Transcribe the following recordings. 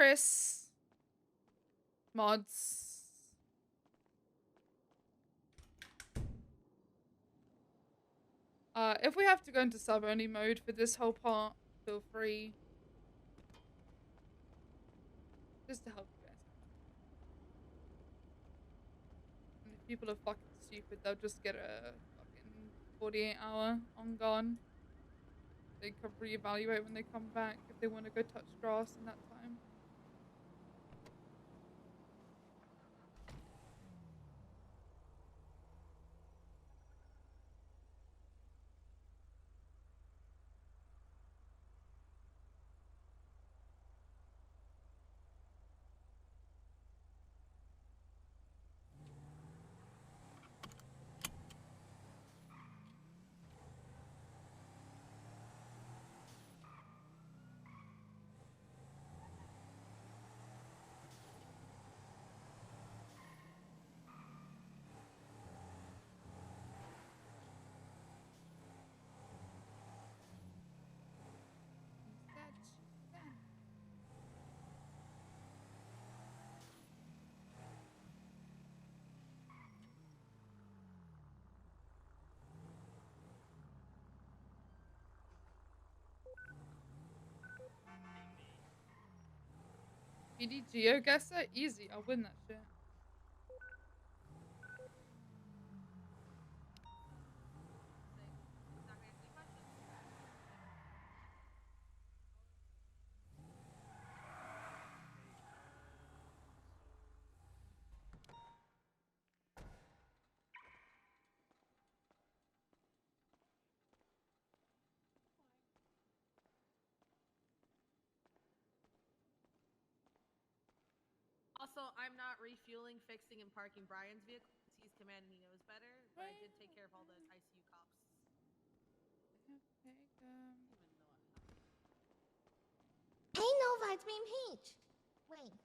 Chris. Mods. If we have to go into sub-only mode for this whole part, feel free. Just to help you guys. And if people are fucking stupid, they'll just get a fucking 48-hour on gone. They can reevaluate when they come back if they want to go touch grass in that time. BD GeoGuessr? Easy, I'll win that shit. Also, I'm not refueling, fixing, and parking Brian's vehicle. He's commanding, he knows better. But I did take care of all the ICU cops. Hey, Nova, it's me and Peach. Wait.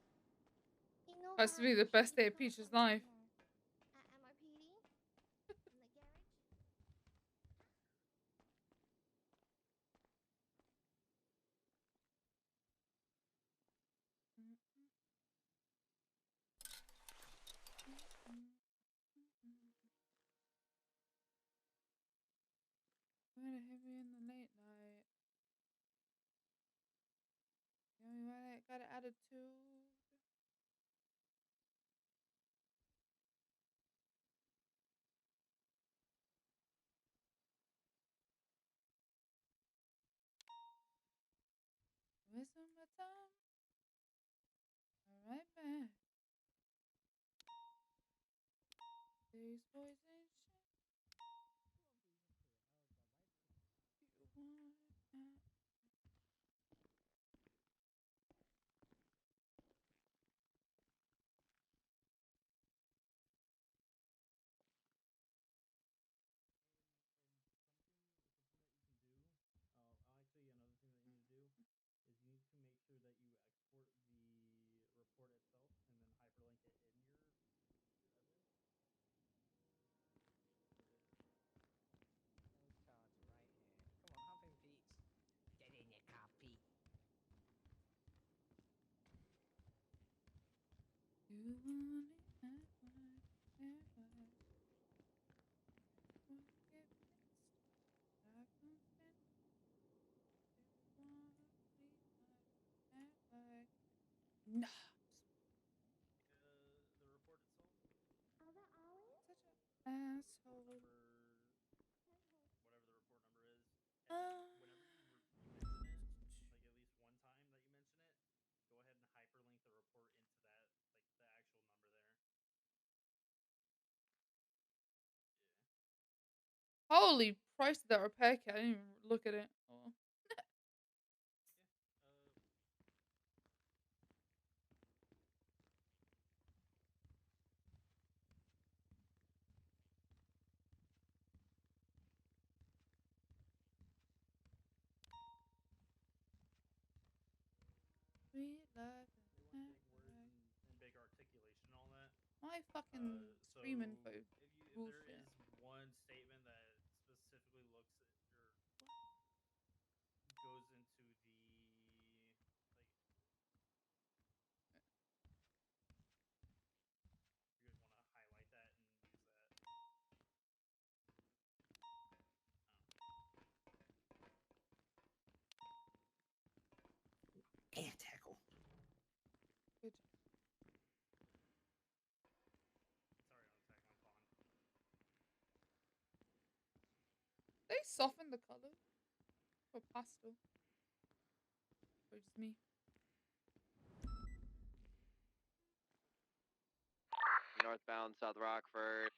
Hey, Nova, Has to be the best day of Peach's life. At MRPD? In the garage? Kinda heavy in the late night. Yeah, we got an attitude. Wasting my time. Alright, back. These boys ain't shit. You want it. You want it that way, that way. Wanna get pissed? I can get. You wanna be like that way? Nah. Oh, the Ollie? Such an asshole. Holy price of that repair kit. I didn't even look at it. Oh. Sweet life. My fucking screaming for bullshit. soften the color or pastel? Or just me? Northbound South Rockford.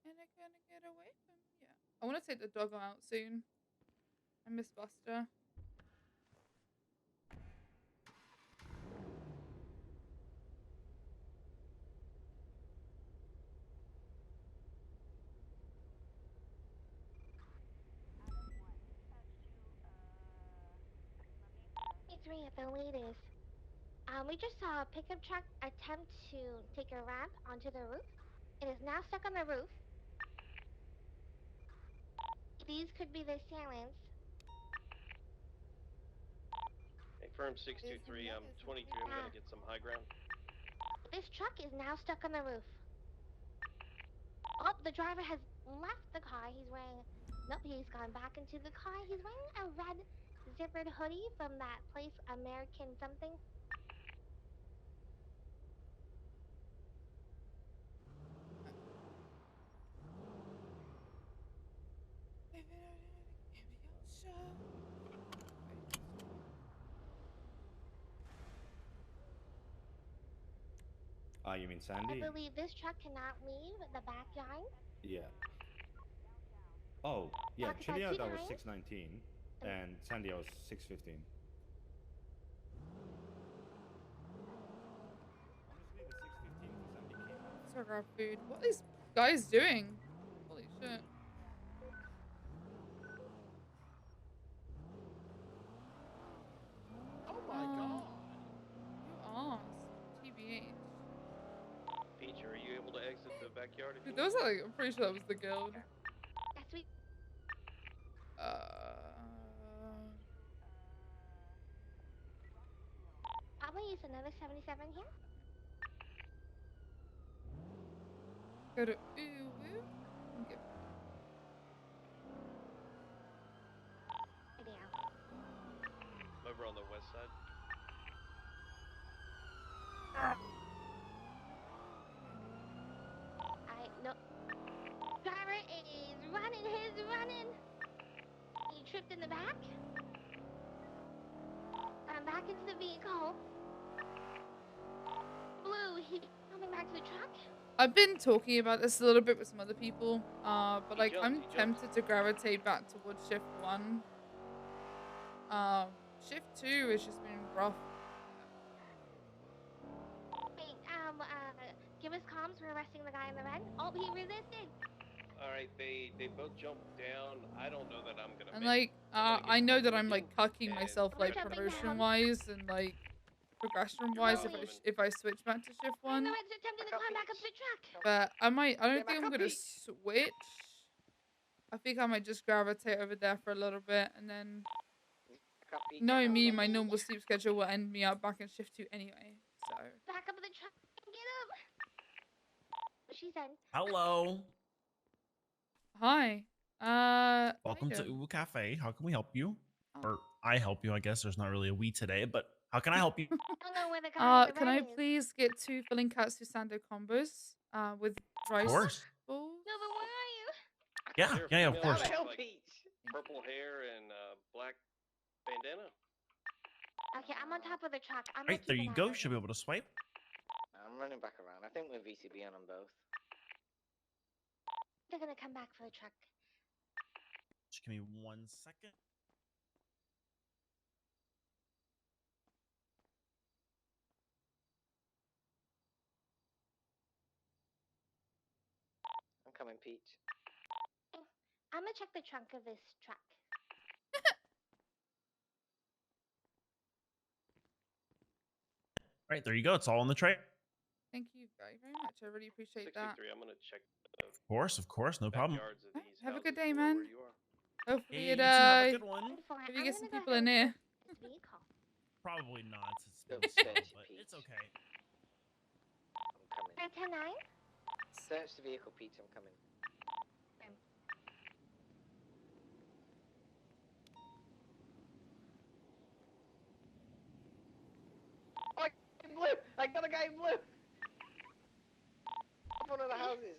And I gonna get away from me. Yeah. I want to take the dog out soon. I miss Buster. Three at the latest. We just saw a pickup truck attempt to take a ramp onto the roof. It is now stuck on the roof. These could be the assailants. Hey, firm 623, I'm 23, I'm gonna get some high ground. This truck is now stuck on the roof. Oh, the driver has left the car. He's wearing... Nope, he's gone back into the car. He's wearing a red zippered hoodie from that place, American something. You mean Sandy? I believe this truck cannot leave the backyard. Yeah. Oh, yeah. Talk about Chilio, that was ChiDorky. 619, and Sandy, I was 615. Honestly, the 615 for Sandy came out. Let's grab food. What are these guys doing? Holy shit. Oh my god! You asked. TBH. Peach, are you able to exit the backyard? Dude, those are like, I'm pretty sure that was the guild. Yes, we... Probably use another 77 here. Go to Uwu and get Idea. Over on the west side. No. Driver is running. He's running. He tripped in the back. I'm back into the vehicle. Blue, he's coming back to the truck. I've been talking about this a little bit with some other people, but like jumped, I'm he tempted to gravitate back towards shift 1. Shift 2 has just been rough. Wait, give us comms. We're arresting the guy in the red. Oh, he resisted. Alright, they both jumped down. I don't know that I'm gonna And make like, I know that I'm like cucking and myself We're like jumping promotion down. wise and like progression wise You're welcome. if I switch back to shift And 1. the red's attempting to climb back up to the truck. But I don't Get think back I'm up, gonna Peach. switch. I think I might just gravitate over there for a little bit and then knowing me, my normal sleep schedule will end me up back in shift 2 anyway. So Back up to the truck. Get up. She said. Hello. hi. How Welcome you to doing? Uwu Cafe. How can we help you? Oh. Or I help you, I guess. There's not really a we today, but how can I help you? I don't know where the guy in the Can red I is. please get 2 filling katsu sando combos with rice course. balls? No, but where are you? Yeah, They're yeah, of female course. with, Hell, like, Peach. purple hair and black bandana. Okay, I'm on top of the truck. I'm Right, there you go. Should be able to swipe. I'm running back around. I think we're VCB on them both. They're gonna come back for the truck. Just give me 1 second. I'm coming, Peach. I'm gonna check the trunk of this truck. Right, there you go. It's all in the tray. Thank you very, very much. I really appreciate that. 63, I'm gonna check the Of course, no problem. backyards of these Have a good houses day, below man. where you are. Hopefully Hey, it you two have a good one. maybe I'm get some gonna go people ahead in and here. search this vehicle. Probably not. It's Don't been slow, search it, but Peach. it's okay. I'm coming. 10-9. Search the vehicle, Peach. I'm coming. Oh, blue! I got guy in blue. Up one of the houses.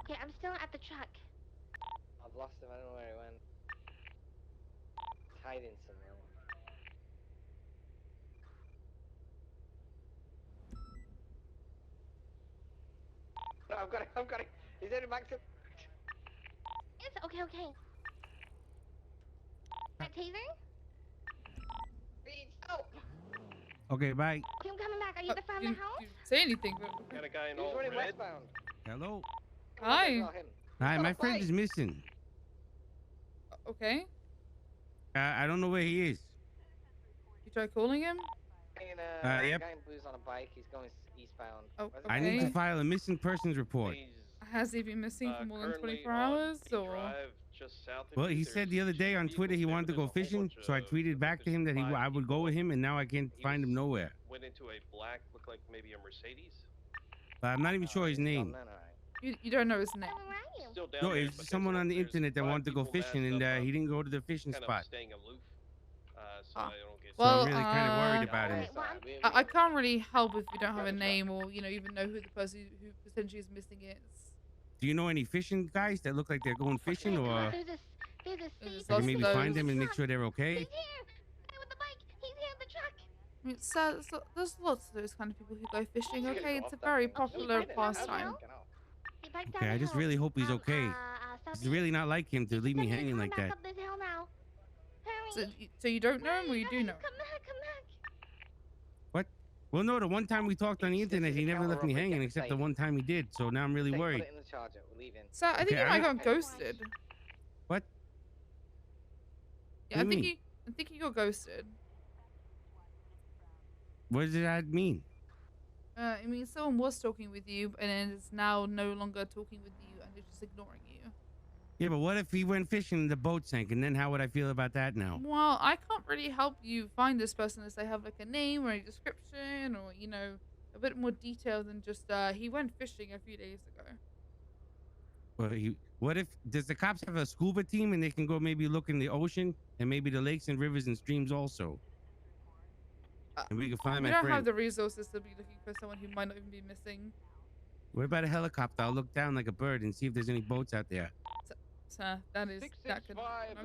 Okay, I'm still at the truck. I've lost him. I don't know where he went. He's hiding somewhere. No, I've got it. I've got it. He's heading back to. It's okay. That taser? Reach out. Okay, bye. Okay, I'm coming back. Are you the front of the house? You say anything, but Got a guy in He's all running red. westbound. Hello. Hi. Not him. Hi, got my a friend bike. is missing. okay. I don't know where he is. You try calling him? Yep. Guy in blue's on a bike. He's going eastbound. Oh, Where's the I guy? need to Okay. file a missing persons report. He's Has he been missing for more than currently 24 on hours, P or? Drive, just south of Well, you. he said There's the other day two on Twitter he vehicles wanted to there, go but there's a whole fishing, bunch so I of- tweeted think back to there's him that five I would go with people. him, and now I can't He find him was- nowhere. Went into a black, looked like maybe a Mercedes. But I'm not even sure his He's gone name. then, alright. You don't know his name. Oh, where are you? Still down No, there, it's but there's someone on the there's internet that five wanted to go people fishing, masked and up. he didn't go to the fishing Kind spot. of staying aloof, so Ah. I don't get. So Well, I'm really kind of worried about him. Wait, what? I can't really help if we don't have a name or, even know who the person who potentially is missing is. Do you know any fishing guys that look like they're going fishing, or There's a There's seat. lots can you of maybe those. find them and make sure they're okay? He's here. The guy with the bike. He's here in the truck. I mean, so there's lots of those kind of people who go fishing, He's gonna okay? go It's a off that very thing. popular He's gonna pastime. go. He biked down Okay, I the just hill. really hope he's okay. It's Southeast. really not like him to leave me He's hanging coming like back that. up this hill now. So, Hurry. so you don't know him, or you do know him? Come back. What? Well, no, the one time we talked on the He's internet, he just never counter left me up and hanging get except the safe. one time he did, so now I'm really Say, worried. Put it in the charger. We're leaving. So I think Okay, you might I- got ghosted. What? Yeah, What do you mean? I think you got ghosted. What does that mean? I mean, someone was talking with you, and then is now no longer talking with you, and they're just ignoring you. Yeah, but what if he went fishing and the boat sank, and then how would I feel about that now? Well, I can't really help you find this person unless they have like a name or a description, or a bit more detail than just he went fishing a few days ago. Well, what if, does the cops have a scuba team and they can go maybe look in the ocean and maybe the lakes and rivers and streams also? And we can find We my don't friend. have the resources to be looking for someone who might not even be missing. What about a helicopter? I'll look down like a bird and see if there's any boats out there. So that could happen,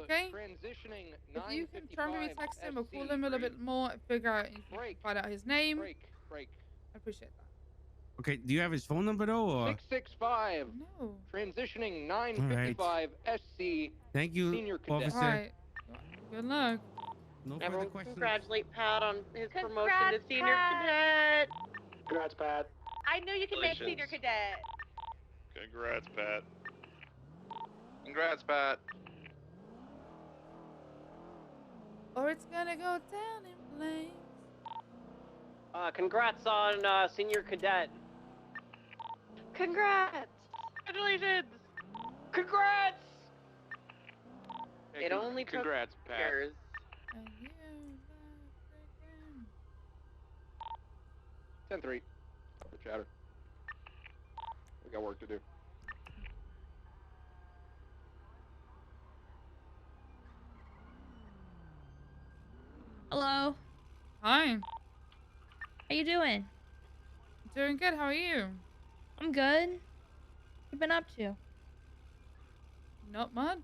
okay? Transitioning If you can try and maybe text him or call him a little bit more, figure out if you can find out his name. Break. I appreciate that. Okay, do you have his phone number though, or? 665. No. Transitioning 955 SC. Thank you, Senior cadet. officer. All right. Good luck. No further Everyone questions. congratulate Pat on his promotion to Congrats, senior Pat. cadet. Congrats, Pat. I knew you could make senior Congratulations. cadet. Congrats, Pat. Congrats, Pat. Or it's gonna go down in flames. Congrats on senior cadet. Congrats. Congratulations. Congrats. It only took Congrats, Pat. years. And you back again. 10-3. Stop the chatter. We got work to do. Hello. Hi. How you doing? Doing good. How are you? I'm good. What you been up to? Not much.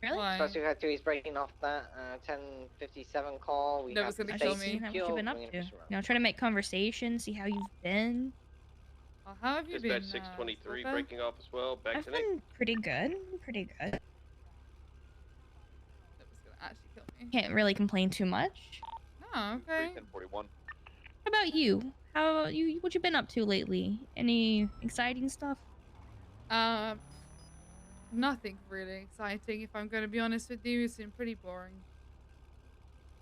Really? Why? Plus, we had to. He's breaking off that 10:57 call. We That have was gonna to kill stay me. What secure. you been up We're gonna to? push around. You know, trying to make conversation, see how you've been. How have you been? Dispatch 623 Silver? breaking off as well. Back I've to Nick. been pretty good. Pretty good. That was gonna actually kill me. Can't really complain too much. Oh, okay. 1041. What about you? What you been up to lately? Any exciting stuff? Nothing really exciting. If I'm gonna be honest with you, it's been pretty boring.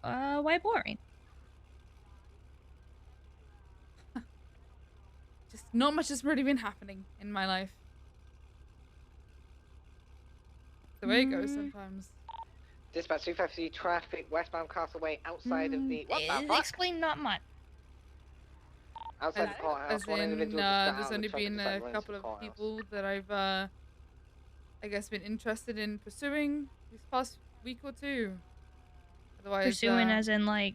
Why boring? Just not much has really been happening in my life. The way it goes sometimes. Dispatch 253 traffic westbound Castleway outside of the. What the fuck? Explain not much. Outside the courthouse. As One in, individual just got out there's of the only truck and been decided a to run into couple the of courthouse. people that I've, I guess, been interested in pursuing this past week or two. Otherwise, Pursuing as in like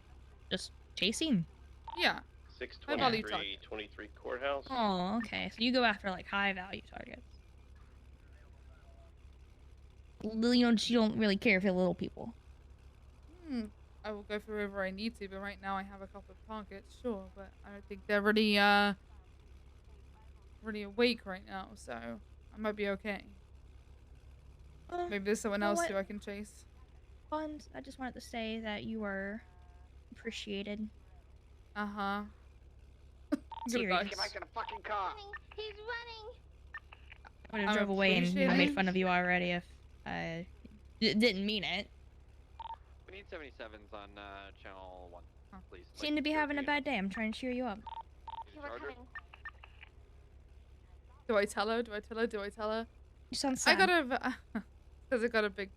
just chasing? Yeah. 623, 23 courthouse. Oh, okay. So you go after like high value targets. You don't really care for the little people. I will go for whoever I need to, but right now I have a couple of targets, sure, but I don't think they're really awake right now, so I might be okay. Maybe there's someone else who I can chase. Fun. I just wanted to say that you are appreciated. Uh-huh. Serious. Get back to the fucking car. He's running. I would have drove away and made fun of you already if I didn't mean it. We need 77s on channel 1, please. Seem to be having a bad day. I'm trying to cheer you up. Do I tell her? Do I tell her? Do I tell her? You sound sad. Because I got a big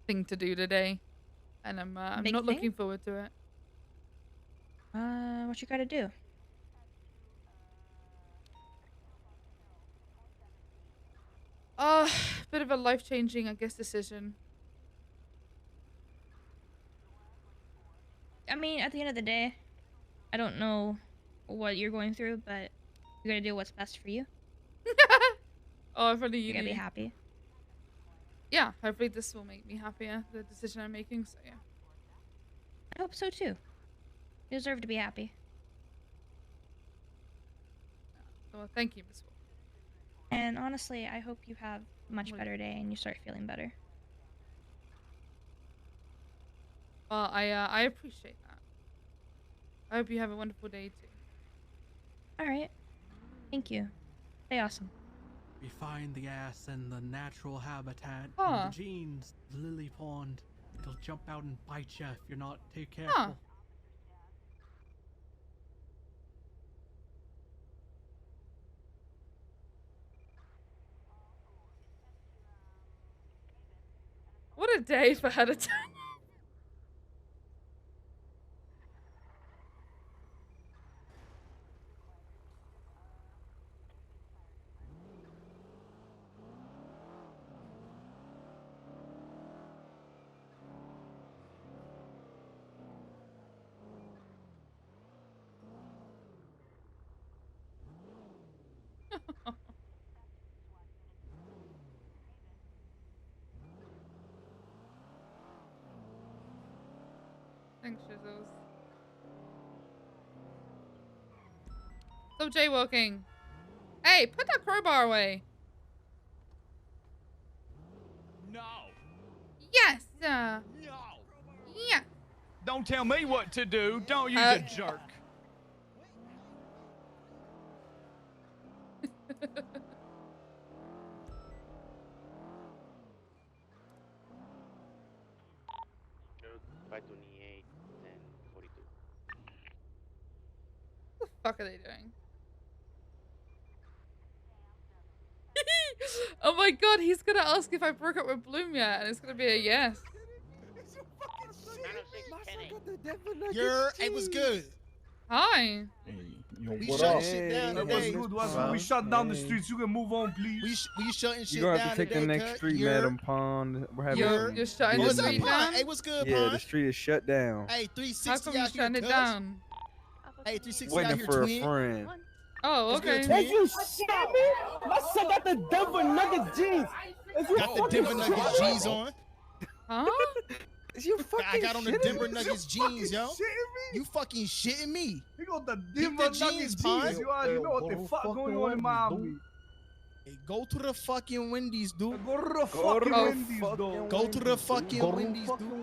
thing to do today, and I'm not looking forward to it. What you gotta do? Bit of a life-changing, I guess, decision. I mean, at the end of the day, I don't know what you're going through, but you gotta do what's best for you. Oh, for the uni. You're gonna be happy. Yeah, hopefully this will make me happier, the decision I'm making, so yeah. I hope so too. You deserve to be happy. Well, thank you, Miss Wolf. And honestly, I hope you have a much better day and you start feeling better. Well, I appreciate that. I hope you have a wonderful day too. Alright. Thank you. Stay awesome. We find the ass in the natural habitat in Huh. the genes, the lily pond. It'll jump out and bite you if you're not too careful. Huh. What a day for her to turn up. Thanks, Shizzles. Stop jaywalking. Hey, put that crowbar away. No. Yes. No. Yeah. Don't tell me what to do. Don't use a jerk. By 28 and 42. What the fuck are they doing? Oh my god, he's gonna ask if I broke up with Bloom yet, and it's gonna be a yes. It was good. Hi. We what shutting up? shit down Hey, today. what's good? We shut down the streets. You can move on, please. We shutting shit You're gonna down have to take today, the next cut. street, Madam Pond. We're having You're shutting the What's up, street Pond? down? Hey, what's good, Yeah, Pond? the street is shut down. Hey, How 360 come you're out here, shutting it cuz. down? Hey, 360 Waiting out here, for a twin. friend. Oh, What's okay. good, twin? You shit me? My son got the Denver Nuggets jeans. Got the Denver Nuggets jeans on. Huh? You fucking I got on the shitting Denver me? Nuggets jeans, yo. You fucking shitting me. You got the Keep Denver the Nuggets jeans, jeans. Pond. You know what the fuck going on in Miami. Hey, go to the fucking Wendy's, dude. Go to the fucking Wendy's, dog. Go to the fucking Go to Wendy's, fucking dude.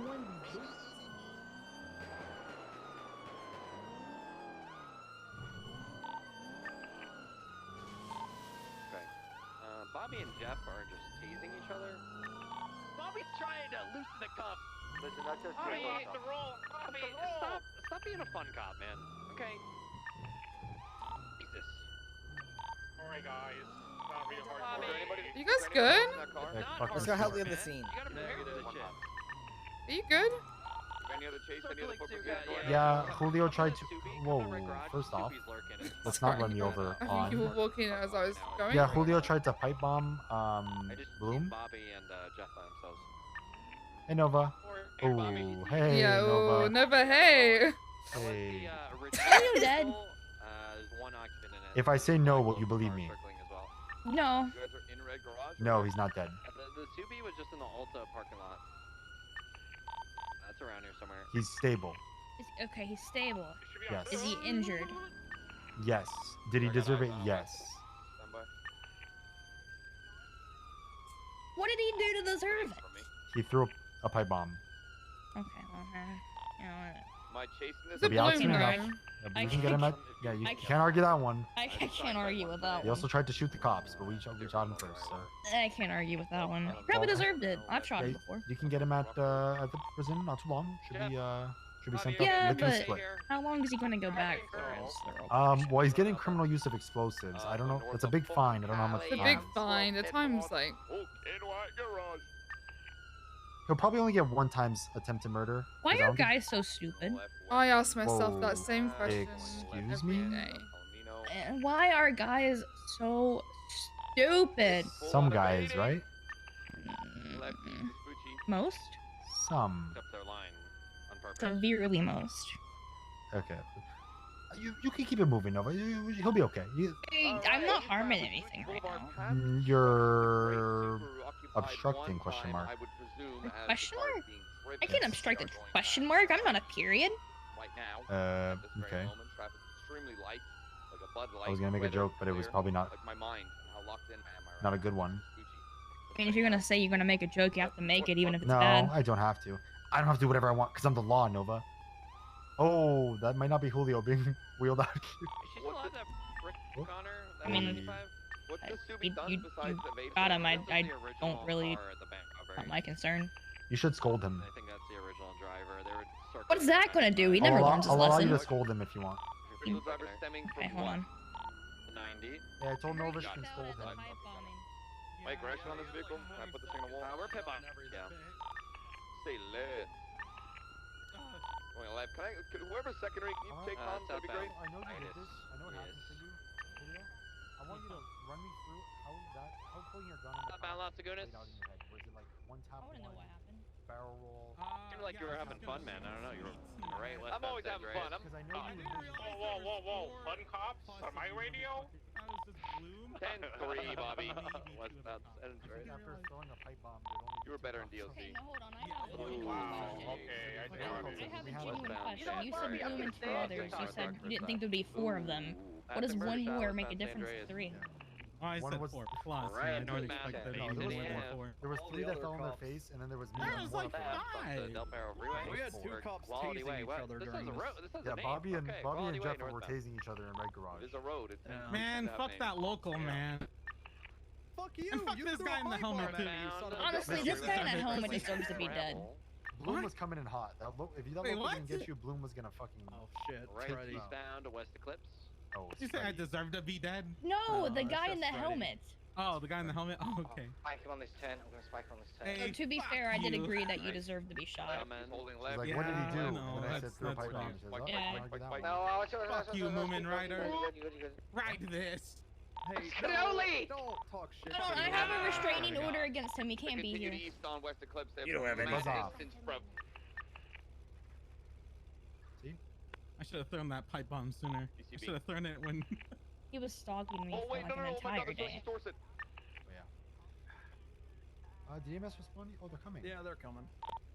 Okay. Bobby and Jeff are just teasing each other. Bobby's trying to loosen the cuffs. Listen, that's just Bobby, too the roll. Bobby, stop being a fun cop, man. Okay. Jesus. Alright, guys. Not real hard. Bobby. You guys good? Let's go help me on the scene. You gotta prepare for this shit. Are you good? Any other chase? Any other football games? Yeah, Julio tried to. Whoa, first off, let's not run me over. I think you were walking as I was going. Yeah, Julio tried to pipe bomb I just Bloom. Bobby and Jeff by themselves. Hey, Nova. Oh, hey, Yo, Nova. Nova, hey. Hey. Are you dead? There's one occupant in it. If I say no, will you believe me? Circling as well. No. You guys are in red garage? No, he's not dead. The Subi was just in the Ulta parking lot. That's around here somewhere. He's stable. Okay, he's stable. Yes. Is he injured? Yes. Did he deserve it? Yes. Standby. What did he do to deserve it? He threw a pipe bomb. Okay, well, you know what? Am I chasing this? He'll be out soon enough. I You can get him at. Yeah, you can't argue that one. I can't argue with that He one. also tried to shoot the cops, but we shot him first. So. I can't argue with that one. Probably deserved it. I've shot him Yeah, before. you can get him at the prison. Not too long. Should be sent Yeah, up lickety but split. how long is he going to go back for? Well, he's getting criminal use of explosives. I don't know. It's a big fine. I don't know how much. It's a big fine. The time's like. He'll probably only get 1 time's attempted murder. Why 'cause I are don't think- guys so stupid? I ask myself Whoa. that same question. Excuse every me? day. And why are guys so stupid? Some guys, right? Most? Some. Severely most. Okay. You can keep it moving, Nova. He'll be okay. Hey, I'm not harming anything right now. You're obstructing ? Question mark. Question mark? I can't obstruct a question mark. I'm not a period. Okay. I was gonna make a joke, but it was probably not a good one. I mean, if you're gonna say you're gonna make a joke, you have to make it, even if it's No, bad. I don't have to. I don't have to do whatever I want because I'm the law, Nova. Oh, that might not be Julio being wheeled out. I mean, you got him. I don't really. Not my concern. You should scold him. I think that's the original driver. They were circling. What's that gonna do? He never learns his I'll allow you lesson. to scold him if you want. Okay, hold on. 90. Yeah, I told Nova she can scold him. Mike, correction on this vehicle? Can I put this thing on the wall? We're pit bomb. Yeah. Stay lit. Going left. Could whoever's secondary, can you take comms? That'd be great. I know you did this. I know what happened for you, Julio. I want you to run me through how pulling your gun in the Battle out to played out in your head. Was it like one tap, I wanna know what happened. barrel roll? Seemed like you were having fun, man. I don't know. You were right. I'm always having fun. Because I know you would. Whoa. Fun cops on my radio? 10-3, Bobby. Westbound ends, right? After throwing a pipe bomb, You were better in DLC. Okay, now hold on. I have a genuine Wow. question. Okay, I I have a genuine Westbound. question. You said Sorry. Bloom and 2 others. You said you didn't think there'd be 4 of them. What does one more make a difference to 3? I One said was 4 plus. Right, I don't math expect and that. No, No, there was there more. more. There was 3 that fell on their face, and then there was me. There and was one like of them. 5. Del Perro Freeway. We had 2 Or cops Quality tasing Way. each What? other This during is a this. road. This has Yeah, a name. Bobby and Okay, Bobby Quality and Way, Jeff were northbound. tasing each other in Red Garage. There's a road. It's Man, it's fuck happening. that local, man. Fuck you! And fuck You this threw guy a in the pipe helmet, bomb too. at me, you son of a Honestly, bitch. this guy in that helmet deserves to be dead. Bloom was coming in hot. If you thought Wait, Local what? didn't get you, Bloom was gonna fucking. Oh shit, Right Freddy. eastbound to West Eclipse. Oh, You say I deserve to be dead? No, the that's guy just in the Freddy. helmet. Oh, the guy in the helmet? Oh, okay. Spike him on this turn. I'm gonna spike him on this turn. Hey, To be fuck fair, I did you. agree that you deserve to be shot. He's holding She's left. like, Yeah, what did he do? I And know, then I said, that's- throw a that's pipe bomb. right. She says, Spike, oh, Yeah. I can argue that spike, one. spike. No, Fuck you, Moomin Rider. You good. Ride this. Hey, Crowley! don't talk shit. I don't. I have a restraining order against him. He can't be Continue here. east on West Eclipse. You don't have any. Buzz off. I should have thrown that pipe bomb sooner. I should have thrown it when. He was stalking me Oh for wait, like no, an oh my God, entire there's day. Dorset. Did EMS respond? Oh, they're coming. Yeah, they're coming.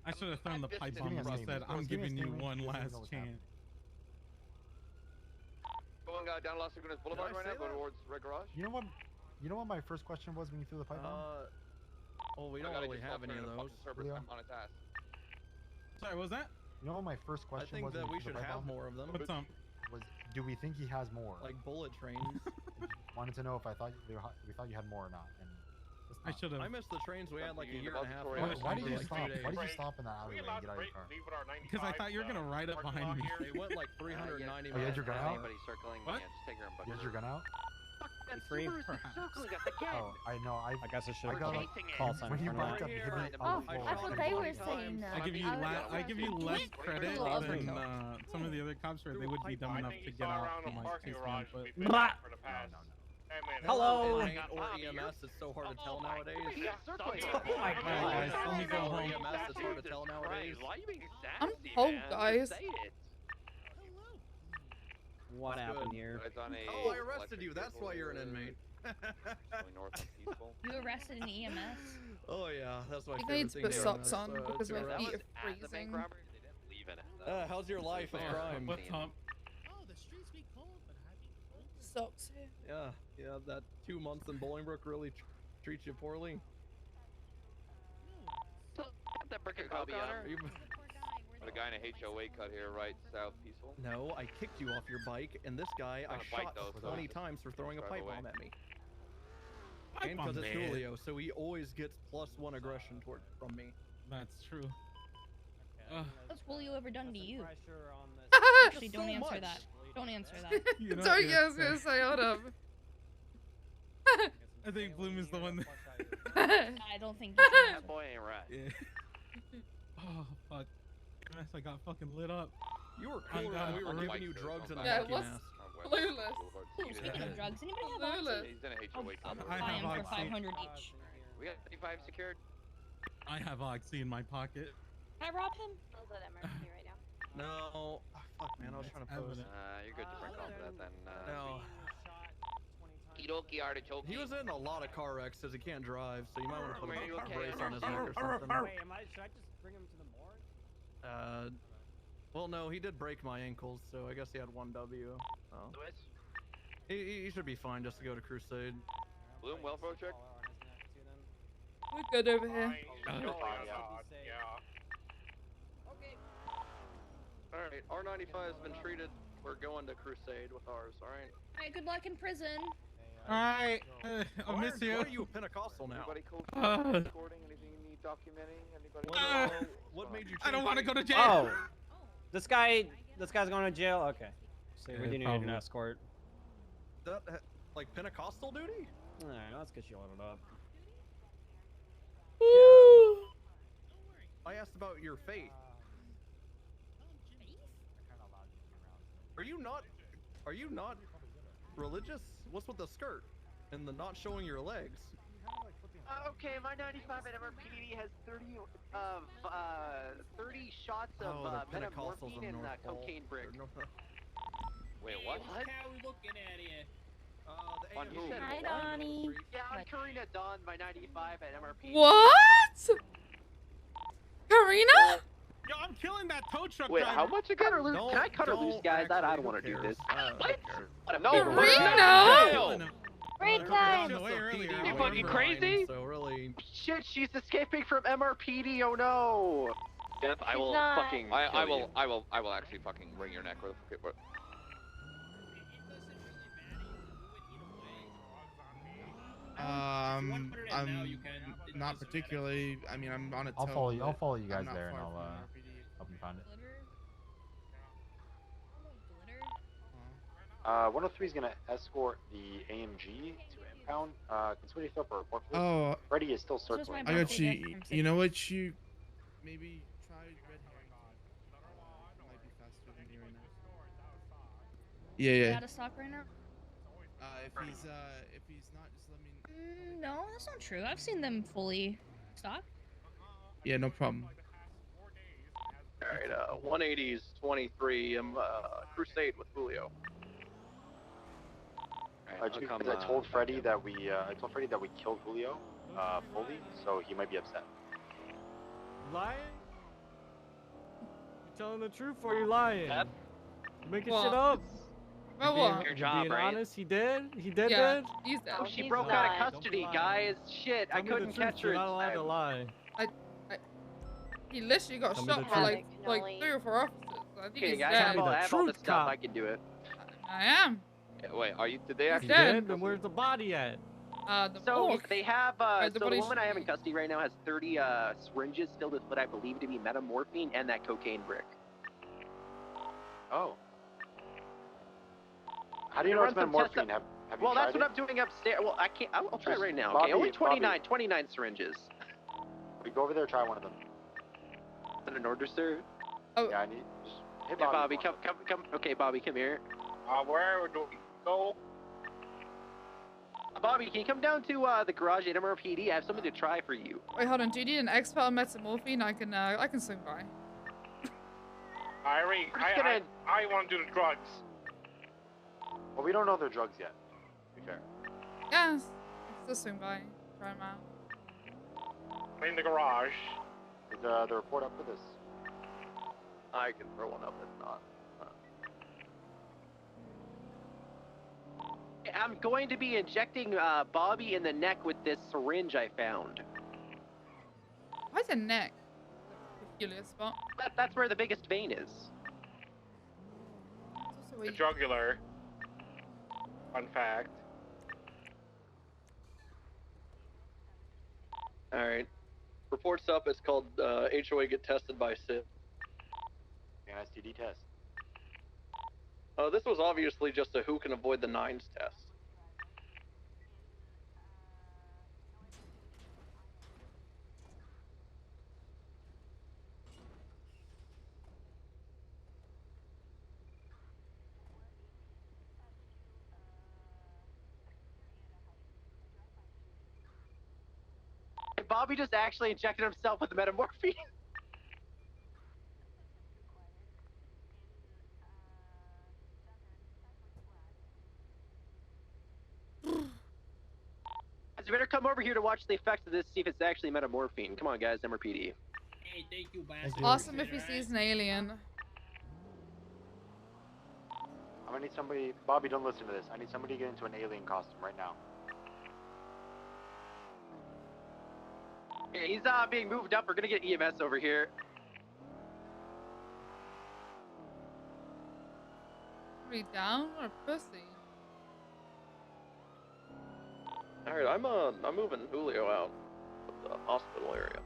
I should have thrown the pipe bomb Give me a when I statement. said, I'm Give me a giving you statement. one Just let me know last what's chance. Going down Las Lagunas Boulevard Did I right now, say going that? towards Red Garage. You know what my first question was when you threw the pipe bomb? Well, we don't really have any of those. Leo? On its ass. Sorry, what was that? You know what my first I question think was? that when we you threw should the pipe have bomb? more of them. What's up? Was do we think he has more? Like bullet trains. Wanted to know if I thought we thought you had more or not. And I should have. I missed the trains we had like a year and a half Why- ago. Why did you Like stop? 2 days. Why did you stop in that alleyway and get out of your car? Because I thought you were gonna ride up behind me. They went like 390 Oh, you had your gun out? Anybody circling? What? Yeah, just take her and You had your gun out? Free? Oh, I know. I guess I should I got have like, call sign when he for walked that. up, he hit me Oh, on the floor. I thought they were saying that. I give you less credit Oh, than okay. some of the other cops where they would be dumb enough to get out and like chase me on foot. Blah. Hello. Inmate or EMS, it's so hard to tell nowadays. Oh my god. Guys, let me go home. EMS, it's hard to tell nowadays. Why are you being I'm sassy, cold, man? guys. Just say it. What happened here? Oh, I arrested you. That's why you're an inmate. Going north and peaceful. You arrested an EMS? Oh yeah, that's my You favorite need to thing. put to socks do. on because to my arrest. feet are freezing. How's your life of crime? What's up? Socks here. Yeah, that 2 months in Bolingbrook really treats you poorly. That brick and coke on her? Got a guy in a HOA cut here, right, south, peaceful. No, I kicked you off your bike, and this guy I On a bike, shot though, so 20 just times for throwing a drive pipe away. bomb at me. Pipe And because bomb, it's man. Julio, so he always gets +1 aggression from me. That's true. What's Julio ever done to you? Ah! Actually, don't So answer much. that. Don't answer that. You know, Sorry, yeah, I was gonna say, hold up. I think Bloom is the one that... I don't think you should. That boy ain't right. Yeah. Oh, fuck. Goodness, I got fucking lit up. You were I'm cool down when we were for giving you drugs in a Yeah, hockey what's mask. clueless? Ooh, speaking of drugs, anybody have Clueless. oxy? He's in a HOA I'll cut. buy I have them for oxy. 500 each. We got 55 secured. I have Oxy in my pocket. Can I rob him? I'll let MRP right now. No. Oh, fuck, man, I was trying to post. You're good to bring off that then. No. ChiDorky artichoke. He was in a lot of car wrecks because he can't drive, so you might want to put Are you a okay? brace on his neck or something. Wait, should I just bring him to the morgue? Well, no, he did break my ankles, so I guess he had 1 W. Oh. Lewis? He should be fine just to go to Crusade. Bloom, welfare check? We're good over here. Alright, R95 has been treated. We're going to Crusade with ours, alright? Alright, good luck in prison. Alright, I'll miss you. Why are you a Pentecostal now? Anybody cool? Uh. Recording? Anything you need documenting? Anybody? What made you I don't want to go to jail. Oh, this guy's going to jail. Okay, so we Yeah, do need probably. an escort. That, like Pentecostal duty? All right, let's get you loaded up. I asked about your faith. Are you not religious? What's with the skirt and the not showing your legs? Okay, my 95 at MRPD has 30 shots of the Pentecostals metamorphine of and North Pole. cocaine brick. Wait, what? How we looking at here? On who? Hi, Donnie. Yeah, I'm Karina Dawn, my 95 at MRPD. What? Karina? Yo, I'm killing that tow truck Wait, driver. how much I cut her loose? Can I cut her loose, guys? I don't want to do this. What? No, Karina! Break time! On the way earlier. You fucking crazy? So really, Shit, she's escaping from MRPD. Oh no! Death, I She's will not. fucking. I will actually fucking wring your neck. I'm not particularly. I mean, I'm on a I'll tow, follow you. I'll but follow you I'm guys not there, and far I'll from RPD. help you find it. 103 is gonna escort the AMG to impound. Can somebody fill up a report, please? Oh, Freddy is still circling. I got you. You know what? You maybe try red herring. It might be faster than me right now. Yeah. Out of stock right now? If he's not, just let me. No, that's not true. I've seen them fully stocked. Yeah, no problem. alright, 180s 23. Crusade with Julio. I told Freddy that we killed Julio, fully, so he might be upset. Lying? You telling the truth or you lying? Yep. You making What? shit up? Well, You being- what? Your you job, being right? honest? He did? He did Yeah, dead? he's dead. Oh, she He's broke not. out of custody, Don't lie. guys. Shit, I Tell me the couldn't truth, catch her. You're not allowed to lie. He literally got Tell me shot the by like truth. 3 or 4 officers. I think Okay, he's guys, dead. I have all this truth, stuff. cop. I can do it. I am. Yeah, wait, are you? Did they He's actually? He dead. did? Then where's the body at? The So morgue. they have. the So the body woman I have in should be- custody right now has 30 syringes filled with what I believe to be metamorphine and that cocaine brick. Oh. How do you know it's Run some tests metamorphine? up- Have you Well, tried that's what it? I'm doing upstairs. Well, I can't. I'll try it Just right now. Bobby- Okay, only Bobby. 29 syringes. We go over there, try one of them. Is that an order, sir? Oh. Yeah, I need. Just, hey, Yeah, Bobby. Bobby, come. Okay, Bobby, come here. Where do we go? Bobby, can you come down to the garage at MRPD? I have something to try for you. Wait, hold on. Do you need an expert on metamorphine? I can swing by. I want to do the drugs. Well, we don't know they're drugs yet, to be fair. Yes. Let's just swing by. Try them out. I'm in the garage. Is the report up for this? I can throw one up if not. I'm going to be injecting Bobby in the neck with this syringe I found. Why is the neck a peculiar spot? That's where the biggest vein is. The jugular. Fun fact. Alright. Reports up, it's called HOA get tested by SIP. An STD test. This was obviously just a who can avoid the nines test. Bobby just actually injected himself with the metamorphine. You better come over here to watch the effects of this, see if it's actually metamorphine. Come on, guys, MRPD. Hey, thank you, bastard. Awesome if he sees an alien. I'm gonna need somebody. Bobby, don't listen to this. I need somebody to get into an alien costume right now. Okay, he's being moved up. We're gonna get EMS over here. Are you down or a pussy? Alright, I'm moving Julio out of the hospital area.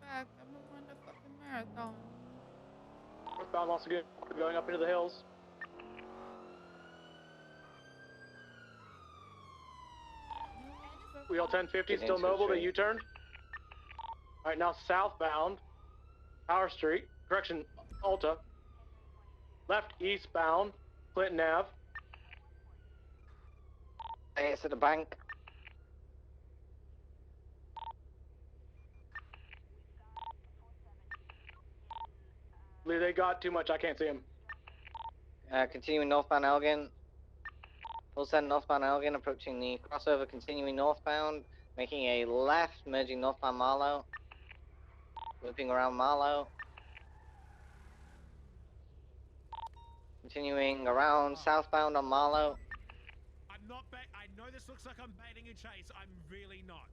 Back. I'm gonna run the fucking marathon. Westbound also going up into the hills. Wheel 1050 still mobile, the U-turn. Alright, now southbound, Power Street, correction, Alta. Left eastbound, Clinton Ave. Hey, it's at the bank. Lee, they got too much, I can't see them. Continuing northbound Elgin. Full send northbound Elgin, approaching the crossover, continuing northbound, making a left, merging northbound Marlow. Looping around Marlow. Continuing around southbound on Marlow. I'm not I know this looks like I'm baiting a chase. I'm really not.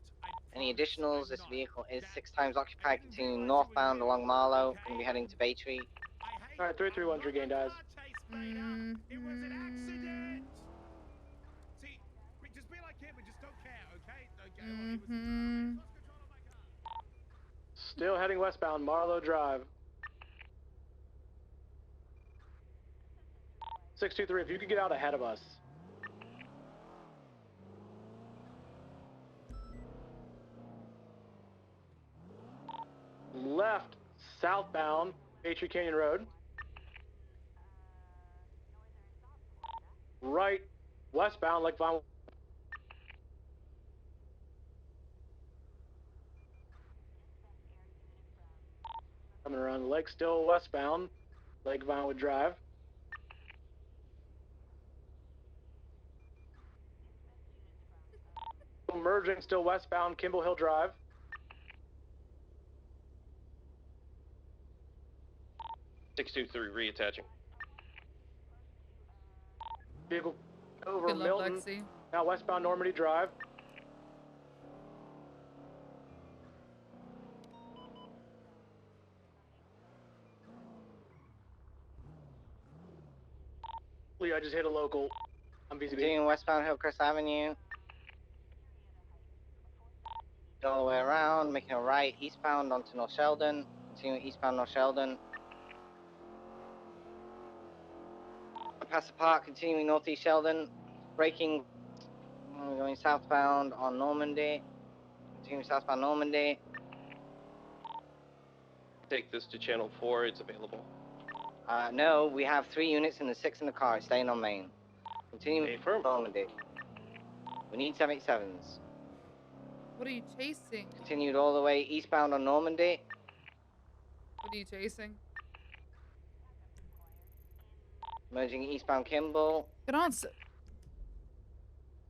Any additionals? This vehicle is 6 times occupied, continuing northbound along Marlow. Going to be heading to Bay Tree. Alright, 331's regained eyes. It was an accident. See, just be like him and just don't care, okay? Still heading westbound, Marlow Drive. 623, if you could get out ahead of us. Left, southbound, Patriot Canyon Road. Right, westbound, Lake Vine. Coming around the lake, still westbound, Lake Vinewood Drive. Merging, still westbound, Kimball Hill Drive. Reattaching. Vehicle over Good luck, Milton. Lexi. Now westbound Normandy Drive. you, I just hit a local. I'm BCB. Continuing westbound Hillcrest Avenue. Go all the way around, making a right eastbound onto North Sheldon. Continuing eastbound North Sheldon. Past the park, continuing northeast Sheldon. Braking, going southbound on Normandy. Continuing southbound Normandy. Take this to channel 4, it's available. No, we have 3 units and the 6 in the car. It's staying on main. Continuing Affirm. Normandy. We need 787s. What are you chasing? Continued all the way eastbound on Normandy. What are you chasing? Merging eastbound Kimball. Good answer.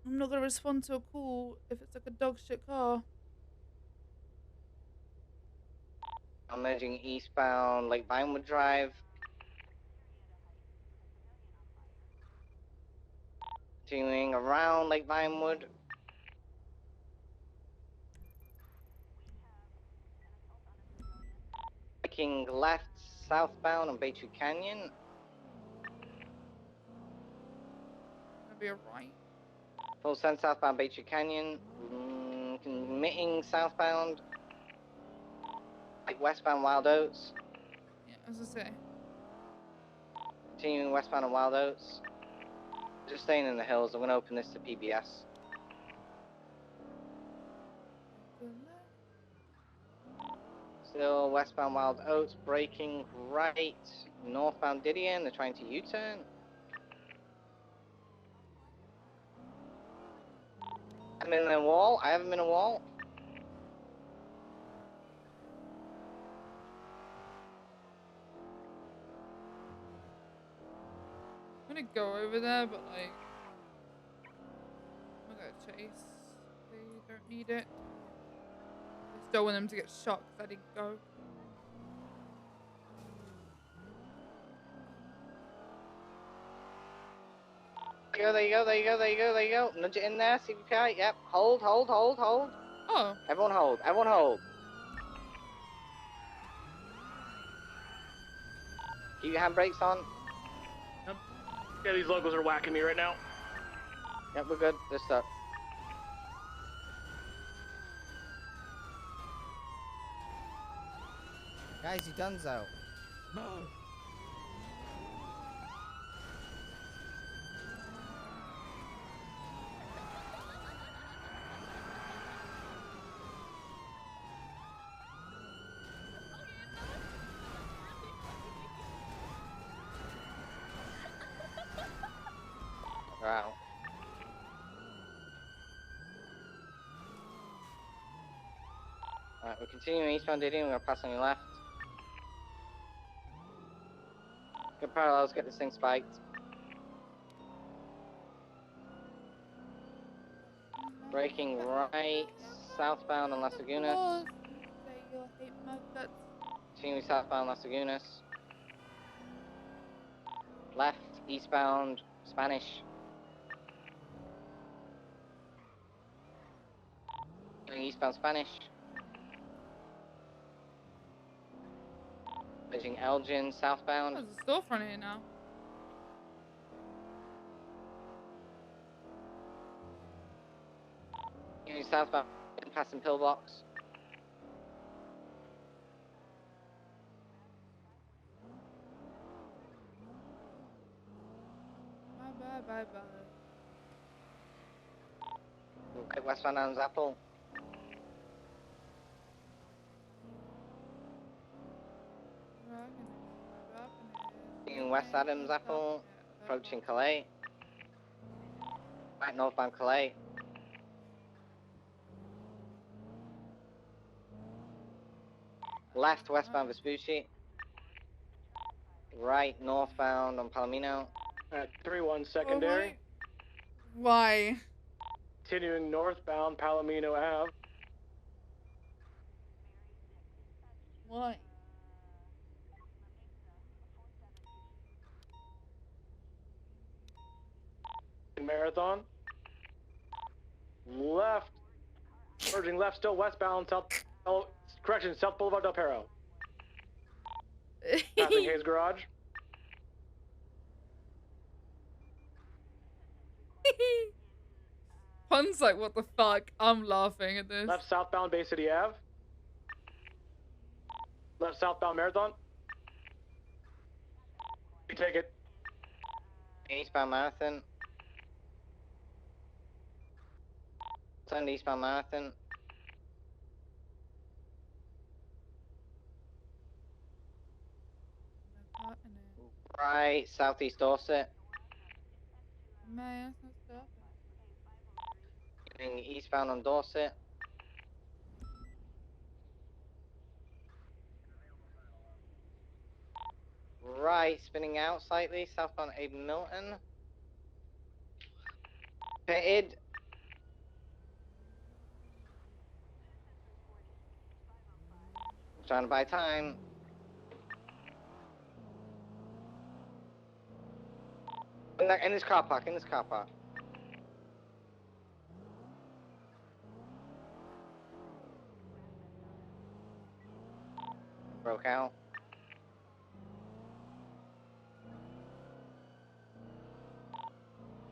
I'm not gonna respond to a call if it's like a dog shit car. I'm merging eastbound Lake Vinewood Drive. Continuing around Lake Vinewood. Taking left southbound on Baytree Canyon. Gonna be a right. Full send southbound Baytree Canyon. Committing southbound. Like westbound Wild Oats. Yeah, as I say. Continuing westbound on Wild Oats. Just staying in the hills. I'm gonna open this to PBS. Still westbound Wild Oats, braking right, northbound Didion, they're trying to U-turn. I'm in a wall, I have him in a wall. I'm gonna go over there, but like, I'm not gonna chase. They don't need it. I just don't want them to get shot because I didn't go. There you go, there you go, there you go, there you go. Nudge it in there, CPI, yep. Hold, hold, hold, hold. Oh. Everyone hold, everyone hold. Keep your handbrakes on. Yep. Yeah, these locals are whacking me right now. Yep, we're good, they're stuck. Guys, you donezo. Wow. Alright, we're continuing eastbound Didion, we're gonna pass on your left. Good parallels, get this thing spiked. Braking right, southbound on Las Lagunas. Continuing southbound Las Lagunas. Left, eastbound, Spanish. Going eastbound Spanish. Merging Elgin, southbound. There's a storefront here now. Continuing southbound, passing pillbox. Bye bye bye. Right, westbound Adams Apple. Continuing West Adams Apple, approaching Calais. Right, northbound Calais. Left, westbound Vespucci. Right, northbound on Palomino. 3-1 secondary. Why? Continuing northbound Palomino Ave. Why? Marathon. Left. Merging left, still westbound, south. Oh, correction, South Boulevard Del Perro. Passing Hayes Garage. Pun's like, what the fuck? I'm laughing at this. Left southbound Bay City Ave. Left southbound Marathon. You take it. Eastbound Marathon. Send eastbound Marathon. Right, southeast Dorset. Man, that's stuff. Getting eastbound on Dorset. Right, spinning out slightly, southbound Abe Milton. Pitted. Trying to buy time. In this car park, Broke out.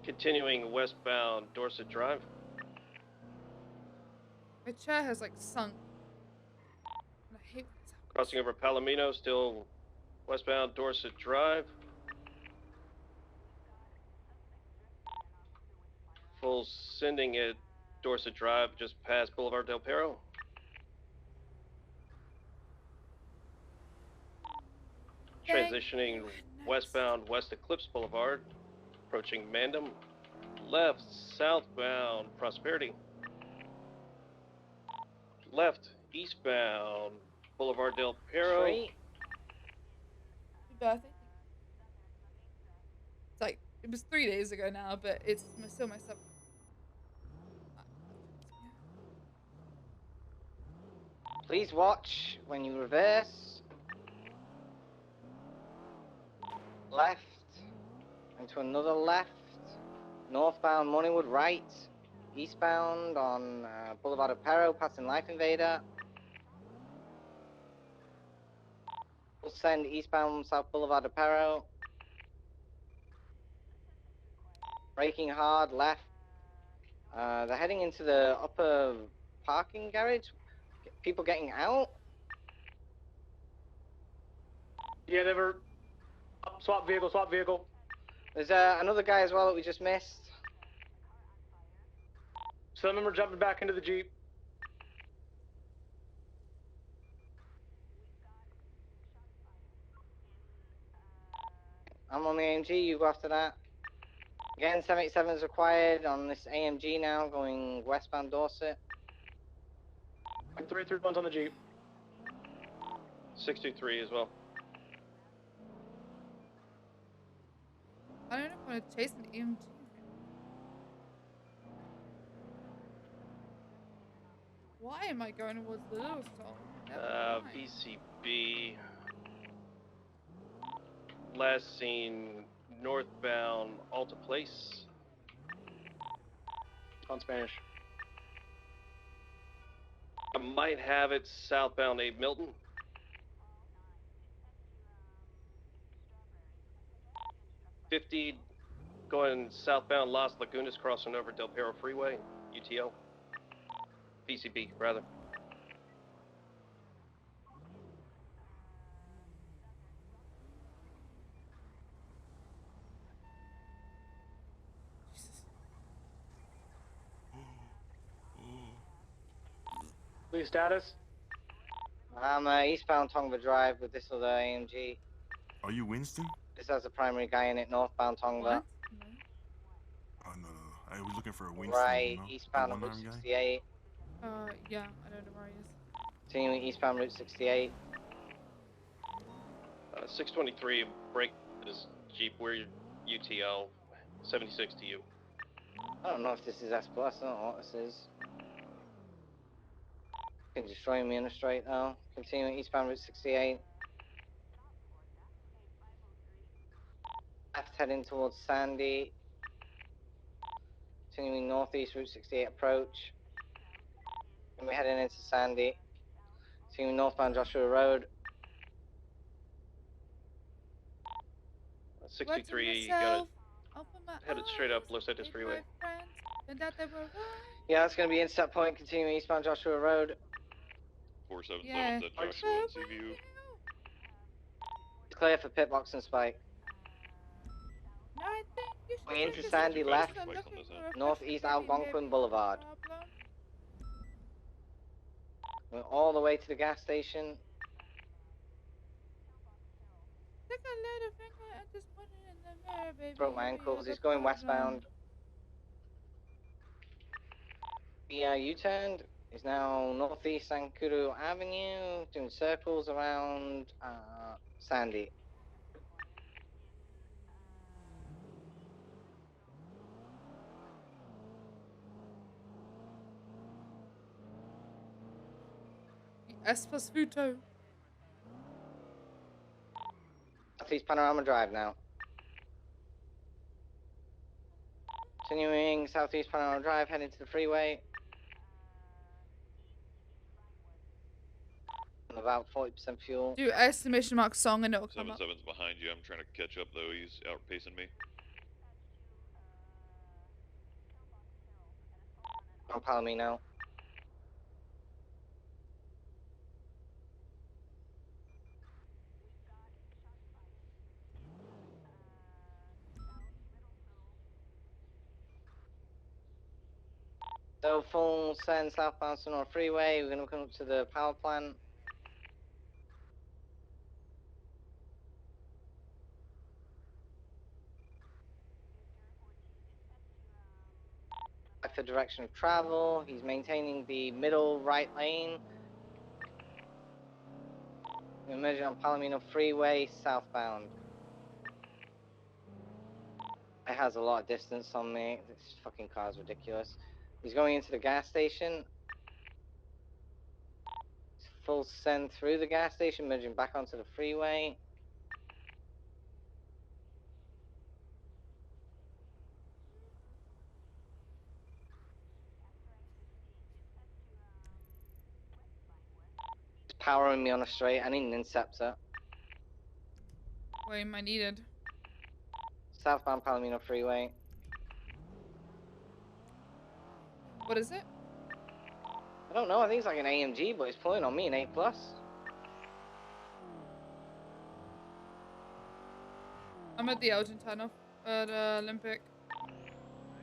Continuing westbound Dorset Drive. My chair has like sunk. And I hate when this happens. Crossing over Palomino, still westbound Dorset Drive. Full sending at Dorset Drive, just past Boulevard Del Perro. Transitioning westbound West Eclipse Boulevard, approaching Mandam. Left southbound Prosperity. Left eastbound Boulevard Del Perro. Happy birthday. It's like, it was 3 days ago now, but it's still my 7th. Please watch when you reverse. Left. Into another left. Northbound Moneywood right. Eastbound on Boulevard of Perro, passing Life Invader. We'll send eastbound South Boulevard of Perro. Braking hard, left. They're heading into the upper parking garage. People getting out. Yeah, they were. Swap vehicle. There's another guy as well that we just missed. Some of them are jumping back into the Jeep. I'm on the AMG, you go after that. Again, 787 is required on this AMG now, going westbound Dorset. 331's on the Jeep. 623 as well. I don't know if I want to chase an EMT. Why am I going towards the Little Soul? VCB. Last seen northbound Alta Place. On Spanish. I might have it southbound Abe Milton. $50 going southbound Las Lagunas, crossing over Del Perro Freeway, UTO. PCB, rather. Police status? I'm eastbound Tongva Drive with this other AMG. Are you Winston? This has a primary guy in it, northbound Tongva. What? Oh, no. I was looking for a Winston. Right, You know, eastbound on Route 68. Yeah, I don't know where he is. Continuing eastbound Route 68. 623, break this Jeep, we're UTL, 76 to you. I don't know if this is S+, I don't know what this is. Can destroy me in a straight though. Continuing eastbound Route 68. Left heading towards Sandy. Continuing northeast Route 68 approach. And we're heading into Sandy. Continuing northbound Joshua Road. 63, got it. I'll put Headed straight up Los Angeles Freeway. Yeah, that's gonna be Inset Point, continuing eastbound Joshua Road. 477 to Joshua and Seaview. It's clear for pit box and spike. Way into Sandy left, northeast Algonquin Boulevard. We're all the way to the gas station. Broke my ankles. He's going westbound. Yeah, U-turned. He's now northeast Sankuru Avenue, doing circles around Sandy. Esposito. Southeast Panorama Drive now. Continuing Southeast Panorama Drive, heading to the freeway. About 40% fuel. Do exclamation mark song and it'll come up. 77's behind you. I'm trying to catch up though. He's outpacing me. On Palomino. So full send southbound Sonora Freeway. We're going to come up to the power plant. Back the direction of travel. He's maintaining the middle right lane. We're emerging on Palomino Freeway southbound. It has a lot of distance on me. This fucking car is ridiculous. He's going into the gas station. Full send through the gas station, merging back onto the freeway. He's powering me on a straight. I need an interceptor. Wait, am I needed? Southbound Palomino Freeway. What is it? I don't know, I think it's like an AMG, but it's pulling on me, an 8+. I'm at the Elgin tunnel at Olympic.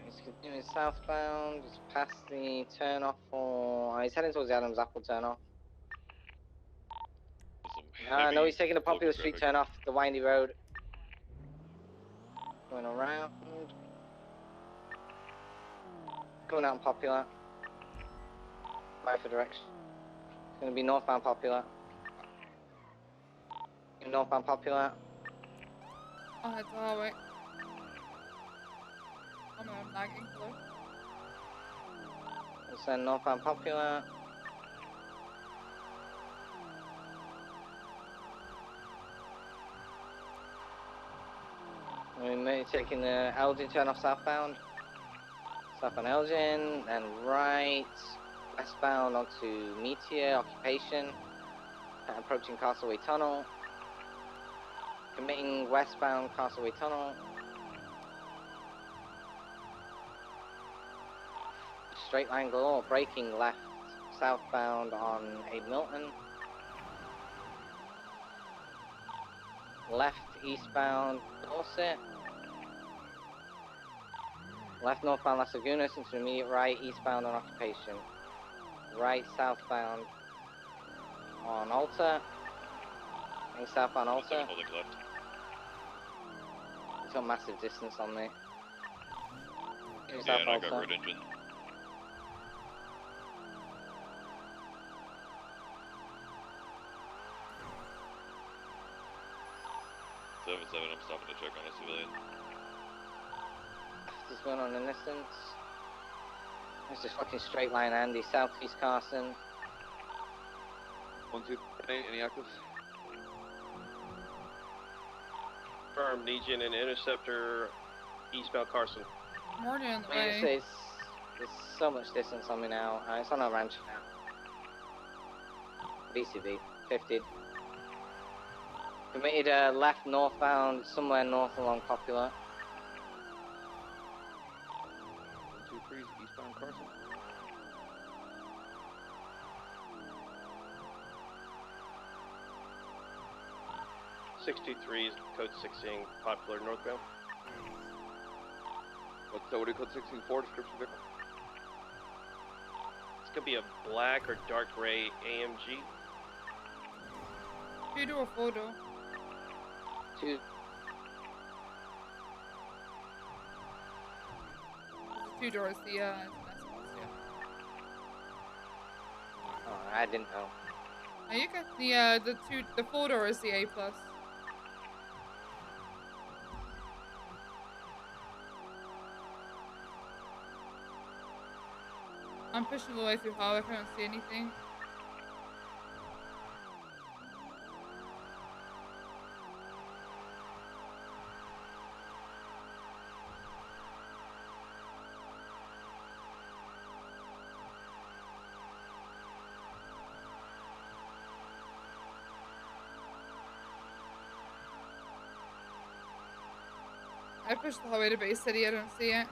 He's continuing southbound, just past the turnoff for... he's heading towards the Adams Apple turnoff. No, he's taking the Popular Street turnoff, the windy road. Going around. Going out on Popular. Right for direction. It's going to be northbound Popular. Northbound Popular. Oh, it's all right. Oh my god, I'm lagging. Hello? We'll send northbound Popular. We're taking the Elgin turn off southbound. Southbound Elgin, and right westbound onto Meteor, Occupation. Approaching Castaway Tunnel. Committing westbound Castaway Tunnel. Straight line galore, braking left southbound on Abe Milton. Left eastbound Dorset. Left northbound Las Lagunas into the immediate right eastbound on Occupation. Right southbound on Alta. And southbound Alta. Holding left. It's got massive distance on me. Yeah, and I got red engine. I'm stopping to check on a civilian. Just going on Innocence. There's this fucking straight line Andy, southeast Carson. 1-2, any active? Firm, need you in an interceptor eastbound Carson. I'm already on the I mean, way. there's so much distance on me now. It's on our ranch now. BCB, 50. Committed left northbound, somewhere north along Popular. northbound Carson. .623 is code 16, popular northbound. What do you code 16-4 description vehicle? It's gonna be a black or dark gray AMG. 2-door or 4-door? 2. 2-door is the S class, yeah. Oh, I didn't know. Oh, you got the 4-door is the A plus. I'm pushing all the way through Harwick, I don't see anything. I pushed the highway to Bay City, I don't see it.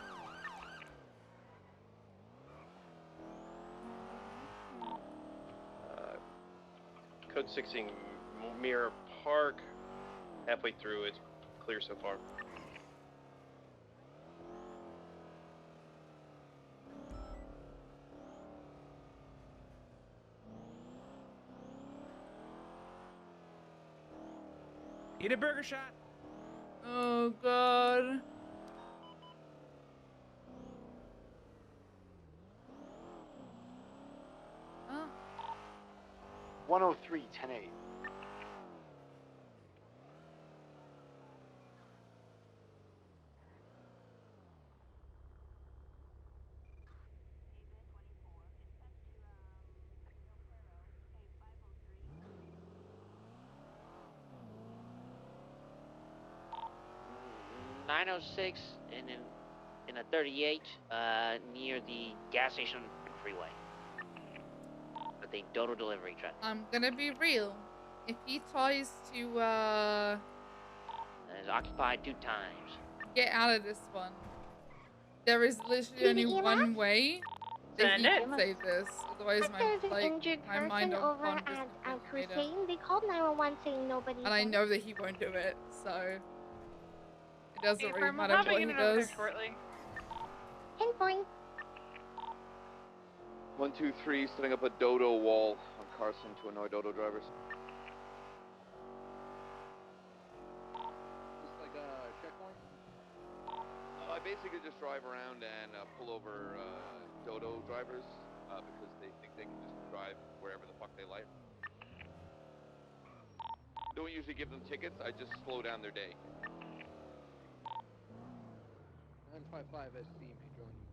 Code 16, Mirror Park. Halfway through, it's clear so far. Eat a burger shot. Oh god. Oh. 103, 10-8. .906 in a 38 near the gas station freeway. With a dodo delivery truck. I'm gonna be real. If he tries to It's occupied 2 times. get out of this one, there is literally only one way that he can save this. Otherwise, There's an injured my person mind over on at Crusade. They called 911 saying nobody. and I know that he won't do it, so it doesn't really We're matter what hopping he in over does. there shortly. Pinpoint. 123, setting up a dodo wall on Carson to annoy dodo drivers. Just like a checkpoint? I basically just drive around and pull over dodo drivers because they think they can just drive wherever the fuck they like. Don't usually give them tickets, I just slow down their day. 955 SC may join you.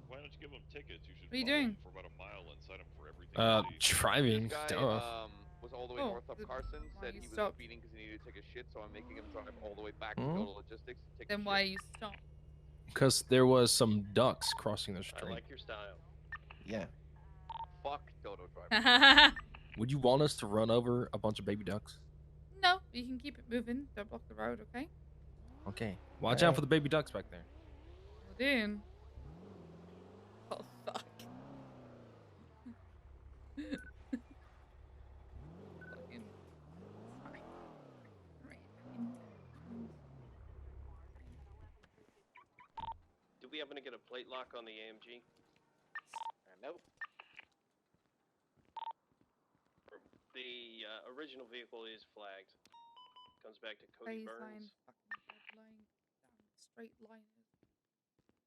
Why don't you give them tickets? You should What are you doing? for about a mile and cite them for everything. Driving. This guy Duh. was all the way north up Carson, said he was speeding because he needed to take a shit, so I'm making him drive all the way back to Dodo Logistics to take a Then shit. why you stop? Because there was some ducks crossing the I street. like your style. Yeah. Fuck Dodo driver. Would you want us to run over a bunch of baby ducks? No, you can keep it moving. Don't block the road, okay? Okay. Watch out for the baby ducks back there. Well, then. Oh, fuck. Fucking. Do we happen to get a plate lock on the AMG? Nope. The original vehicle is flagged. Comes back to Cody Phase Burns. line, fucking dead line, down the straight line.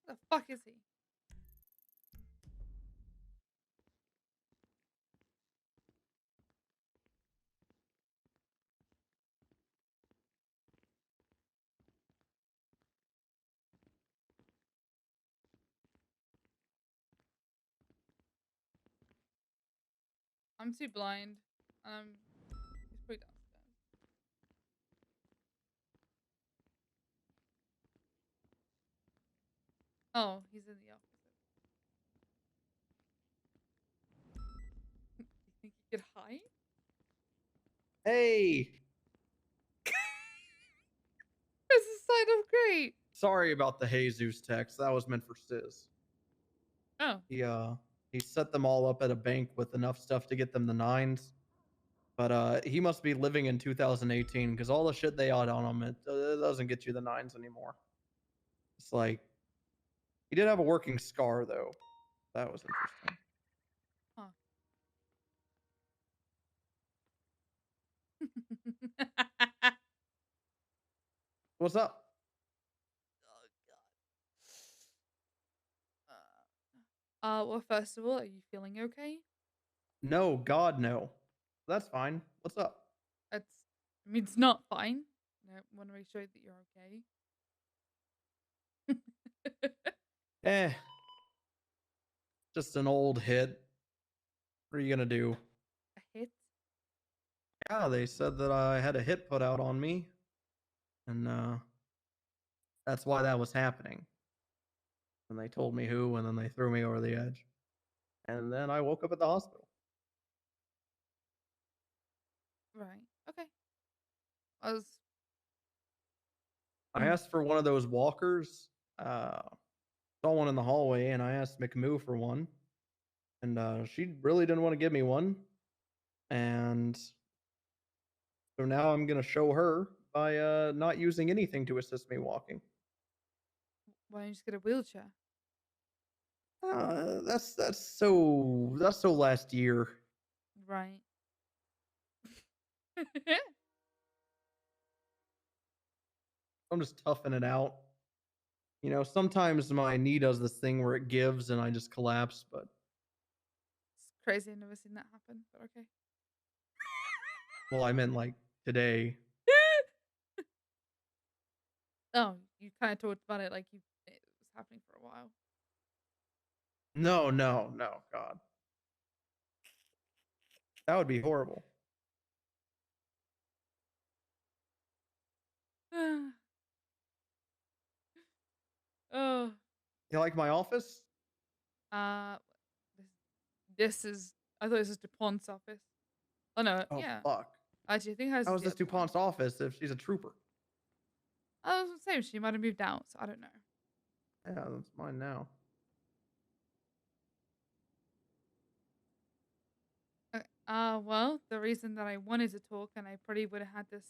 Where the fuck is he? I'm too blind. He's probably downstairs. Oh, he's in the office. You think he could hide? Hey! This is kind of great. Sorry about the Jesus text. That was meant for Stiz. Oh. He set them all up at a bank with enough stuff to get them the 9s. But he must be living in 2018 because all the shit they had on him, it doesn't get you the 9s anymore. It's like he did have a working scar though. That was interesting. Huh. What's up? Well, first of all, are you feeling okay? No, God, no. That's fine. What's up? I mean, it's not fine. I want to make sure that you're okay. Eh. Just an old hit. What are you gonna do? A hit? Yeah, they said that I had a hit put out on me. And that's why that was happening. And they told me who, and then they threw me over the edge. And then I woke up at the hospital. Right. Okay. I was. I asked for one of those walkers. Saw one in the hallway, and I asked McMoo for one. And she really didn't want to give me one. And so now I'm going to show her by not using anything to assist me walking. Why don't you just get a wheelchair? That's so last year. Right. I'm just toughing it out. You know, sometimes my knee does this thing where it gives and I just collapse, but It's crazy. I've never seen that happen, but okay. well, I meant like today. Oh, you kind of talked about it like it was happening for a while. No, God. That would be horrible. Oh. You like my office? Uh, this is. I thought this was DuPont's office. Oh no, Oh, yeah. fuck. Actually, I think hers How is is the this other one. DuPont's office if she's a trooper? I was the same. She might have moved out, so I don't know. Yeah, that's mine now. Okay. Well, the reason that I wanted to talk, and I probably would have had this,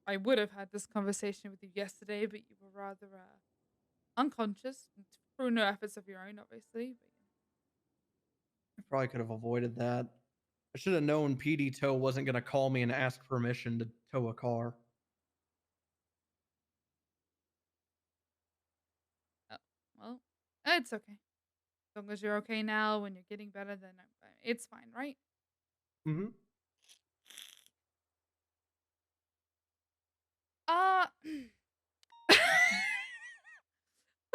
I would have had this conversation with you yesterday, but you were rather unconscious through no efforts of your own, obviously. But, I probably could have avoided that. I should have known PD Tow wasn't going to call me and ask permission to tow a car. well, it's okay. As long as you're okay now, when you're getting better, then it's fine, right? Mm-hmm.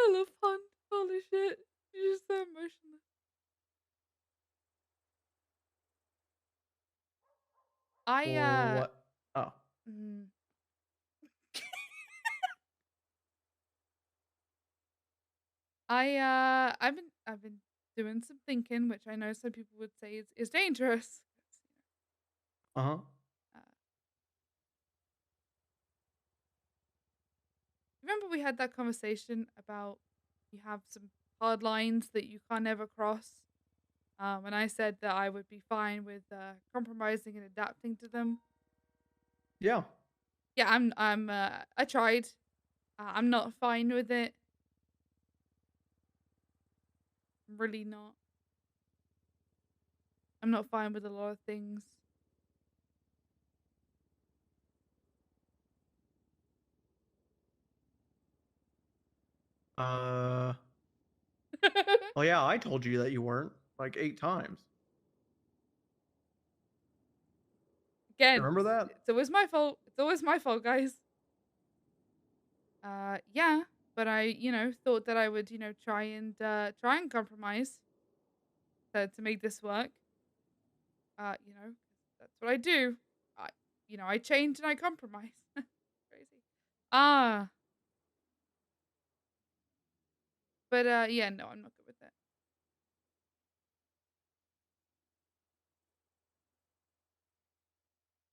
I love fun. Holy shit. You're just so emotional. What? Oh. Mm. I've been doing some thinking, which I know some people would say is dangerous. Uh-huh. Remember we had that conversation about you have some hard lines that you can't ever cross? And I said that I would be fine with compromising and adapting to them. Yeah. Yeah, I tried. I'm not fine with it. I'm really not. I'm not fine with a lot of things. Well, yeah, I told you that you weren't like 8 times. Again, Remember that? it's always my fault. It's always my fault, guys. Yeah, but I, thought that I would, try and compromise to make this work. That's what I do. I change and I compromise. Crazy. But yeah, no, I'm not good with it.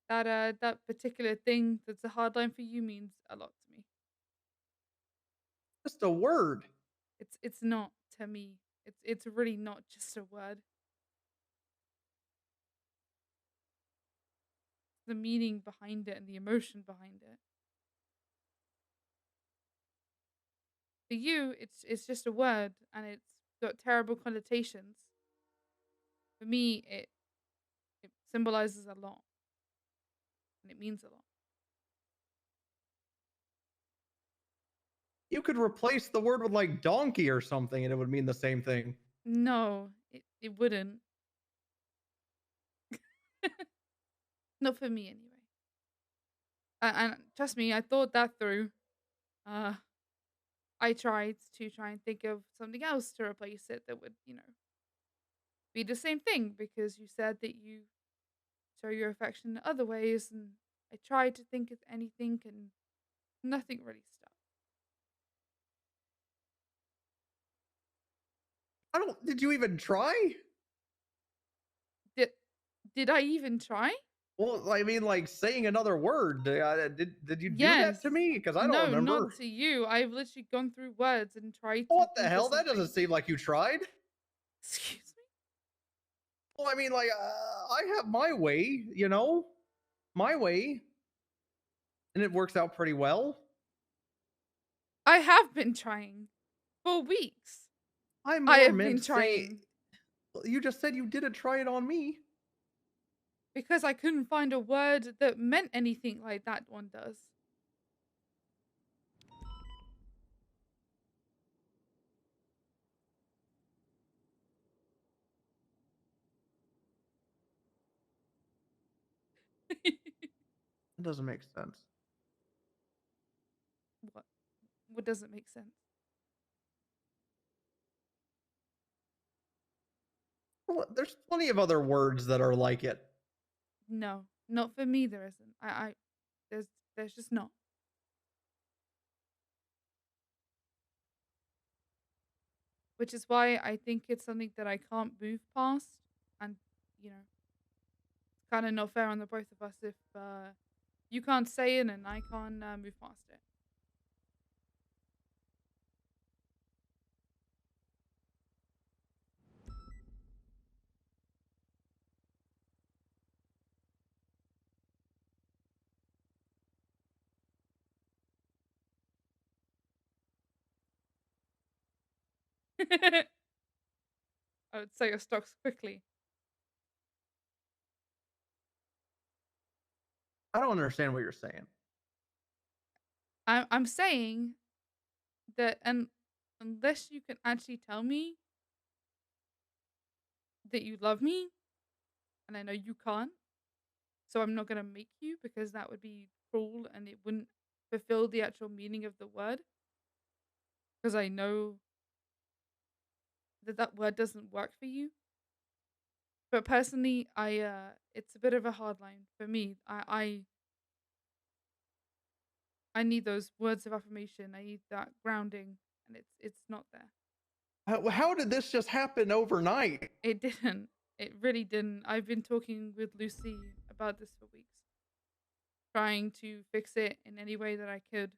That particular thing that's a hard line for you means a lot to me. just a word. It's not to me. It's really not just a word. The meaning behind it and the emotion behind it. For you, it's just a word and it's got terrible connotations. For me, it symbolizes a lot. And it means a lot. You could replace the word with like donkey or something and it would mean the same thing. No, it wouldn't. Not for me anyway. And trust me, I thought that through. I tried to try and think of something else to replace it that would, be the same thing because you said that you show your affection in other ways, and I tried to think of anything and nothing really stuck. Did you even try? Did I even try? Well, I mean, like saying another word. Did you do that to me? Because I don't No, remember. not to you. I've literally gone through words and tried to. What the think of hell? That something. doesn't seem like you tried. Excuse me? Well, I mean, like, I have my way, my way. And it works out pretty well. I have been trying for weeks. I have meant been trying. You just said you didn't try it on me. Because I couldn't find a word that meant anything like that one does. It doesn't make sense. What? What doesn't make sense? Well, there's plenty of other words that are like it. No, not for me. There isn't. There's just not. Which is why I think it's something that I can't move past, and it's kind of not fair on the both of us if you can't say it and I can't move past it. I would say your stocks quickly. I don't understand what you're saying. I'm saying that, and unless you can actually tell me that you love me, and I know you can't, so I'm not gonna make you because that would be cruel and it wouldn't fulfill the actual meaning of the word. Because I know that word doesn't work for you. But personally, it's a bit of a hard line for me. I need those words of affirmation. I need that grounding, and it's not there. How did this just happen overnight? It didn't. It really didn't. I've been talking with Lucy about this for weeks, trying to fix it in any way that I could,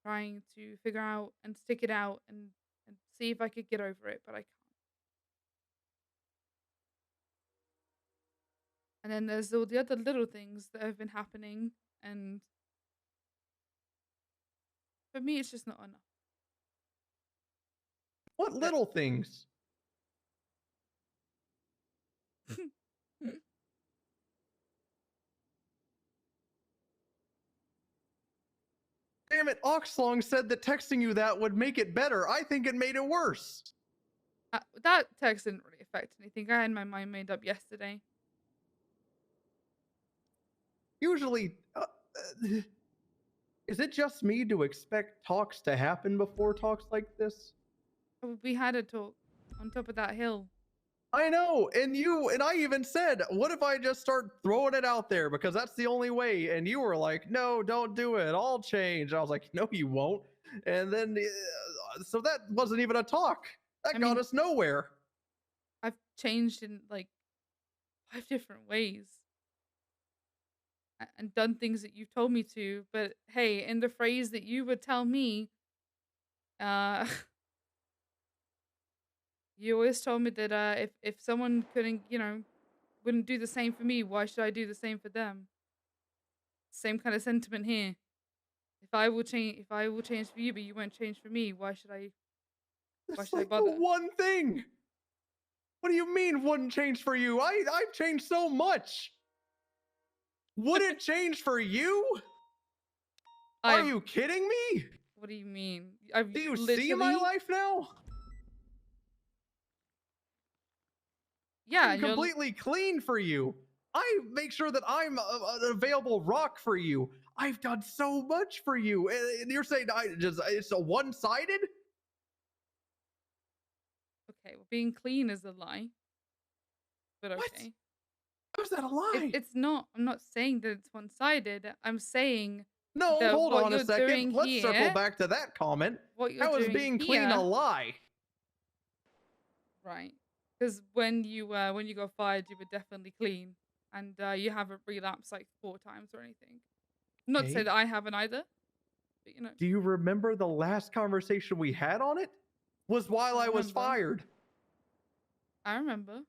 trying to figure out and stick it out and see if I could get over it, but I can't. And then there's all the other little things that have been happening, and for me, it's just not enough. What little things? Damn it, Oxlong said that texting you that would make it better. I think it made it worse. That text didn't really affect anything. I had my mind made up yesterday. Usually, is it just me to expect talks to happen before talks like this? We had a talk on top of that hill. I know, and I even said, what if I just start throwing it out there because that's the only way? And you were like, no, don't do it. I'll change. I was like, no, you won't. And then, so that wasn't even a talk. That got us nowhere. I've changed in like 5 different ways and done things that you've told me to. But hey, in the phrase that you would tell me, You always told me that if someone couldn't, wouldn't do the same for me, why should I do the same for them? Same kind of sentiment here. If I will change for you, but you won't change for me, why should I? Why It's should I like bother? the one thing. What do you mean wouldn't change for you? I've changed so much. Would it change for you? Are you kidding me? What do you mean? Do you see my life now? Yeah, I'm completely clean for you. I make sure that I'm an available rock for you. I've done so much for you, and you're saying it's a one-sided? Okay, well, being clean is a lie. But okay. How's that a lie? It's not. I'm not saying that it's one-sided. I'm saying No, that hold what on a you're second. doing Let's here, circle back to that comment. What you're How is doing being clean a here- lie? Right. Because when you got fired, you were definitely clean, and you haven't relapsed like 4 times or anything. Not to say Okay. that I haven't either, but Do you remember the last conversation we had on it? Was while I was remember. fired. I remember.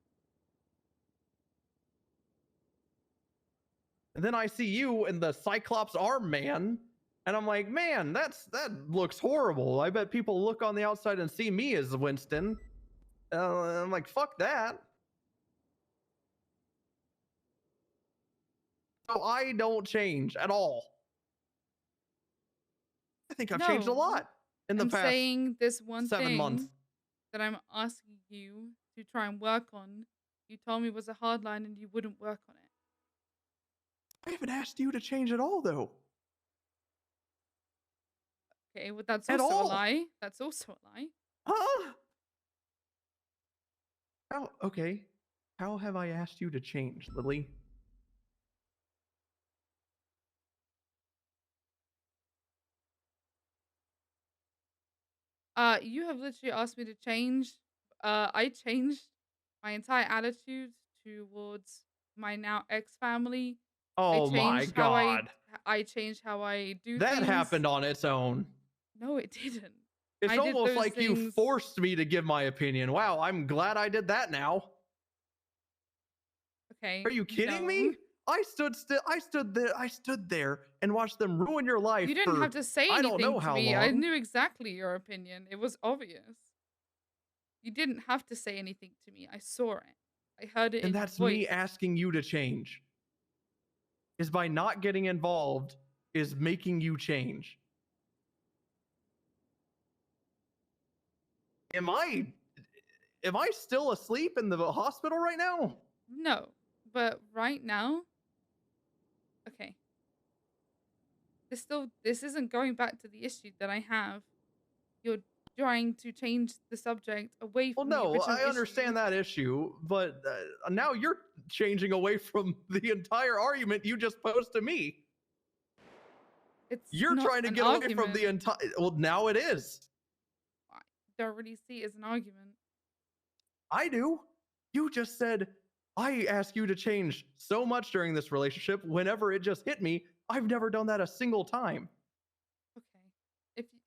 And then I see you in the Cyclops arm man, and I'm like, man, that looks horrible. I bet people look on the outside and see me as Winston. I'm like, fuck that. So I don't change at all. I think I've changed a lot in the I'm past saying this one 7 thing months. that I'm asking you to try and work on. You told me was a hard line and you wouldn't work on it. I haven't asked you to change at all, though. Okay, well that's At also a all. lie. That's also a lie. Huh? How? Okay. How have I asked you to change, Lily? You have literally asked me to change. I changed my entire attitude towards my now ex family. Oh my God. I changed how I do That things. happened on its own. No, it didn't. It's I did almost those like you things- forced me to give my opinion. Wow, I'm glad I did that now. Okay. Are you kidding me? I stood there and watched them ruin your life. You didn't for have to say I anything don't know to how me. long. I knew exactly your opinion. It was obvious. You didn't have to say anything to me. I saw it. I heard it in And your that's voice. me asking you to change. Is by not getting involved is making you change. Am I still asleep in the hospital right now? No, but right now, okay. This isn't going back to the issue that I have. You're trying to change the subject away Well, from the no, original I understand that issue, but now you're changing away from the entire argument you just posed to me. You're not trying to an get away from the argument. entire. Well, now it is. I don't really see it as an argument. I do. You just said I asked you to change so much during this relationship. Whenever it just hit me, I've never done that a single time. Okay. If you,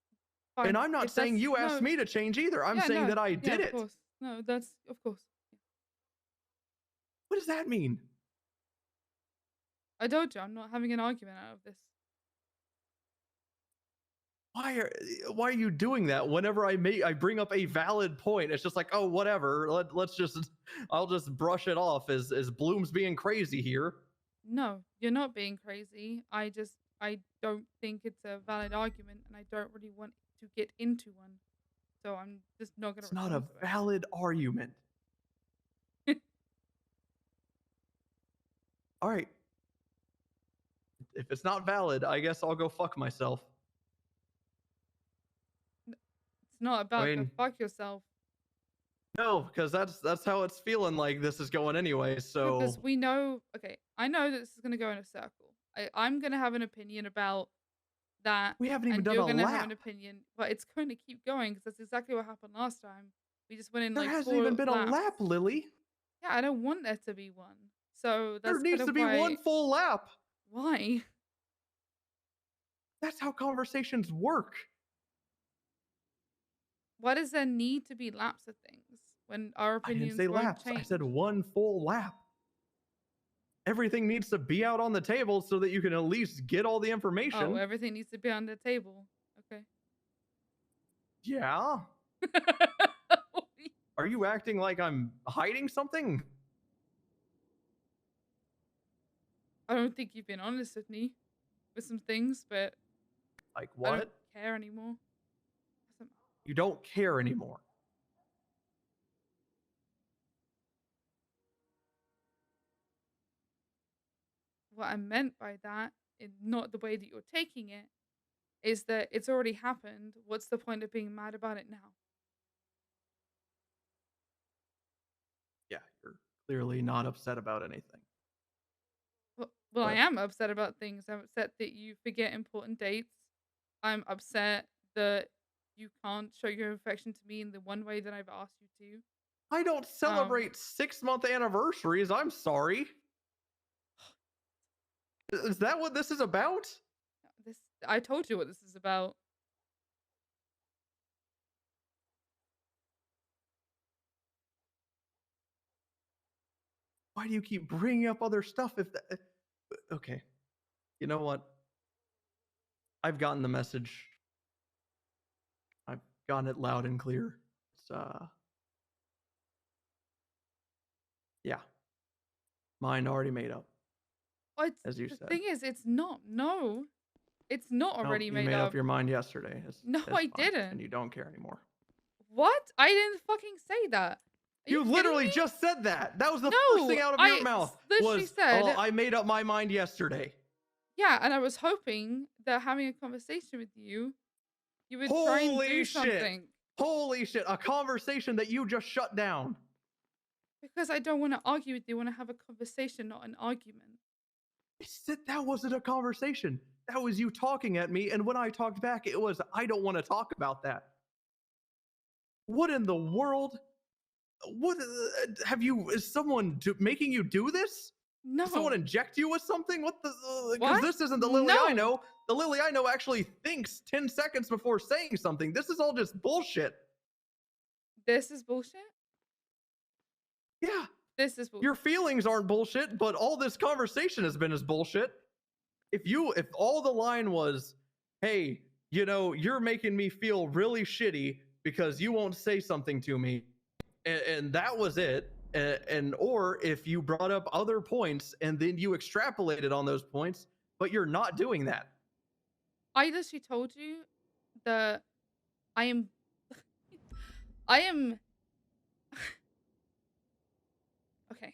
And fine, I'm not if saying that's- you asked no. me to change either. I'm Yeah, saying no, that I yeah, did of it. course. No, that's of course. What does that mean? I told you I'm not having an argument out of this. Why are you doing that whenever I bring up a valid point? It's just like, oh, whatever. I'll just brush it off as Bloom's being crazy here. No, you're not being crazy. I don't think it's a valid argument, and I don't really want to get into one. So I'm just not gonna. It's not a respond to it. valid argument. All right. If it's not valid, I guess I'll go fuck myself. It's not about I go mean- fuck yourself. No, because that's how it's feeling like this is going anyway. So Because we know. Okay, I know that this is gonna go in a circle. I'm gonna have an opinion about that. We haven't even and done you're a gonna have lap. an opinion, but it's going to keep going because that's exactly what happened last time. We just went in there like hasn't 4 even been laps. a lap, Lily. Yeah, I don't want there to be one. So that's There needs kind to of be why... one full lap. Why? That's how conversations work. Why does there need to be laps of things when our I didn't opinions say won't laps. I change? said one full lap. Everything needs to be out on the table so that you can at least get all the information. Oh, everything needs to be on the table. Okay. Yeah. Are you acting like I'm hiding something? I don't think you've been honest with me with some things, but Like I don't what? care anymore. You don't care anymore. What I meant by that, in not the way that you're taking it, is that it's already happened. What's the point of being mad about it now? Yeah, you're clearly not upset about anything. Well, I But- am upset about things. I'm upset that you forget important dates. I'm upset that you can't show your affection to me in the one way that I've asked you to. I don't celebrate 6-month anniversaries. I'm sorry. Is that what this is about? I told you what this is about. Why do you keep bringing up other stuff if that... Okay. You know what? I've gotten the message. I've gotten it loud and clear. It's, yeah. Mine already made up. As you The said. thing is, it's not. No. It's not Nope, already you made made up. up your mind yesterday. No, It's I fine, didn't. And you don't care anymore. What? I didn't fucking say that. Are You kidding literally me? just said that. That was the No, first thing out of I your mouth. literally Was, said- "Oh, I made up my mind yesterday." Yeah, and I was hoping that having a conversation with you, you would try and Holy do shit. something. Holy shit. A conversation that you just shut down. Because I don't want to argue with you. I want to have a conversation, not an argument. That wasn't a conversation. That was you talking at me. And when I talked back, it was, I don't want to talk about that. What in the world? What have you? Is someone making you do this? No. Did someone inject you with something? What the? Because What? this isn't the Lily I No. know. The Lily I know actually thinks 10 seconds before saying something. This is all just bullshit. This is bullshit? Yeah. This is bullshit. Your feelings aren't bullshit, but all this conversation has been as bullshit. If all the line was, hey, you know, you're making me feel really shitty because you won't say something to me, and that was it, and or if you brought up other points and then you extrapolated on those points, but you're not doing that. I literally told you that I am I am okay.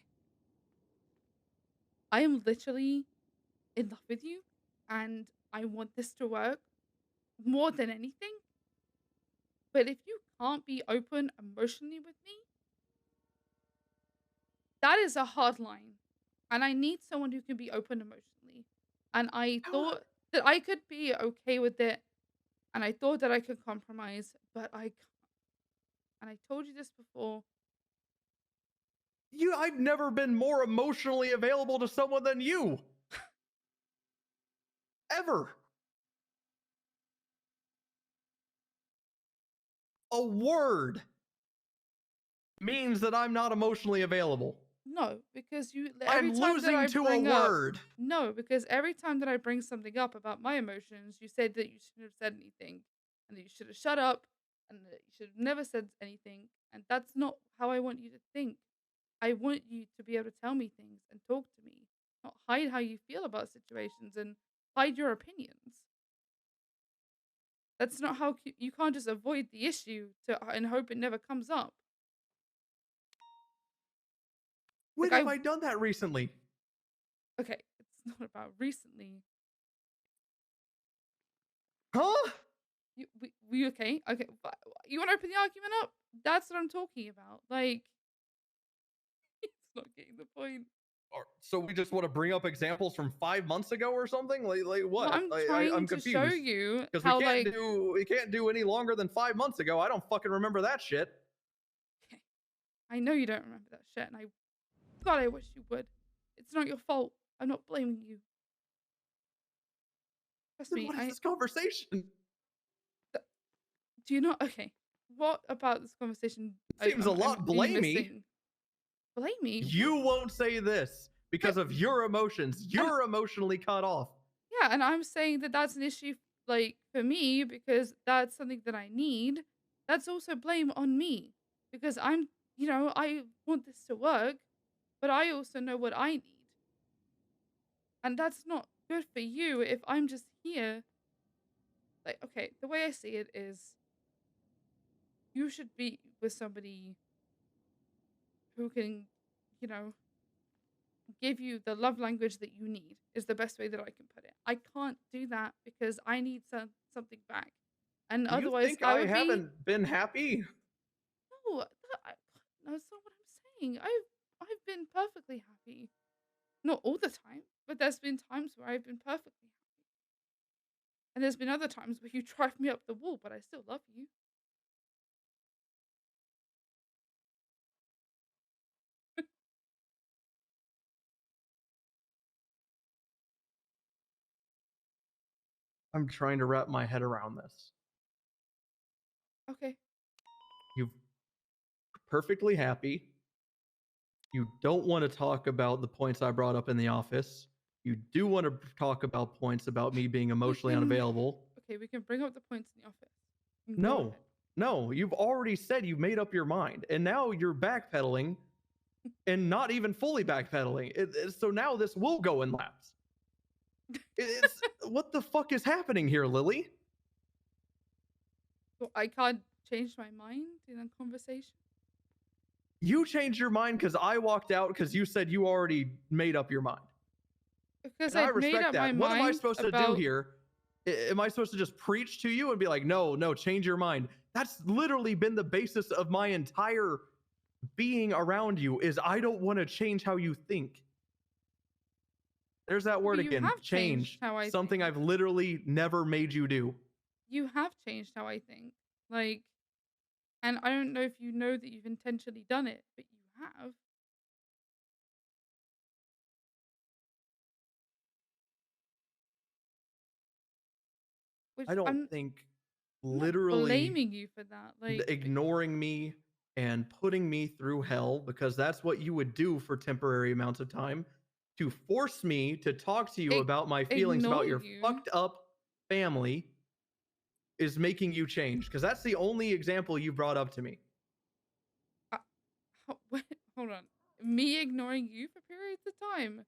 I am literally in love with you and I want this to work more than anything. But if you can't be open emotionally with me, that is a hard line. And I need someone who can be open emotionally. And I thought that I could be okay with it. And I thought that I could compromise, but I can't. And I told you this before. I've never been more emotionally available to someone than you. Ever. A word means that I'm not emotionally available. No, because I'm losing to a word. No, because every time that I bring something up about my emotions, you said that you shouldn't have said anything, and that you should have shut up, and that you should have never said anything. And that's not how I want you to think. I want you to be able to tell me things and talk to me, not hide how you feel about situations and hide your opinions. That's not how you can't just avoid the issue and hope it never comes up. When have I done that recently? Okay, it's not about recently. Huh? We okay? Okay, you want to open the argument up? That's what I'm talking about. Like, it's not getting the point. So we just want to bring up examples from 5 months ago or something? Like what? Well, I'm trying I'm to confused. show you because how, we can't do any longer than 5 months ago. I don't fucking remember that shit. Okay, I know you don't remember that shit, and God, I wish you would. It's not your fault. I'm not blaming you. Trust me. What is this conversation? Do you not? Okay. what about this conversation Seems a lot are you blamey. missing? Blamey? You won't say this because of your emotions. You're emotionally cut off. Yeah, and I'm saying that that's an issue, like, for me, because that's something that I need. That's also blame on me, because I want this to work, but I also know what I need. And that's not good for you if I'm just here. Like, okay, the way I see it is you should be with somebody who can, you know, give you the love language that you need, is the best way that I can put it. I can't do that because I need something back. And Do you otherwise, think I I would be. haven't been happy? No, that's not what I'm saying. I've been perfectly happy. Not all the time, but there's been times where I've been perfectly happy. And there's been other times where you drive me up the wall, but I still love you. I'm trying to wrap my head around this. Okay. You're perfectly happy. You don't want to talk about the points I brought up in the office. You do want to talk about points about me being emotionally unavailable. Okay, we can bring up the points in the office. No, no, you've already said you made up your mind, and now you're backpedaling, and not even fully backpedaling. So now this will go in laps. It's what the fuck is happening here, Lily? So I can't change my mind in a conversation. You changed your mind because I walked out because you said you already made up your mind. Because And I I've made respect up that. my What am I mind supposed to do about. here? Am I supposed to just preach to you and be like, no, change your mind? That's literally been the basis of my entire being around you is I don't want to change how you think. There's that word But you again, have changed change. how I Something think. I've literally never made you do. You have changed how I think. Like, and I don't know if you know that you've intentionally done it, but you have. Which I don't I'm think not literally blaming you for that. Like, ignoring me and putting me through hell, because that's what you would do for temporary amounts of time, to force me to talk to you about my feelings about your fucked up family, is making you change. Because that's the only example you brought up to me. Wait, hold on. Me ignoring you for periods of time.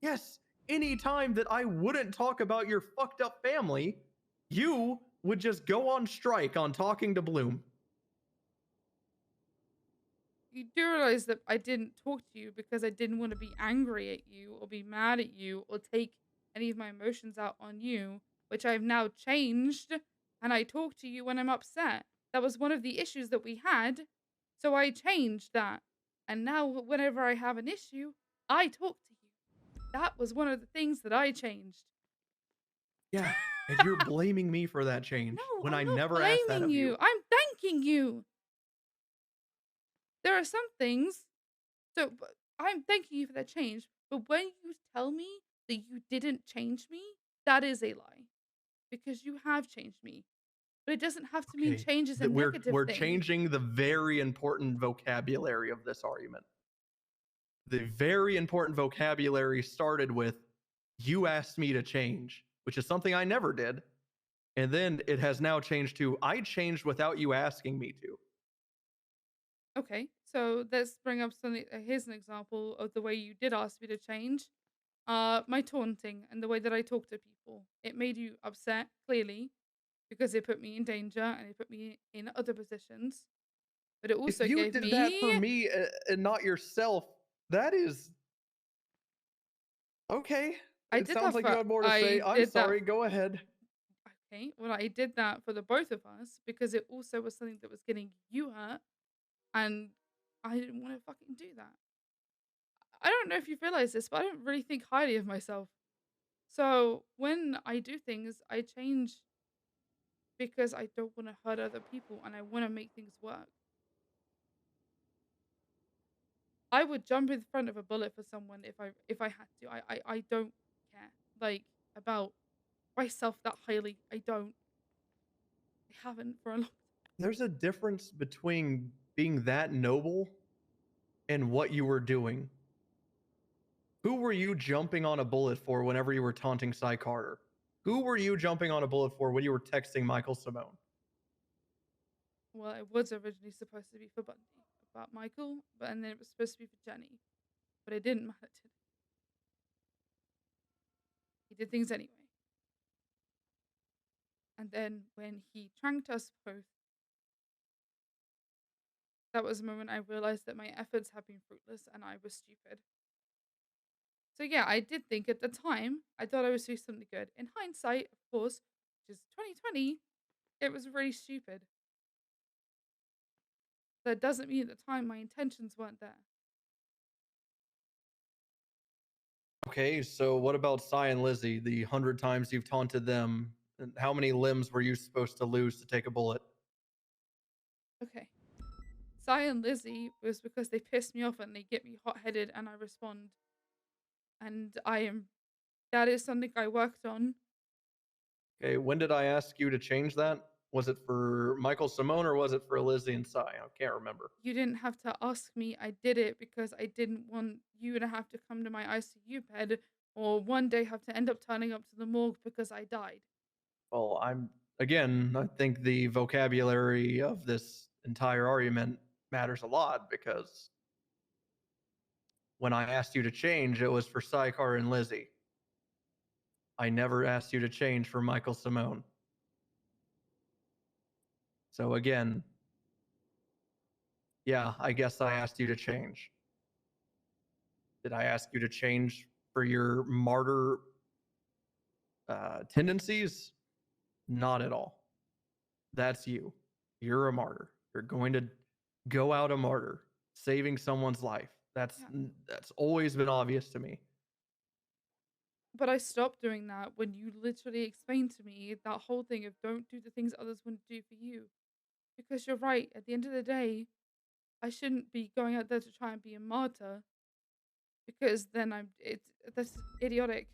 Yes, any time that I wouldn't talk about your fucked up family, you would just go on strike on talking to Bloom. You do realize that I didn't talk to you because I didn't want to be angry at you or be mad at you or take any of my emotions out on you, which I've now changed, and I talk to you when I'm upset. That was one of the issues that we had, so I changed that. And now whenever I have an issue, I talk to you. That was one of the things that I changed. Yeah, and you're blaming me for that change when I never asked that of you. I'm thanking you. There are some things, so I'm thanking you for that change, but when you tell me that you didn't change me, that is a lie. Because you have changed me. But it doesn't have to mean change is a negative we're thing. changing the very important vocabulary of this argument. The very important vocabulary started with, you asked me to change, which is something I never did. And then it has now changed to, I changed without you asking me to. Okay, so let's bring up something. Here's an example of the way you did ask me to change. My taunting and the way that I talk to people. It made you upset, clearly, because it put me in danger and it put me in other positions. But it also If you gave did me. that for me and not yourself, that is okay. It sounds like you had more to say. I'm sorry. Go ahead. Okay, well, I did that for the both of us because it also was something that was getting you hurt, and I didn't want to fucking do that. I don't know if you've realized this, but I don't really think highly of myself. So when I do things, I change because I don't want to hurt other people and I want to make things work. I would jump in front of a bullet for someone if I had to. I don't care, like, about myself that highly. I don't. I haven't for a long. There's a difference between being that noble and what you were doing. Who were you jumping on a bullet for whenever you were taunting Cy Carter? Who were you jumping on a bullet for when you were texting Michael Simone? Well, it was originally supposed to be for Bundy about Michael, and then it was supposed to be for Jenny, but it didn't matter. He did things anyway. And then when he tranked us both, that was the moment I realized that my efforts had been fruitless and I was stupid. So yeah, I did think at the time, I thought I was doing something good. In hindsight, of course, which is 2020, it was really stupid. That doesn't mean at the time my intentions weren't there. Okay, so what about Cy and Lizzie? The 100 times you've taunted them, and how many limbs were you supposed to lose to take a bullet? Okay. Cy and Lizzie was because they piss me off and they get me hot-headed and I respond. And that is something I worked on. Okay, when did I ask you to change that? Was it for Michael Simone or was it for Lizzie and Cy? I can't remember. You didn't have to ask me. I did it because I didn't want you to have to come to my ICU bed or one day have to end up turning up to the morgue because I died. Well, I think the vocabulary of this entire argument matters a lot because when I asked you to change, it was for Cy Carter and Lizzie. I never asked you to change for Michael Simone. So again, yeah, I guess I asked you to change. Did I ask you to change for your martyr tendencies? Not at all. That's you. You're a martyr. You're going to go out a martyr, saving someone's life. That's always been obvious to me. But I stopped doing that when you literally explained to me that whole thing of don't do the things others wouldn't do for you. Because you're right, at the end of the day, I shouldn't be going out there to try and be a martyr. Because then that's idiotic.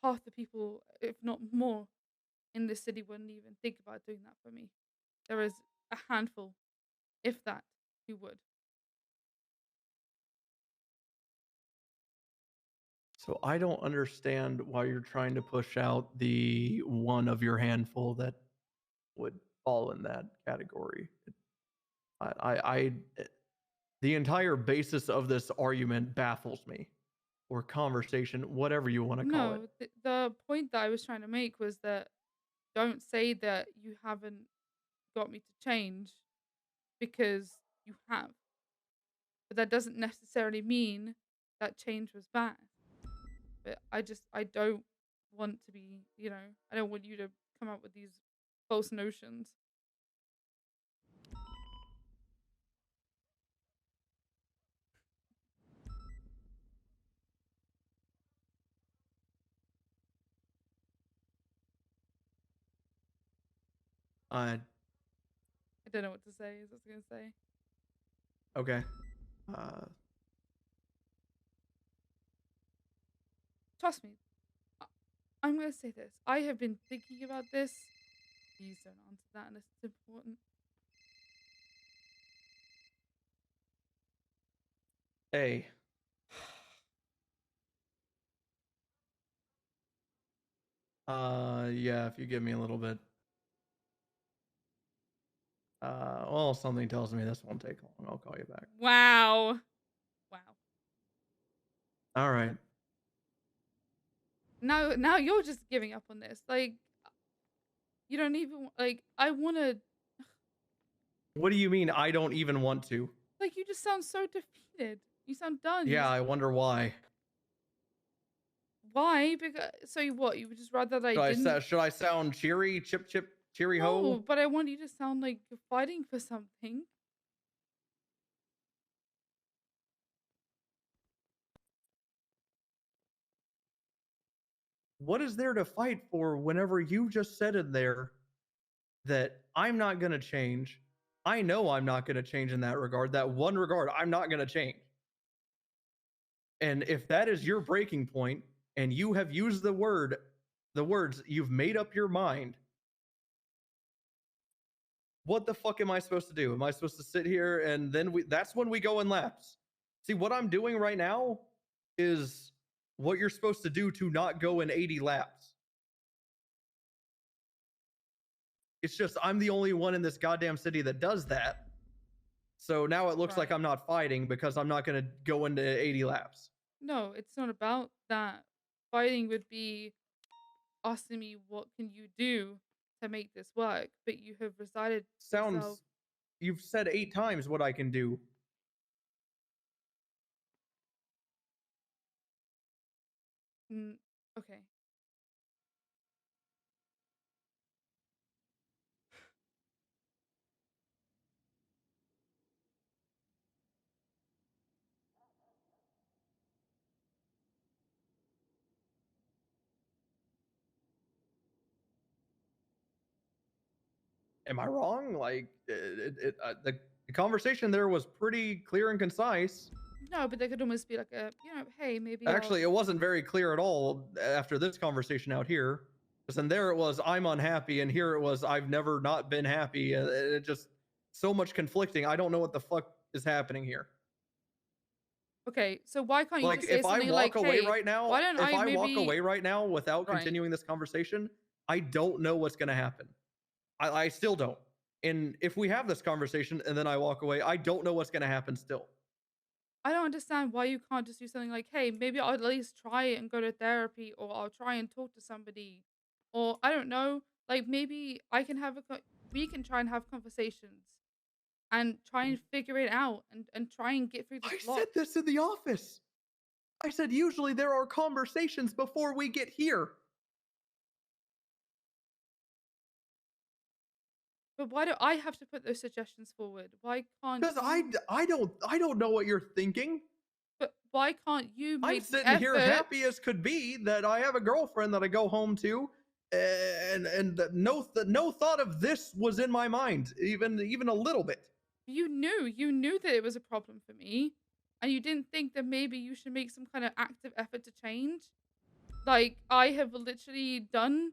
Half the people, if not more, in this city wouldn't even think about doing that for me. There is a handful, if that, who would. So I don't understand why you're trying to push out the one of your handful that would fall in that category. The entire basis of this argument baffles me, or conversation, whatever you want to call it. No, the point that I was trying to make was that don't say that you haven't got me to change because you have. But that doesn't necessarily mean that change was bad. But I don't want to be, I don't want you to come up with these false notions. I don't know what to say, is what I was going to say. Okay. Trust me. I'm going to say this. I have been thinking about this. Please don't answer that unless it's important. Hey. Yeah, if you give me a little bit. Well, something tells me this won't take long. I'll call you back. Wow. All right. Now you're just giving up on this. Like, you don't even, like, I want to. What do you mean I don't even want to? Like, you just sound so defeated. You sound done. Yeah, I wonder why. Why? Because so what? You would just rather that I didn't. Should I sound cheery, chip, cheery ho? No, but I want you to sound like you're fighting for something. What is there to fight for whenever you just said in there that I'm not going to change? I know I'm not going to change in that regard. That one regard, I'm not going to change. And if that is your breaking point and you have used the words, you've made up your mind what the fuck am I supposed to do? Am I supposed to sit here and then that's when we go in laps? See, what I'm doing right now is what you're supposed to do to not go in 80 laps. It's just I'm the only one in this goddamn city that does that. So now it looks like I'm not fighting because I'm not going to go into 80 laps. No, it's not about that. Fighting would be asking me what can you do to make this work, but you have resided yourself. You've said 8 times what I can do. Okay. Am I wrong? Like the conversation there was pretty clear and concise. No, but there could almost be like a, hey, maybe Actually, it wasn't very clear at all after this conversation out here. Because then there it was, I'm unhappy, and here it was, I've never not been happy. It just so much conflicting. I don't know what the fuck is happening here. Okay, so why can't you Like, just say if I something walk like, away hey, right now, why don't if I walk maybe... away right now without continuing this conversation, I don't know what's going to happen. I still don't. And if we have this conversation and then I walk away, I don't know what's going to happen still. I don't understand why you can't just do something like, hey, maybe I'll at least try it and go to therapy, or I'll try and talk to somebody, or I don't know, like maybe I can have we can try and have conversations and try and figure it out and try and get through this I block. said this in the office. I said usually there are conversations before we get here. But why do I have to put those suggestions forward? Why can't Because you... I don't know what you're thinking. But why can't you make I'm sitting here happy as could be that I have a girlfriend that I go home to, and no thought of this was in my mind, even a little bit. You knew that it was a problem for me, and you didn't think that maybe you should make some kind of active effort to change. Like, I have literally done,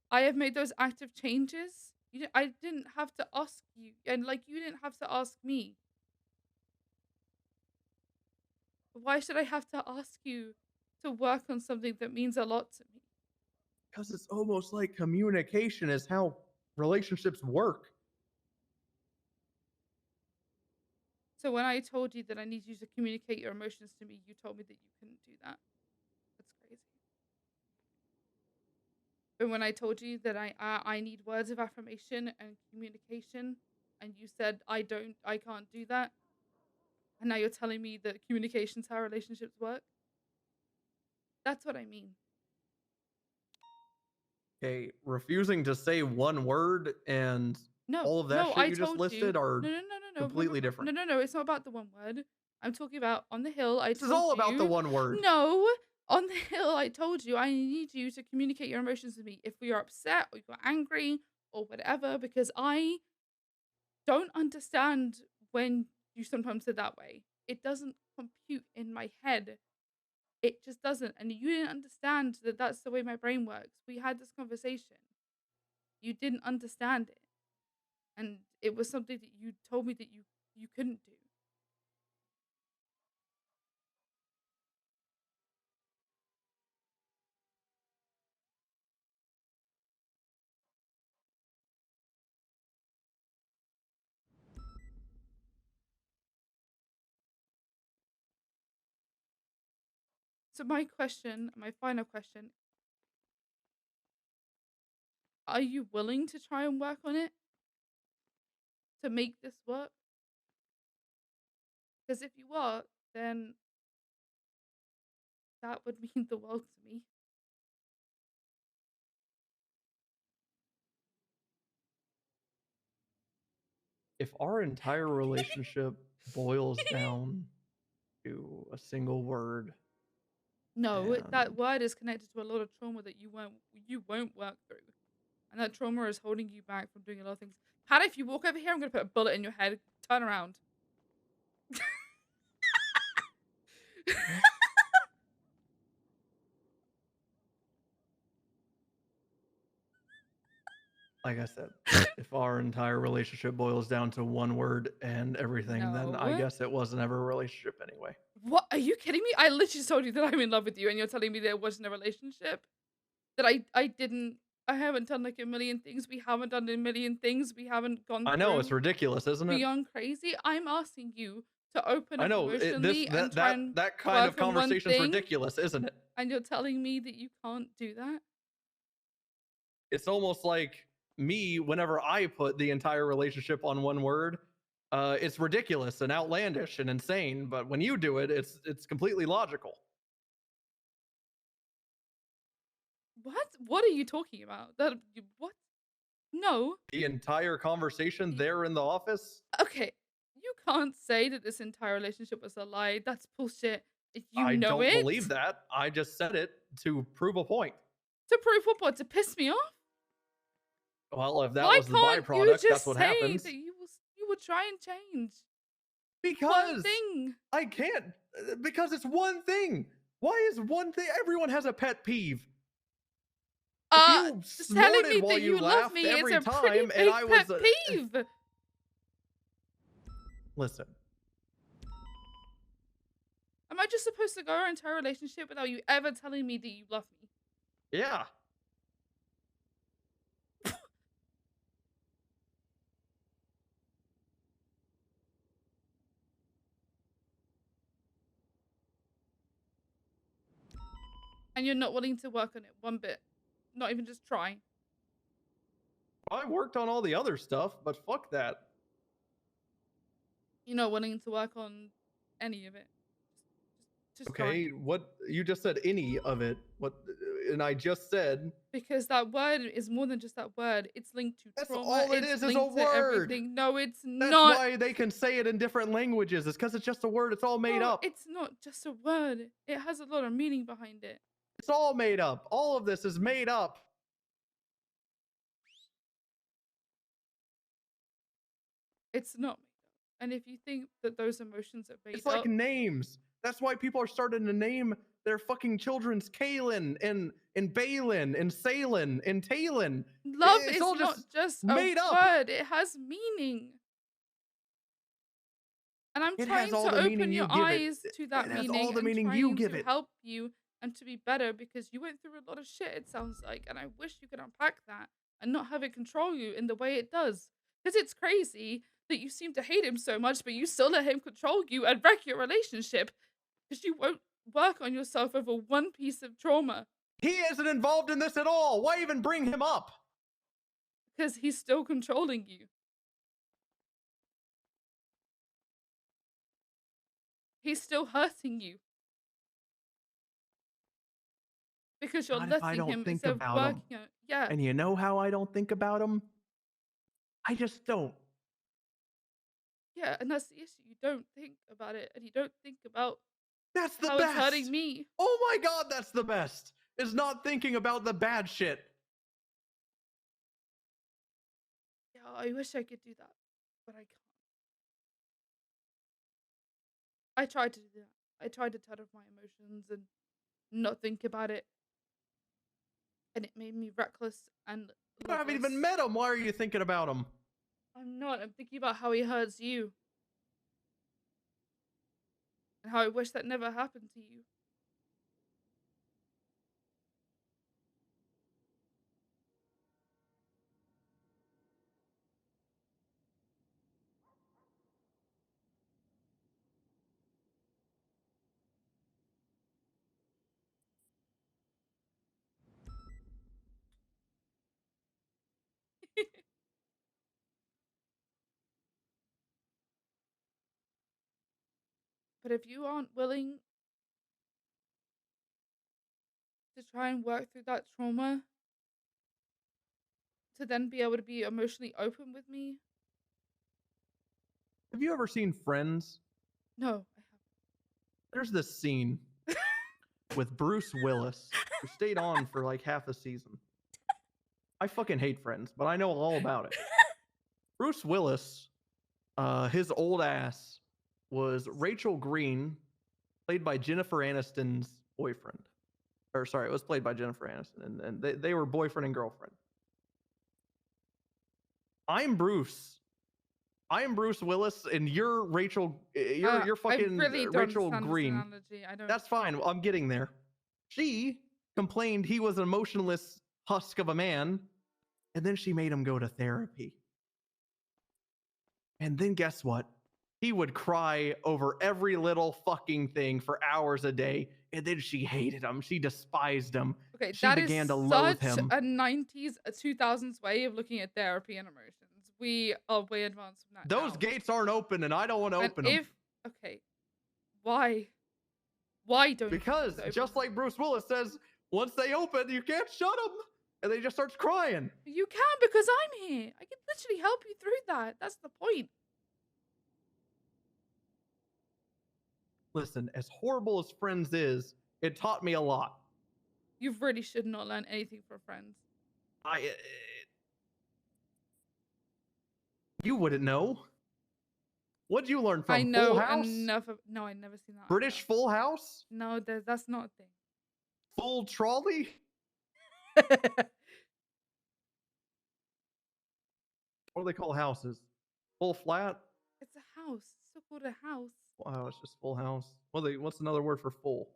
I have made those active changes. I didn't have to ask you, and like, you didn't have to ask me. Why should I have to ask you to work on something that means a lot to me? Because it's almost like communication is how relationships work. So when I told you that I need you to communicate your emotions to me, you told me that you couldn't do that. That's crazy. But when I told you that I need words of affirmation and communication, and you said I can't do that, and now you're telling me that communication's how relationships work. That's what I mean. Okay, refusing to say one word and all of that shit you just listed are completely different. No. It's not about the one word. I'm talking about on the hill. This is all about the one word. No, on the hill, I told you I need you to communicate your emotions with me. If you're upset or you're angry or whatever, because I don't understand when you sometimes say that way. It doesn't compute in my head. It just doesn't. And you didn't understand that that's the way my brain works. We had this conversation. You didn't understand it. And it was something that you told me that you couldn't do. So my question, my final question, are you willing to try and work on it? To make this work? Because if you are, then that would mean the world to me. If our entire relationship boils down to a single word. No, that word is connected to a lot of trauma that you won't work through. And that trauma is holding you back from doing a lot of things. Pat, if you walk over here, I'm going to put a bullet in your head. Turn around. like I said, if our entire relationship boils down to one word and everything, then I No. guess it wasn't ever a relationship anyway. What? Are you kidding me? I literally told you that I'm in love with you, and you're telling me there wasn't a relationship. That I haven't done like a million things. We haven't done a million things. We haven't gone. I know it's through ridiculous, isn't it? beyond crazy. I'm asking you to open I up know emotionally and try and that kind of work on one conversation's thing, ridiculous, isn't it? and you're telling me that you can't do that. It's almost like me whenever I put the entire relationship on one word. It's ridiculous and outlandish and insane, but when you do it, it's completely logical. What? What are you talking about? What? No. The entire conversation there in the office. Okay, you can't say that this entire relationship was a lie. That's bullshit. You I know don't it. believe that. I just said it to prove a point. To prove what? To piss me off? Well, if that Why was the can't you byproduct, just that's what say happens. that you will try and change? Because one thing. I can't. Because it's one thing. Why is one thing? Everyone has a pet peeve. If you telling snorted me while that you love laughed me is every a pretty time, big and I was pet peeve. Listen, am I just supposed to go our entire relationship without you ever telling me that you love me? yeah. And you're not willing to work on it one bit. Not even just try. I worked on all the other stuff, but fuck that. You're not willing to work on any of it. Just Okay, try. what you just said any of it. What and I just said Because that word is more than just that word. It's linked to that's trauma. all it it's is a linked to word. everything. No, it's That's not. why they can say it in different languages. It's because it's just a word. It's all made No, up. it's not just a word. It has a lot of meaning behind it. It's all made up. All of this is made up. It's not made up. And if you think that those emotions are made It's like up, names. That's why people are starting to name their fucking children's Kaylin and Balin and Salin and Talon. love It's is all not just a made up. word. It has meaning. And I'm It trying has all to the meaning open you your give it. eyes to that It has meaning all the and meaning you trying give to it. help you and to be better because you went through a lot of shit, it sounds like. And I wish you could unpack that and not have it control you in the way it does. Because it's crazy that you seem to hate him so much, but you still let him control you and wreck your relationship because you won't work on yourself over one piece of trauma. He isn't involved in this at all. Why even bring him up? Because he's still controlling you. He's still hurting you. Because you're Not if I letting don't him think instead of about him. working on it. Yeah. And you know how I don't think about him? I just don't. Yeah, and that's the issue. You don't think about it, and you don't think about That's the how best. it's hurting me. Oh my god, that's the best. Is not thinking about the bad shit. Yeah, I wish I could do that, but I can't. I tried to do that. I tried to turn off my emotions and not think about it. And it made me reckless and You haven't even loveless. met him. Why are you thinking about him? I'm not. I'm thinking about how he hurts you. And how I wish that never happened to you. But if you aren't willing to try and work through that trauma, to then be able to be emotionally open with me, Have you ever seen Friends? no, I haven't. There's this scene with Bruce Willis who stayed on for like half a season. I fucking hate Friends, but I know all about it. Bruce Willis, his old ass was Rachel Green, played by Jennifer Aniston's boyfriend. Or sorry, it was played by Jennifer Aniston, and they were boyfriend and girlfriend. I'm Bruce. I am Bruce Willis, and you're Rachel. You're I fucking really don't Rachel understand Green. this analogy. I don't. That's fine. I'm getting there. She complained he was an emotionless husk of a man, and then she made him go to therapy. And then guess what? He would cry over every little fucking thing for hours a day, and then she hated him. She despised him. Okay, She that is began to loathe such him. a 90s, a 2000s way of looking at therapy and emotions. We are way advanced from that Those now. gates aren't open, and I don't want to And open them. okay, why? Why don't Because you just like Bruce Willis says, once they open, you can't shut them, and they just starts crying. You can because I'm here. I can literally help you through that. That's the point. Listen, as horrible as Friends is, it taught me a lot. You really should not learn anything from Friends. You wouldn't know. What'd you learn from I know Full House? enough of. No, I never seen that. British Full House? No, that's not a thing. Full Trolley? What do they call houses? Full Flat? It's a house. It's still called a house. Wow, it's just Full House. What's another word for full?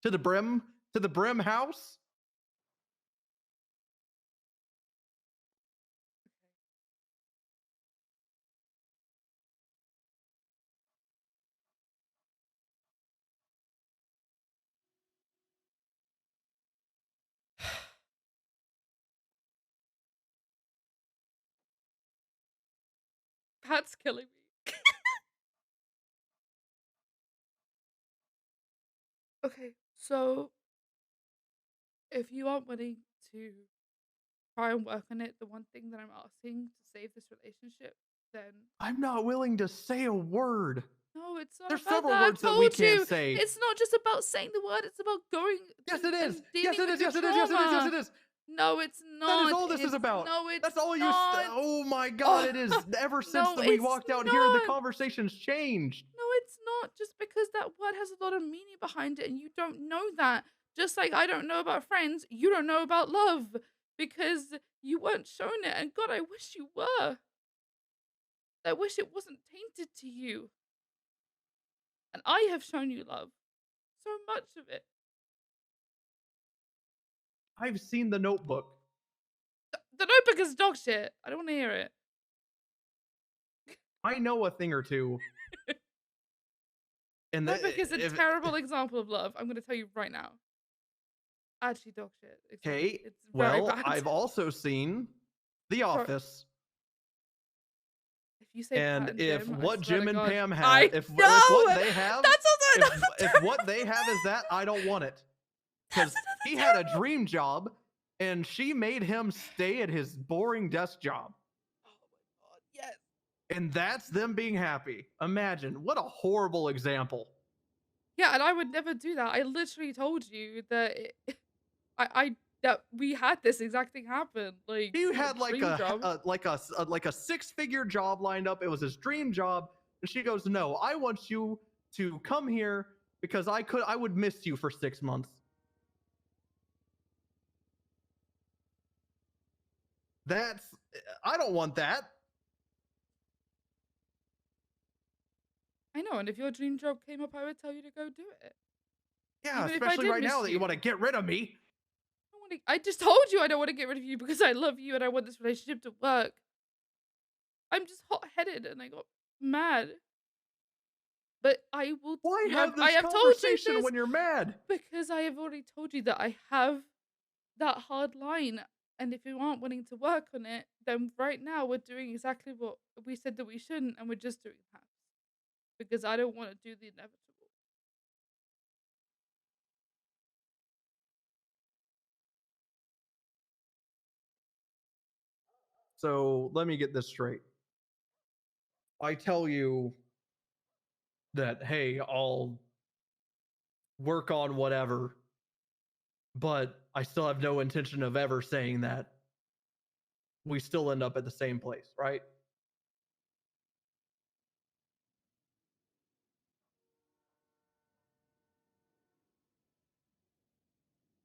To the brim? To the brim house? That's killing me. Okay, so if you aren't willing to try and work on it, the one thing that I'm asking to save this relationship, then I'm not willing to say a word. no, it's not There's about several that. words I that we told you, can't say. it's not just about saying the word. It's about going. Yes, to, it is. and dealing Yes, it with is. the Yes, it is. Yes, it is. Yes, trauma. it is. No, it's not. That is all this is It's- about. No, it's That's all you. not. Oh my God! It is. Ever since No, we it's walked out here, the not. conversation's changed. No, it's not. Just because that word has a lot of meaning behind it, and you don't know that. Just like I don't know about friends, you don't know about love because you weren't shown it. And God, I wish you were. I wish it wasn't tainted to you. And I have shown you love, so much of it. I've seen The Notebook. The Notebook is dog shit. I don't want to hear it. I know a thing or two. And Notebook is a terrible example of love. I'm going to tell you right now. Actually, dog shit. Okay. It's very Well, bad. I've also seen The Office. If you say And Pat and if Jim, I what swear Jim to and God, Pam have, I if know! what they have, That's also if what they have is that, I don't want it. Because he had a dream job, and she made him stay at his boring desk job. Oh my God, yes. And that's them being happy. Imagine what a horrible example. Yeah, and I would never do that. I literally told you that that we had this exact thing happen. Like He had like dream job. a six-figure job lined up. It was his dream job, and she goes, "No, I want you to come here because I would miss you for 6 months." I don't want that. I know, and if your dream job came up, I would tell you to go do it. Yeah, Even if I especially did right now miss that you want to get rid of me. I just told you I don't want to get rid of you because I love you and I want this relationship to work. I'm just hot-headed and I got mad. But I will. Why have this I have told you conversation this when you're mad? because I have already told you that I have that hard line, and if you aren't willing to work on it, then right now we're doing exactly what we said that we shouldn't, and we're just doing that because I don't want to do the inevitable. So let me get this straight. I tell you that, hey, I'll work on whatever, but I still have no intention of ever saying that. We still end up at the same place, right?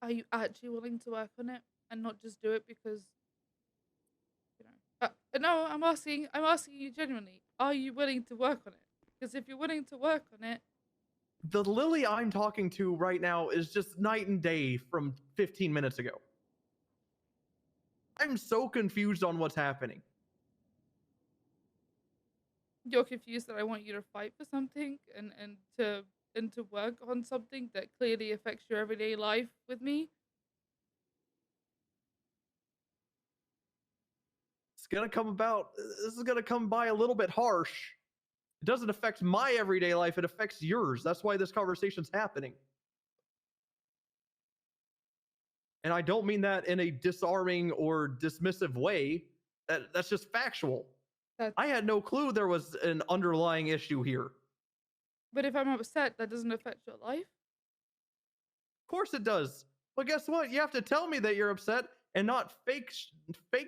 Are you actually willing to work on it and not just do it because, you know, No, I'm asking you genuinely. Are you willing to work on it? Because if you're willing to work on it, The Lily I'm talking to right now is just night and day from 15 minutes ago. I'm so confused on what's happening. you're confused that I want you to fight for something and to work on something that clearly affects your everyday life with me. It's gonna come about. This is gonna come by a little bit harsh. It doesn't affect my everyday life. It affects yours. That's why this conversation's happening. And I don't mean that in a disarming or dismissive way. That's just factual. I had no clue there was an underlying issue here. But if I'm upset, that doesn't affect your life. Of course it does. But guess what? You have to tell me that you're upset and not fake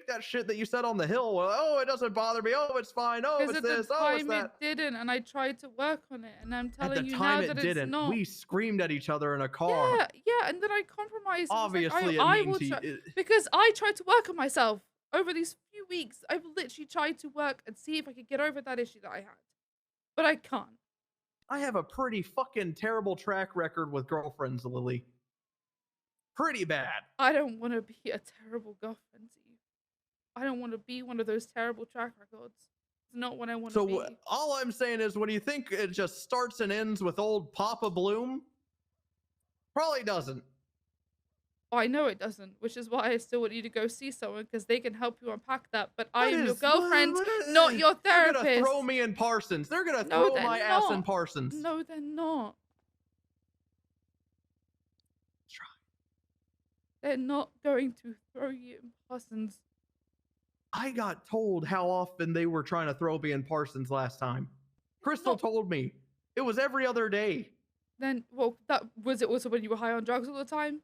that shit that you said on the hill. Well, oh, it doesn't bother me. Oh, it's fine. Oh, Because it's at the this. Oh, it's time that. it didn't, and I tried to work on it, and I'm At telling the you time now it that didn't. it's not. We screamed at each other in a car. Yeah, and then I compromised. and was like, Obviously, I it will means try, because I tried to work on myself over these few weeks. I've literally tried to work and see if I could get over that issue that I had, but I can't. I have a pretty fucking terrible track record with girlfriends, Lily. Pretty bad. I don't want to be a terrible girlfriend to you. I don't want to be one of those terrible track records. It's not what I want to be. So all I'm saying is, when you think it just starts and ends with old Papa Bloom, probably doesn't. Oh, I know it doesn't, which is why I still want you to go see someone because they can help you unpack that. But I am your girlfriend, not your therapist. They're gonna throw me in Parsons. They're gonna No, throw they're my ass in not. Parsons. No, they're not. Try. They're not going to throw you in Parsons. I got told how often they were trying to throw me in Parsons last time. Crystal told me it was every other day. Then, well, that was it also when you were high on drugs all the time?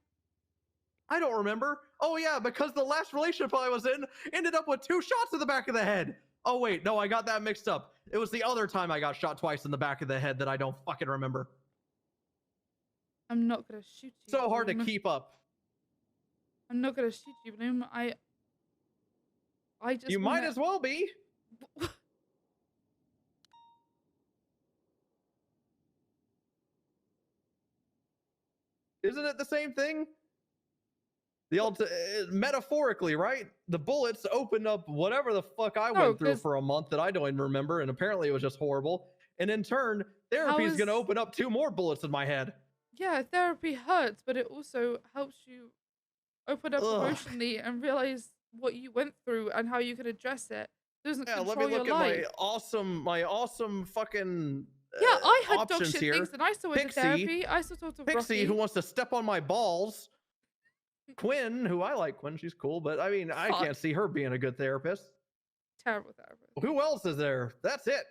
I don't remember. Oh yeah, because the last relationship I was in ended up with 2 shots in the back of the head. Oh wait, no, I got that mixed up. It was the other time I got shot twice in the back of the head that I don't fucking remember. I'm not gonna shoot you. So hard to Bloom. keep up. I'm not gonna shoot you, Bloom. I just You might as well be. Isn't it the same thing? Metaphorically, right? The bullets opened up whatever the fuck I went through for a month that I don't even remember, and apparently it was just horrible. And in turn, therapy is going to open up 2 more bullets in my head. Yeah, therapy hurts, but it also helps you open up emotionally and realize what you went through and how you can address it. It doesn't control let me look your at life. my awesome fucking Yeah, I had dog options shit here. things and I still went to therapy. I still talked to Pixie, Rocky. who wants to step on my balls. Quinn, who I like Quinn, she's cool, but I mean, I can't see her being a good therapist. Terrible therapist. Who else is there? That's it.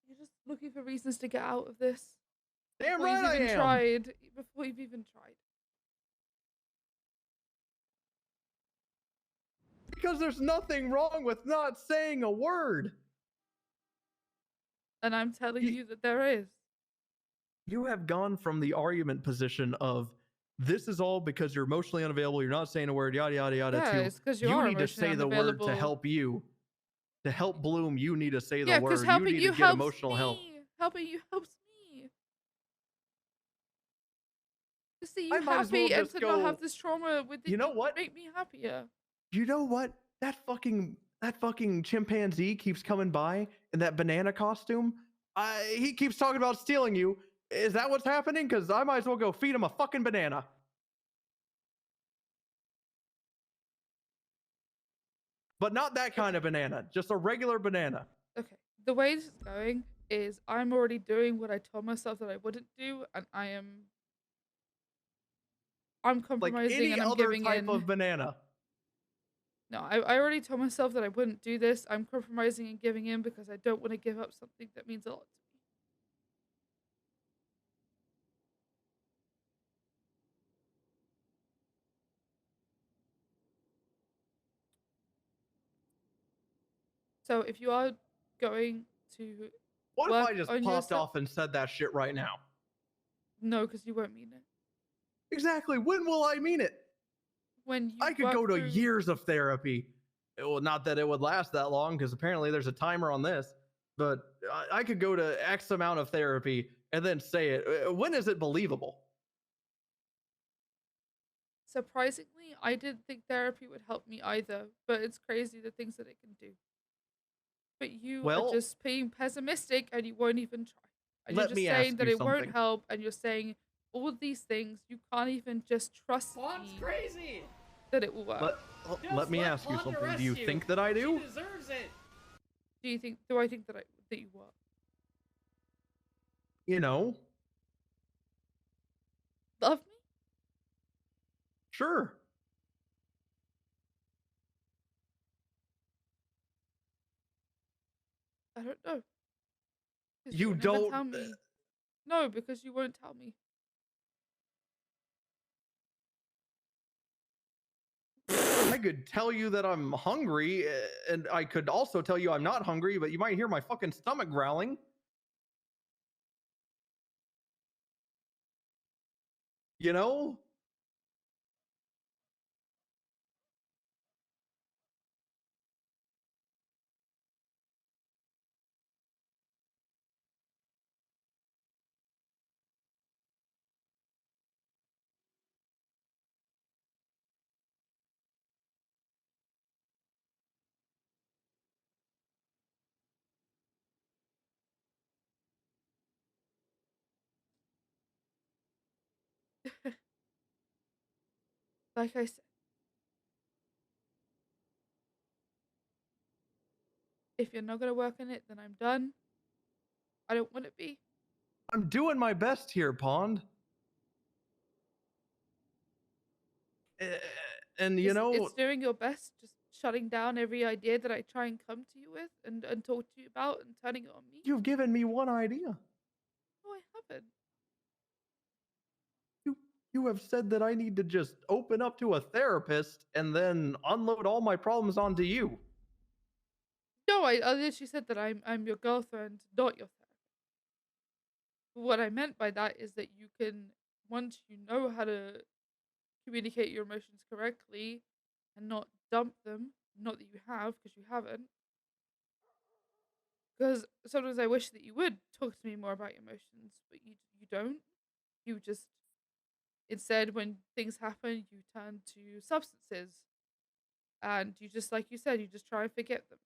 You're just looking for reasons to get out of this. Damn before right you've even I am. tried. Before you've even tried. Because there's nothing wrong with not saying a word. And I'm telling you that there is. You have gone from the argument position of this is all because you're emotionally unavailable, you're not saying a word, yada yada yada. Yeah, to it's 'cause you are need to say emotionally the word to unavailable. help you. To help Bloom, you need to say the Yeah, word. because You helping need you to get helps emotional me. help. Helping you helps me. To see you I might as well happy and just to not go, have this trauma with you know what? make me happier. You know what? That fucking chimpanzee keeps coming by in that banana costume. He keeps talking about stealing you. Is that what's happening? Because I might as well go feed him a fucking banana. But not that kind of banana. Just a regular banana. Okay, the way this is going is I'm already doing what I told myself that I wouldn't do, and I'm Like compromising any and I'm other giving type in. of banana. No, I already told myself that I wouldn't do this. I'm compromising and giving in because I don't want to give up something that means a lot to me. So if you are going to What if work I just on popped yourself, off and said that shit right now? No, because you won't mean it. Exactly. When will I mean it? When you I could work go to through- years of therapy. Well, not that it would last that long, because apparently there's a timer on this. But I could go to X amount of therapy and then say it. When is it believable? Surprisingly, I didn't think therapy would help me either, but it's crazy the things that it can do. But you Well, are just being pessimistic and you won't even try. And you're let just me saying ask that you it won't something. help, and you're saying all these things. You can't even just trust Pond's me crazy. that it will work. Let me ask you something. Do you think that I do? She deserves it. Do I think that you what? You know, Love me? sure. I don't know. 'Cause You won't never don't. tell me. No, because you won't tell me. I could tell you that I'm hungry, and I could also tell you I'm not hungry, but you might hear my fucking stomach growling. You know? Like I said, if you're not gonna work on it, then I'm done. I don't want to be. I'm doing my best here, Pond. And you know, It's doing your best, just shutting down every idea that I try and come to you with and talk to you about and turning it on me. you've given me one idea. No, I haven't. You have said that I need to just open up to a therapist and then unload all my problems onto you. No, I literally said that I'm your girlfriend, not your therapist. What I meant by that is that you can, once you know how to communicate your emotions correctly and not dump them, not that you have, because you haven't. Because sometimes I wish that you would talk to me more about your emotions, but you don't. You just instead, when things happen, you turn to substances, and you just, like you said, you just try and forget them.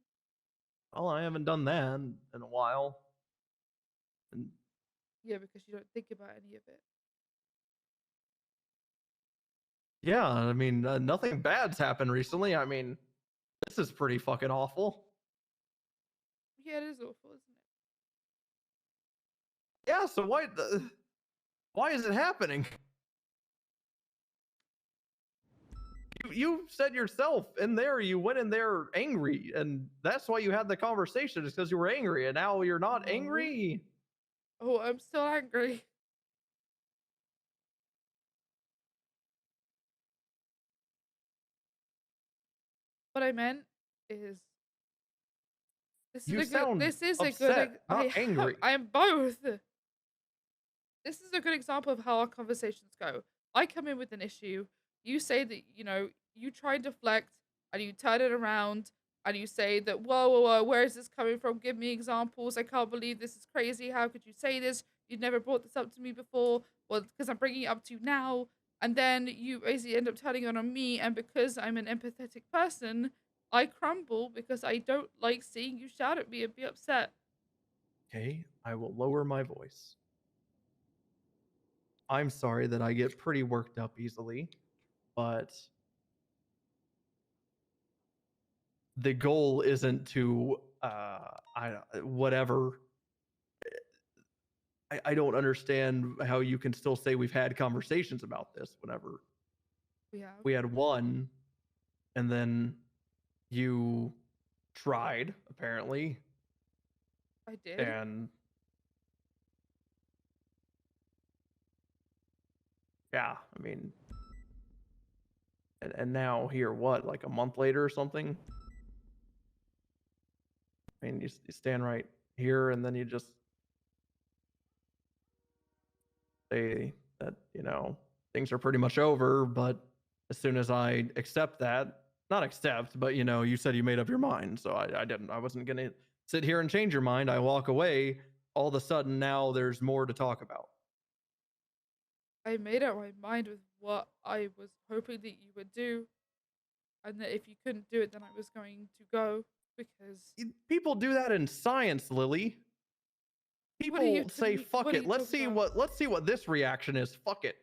Well, I haven't done that in a while. And Yeah, because you don't think about any of it. yeah, I mean, nothing bad's happened recently. I mean, this is pretty fucking awful. Yeah, it is awful, isn't it? Yeah, so why is it happening? You said yourself in there, you went in there angry, and that's why you had the conversation, is because you were angry, and now you're not angry. Oh, I'm still angry. What I meant is this You is a sound good. This is upset, a good. not angry. I am both. This is a good example of how our conversations go. I come in with an issue. You say that you try and deflect, and you turn it around, and you say that whoa, where is this coming from? Give me examples. I can't believe this is crazy. How could you say this? You'd never brought this up to me before. Well, because I'm bringing it up to you now. And then you basically end up turning it on me, and because I'm an empathetic person, I crumble because I don't like seeing you shout at me and be upset. Okay, I will lower my voice. I'm sorry that I get pretty worked up easily, but the goal isn't to whatever. I don't understand how you can still say we've had conversations about this whenever we had one, and then you tried, apparently. I did. And yeah, I mean, and now here, what, like a month later or something? I mean, you stand right here, and then you just say that, things are pretty much over, but as soon as I accept that, not accept, but you said you made up your mind. So I wasn't going to sit here and change your mind. I walk away. All of a sudden now there's more to talk about. I made up my mind with what I was hoping that you would do, and that if you couldn't do it, then I was going to go because People do that in science, Lily. People say fuck it. Let's see what this reaction is. Fuck it.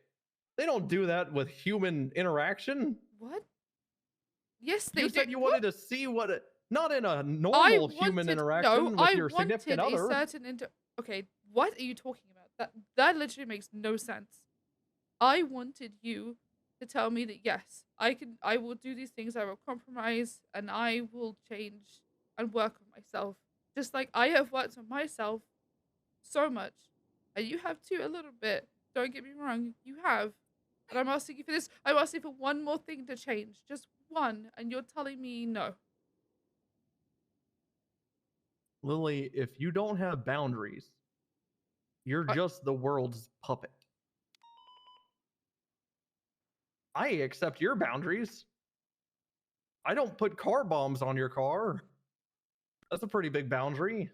They don't do that with human interaction. What? Yes, they You do. said you wanted to see not in a normal human interaction with your significant other. Okay, what are you talking about? That literally makes no sense. I wanted you to tell me that yes, I will do these things, I will compromise, and I will change and work on myself. Just like I have worked on myself so much. And you have too, a little bit. Don't get me wrong, you have. And I'm asking you for this. I'm asking for one more thing to change. Just one. And you're telling me no. Lily, if you don't have boundaries, you're just the world's puppet. I accept your boundaries. I don't put car bombs on your car. That's a pretty big boundary.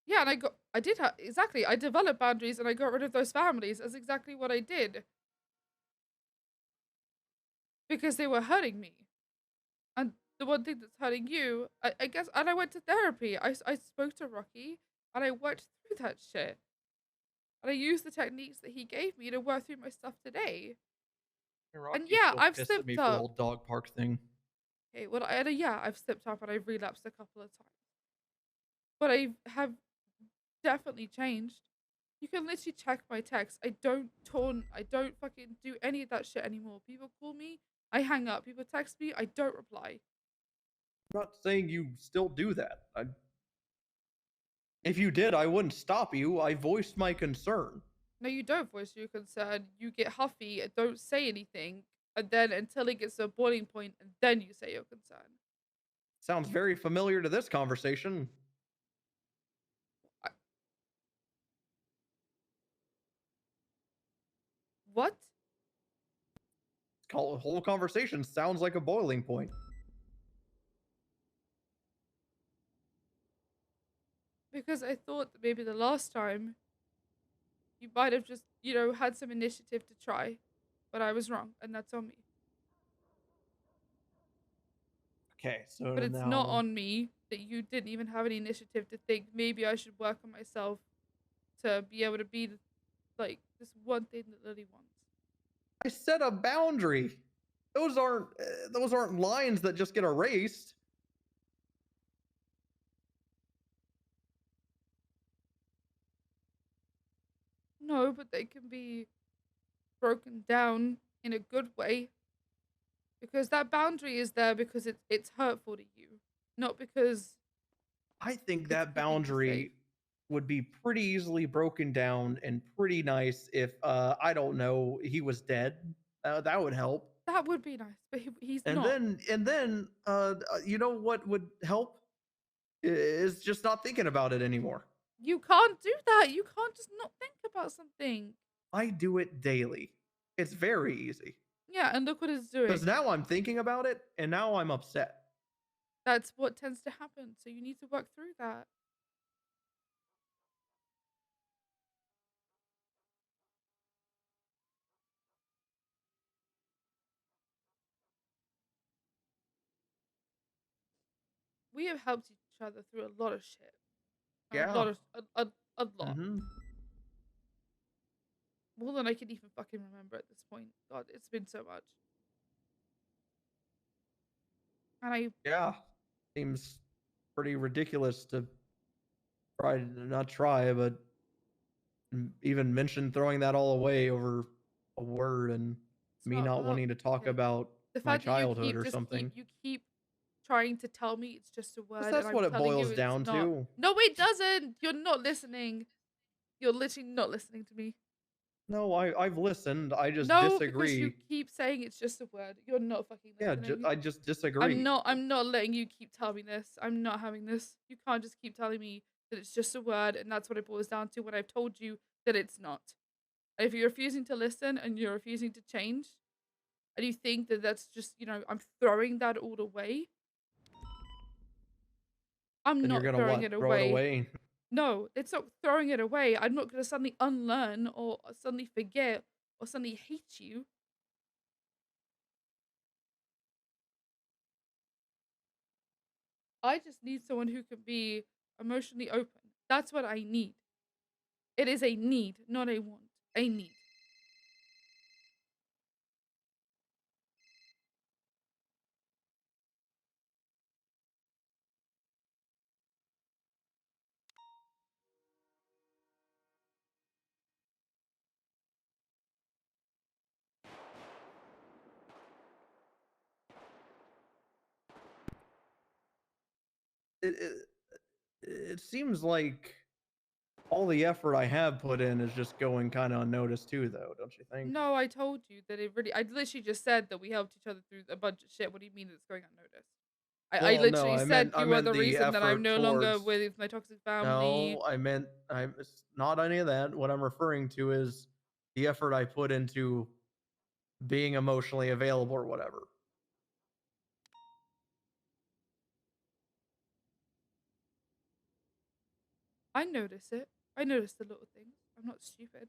Yeah, and exactly. I developed boundaries and I got rid of those families. That's exactly what I did. Because they were hurting me. And the one thing that's hurting you, I guess, and I went to therapy. I spoke to Rocky and I worked through that shit. And I used the techniques that he gave me to work through my stuff today. And yeah, I've slipped me up. For the whole dog park thing. Okay, well, I've slipped up and I've relapsed a couple of times. But I have definitely changed. You can literally check my texts. I don't taunt. I don't fucking do any of that shit anymore. People call me, I hang up. People text me, I don't reply. I'm not saying you still do that. If you did, I wouldn't stop you. I voiced my concern. No, you don't voice your concern. You get huffy and don't say anything. And then until it gets to a boiling point, and then you say your concern. Sounds very familiar to this conversation. What? The whole conversation sounds like a boiling point. Because I thought that maybe the last time you might have just, had some initiative to try. But I was wrong, and that's on me. Okay, so But it's now... not on me that you didn't even have any initiative to think maybe I should work on myself to be able to be this one thing that Lily wants. I set a boundary. Those aren't lines that just get erased. No, but they can be broken down in a good way. Because that boundary is there because it's hurtful to you, not because... I think that boundary would be pretty easily broken down and pretty nice if, I don't know, he was dead. That would help. That would be nice, but he's and not. Then, you know what would help? Is just not thinking about it anymore. You can't do that. You can't just not think about something. I do it daily. It's very easy. Yeah, and look what it's doing. Because now I'm thinking about it, and now I'm upset. That's what tends to happen, so you need to work through that. We have helped each other through a lot of shit. Yeah. A lot. Mm-hmm. More than I can even fucking remember at this point. God, it's been so much. And Yeah. Seems pretty ridiculous to not try, but even mention throwing that all away over a word and me not wanting to talk about my childhood or something. You keep trying to tell me it's just a word. That's what it boils down to. No, it doesn't. You're not listening. You're literally not listening to me. No, I've listened. I just disagree. disagree. Because you keep saying it's just a word. You're not fucking listening. Yeah, I just disagree. I'm not letting you keep telling me this. I'm not having this. You can't just keep telling me that it's just a word and that's what it boils down to when I've told you that it's not. And if you're refusing to listen and you're refusing to change, and you think that that's just, you know, I'm throwing that all away, I'm Then you're not gonna throwing what? it Throw it away. away? No, it's not throwing it away. I'm not going to suddenly unlearn or suddenly forget or suddenly hate you. I just need someone who can be emotionally open. That's what I need. It is a need, not a want. A need. It seems like all the effort I have put in is just going kind of unnoticed too, though, don't you think? No, I told you that it really. I literally just said that we helped each other through a bunch of shit. What do you mean it's going unnoticed? I Well, no, literally said I you are meant the the reason that I'm effort no longer towards. with my toxic family. No, it's not any of that. What I'm referring to is the effort I put into being emotionally available or whatever. I notice it. I notice the little things. I'm not stupid.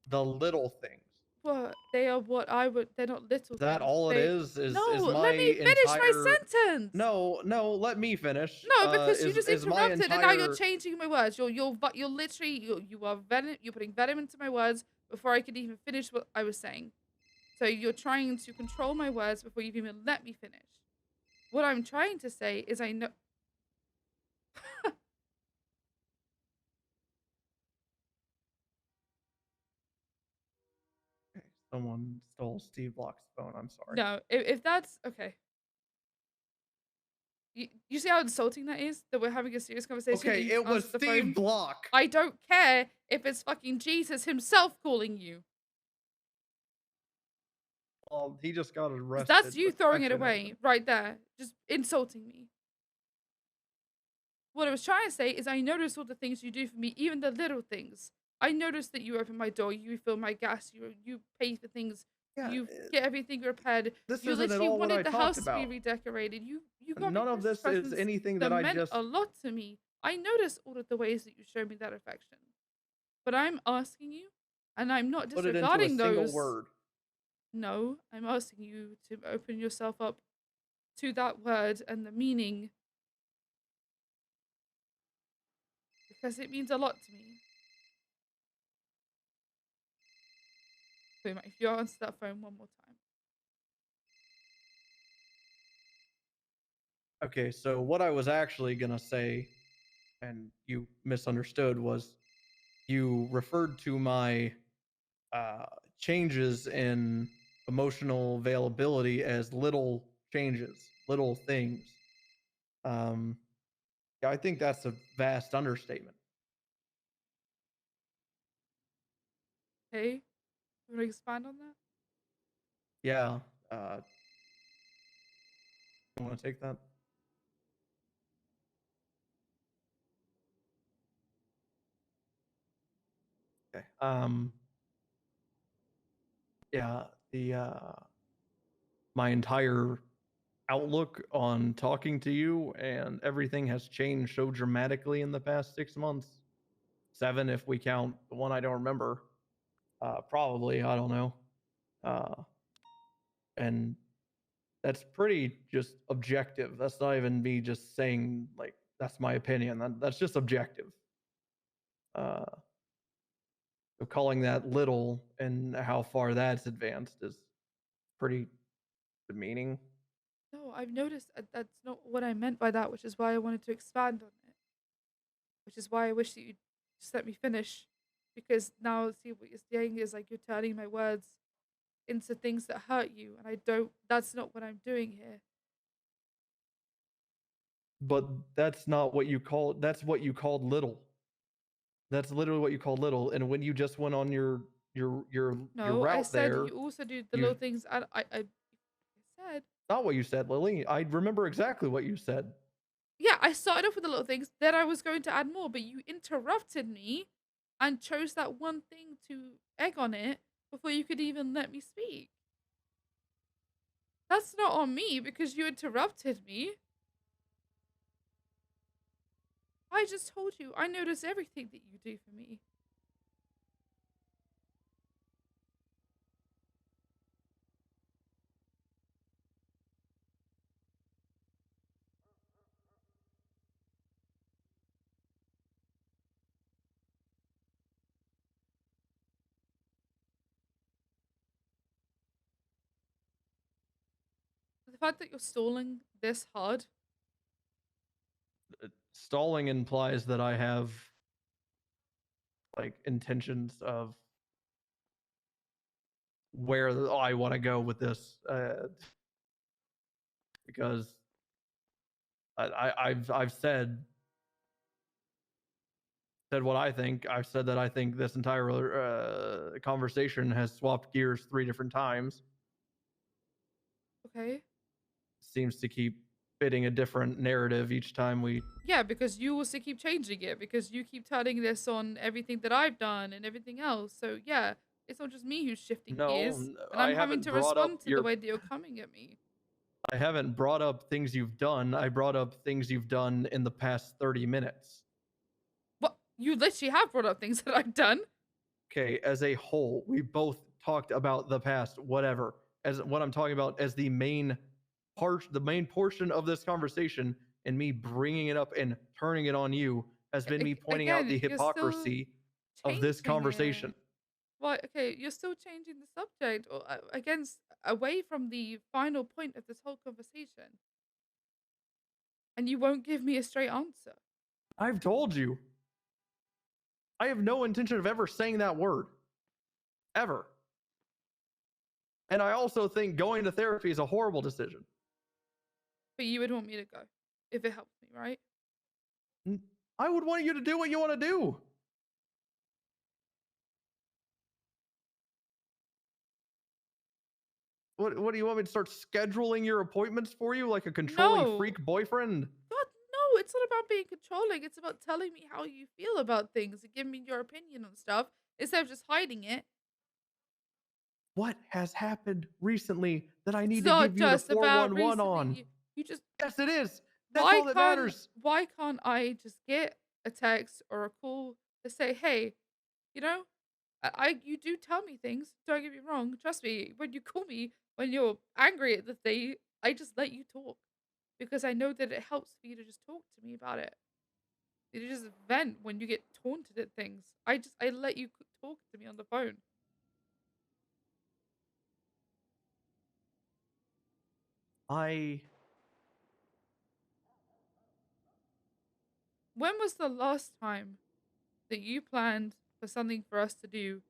The little things. What? They are what I would. They're not little Is that things. all it They. is No, my let me finish my entire. sentence. No, let me finish. No, because you just Is my interrupted and now you're entire. changing my words. You're literally you are venom. You're putting venom into my words before I could even finish what I was saying. So you're trying to control my words before you've even let me finish. What I'm trying to say is I know. Someone stole Steve Block's phone. I'm sorry. No, if that's okay. You see how insulting that is? That we're having a serious conversation. Okay, and you it was answered the Steve phone? Block. I don't care if it's fucking Jesus himself calling you. Well, he just got arrested. That's you but throwing it actually, no, away right there. Just insulting me. What I was trying to say is I notice all the things you do for me, even the little things. I notice that you open my door, you refill my gas, you pay for things, Yeah, you get everything repaired. this You isn't at literally all what I wanted the talked house to about. be redecorated. You got None me of Christmas this is presents anything that I meant just. a lot to me. I notice all of the ways that you show me that affection. But I'm asking you, and I'm not Put it into a disregarding single those. word. No, I'm asking you to open yourself up to that word and the meaning. Because it means a lot to me. So, if you answer that phone one more time. Okay, so what I was actually gonna say, and you misunderstood, was you referred to my changes in emotional availability as little changes, little things. Yeah, I think that's a vast understatement. Hey, you want to expand on that? Yeah. You want to take that? Okay. Yeah, the my entire outlook on talking to you and everything has changed so dramatically in the past 6 months. 7 if we count the one I don't remember. Probably, I don't know. And that's pretty just objective. That's not even me just saying like that's my opinion. That's just objective. So calling that little and how far that's advanced is pretty demeaning. No, I've noticed that's not what I meant by that, which is why I wanted to expand on it. Which is why I wish that you'd just let me finish. Because now, see, what you're saying is like you're turning my words into things that hurt you. And I don't, that's not what I'm doing here. But that's not what you call, that's what you called little. That's literally what you called little. And when you just went on your No, I route said there, you also do the little things. I said. Not what you said, Lily. I remember exactly what you said. Yeah, I started off with the little things. Then I was going to add more, but you interrupted me and chose that one thing to egg on it before you could even let me speak. That's not on me because you interrupted me. I just told you I notice everything that you do for me. The fact that you're stalling this hard. Stalling implies that I have like intentions of where I want to go with this, because I've said what I think. I've said that I think this entire conversation has swapped gears 3 different times. Okay. Seems to keep fitting a different narrative each time we. Yeah, because you also keep changing it because you keep turning this on everything that I've done and everything else. So yeah, it's not just me who's shifting gears, and I'm having to respond to the way that you're coming at me. I haven't brought up things you've done. I brought up things you've done in the past 30 minutes. What? You literally have brought up things that I've done. Okay, as a whole, we both talked about the past, whatever. As what I'm talking about as the main portion of this conversation, and me bringing it up and turning it on you has been me pointing out the hypocrisy of this conversation. Well, okay, you're still changing the subject or against away from the final point of this whole conversation. And you won't give me a straight answer. I've told you. I have no intention of ever saying that word. Ever. And I also think going to therapy is a horrible decision. But you would want me to go if it helps me, right? I would want you to do what you want to do. What do you want me to start scheduling your appointments for you like a controlling freak boyfriend? God, no, it's not about being controlling. It's about telling me how you feel about things and giving me your opinion on stuff instead of just hiding it. What has happened recently that I need to give you the 411 on? You just yes, it is. That's all that matters. Why can't I just get a text or a call to say, hey, you know, you do tell me things. Don't get me wrong. Trust me, when you call me when you're angry at the thing, I just let you talk because I know that it helps for you to just talk to me about it. You just vent when you get taunted at things. I let you talk to me on the phone. When was the last time that you planned for something for us to do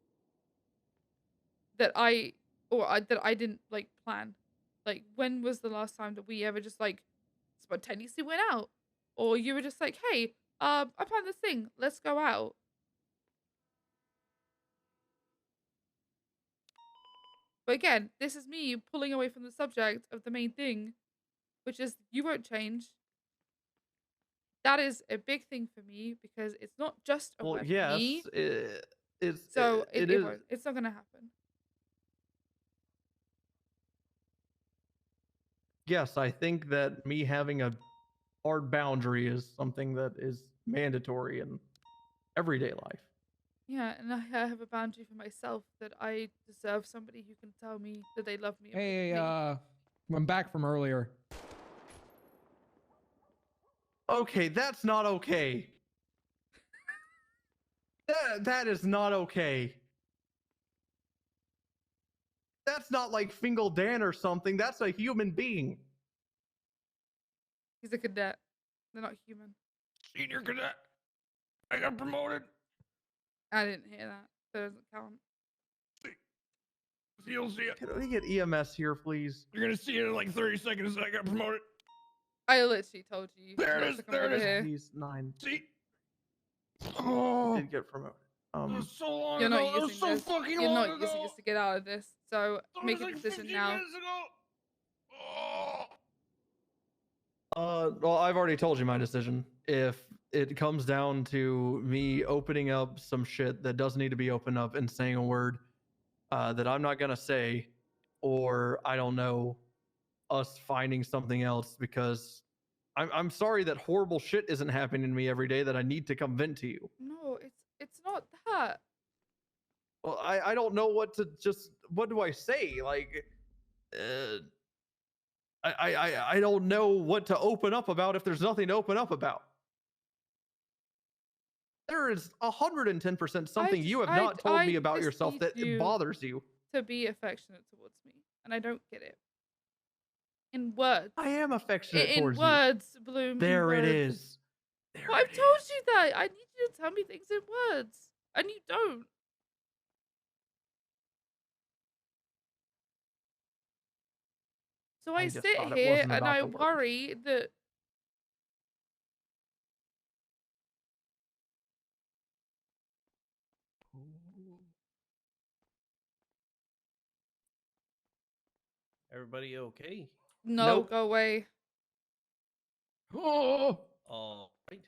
that I didn't like plan? Like, when was the last time that we ever just like spontaneously went out, or you were just like, hey, I planned this thing, let's go out? But again, this is me pulling away from the subject of the main thing, which is you won't change. That is a big thing for me because it's not just about me. It's not gonna happen. Yes, I think that me having a hard boundary is something that is mandatory in everyday life. Yeah, and I have a boundary for myself that I deserve somebody who can tell me that they love me. Hey, I'm back from earlier. Okay, that's not okay. That is not okay. That's not like Fingal Dan or something. That's a human being. He's a cadet. They're not human. Senior cadet. I got promoted. I didn't hear that. That doesn't count. You'll see it. Can we get EMS here, please? You're gonna see it in like 30 seconds. I got promoted. I literally told you. There it is. There it is. He's 9. See? Oh. Did get promoted. So long You're ago. not using so this. fucking You're long not ago. using this to get out of this. So make a like decision 15 now. minutes ago. Well, I've already told you my decision. If it comes down to me opening up some shit that doesn't need to be opened up and saying a word that I'm not gonna say, or I don't know, us finding something else because I'm sorry that horrible shit isn't happening to me every day that I need to come vent to you. No, it's not that. Well, I don't know what do I say? Like, I don't know what to open up about if there's nothing to open up about. There is 110% something you have not told me about just yourself need that you bothers you. to be affectionate towards me, and I don't get it. In words. I am affectionate In towards you. words, Bloom. In There it words. is. Well, I've told you that. I need you to tell me things in words, and you don't. So I just sit thought it here wasn't and about I the words. worry that Everybody okay? no, Nope. go away. Oh. All right.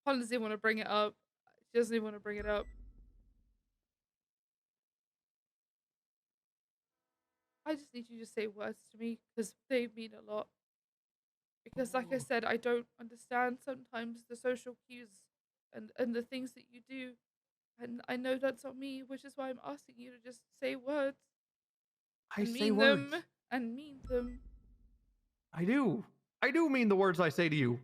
Holly doesn't even want to bring it up. She doesn't even want to bring it up. I just need you to say words to me because they mean a lot. Because, like I said, I don't understand sometimes the social cues and the things that you do. And I know that's not me, which is why I'm asking you to just say words. I And say mean words. them. And mean them. I do. I do mean the words I say to you.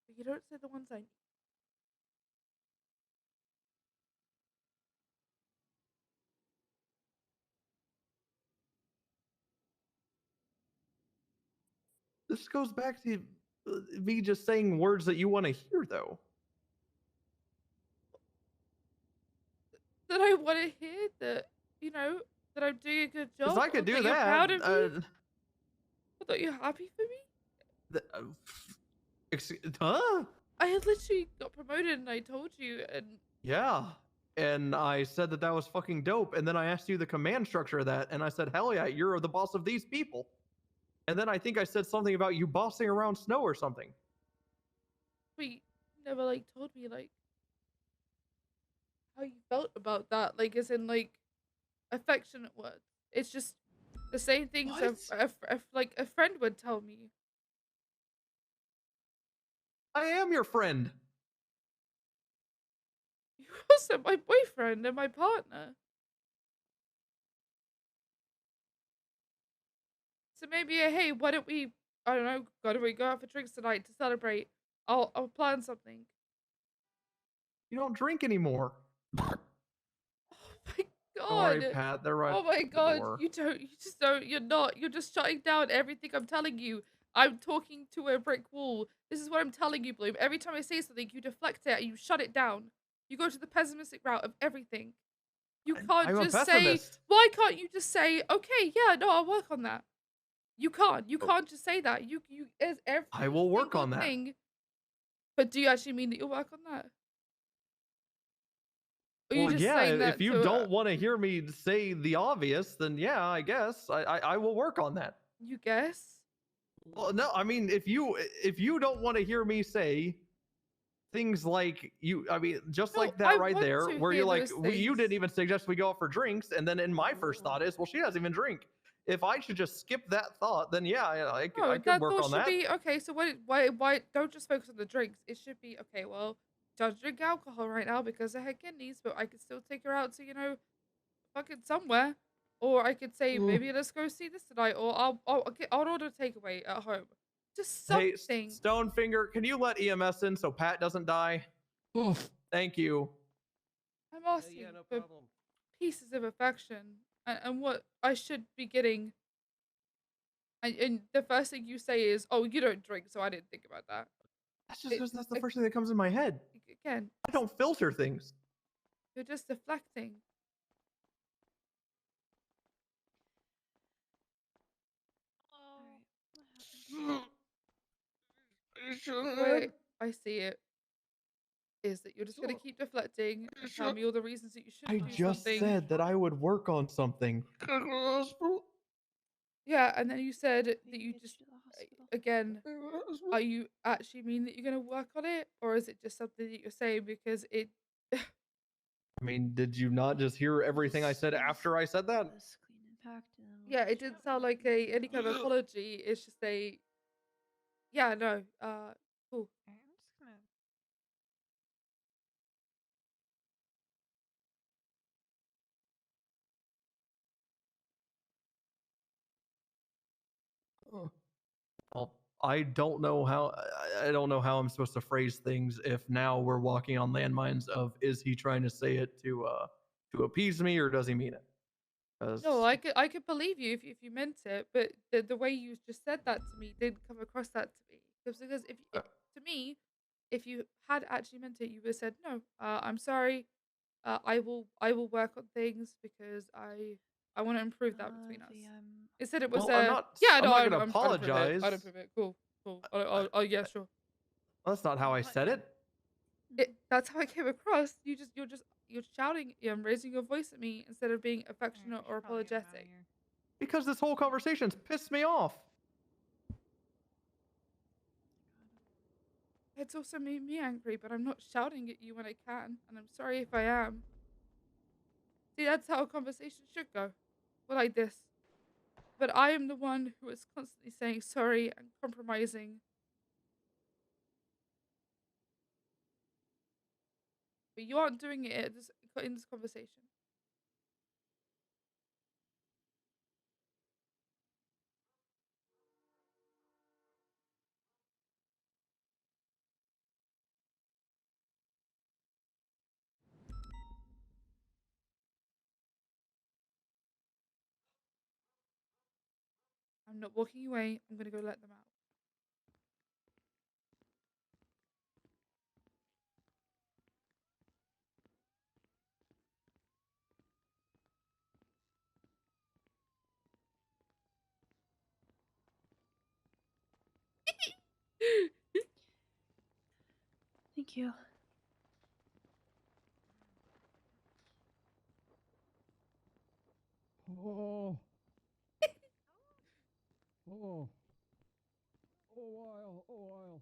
But you don't say the ones I need. This goes back to me just saying words that you want to hear, though. That I want to hear that, you know, that I'm doing a good job. Because I could or do that you're that. proud of me. Or that you're happy for me. Huh? I had literally got promoted and I told you and Yeah. And I said that was fucking dope. And then I asked you the command structure of that. And I said, hell yeah, you're the boss of these people. And then I think I said something about you bossing around Snow or something. but you never like told me like how you felt about that. Like as in like affectionate words. It's just the same things like a friend would tell me. I am your friend. You're also my boyfriend and my partner. So maybe hey, why don't we I don't know, gotta we go out for drinks tonight to celebrate? I'll plan something. You don't drink anymore. God. Don't worry, Pat. They're right. Oh my at the god, door. you just don't, you're not. You're just shutting down everything I'm telling you. I'm talking to a brick wall. This is what I'm telling you, Bloom. Every time I say something, you deflect it and you shut it down. You go to the pessimistic route of everything. You can't I'm a just say, pessimist. why can't you just say, okay, yeah, no, I'll work on that. You can't. You can't just say that. You is every I will work on that. thing. But do you actually mean that you'll work on that? Or you Well, just yeah, saying that if you to, don't want to hear me say the obvious, then yeah, I guess I will work on that. You guess? Well, no, I mean, if you don't want to hear me say things like just like that right there, where you're like, you didn't even suggest we go out for drinks, and then in my first thought is, well, she doesn't even drink. If I should just skip that thought, then yeah, I could work on that. Be okay. So why don't just focus on the drinks? It should be okay. Well, she doesn't drink alcohol right now because of her kidneys, but I could still take her out to fucking somewhere, or I could say maybe let's go see this tonight, or I'll order takeaway at home. Just something. Hey, Stonefinger, can you let EMS in so Pat doesn't die? Thank you. I'm asking for pieces of affection and what I should be getting. And the first thing you say is, "Oh, you don't drink, so I didn't think about that." That's just because that's the first thing that comes in my head. Again, I don't filter things. You're just deflecting. Wait, I see it. is that you're just gonna keep deflecting and tell Shut- me all the reasons that you I shouldn't do just something. said that I would work on something. Yeah, and then you said that you just again. Are you actually mean that you're gonna work on it, or is it just something that you're saying because it? I mean, did you not just hear everything I said after I said that? Yeah, it didn't sound like any kind of apology. It's just a. Yeah, no. Cool. I'm just gonna. Well, I don't know how I don't know how I'm supposed to phrase things if now we're walking on landmines of is he trying to say it to appease me or does he mean it? 'Cause No, I could believe you if you meant it, but the way you just said that to me didn't come across that to me. Because if to me, if you had actually meant it, you would have said no. I'm sorry. I will work on things because I want to improve that between us. Instead, it was well, I'm not yeah, I'm no, not I gonna don't approve it. apologize. I don't approve it. Cool, cool. Oh, yeah, sure. That's not how I said it. That's how I came across. You're shouting, raising your voice at me instead of being affectionate or apologetic. Because this whole conversation's pissed me off. It's also made me angry, but I'm not shouting at you when I can, and I'm sorry if I am. See, that's how a conversation should go. Well, like this. But I am the one who is constantly saying sorry and compromising. But you aren't doing it in this conversation. I'm not walking away. I'm gonna go let them out. Thank you. Oh. Oh. Oh, while. Oh, while. Oh,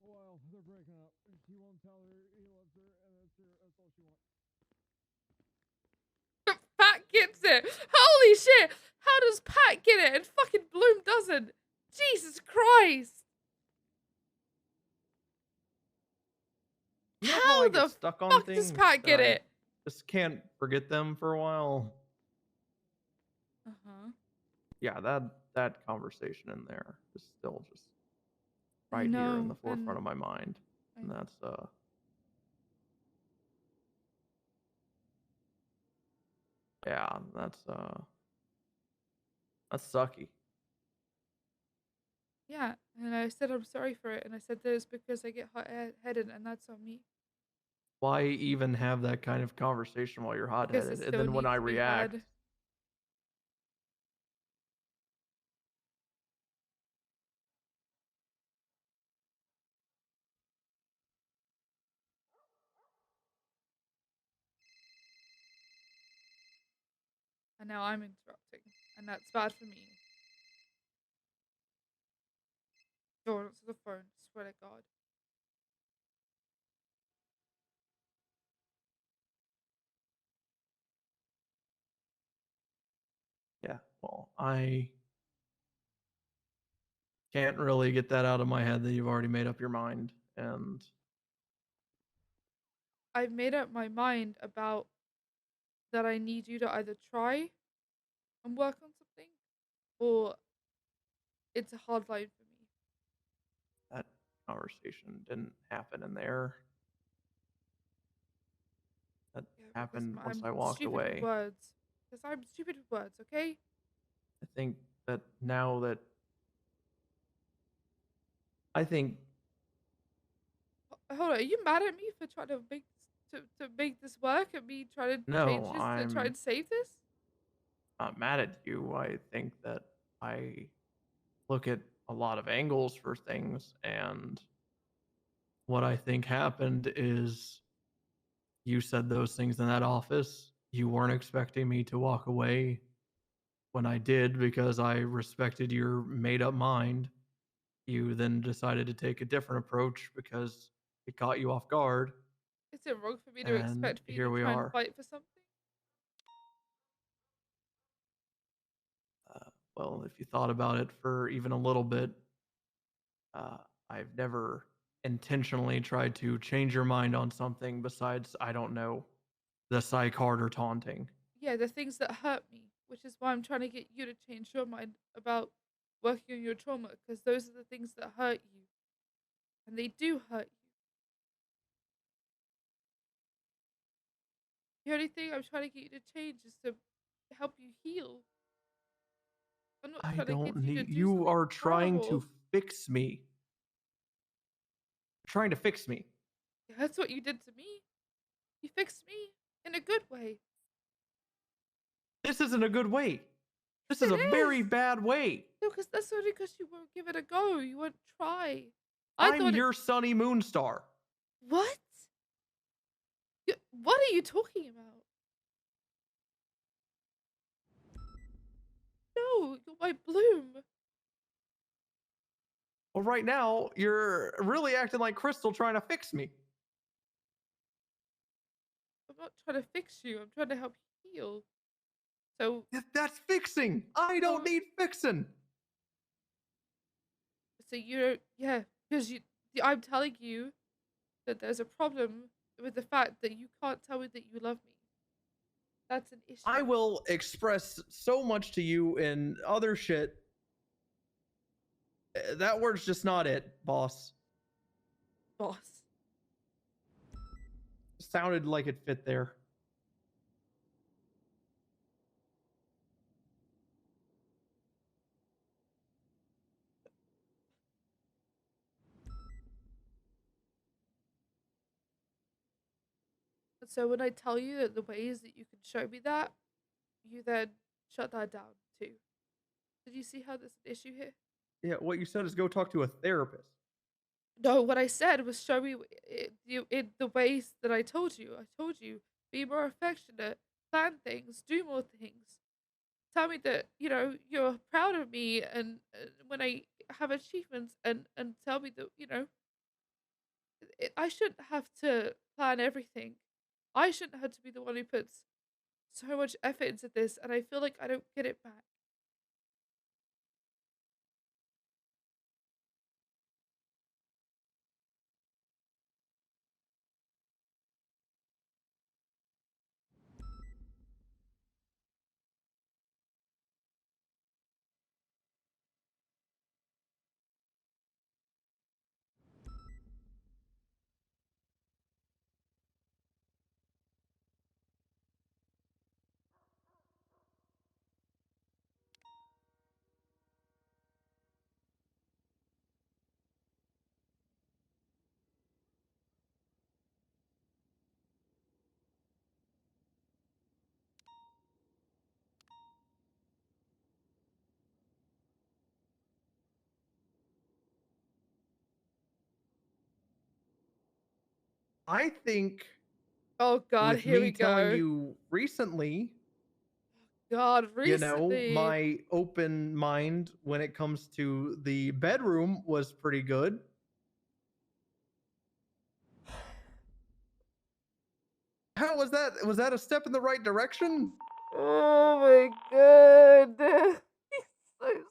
while. They're breaking up. He won't tell her he loves her, and that's all she wants. Pat gets it. Holy shit! How does Pat get it and fucking Bloom doesn't? Jesus Christ! You know How I the get stuck on fuck things does Pat get that I it? just can't forget them for a while. Yeah, that conversation in there is still just right here in the forefront of my mind. And that's yeah, that's sucky. Yeah, and I said I'm sorry for it, and I said that it's because I get hot-headed, and that's on me. Why even have that kind of conversation while you're Because hot-headed? it And still then when needs I to be react, had. And now I'm interrupting, and that's bad for me. Don't answer the phone, swear to God. yeah, well, I can't really get that out of my head that you've already made up your mind. And I've made up my mind about that I need you to either try and work on something, or it's a hard line for me. that conversation didn't happen in there. That happened once I I'm walked stupid with away. words. Because I'm stupid with words, okay? I think that now that I think Hold on, are you mad at me for trying to make this work and me trying to change no, this to try I'm and save this? not mad at you. I think that I look at a lot of angles for things, and what I think happened is you said those things in that office. You weren't expecting me to walk away when I did because I respected your made up mind. You then decided to take a different approach because it caught you off guard. Is it wrong for me to And expect for you here to we try and are. fight for something? Well, if you thought about it for even a little bit, uh, I've never intentionally tried to change your mind on something besides, I don't know, the psych hard or taunting. Yeah, the things that hurt me, which is why I'm trying to get you to change your mind about working on your trauma, because those are the things that hurt you. And they do hurt you. The only thing I'm trying to get you to change is to help you heal. I'm not I trying to don't get you to need. do You something are trying horrible. to fix me. Trying to fix me. Yeah, that's what you did to me. You fixed me in a good way. This isn't a good way. This Yes, is a it very is. bad way. No, because that's only because you won't give it a go. You won't try. I'm your Sunny Moonstar. What? What are you talking about? No, you're my bloom. Well, right now, you're really acting like Crystal trying to fix me. I'm not trying to fix you. I'm trying to help you heal. So that's fixing. I don't need fixing. So you yeah, because I'm telling you that there's a problem with the fact that you can't tell me that you love me. That's an issue. I will express so much to you in other shit. That word's just not it, boss. Boss. Sounded like it fit there. And so when I tell you that the ways that you can show me that, you then shut that down too. Did you see how there's an issue here? Yeah, what you said is go talk to a therapist. No, what I said was show me in the ways that I told you. I told you, be more affectionate, plan things, do more things. Tell me that, you're proud of me and when I have achievements and tell me that, I shouldn't have to plan everything. I shouldn't have to be the one who puts so much effort into this and I feel like I don't get it back. I think Oh God, with here me we telling go. you recently, God, recently. my open mind when it comes to the bedroom was pretty good. How was that? Was that a step in the right direction? Oh my God. He's so stupid.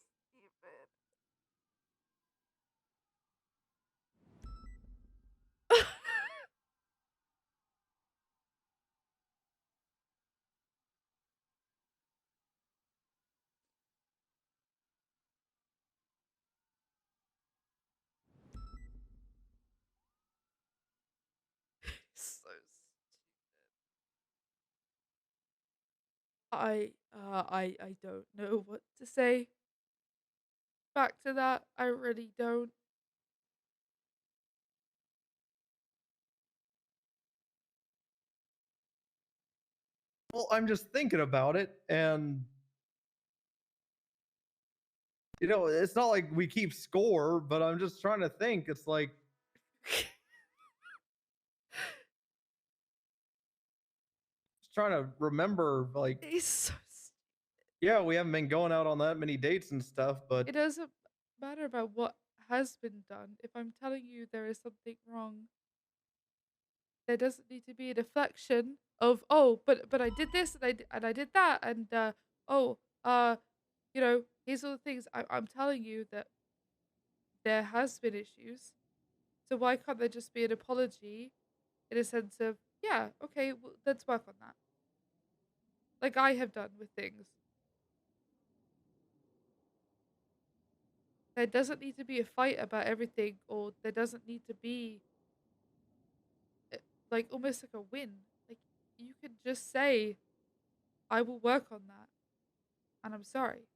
So I don't know what to say back to that. I really don't. Well, I'm just thinking about it, and it's not like we keep score, but I'm just trying to think. It's like just trying to remember, like, He's so yeah, we haven't been going out on that many dates and stuff, but It doesn't matter about what has been done. If I'm telling you there is something wrong, there doesn't need to be a deflection of, oh, but I did this and I did that and oh you know, these are the things I'm telling you that there has been issues. So why can't there just be an apology in a sense of, yeah, okay, well, let's work on that, like I have done with things. There doesn't need to be a fight about everything, or there doesn't need to be like almost like a win. Like you could just say, I will work on that, and I'm sorry.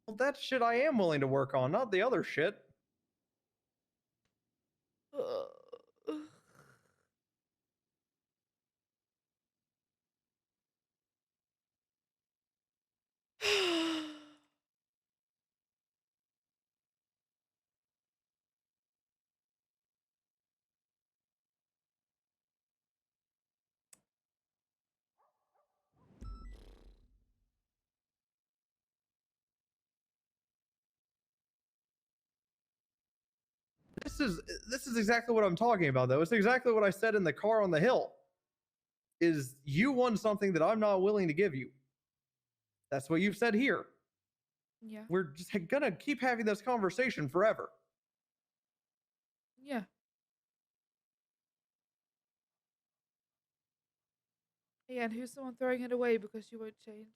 well, that shit I am willing to work on, not the other shit. This is exactly what I'm talking about, though. It's exactly what I said in the car on the hill. Is you want something that I'm not willing to give you. That's what you've said here. Yeah. We're just gonna keep having this conversation forever. Yeah. Yeah, and who's the one throwing it away because you won't change?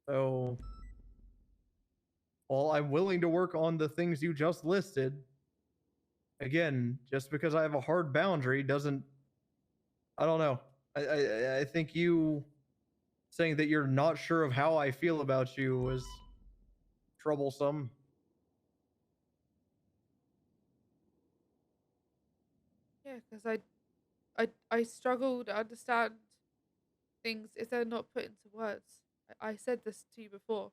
So, while I'm willing to work on the things you just listed, again, just because I have a hard boundary doesn't. I don't know. I think you saying that you're not sure of how I feel about you is troublesome. Yeah, because I struggle to understand things if they're not put into words. I said this to you before.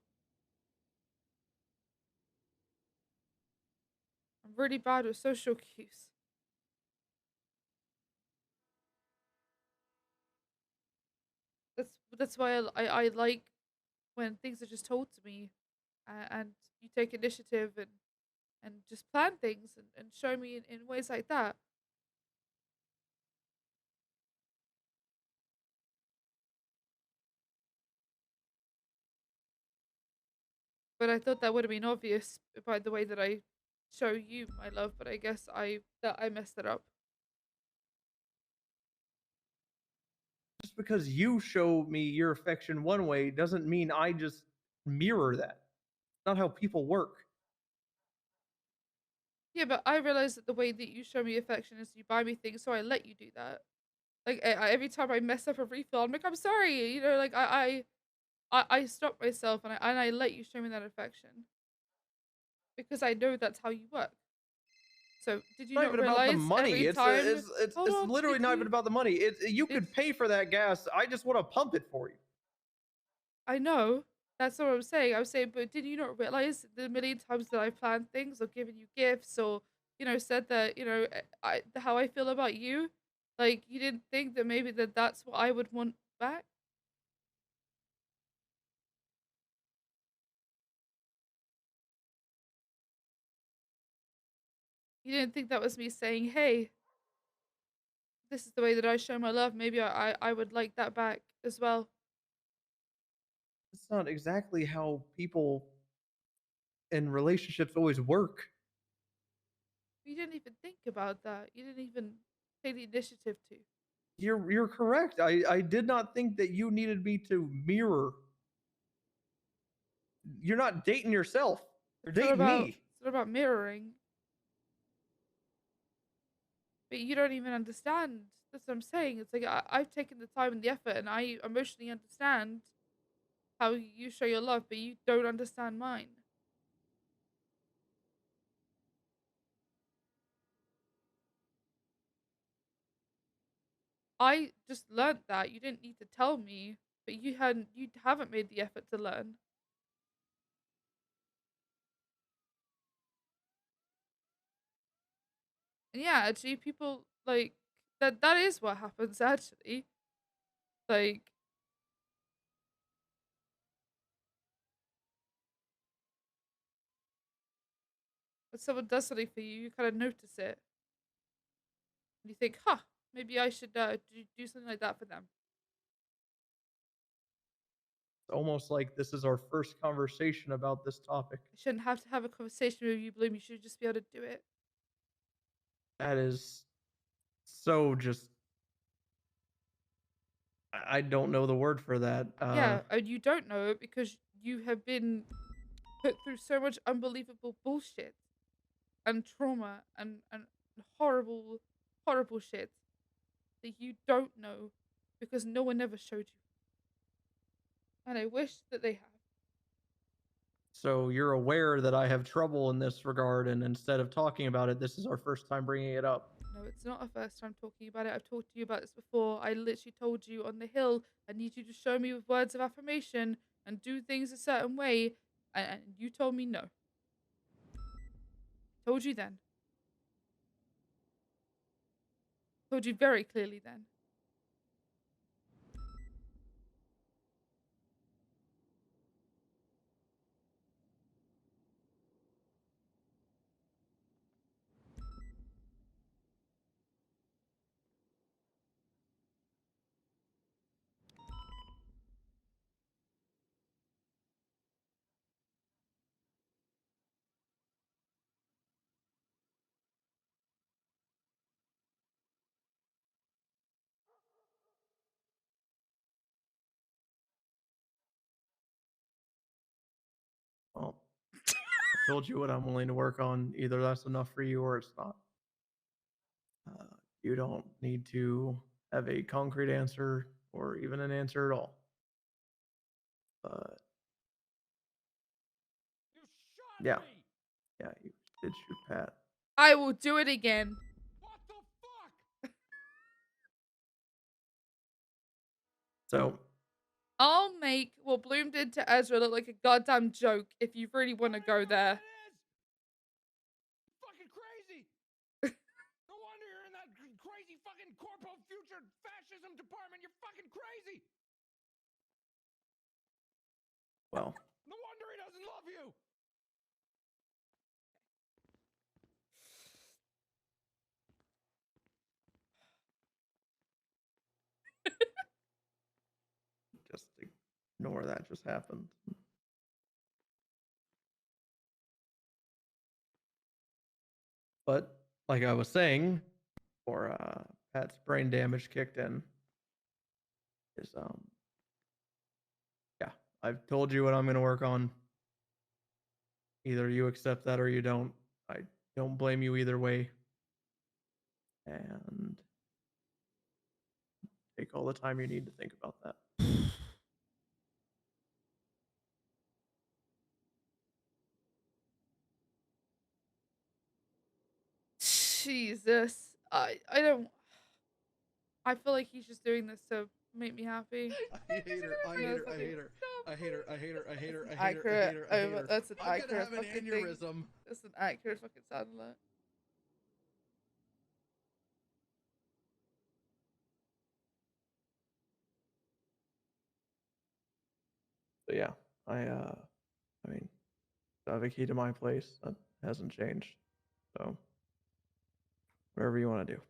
I'm really bad with social cues. That's why I like when things are just told to me, and you take initiative and just plan things and show me in ways like that. But I thought that would have been obvious by the way that I show you my love, but I guess I messed it up. Just because you show me your affection one way doesn't mean I just mirror that. Not how people work. Yeah, but I realize that the way that you show me affection is you buy me things, so I let you do that. Like every time I mess up a refill, I'm like, I'm sorry, you know, like I stop myself and I let you show me that affection because I know that's how you work. So did you It's not not even about the realize money. every It's time? it's Hold on, literally did not you- even about the money. You could pay for that gas. I just want to pump it for you. I know. That's what I'm saying. I was saying, but did you not realize the million times that I planned things or given you gifts or, you know, said that, you know, how I feel about you? Like, you didn't think that maybe that's what I would want back? You didn't think that was me saying, hey, this is the way that I show my love. Maybe I would like that back as well. That's not exactly how people in relationships always work. You didn't even think about that. You didn't even take the initiative to. You're correct. I did not think that you needed me to mirror. You're not dating yourself. You're dating me. It's not about mirroring. But you don't even understand. That's what I'm saying. It's like I've taken the time and the effort, and I emotionally understand how you show your love, but you don't understand mine. I just learnt that. You didn't need to tell me, but you haven't made the effort to learn. And yeah, actually, people like that is what happens actually. Like, when someone does something for you, you kind of notice it. And you think, huh, maybe I should do something like that for them. It's almost like this is our first conversation about this topic. I shouldn't have to have a conversation with you, Bloom. You should just be able to do it. That is so just. I don't know the word for that. Yeah, and you don't know it because you have been put through so much unbelievable bullshit and trauma and horrible, horrible shit that you don't know because no one ever showed you. And I wish that they have. So you're aware that I have trouble in this regard, and instead of talking about it, this is our first time bringing it up. No, it's not a first time talking about it. I've talked to you about this before. I literally told you on the hill, I need you to show me with words of affirmation and do things a certain way. And you told me no. Told you then. Told you very clearly then. Well, I told you what I'm willing to work on. Either that's enough for you or it's not. You don't need to have a concrete answer or even an answer at all. But yeah, yeah, you did shoot Pat. I will do it again. So I'll make what Bloom did to Ezra look like a goddamn joke if you really want to go there. Fucking crazy! No wonder you're in that crazy fucking corpo future fascism department. You're fucking crazy. well, No wonder he doesn't love you. just ignore that just happened. But like I was saying, or Pat's brain damage kicked in, is yeah, I've told you what I'm gonna work on. Either you accept that or you don't. I don't blame you either way. And take all the time you need to think about that. Jesus. I don't. I feel like he's just doing this to make me happy. I hate her. I hate her. I hate her. I hate her. I hate her. I hate her. I hate her. I hate Accurate. her. I hate her. That's an I'm gonna accurate have an fucking aneurysm. thing. That's an accurate fucking sound alert. So yeah, I mean, I have a key to my place. That hasn't changed. So whatever you want to do.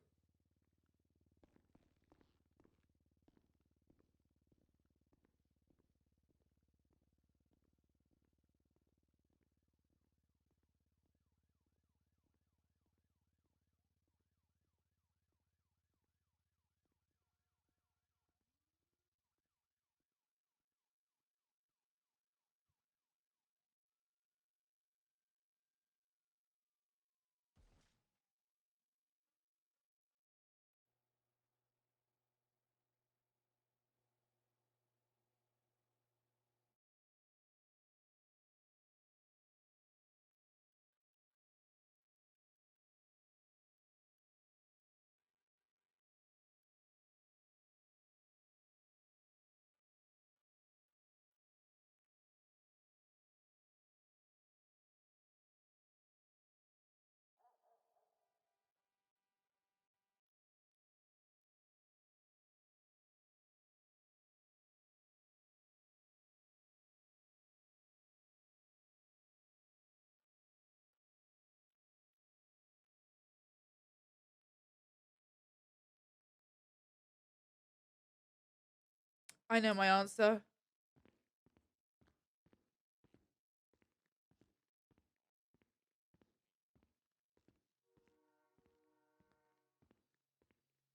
I know my answer.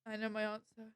I know my answer.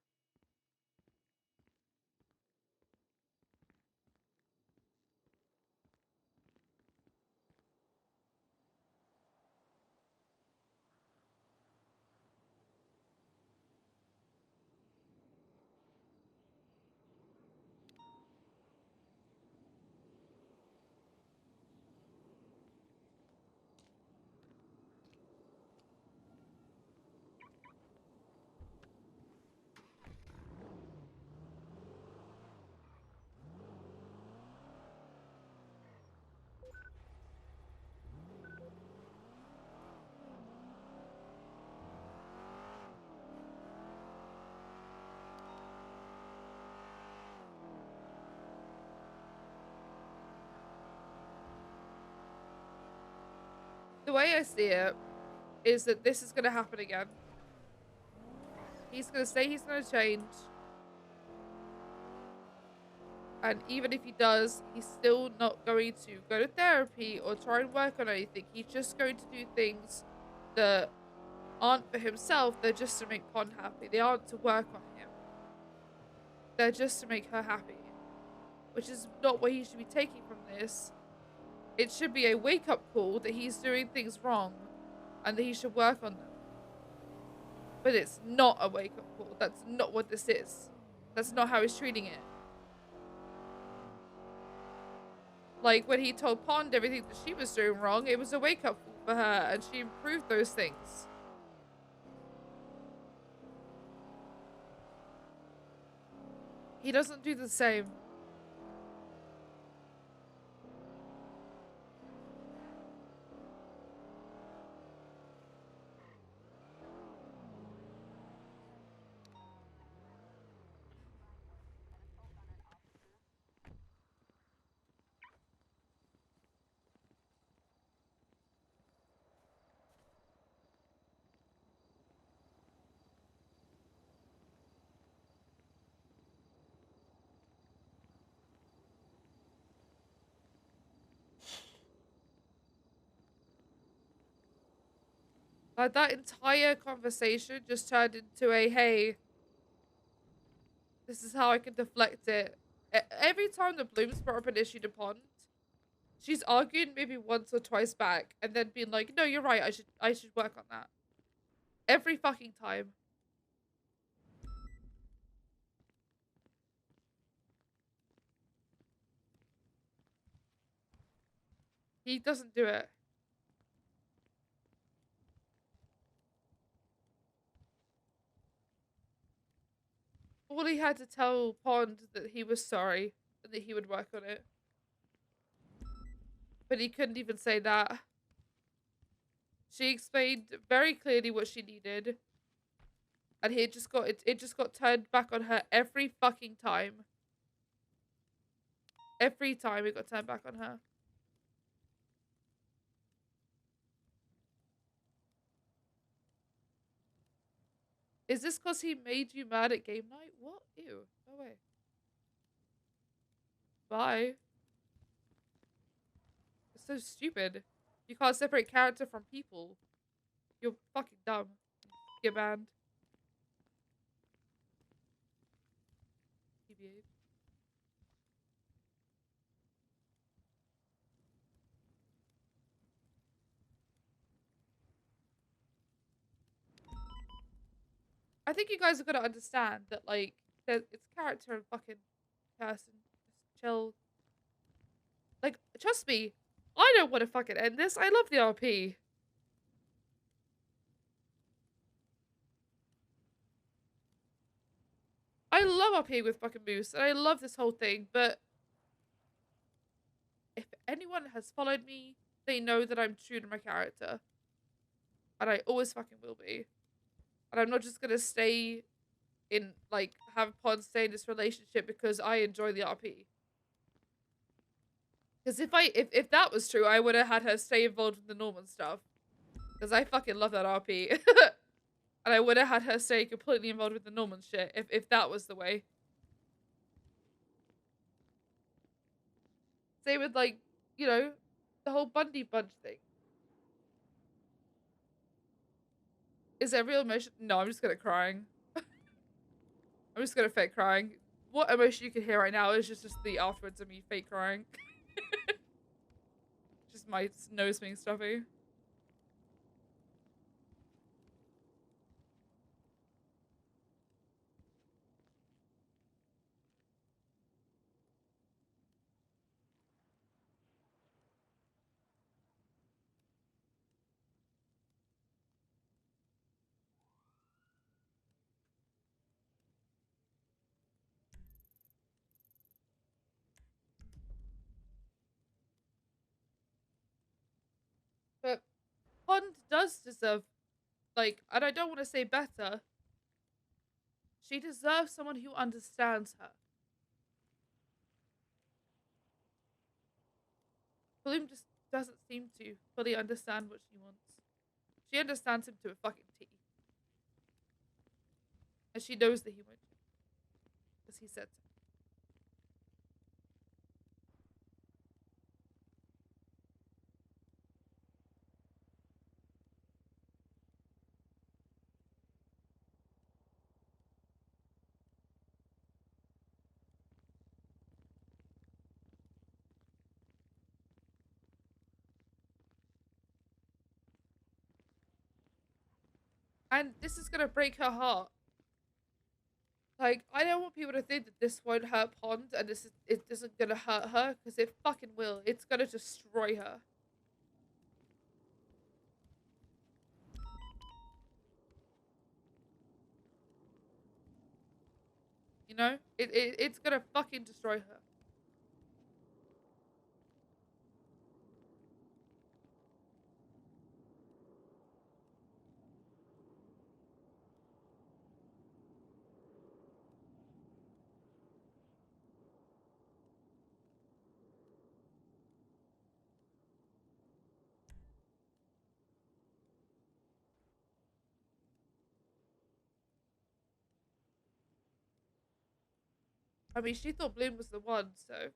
The way I see it is that this is going to happen again. He's going to say he's going to change. And even if he does, he's still not going to go to therapy or try and work on anything. He's just going to do things that aren't for himself. They're just to make Pond happy. They aren't to work on him. They're just to make her happy. Which is not what he should be taking from this. It should be a wake-up call that he's doing things wrong and that he should work on them. But it's not a wake-up call. That's not what this is. That's not how he's treating it. Like, when he told Pond everything that she was doing wrong, it was a wake-up call for her, and she improved those things. He doesn't do the same. Like, that entire conversation just turned into a, hey, this is how I can deflect it. Every time the Blooms brought up an issue to Pond, she's argued maybe once or twice back and then being like, no, you're right, I should work on that. Every fucking time. He doesn't do it. All he had to tell Pond that he was sorry and that he would work on it. But he couldn't even say that. She explained very clearly what she needed. And it just got turned back on her every fucking time. Every time it got turned back on her. Is this because he made you mad at game night? What? Ew. No way. Bye. It's so stupid. You can't separate character from people. You're fucking dumb. Get banned. TBH. I think you guys are gonna understand that, like, it's character and fucking person. Just chill. Like, trust me, I don't want to fucking end this. I love the RP. I love RP with fucking Moose, and I love this whole thing, but if anyone has followed me, they know that I'm true to my character. And I always fucking will be. And I'm not just gonna stay in, like, have Pond stay in this relationship because I enjoy the RP. Because if that was true, I would have had her stay involved with the Norman stuff. Because I fucking love that RP. And I would have had her stay completely involved with the Norman shit if that was the way. Same with like, you know, the whole Bundy Bunch thing. Is there real emotion? No, I'm just gonna crying. I'm just gonna fake crying. What emotion you can hear right now is just the afterwards of me fake crying. Just my nose being stuffy. But Pond does deserve, like, and I don't want to say better. She deserves someone who understands her. Bloom just doesn't seem to fully understand what she wants. She understands him to a fucking T. And she knows that he won't. Because he said so. And this is gonna break her heart. Like, I don't want people to think that this won't hurt Pond and it isn't gonna hurt her, because it fucking will. It's gonna destroy her. You know? It's gonna fucking destroy her. I mean, she thought Bloom was the one, so...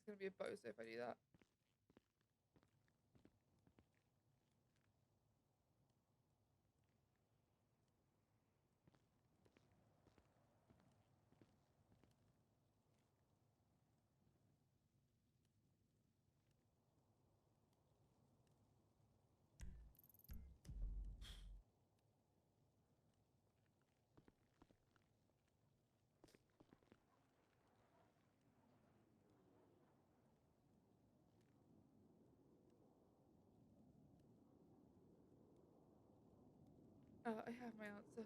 It's gonna be a bozo if I do that. I have my answer.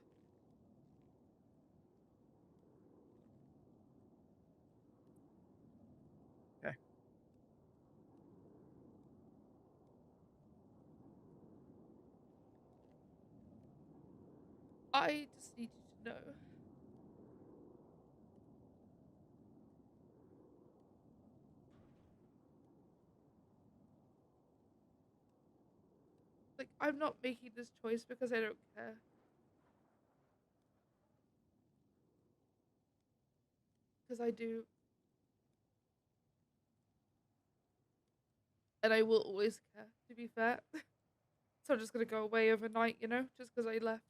Okay. I just need you to know. Like, I'm not making this choice because I don't care. Because I do. And I will always care, to be fair. So I'm just gonna go away overnight, you know? Just because I left.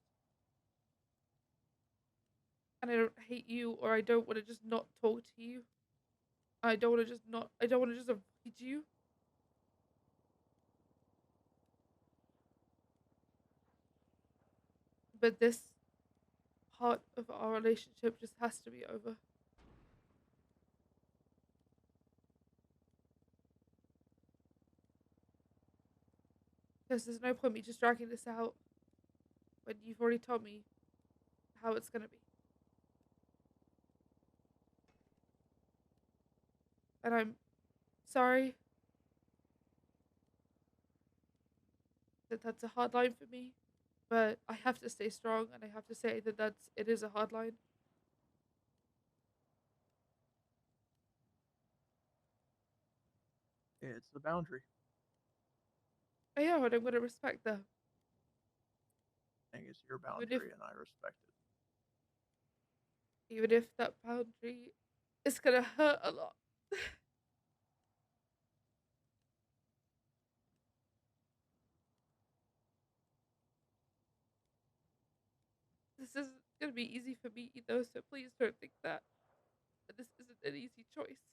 And I don't hate you, or I don't want to just not talk to you. I don't want to just not. I don't want to just avoid you. But this part of our relationship just has to be over. Because there's no point me just dragging this out when you've already told me how it's gonna be. And I'm sorry that that's a hard line for me, but I have to stay strong, and I have to say that it is a hard line. It's the boundary. I know, and I'm gonna respect that. I think it's your Even boundary, if and I respect it. even if that boundary is gonna hurt a lot. This isn't gonna be easy for me either, so please don't think that this isn't an easy choice.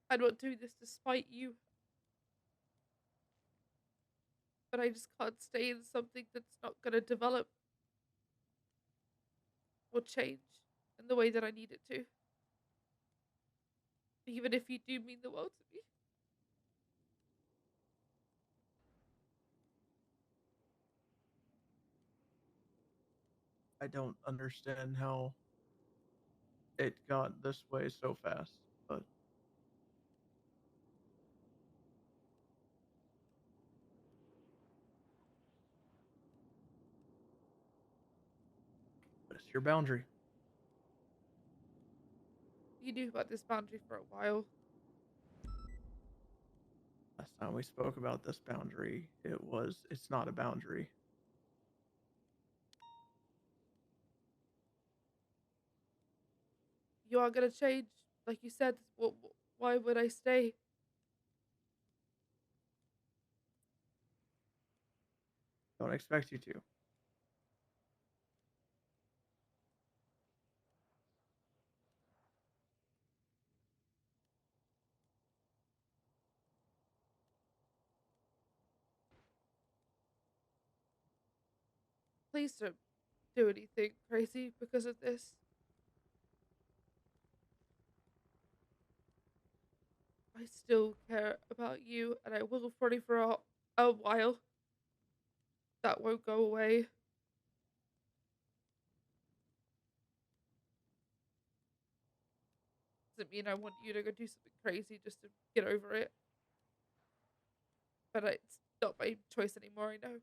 I'm not doing this to spite you. But I just can't stay in something that's not gonna develop or change in the way that I need it to. Even if you do mean the world to me. I don't understand how it got this way so fast, but it's your boundary. You knew about this boundary for a while. Last time we spoke about this boundary, it's not a boundary. You are gonna change, like you said. Why would I stay? Don't expect you to. Please don't do anything crazy because of this. I still care about you, and I will for you for a while. That won't go away. Doesn't mean I want you to go do something crazy just to get over it. But it's not my choice anymore, I know.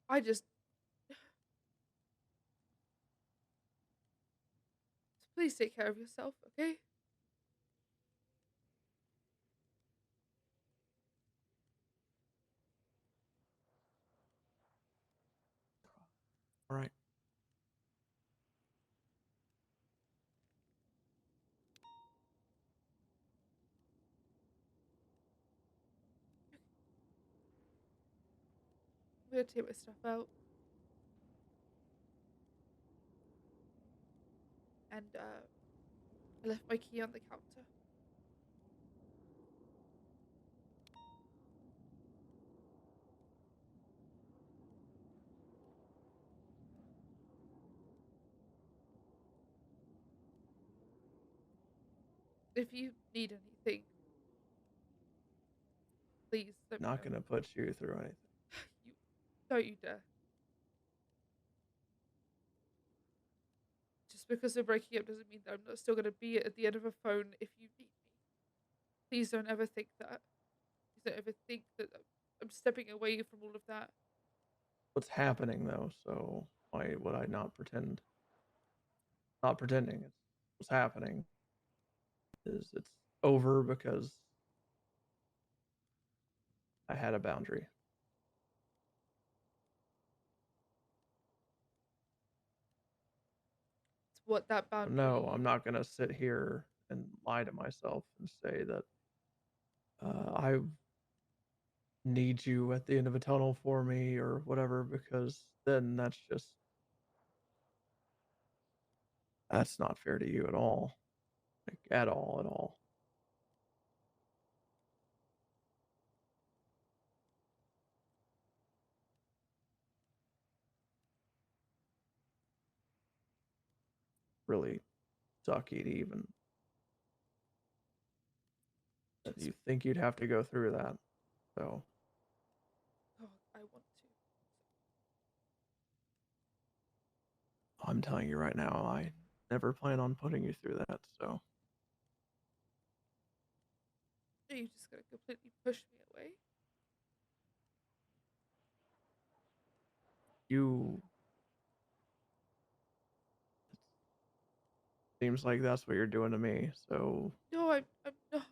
I just... Please take care of yourself, okay? All right. I'm gonna take my stuff out. And, I left my key on the counter. If you need anything, please let me Not know. gonna put you through anything. Don't you dare. Just because we're breaking up doesn't mean that I'm not still gonna be at the end of a phone if you need me. Please don't ever think that. Please don't ever think that I'm stepping away from all of that. What's happening though? So why would I not pretend? Not pretending. It's what's happening is it's over because I had a boundary. It's what that boundary... No, I'm not gonna sit here and lie to myself and say that need you at the end of a tunnel for me or whatever, because then that's not fair to you at all. Like, at all, at all. Really sucky to even that you think you'd have to go through that. So Oh, I want to. I'm telling you right now, I never plan on putting you through that. So You just gotta completely push me away. you seems like that's what you're doing to me. So No, I'm not.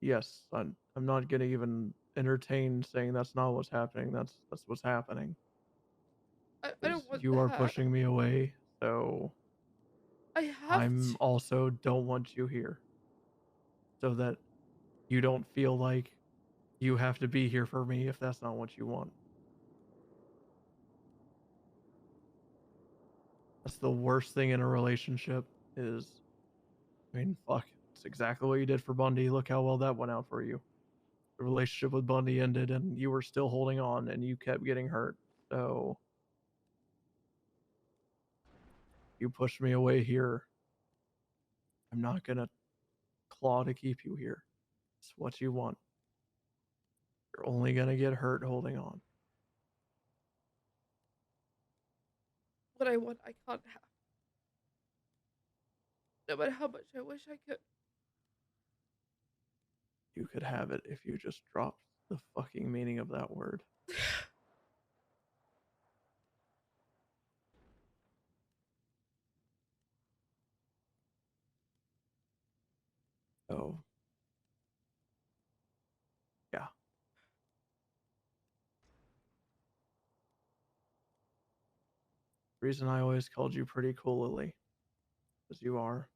yes, I'm not gonna even entertain saying that's not what's happening. That's what's happening. I 'Cause don't want you are that. pushing me away. So I have I'm to. also don't want you here. So that you don't feel like you have to be here for me if that's not what you want. That's the worst thing in a relationship is, I mean, fuck, it's exactly what you did for Bundy. Look how well that went out for you. The relationship with Bundy ended and you were still holding on and you kept getting hurt. So you pushed me away here. I'm not gonna claw to keep you here. It's what you want. You're only gonna get hurt holding on. What I want, I can't have. No matter how much I wish I could. You could have it if you just dropped the fucking meaning of that word. Oh. Yeah. Reason I always called you pretty cool, Lily. Because you are.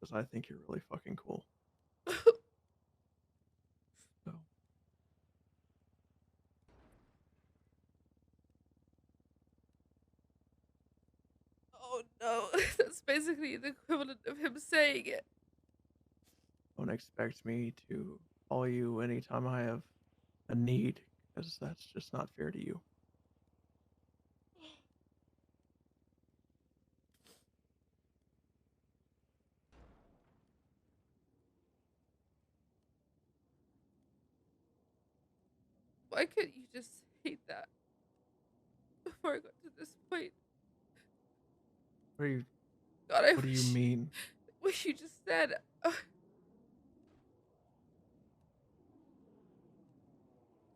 Because I think you're really fucking cool. So. Oh no, that's basically the equivalent of him saying it. Don't expect me to call you anytime I have a need, because that's just not fair to you. Why couldn't you just say that before I got to this point? What do you, God, I what do you wish mean? what you just said.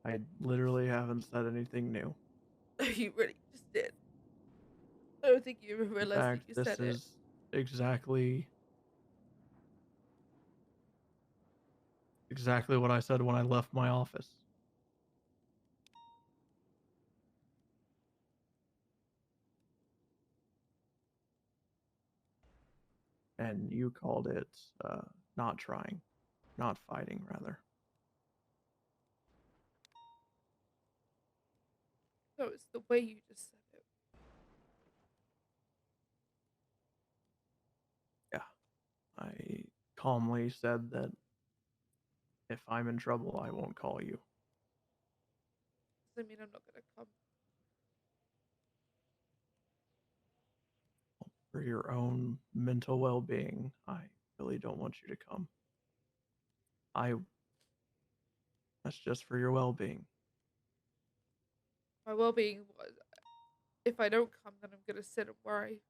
I literally haven't said anything new. You really just did. I don't think you even In realized that fact, you this said it. is exactly what I said when I left my office. And you called it not trying, not fighting, rather. No, it's the way you just said it. Yeah. I calmly said that if I'm in trouble, I won't call you. Doesn't mean I'm not gonna come. For your own mental well-being, I really don't want you to come. That's just for your well-being. My well-being was, if I don't come, then I'm gonna sit and worry.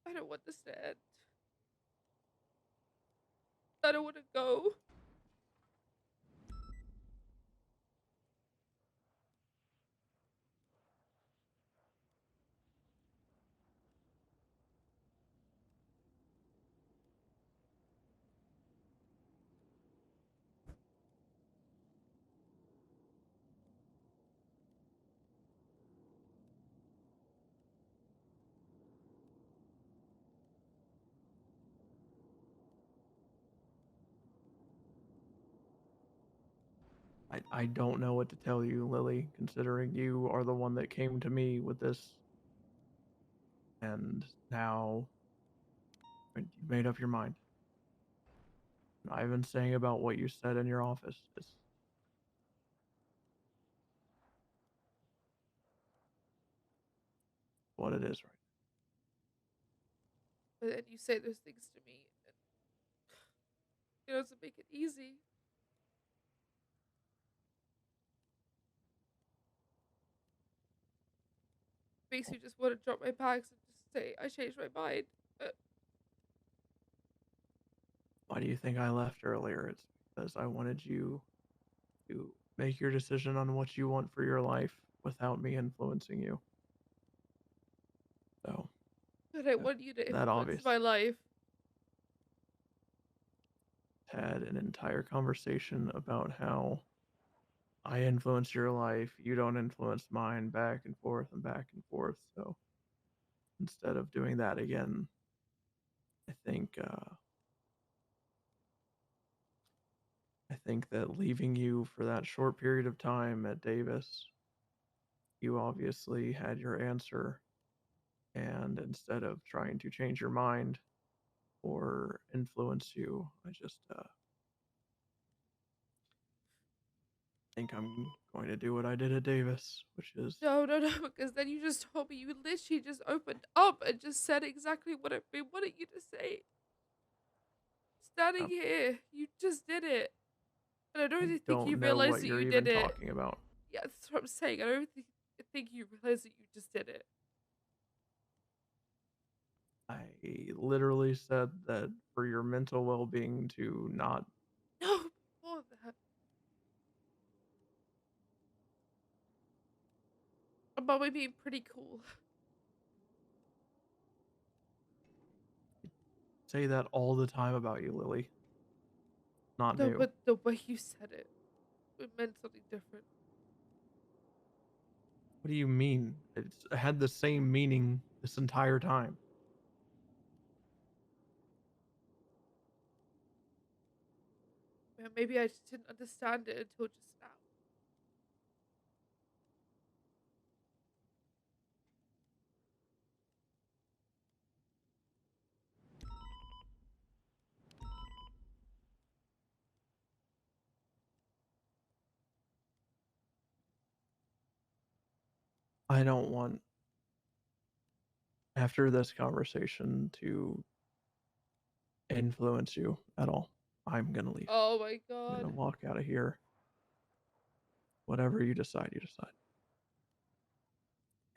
I don't want this to end. I don't want to go. I don't know what to tell you, Lily, considering you are the one that came to me with this. And now you made up your mind. I've been saying about what you said in your office. It's what it is, right? But then you say those things to me, and it doesn't make it easy. Makes me just want to drop my bags and just say I changed my mind. Why do you think I left earlier? It's because I wanted you to make your decision on what you want for your life without me influencing you. So, But I want you to that influence obvious. my life. Had an entire conversation about how I influence your life, you don't influence mine, back and forth and back and forth. So instead of doing that again, I think that leaving you for that short period of time at Davis, you obviously had your answer, and instead of trying to change your mind or influence you, I just think I'm going to do what I did at Davis, which is No, because then you just told me, you literally just opened up and just said exactly what I've been wanting you to say. Standing here, you just did it. And I don't really think you don't know realize what that you're you even did it. talking about. Yeah, that's what I'm saying. I don't think you realize that you just did it. I literally said that for your mental well-being to not No, before that. About me being pretty cool. say that all the time about you, Lily. Not No, new. but the way you said it meant something different. What do you mean? It had the same meaning this entire time. Yeah, maybe I just didn't understand it until just now. I don't want, after this conversation, to influence you at all. I'm gonna leave. Oh my I'm god. gonna walk out of here. Whatever you decide, you decide.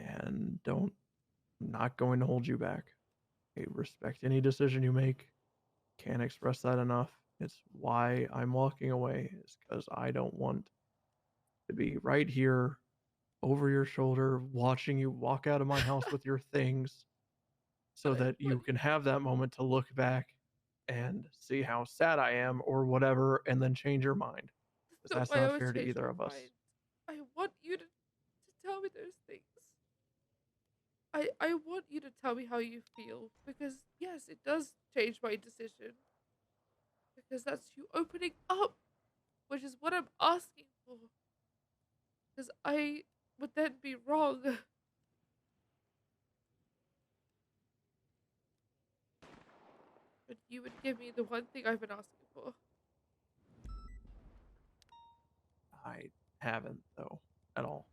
And I'm not going to hold you back. I respect any decision you make. Can't express that enough. It's why I'm walking away, is because I don't want to be right here over your shoulder watching you walk out of my house with your things so that you can have that moment to look back and see how sad I am or whatever and then change your mind. Because that's I not always fair to change either my of us. mind. I want you to tell me those things. I want you to tell me how you feel because yes, it does change my decision. Because that's you opening up, which is what I'm asking for. Because I would then be wrong. But you would give me the one thing I've been asking for. I haven't, though, at all.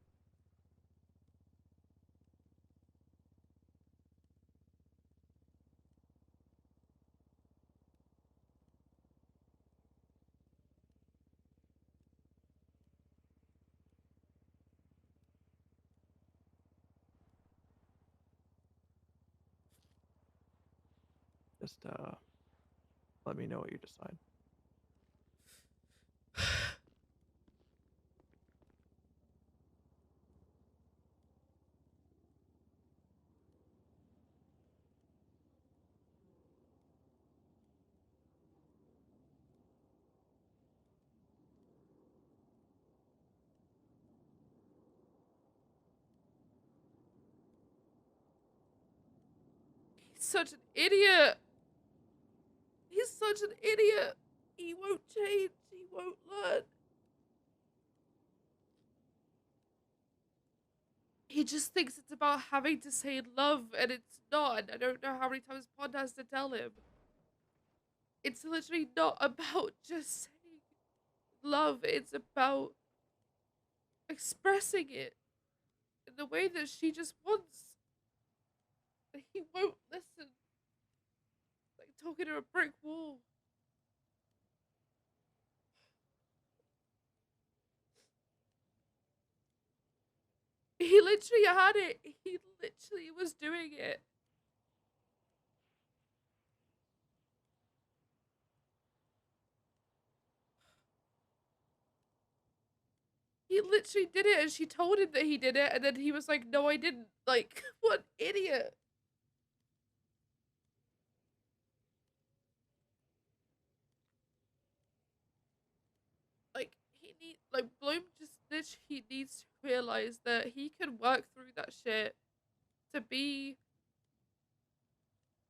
Just let me know what you decide. He's such an idiot. He's such an idiot. He won't change. He won't learn. he just thinks it's about having to say love, and it's not. And I don't know how many times Pond has to tell him. It's literally not about just saying love. It's about expressing it in the way that she just wants. And he won't listen. Like talking to a brick wall. He literally had it. He literally was doing it. He literally did it, and she told him that he did it, and then he was like, no, I didn't. Like, what an idiot. Like, Bloom just literally needs to realize that he can work through that shit to be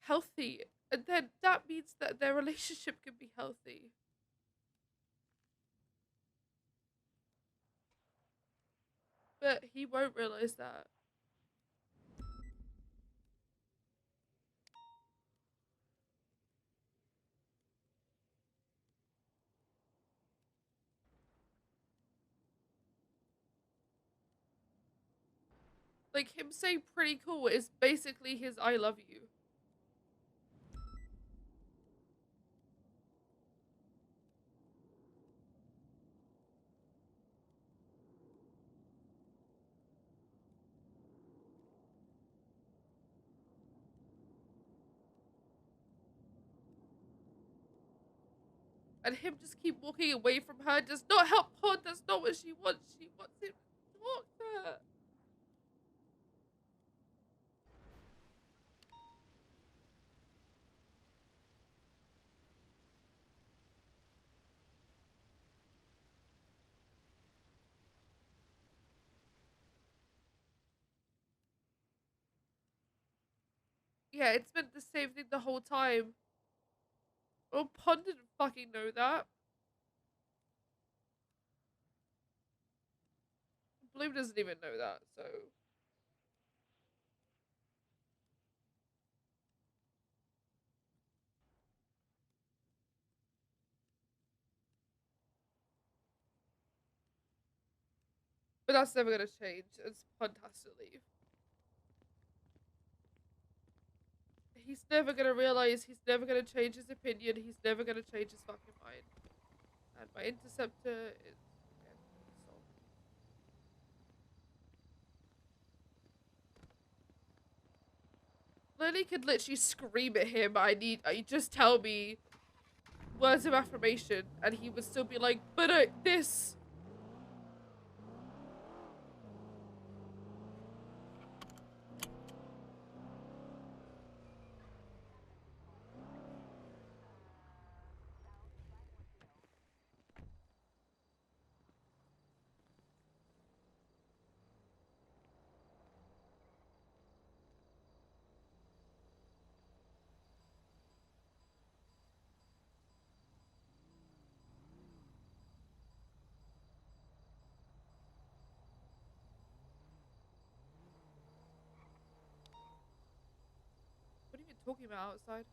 healthy. And then that means that their relationship can be healthy. But he won't realize that. Like, him saying pretty cool is basically his I love you. And him just keep walking away from her does not help Pod. That's not what she wants. She wants him to talk to her. Yeah, it's been the same thing the whole time. Well, Pond didn't fucking know that. Bloom doesn't even know that, so. But that's never gonna change. It's Pond has to leave. He's never gonna realize, he's never gonna change his opinion, he's never gonna change his fucking mind. And my interceptor is again solved. Lily could literally scream at him, you just tell me words of affirmation, and he would still be like, but this. What are you talking about outside?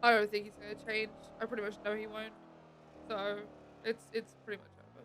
I don't think he's gonna change. I pretty much know he won't. So it's pretty much over.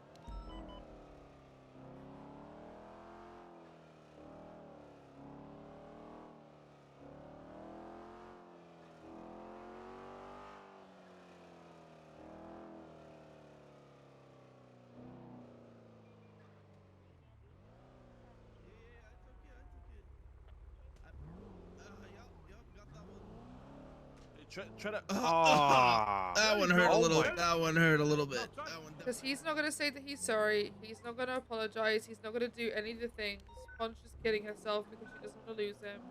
Try to. That one hurt a Oh little. my- That one hurt a little bit. That one. Because he's not gonna say that he's sorry. He's not gonna apologize. He's not gonna do any of the things. Pon's just kidding herself because she doesn't want to lose him.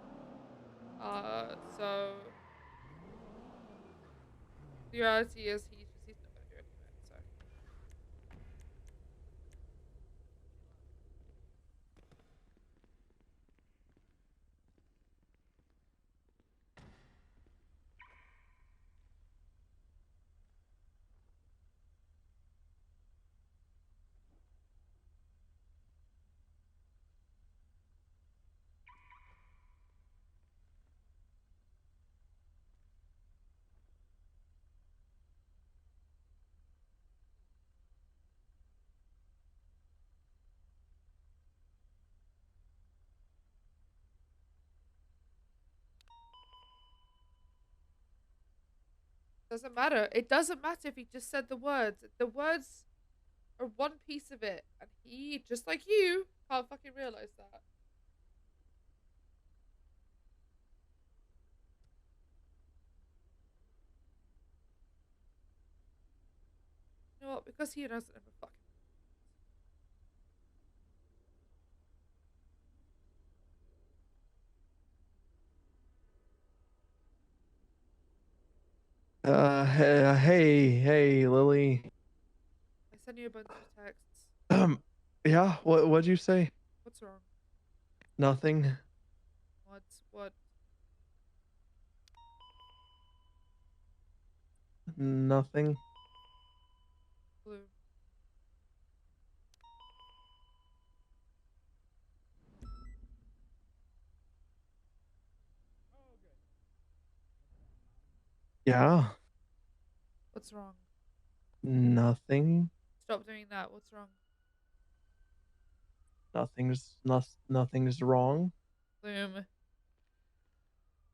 So the reality is he's not gonna do anything. So. Doesn't matter. It doesn't matter if he just said the words. The words are one piece of it, and he, just like you, can't fucking realize that. You know what? Because he doesn't have a fucking. Hey, Lily. I sent you a bunch of texts. Yeah. What'd you say? What's wrong? Nothing. What? Nothing. Blue. Yeah. What's wrong? Nothing. Stop doing that. What's wrong? Nothing's wrong. Bloom. I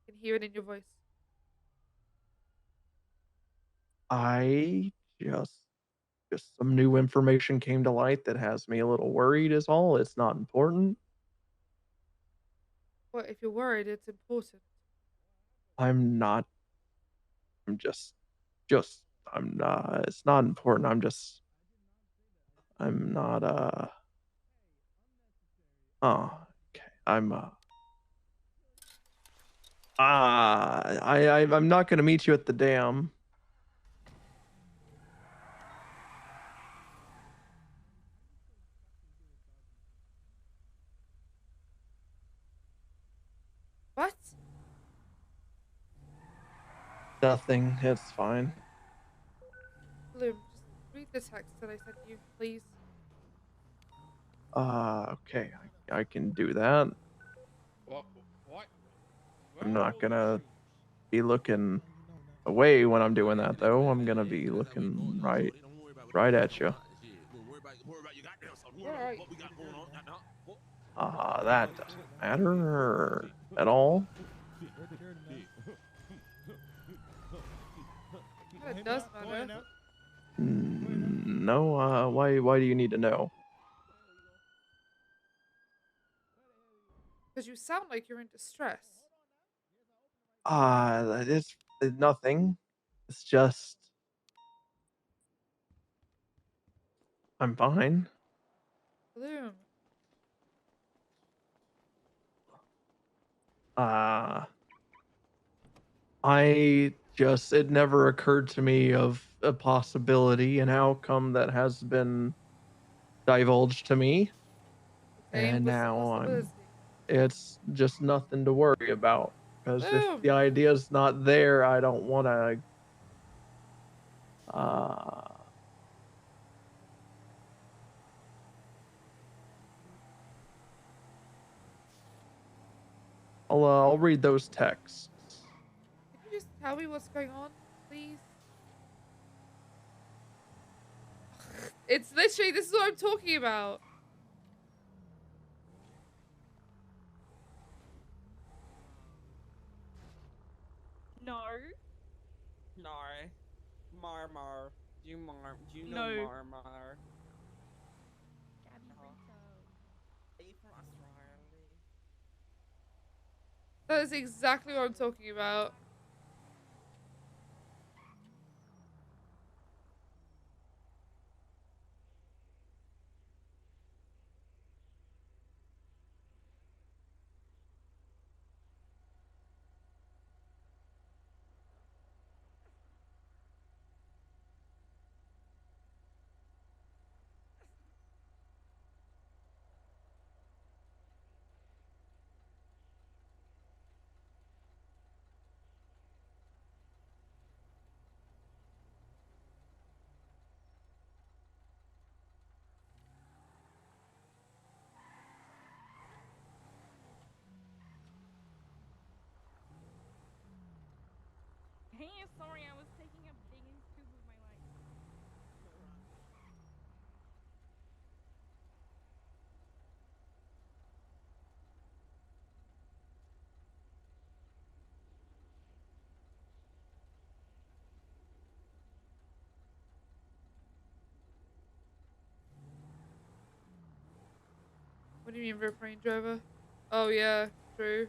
can hear it in your voice. I just some new information came to light that has me a little worried is all. It's not important. What if you're worried? It's important. I'm not. I'm just I'm not. It's not important. I'm not oh, okay. I'm not gonna meet you at the dam. What? Nothing. It's fine. Bloom, just read the text that I sent you, please. Okay. I can do that. What? I'm not gonna be looking away when I'm doing that though. I'm gonna be looking right at you. Alright. That doesn't matter at all. It does matter. No, why do you need to know? Because you sound like you're in distress. That is nothing. It's just I'm fine. Bloom. It never occurred to me of a possibility, an outcome that has been divulged to me. Okay, And what's the now possibility? it's just nothing to worry about. Because if Boom. the idea's not there, I don't want to. I'll read those texts. Can you just tell me what's going on? please. It's literally, this is what I'm talking about. No. No. Mar. Do you know No. Mar? Gabby Rito. Are you from Australia? That is exactly what I'm talking about. Hey, sorry, I was taking a big scoop of my life. What do you mean, Rip Range Rover? Oh yeah, true.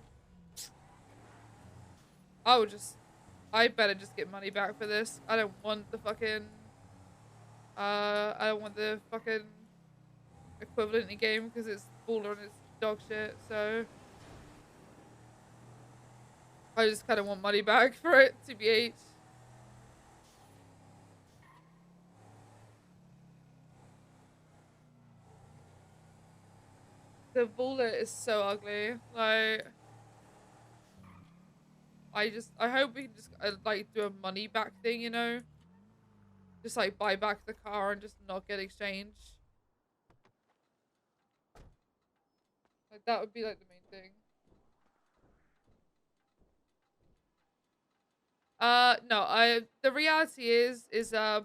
I better just get money back for this. I don't want the fucking, I don't want the fucking equivalent in game because it's baller and it's dog shit, so. I just kind of want money back for it, TBH. The bullet is so ugly. Like, I hope we can just like do a money back thing, you know? Just like buy back the car and just not get exchanged. Like that would be like the main thing. No, the reality is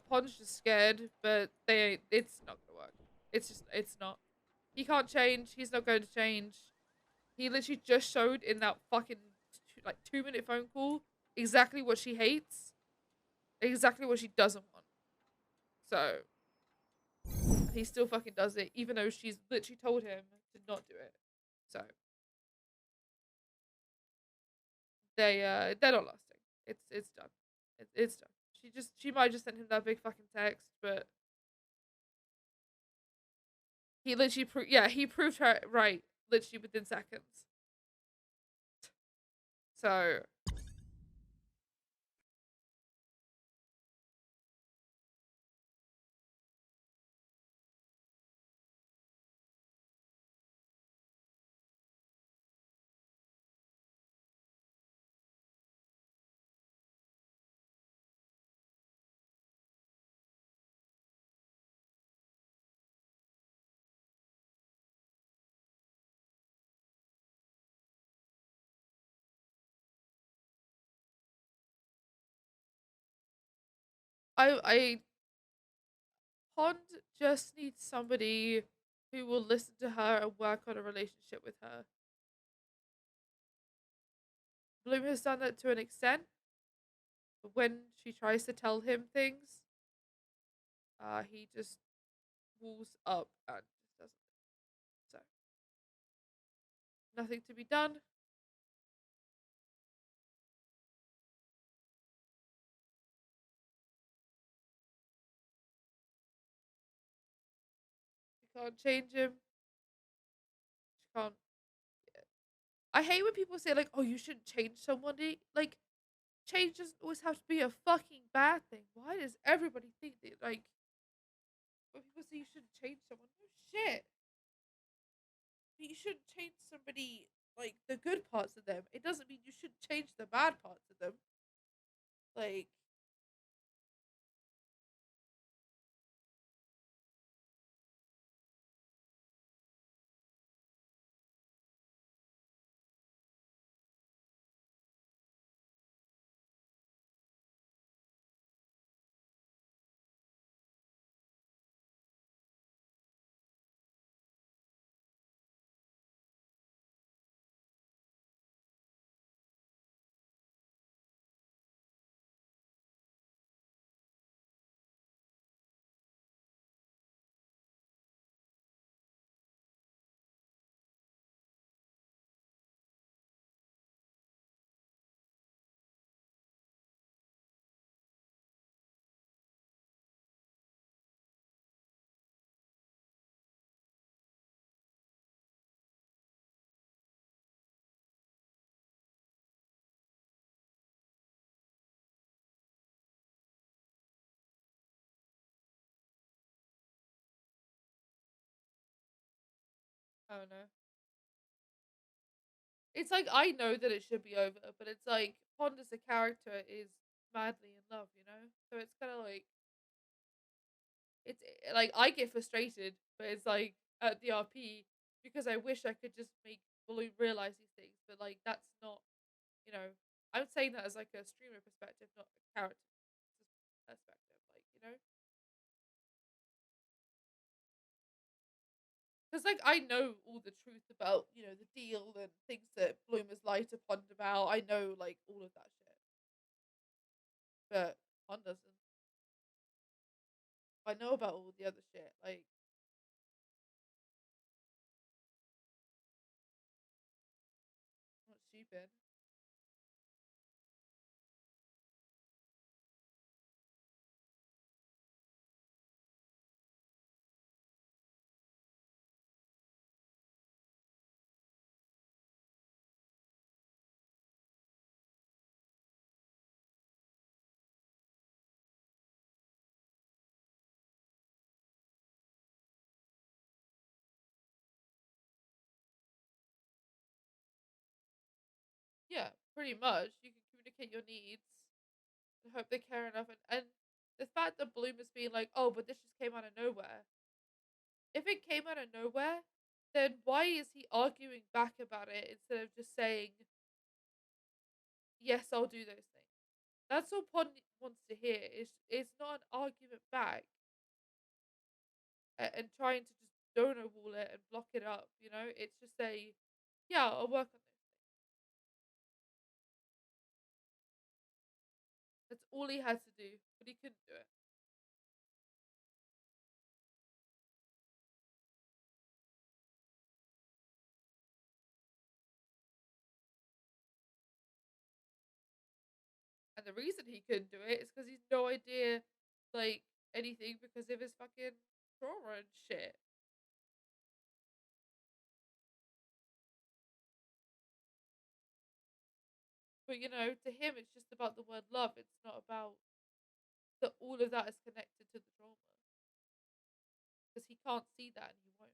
Ponch is scared, but it's not gonna work. It's not. He can't change, he's not going to change. He literally just showed in that fucking like 2-minute phone call exactly what she hates, exactly what she doesn't want. So he still fucking does it, even though she's literally told him to not do it. So they're not lasting. It's done. It's done. She might just send him that big fucking text, but he literally he proved her right literally within seconds. So I Pond just needs somebody who will listen to her and work on a relationship with her. Bloom has done that to an extent, but when she tries to tell him things, he just walls up and just doesn't. So nothing to be done. She can't change him. She can't. I hate when people say like, "Oh, you shouldn't change somebody." Like, change doesn't always have to be a fucking bad thing. Why does everybody think that like when people say you shouldn't change someone? No shit. You shouldn't change somebody like the good parts of them. It doesn't mean you shouldn't change the bad parts of them. Like I don't know. It's like I know that it should be over, but it's like Pond as a character is madly in love, you know? So it's kind of like it's like I get frustrated, but it's like at the RP because I wish I could just make Balloon realize these things, but like that's not, you know, I'm saying that as like a streamer perspective, not a character perspective, like, you know? Because like I know all the truth about, you know, the deal and things that Bloom has lied to Pond about. I know like all of that shit. But Pond doesn't. I know about all the other shit. Like not stupid. Yeah, pretty much. You can communicate your needs and hope they care enough. And the fact that Bloom is being like, oh, but this just came out of nowhere. If it came out of nowhere, then why is he arguing back about it instead of just saying, yes, I'll do those things? That's all Pond wants to hear. It's not an argument back and trying to just donor wall it and block it up, you know? It's just a, yeah, I'll work on those things. That's all he had to do, but he couldn't do it. And the reason he couldn't do it is because he's no idea, like, anything because of his fucking trauma and shit. But, you know, to him, it's just about the word love. It's not about that all of that is connected to the trauma. Because he can't see that and he won't.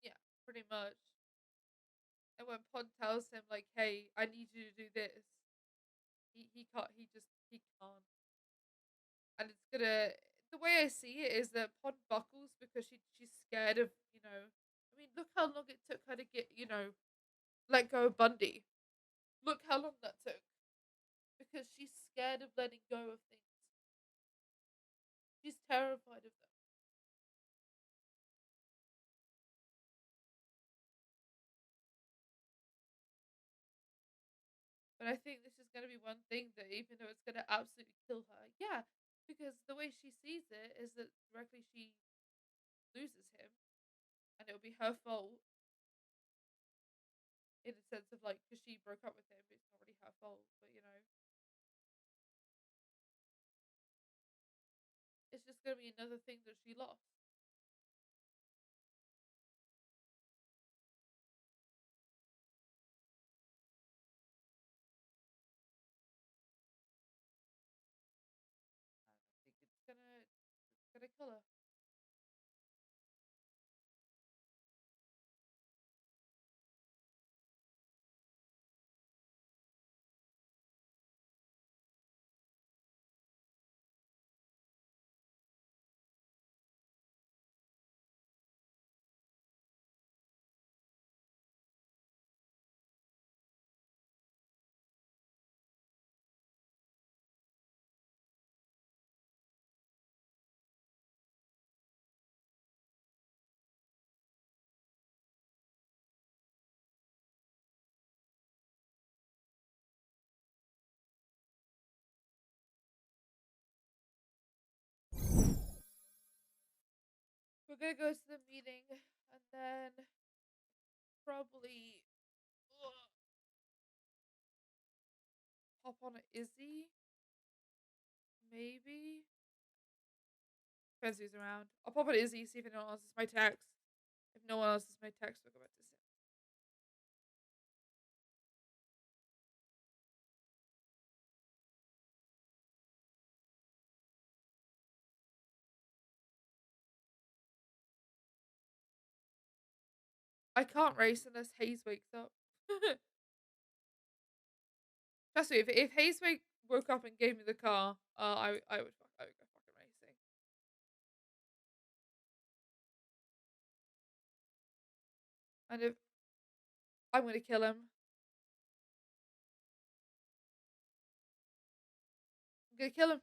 Yeah, pretty much. And when Pond tells him, like, hey, I need you to do this, he can't, he can't. And it's gonna, the way I see it is that Pond buckles because she's scared of, you know, I mean, look how long it took her to get, you know, let go of Bundy. Look how long that took. Because she's scared of letting go of things. She's terrified of them. But I think this is going to be one thing that, even though it's going to absolutely kill her, yeah, because the way she sees it is that directly she loses him, and it'll be her fault in the sense of like, because she broke up with him, it's not really her fault, but you know, it's just going to be another thing that she lost. Tell her. We're gonna go to the meeting and then probably hop on an Izzy. Maybe. Depends who's around. I'll pop on Izzy, see if anyone else is my text. If no one else is my text, we'll go back to Sim. I can't race unless Hayes wakes up. Trust me, if Hayes woke up and gave me the car, I would go fucking racing. And if I'm gonna kill him, I'm gonna kill him.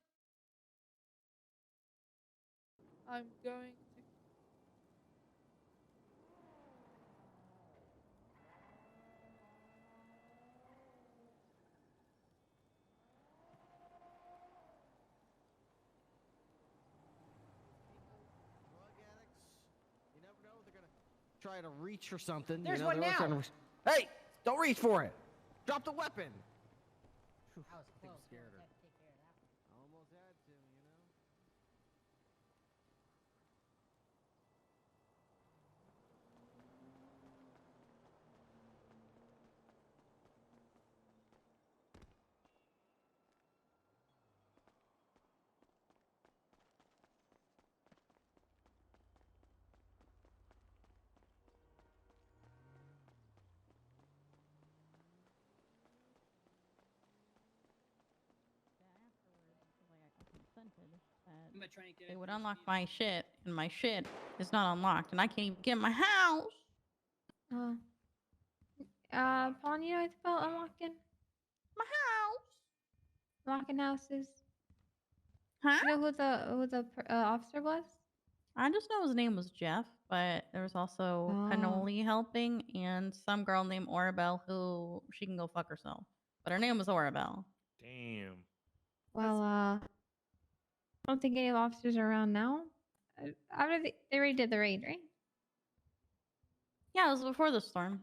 I'm going to. You never know, they're gonna try to reach for something. There's you know, one they're always now. trying to hey, don't reach for it. Drop the weapon. I was close. scared her. Had to take care of that one. Almost had to, you know. It would unlock my shit, and my shit is not unlocked, and I can't even get in my house. Pawn, you know anything about unlocking? My house. Unlocking houses? Huh? You know who the officer was? I just know his name was Jeff, but there was also Oh. Cannoli helping, and some girl named Orabelle who she can go fuck herself. But her name was Orabelle. Damn. Well, I don't think any officers are around now. After they already did the raid, right? Yeah, it was before the storm.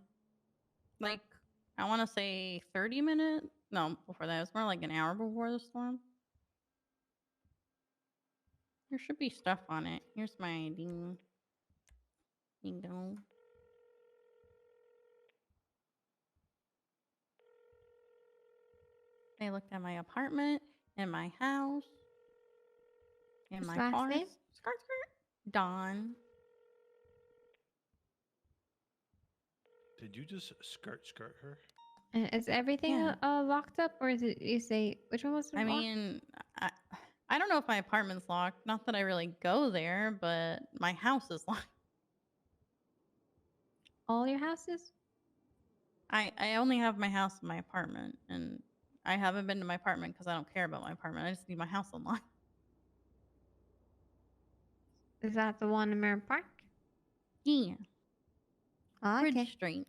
Like, I want to say 30 minutes. No, before that. It was more like an hour before the storm. There should be stuff on it. Here's my ID. Bingo. They looked at my apartment and my house and What's my last cars. name? Skirt, skirt. Dawn. Did you just skirt her? And is everything Yeah. Locked up, or is it? You say which one was? I mean, I don't know if my apartment's locked. Not that I really go there, but my house is locked. All your houses? I only have my house and my apartment, and I haven't been to my apartment because I don't care about my apartment. I just need my house unlocked. Is that the one in Mirror Park? Yeah. Oh, okay. Bridge Street.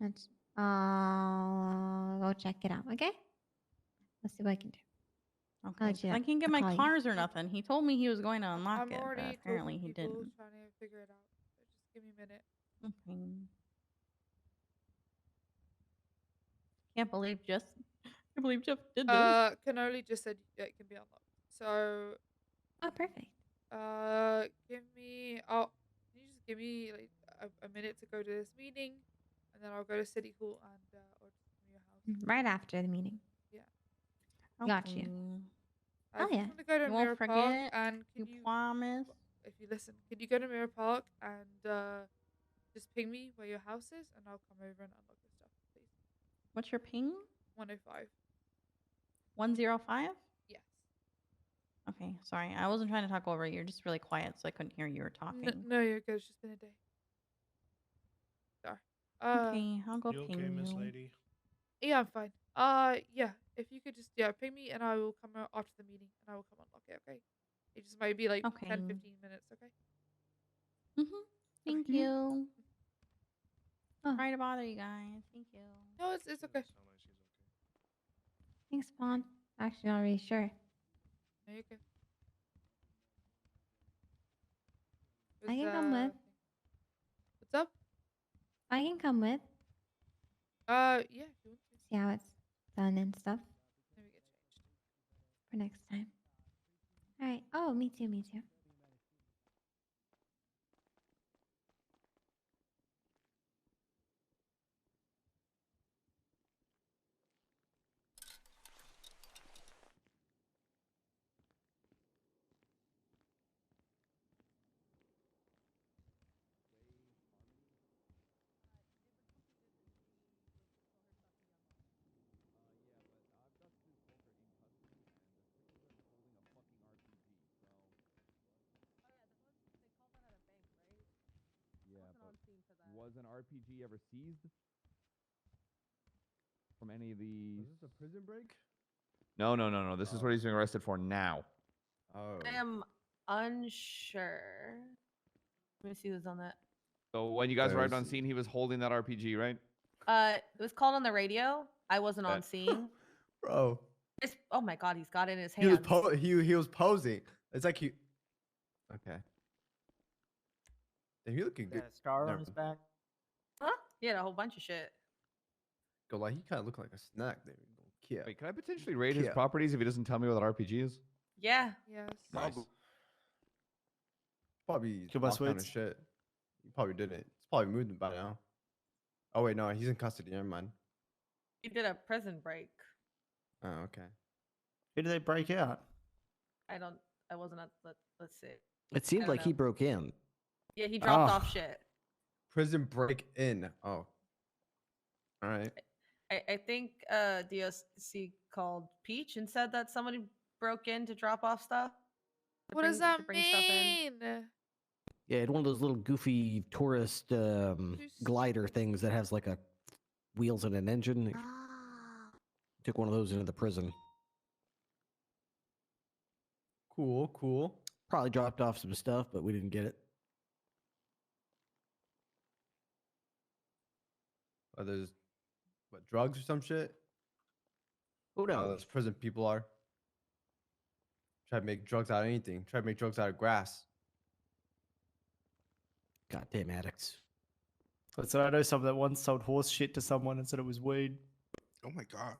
Let's go check it out. Okay. Let's see what I can do. Okay. I can't get I'll my call you. cars or nothing. He told me he was going to unlock I'm it, but already apparently talking he to people, didn't. trying to figure it out. So just give me a minute. Okay. Can't believe Jeff did this. Cannoli just said it can be unlocked. So. Oh, perfect. Give me. Can you just give me like a minute to go to this meeting, and then I'll go to City Hall or just your house. Right after the meeting. Yeah. Got you. I Oh, just yeah. want to go to You Mirror won't Park, forget. and You could you, promise. if you listen, could you go to Mirror Park and just ping me where your house is, and I'll come over and unlock your stuff, please. What's your ping? 105. 105? Yes. Okay, sorry. I wasn't trying to talk over you. You're just really quiet, so I couldn't hear you were talking. No, you're good. It's just been a day. Sorry. Okay, I'll go You ping okay, Miss you. Lady? Yeah, I'm fine. Yeah. If you could just ping me, and I will come out after the meeting, and I will come unlock it. Okay. It just might be like Okay. 10, 15 minutes. Okay. Thank you. Sorry to bother you guys. Thank you. No, it's okay. Thanks, Spawn. Actually, not really sure. No, you're good. I can come with. What's up? I can come with. Yeah, if you want to. See how it's done and stuff Let me get changed. for next time. All right. Oh, me too. Me too. Was an RPG ever seized from any of the? Is this a prison break? No. This is what he's being arrested for now. Oh. I am unsure. Let me see who's on that. So when you guys arrived on There's- scene, he was holding that RPG, right? It was called on the radio. I wasn't on Bet. scene. Bro, Oh my god, he's got it in his he was hands. he was posing. It's like he. Okay. Damn, you looking good. Got a scar on Never- his back. Huh? He had a whole bunch of shit. Go like he kind of looked like a snack there. Yeah. Wait, can I potentially raid his Yeah. properties if he doesn't tell me what that RPG is? Yeah. Yes. Nice. Probably Kill my locked down and sweets. shit. He probably didn't. It's probably moved by now. Oh wait, no, he's in custody. Never mind. He did a prison break. Oh, okay. Who did they break out? I wasn't at let's see. It seemed don't like he know. broke in. Yeah, he dropped Ah. off shit. Prison break in. Oh. All right. I think DSC called Peach and said that somebody broke in to drop off stuff. What does that bring stuff in. mean? Yeah, it's one of those little goofy tourist glider things that has like a wheels and an engine. Took one of those into the prison. Cool, cool. Probably dropped off some stuff, but we didn't get it. Are there's what, drugs or some shit? Who How knows? those prison people are. Try to make drugs out of anything. Try to make drugs out of grass. Goddamn addicts. So I know someone that once sold horse shit to someone and said it was weed. Oh my god.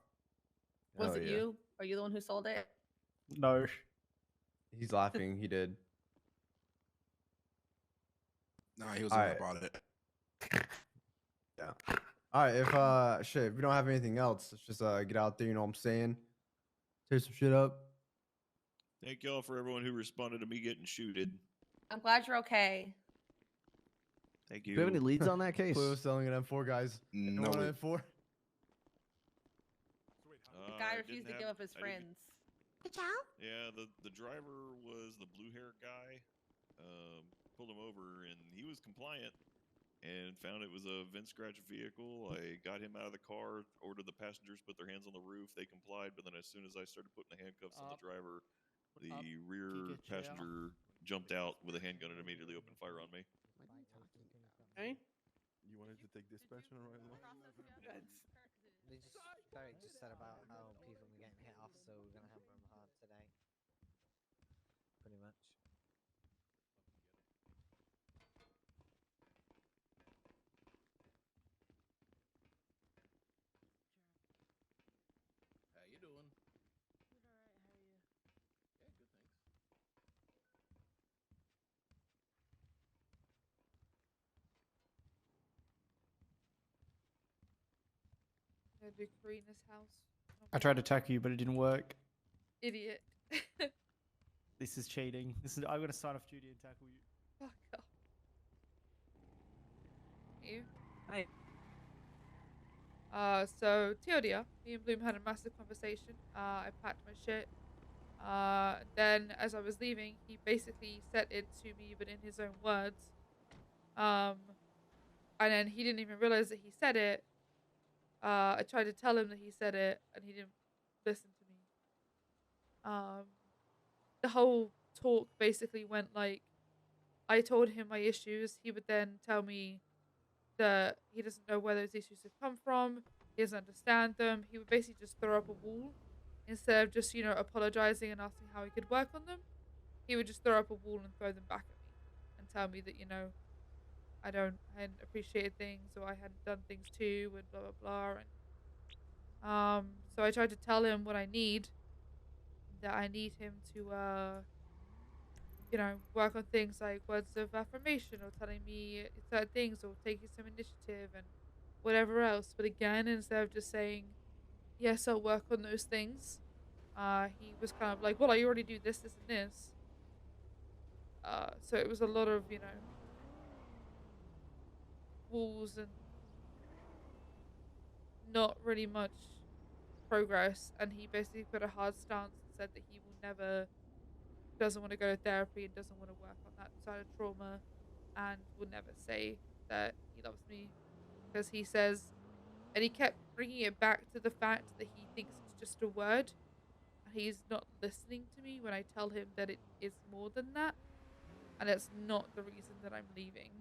Was Hell it yeah. you? Are you the one who sold it? No. He's laughing. He did. Nah, he was the one that Alright. bought it. Yeah. All right. If we don't have anything else, let's just get out there. You know what I'm saying? Tear some shit up. Thank y'all for everyone who responded to me getting shooted. I'm glad you're okay. Thank Do you. you have any leads on that case? Pluto selling an M4, guys. No, Anyone we- an M4? The guy I refused to didn't give have- up his I didn't- friends. Yeah, the driver was the blue-haired guy. Pulled him over, and he was compliant, and found it was a vent scratch vehicle. I got him out of the car, ordered the passengers put their hands on the roof. They complied, but then as soon as I started putting the handcuffs on the driver, the rear passenger jumped out with a handgun and immediately opened fire on me. Hey? You wanted to take dispatch on right now? Derek just said about how people were getting hit off, so we're gonna hammer them hard today. Pretty much. How you doing? Good, alright, how are you? Yeah, good, thanks. I'm gonna do Karina's house. I tried to attack you, but it didn't work. Idiot. This is cheating. I'm gonna sign off duty and tackle you. Fuck off. You. Hi. So TLDR, me and Bloom had a massive conversation. I packed my shit. Then as I was leaving, he basically said it to me, but in his own words. And then he didn't even realize that he said it. I tried to tell him that he said it, and he didn't listen to me. The whole talk basically went like, I told him my issues. He would then tell me that he doesn't know where those issues have come from. He doesn't understand them. He would basically just throw up a wall instead of just, apologizing and asking how he could work on them. He would just throw up a wall and throw them back at me and tell me that, I hadn't appreciated things or I hadn't done things too and blah, blah, blah. And, so I tried to tell him what I need, that I need him to, work on things like words of affirmation or telling me certain things or taking some initiative and whatever else. But again, instead of just saying, yes, I'll work on those things, he was kind of like, well, I already do this, this, and this. So it was a lot of, walls and not really much progress. And he basically put a hard stance and said that he will never, doesn't want to go to therapy and doesn't want to work on that side of trauma and will never say that he loves me because he says, and he kept bringing it back to the fact that he thinks it's just a word and he's not listening to me when I tell him that it is more than that and it's not the reason that I'm leaving.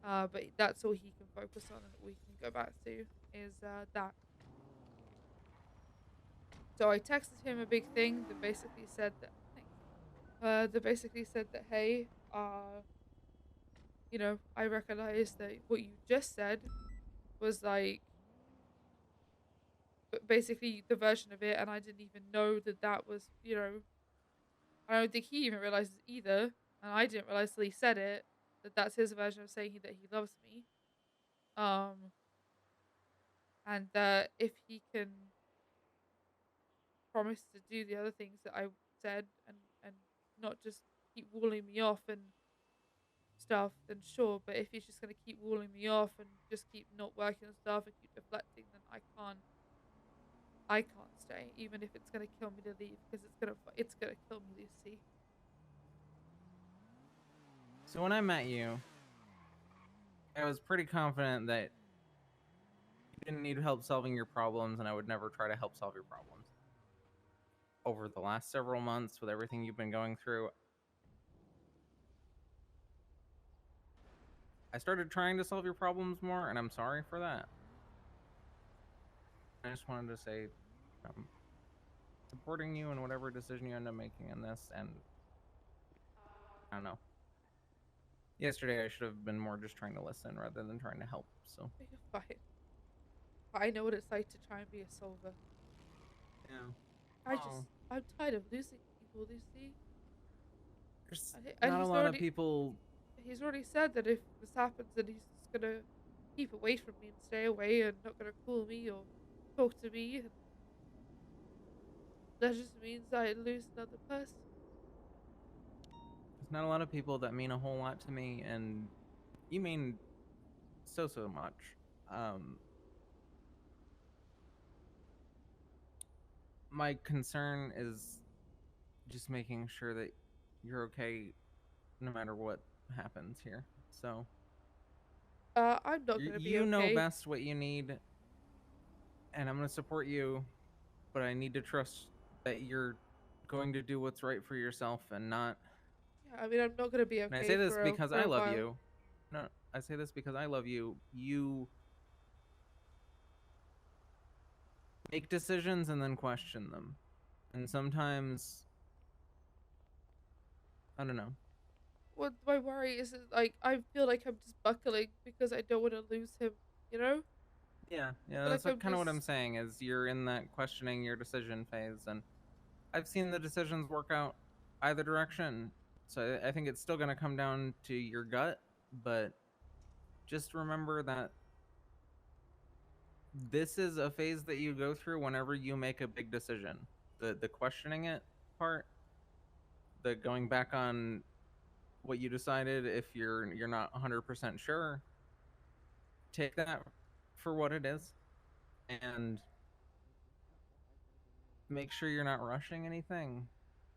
But that's all he can focus on and all he can go back to is that. So I texted him a big thing that basically said that hey, I recognize that what you just said was like basically the version of it, and I didn't even know that was, I don't think he even realizes either, and I didn't realize till he said it that that's his version of saying that he loves me. And that if he can promise to do the other things that I said and not just keep walling me off and stuff, then sure. But if he's just gonna keep walling me off and just keep not working on stuff and keep deflecting, then I can't stay, even if it's gonna kill me to leave, because it's gonna kill me, Lucy. So when I met you, I was pretty confident that you didn't need help solving your problems, and I would never try to help solve your problems. Over the last several months, with everything you've been going through, I started trying to solve your problems more, and I'm sorry for that. I just wanted to say I'm supporting you in whatever decision you end up making in this, and I don't know. Yesterday I should have been more just trying to listen rather than trying to help, so. You're fine. I know what it's like to try and be a solver. Yeah. I'm tired of losing people, Lucy. There's not a lot of people. He's already said that if this happens, that he's just gonna keep away from me and stay away and not gonna call me or talk to me. And that just means I lose another person. There's not a lot of people that mean a whole lot to me, and you mean so much. My concern is just making sure that you're okay no matter what happens here. So I'm not gonna be you okay. know best what you need, and I'm gonna support you, but I need to trust that you're going to do what's right for yourself and not. Yeah, I mean, I'm not gonna be okay. And I say this because I love while. you. No, I say this because I love you. You make decisions and then question them, and sometimes I don't know. What my worry is like I feel like I'm just buckling because I don't want to lose him. Yeah, that's kind of what I'm saying. Is you're in that questioning your decision phase, and I've seen the decisions work out either direction. So I think it's still going to come down to your gut, but just remember that this is a phase that you go through whenever you make a big decision. the questioning it part, the going back on what you decided if you're not 100% sure, take that for what it is, and make sure you're not rushing anything.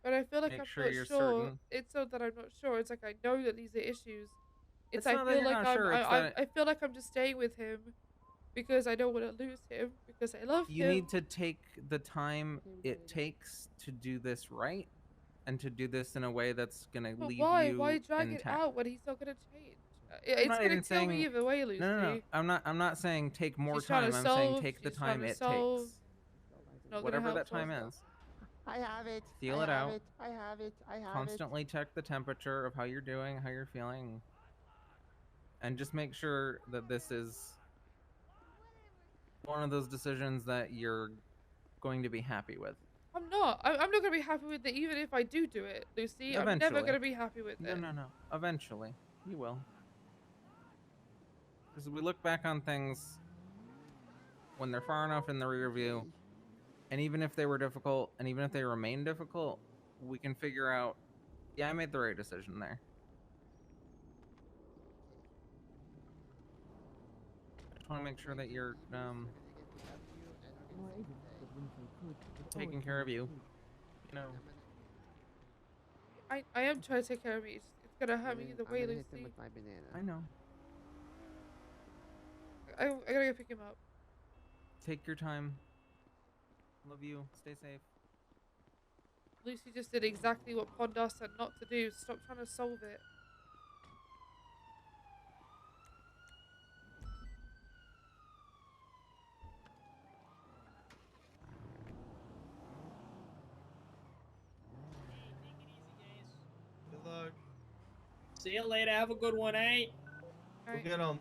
But I feel like Make I'm sure not you're sure. certain. It's not that I'm not sure. It's like I know that these are issues. It's I not that feel you're like not sure, it's that- I feel like I'm just staying with him because I don't want to lose him because I love You him. need to take the time it takes to do this right, and to do this in a way that's gonna But leave why? you Why drag it intact. out when he's not gonna change? I'm It's not gonna even kill me saying either way, Lucy. no. I'm not saying take more She's trying time. to I'm saying solve, take the she's trying time to it solve. takes. It's not gonna Whatever help that time solve is. I have it. Feel I it have out. It. I have it. I have Constantly check the temperature of how you're doing, how you're feeling, and just make sure that this is one of those decisions that you're going to be happy with. I'm not. I'm not gonna be happy with it even if I do it, Lucy. I'm never Eventually. gonna be happy with it. No. Eventually, you will. Because we look back on things when they're far enough in the rear view, and even if they were difficult, and even if they remain difficult, we can figure out, yeah, I made the right decision there. I just want to make sure that you're taking care of you. You know. I am trying to take care of me. It's gonna hurt me either way, Lucy. I know. I gotta go pick him up. Take your time. Love you. Stay safe. Lucy just did exactly what Pondar said not to do. Stop trying to solve it. Good luck. See you later. Have a good one, eh? We'll get on.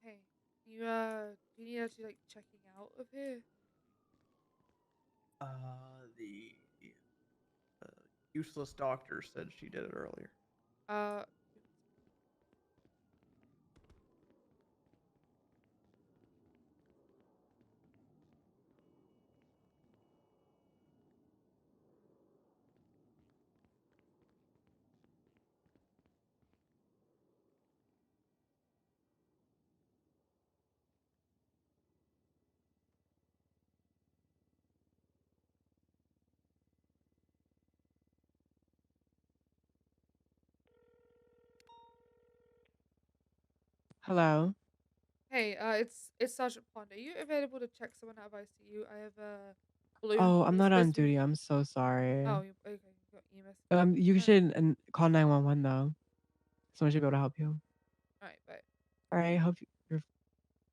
Hey, do you need actually like checking out of here? The useless doctor said she did it earlier. Hello. Hey, it's Sergeant Pond. Are you available to check someone out of ICU? I have a blue. Oh, I'm He's not on supposed to be- duty. I'm so sorry. Oh, okay. You got EMS. You should call 911 though. Someone should be able to help you. Alright, bye. All right. Hope you're.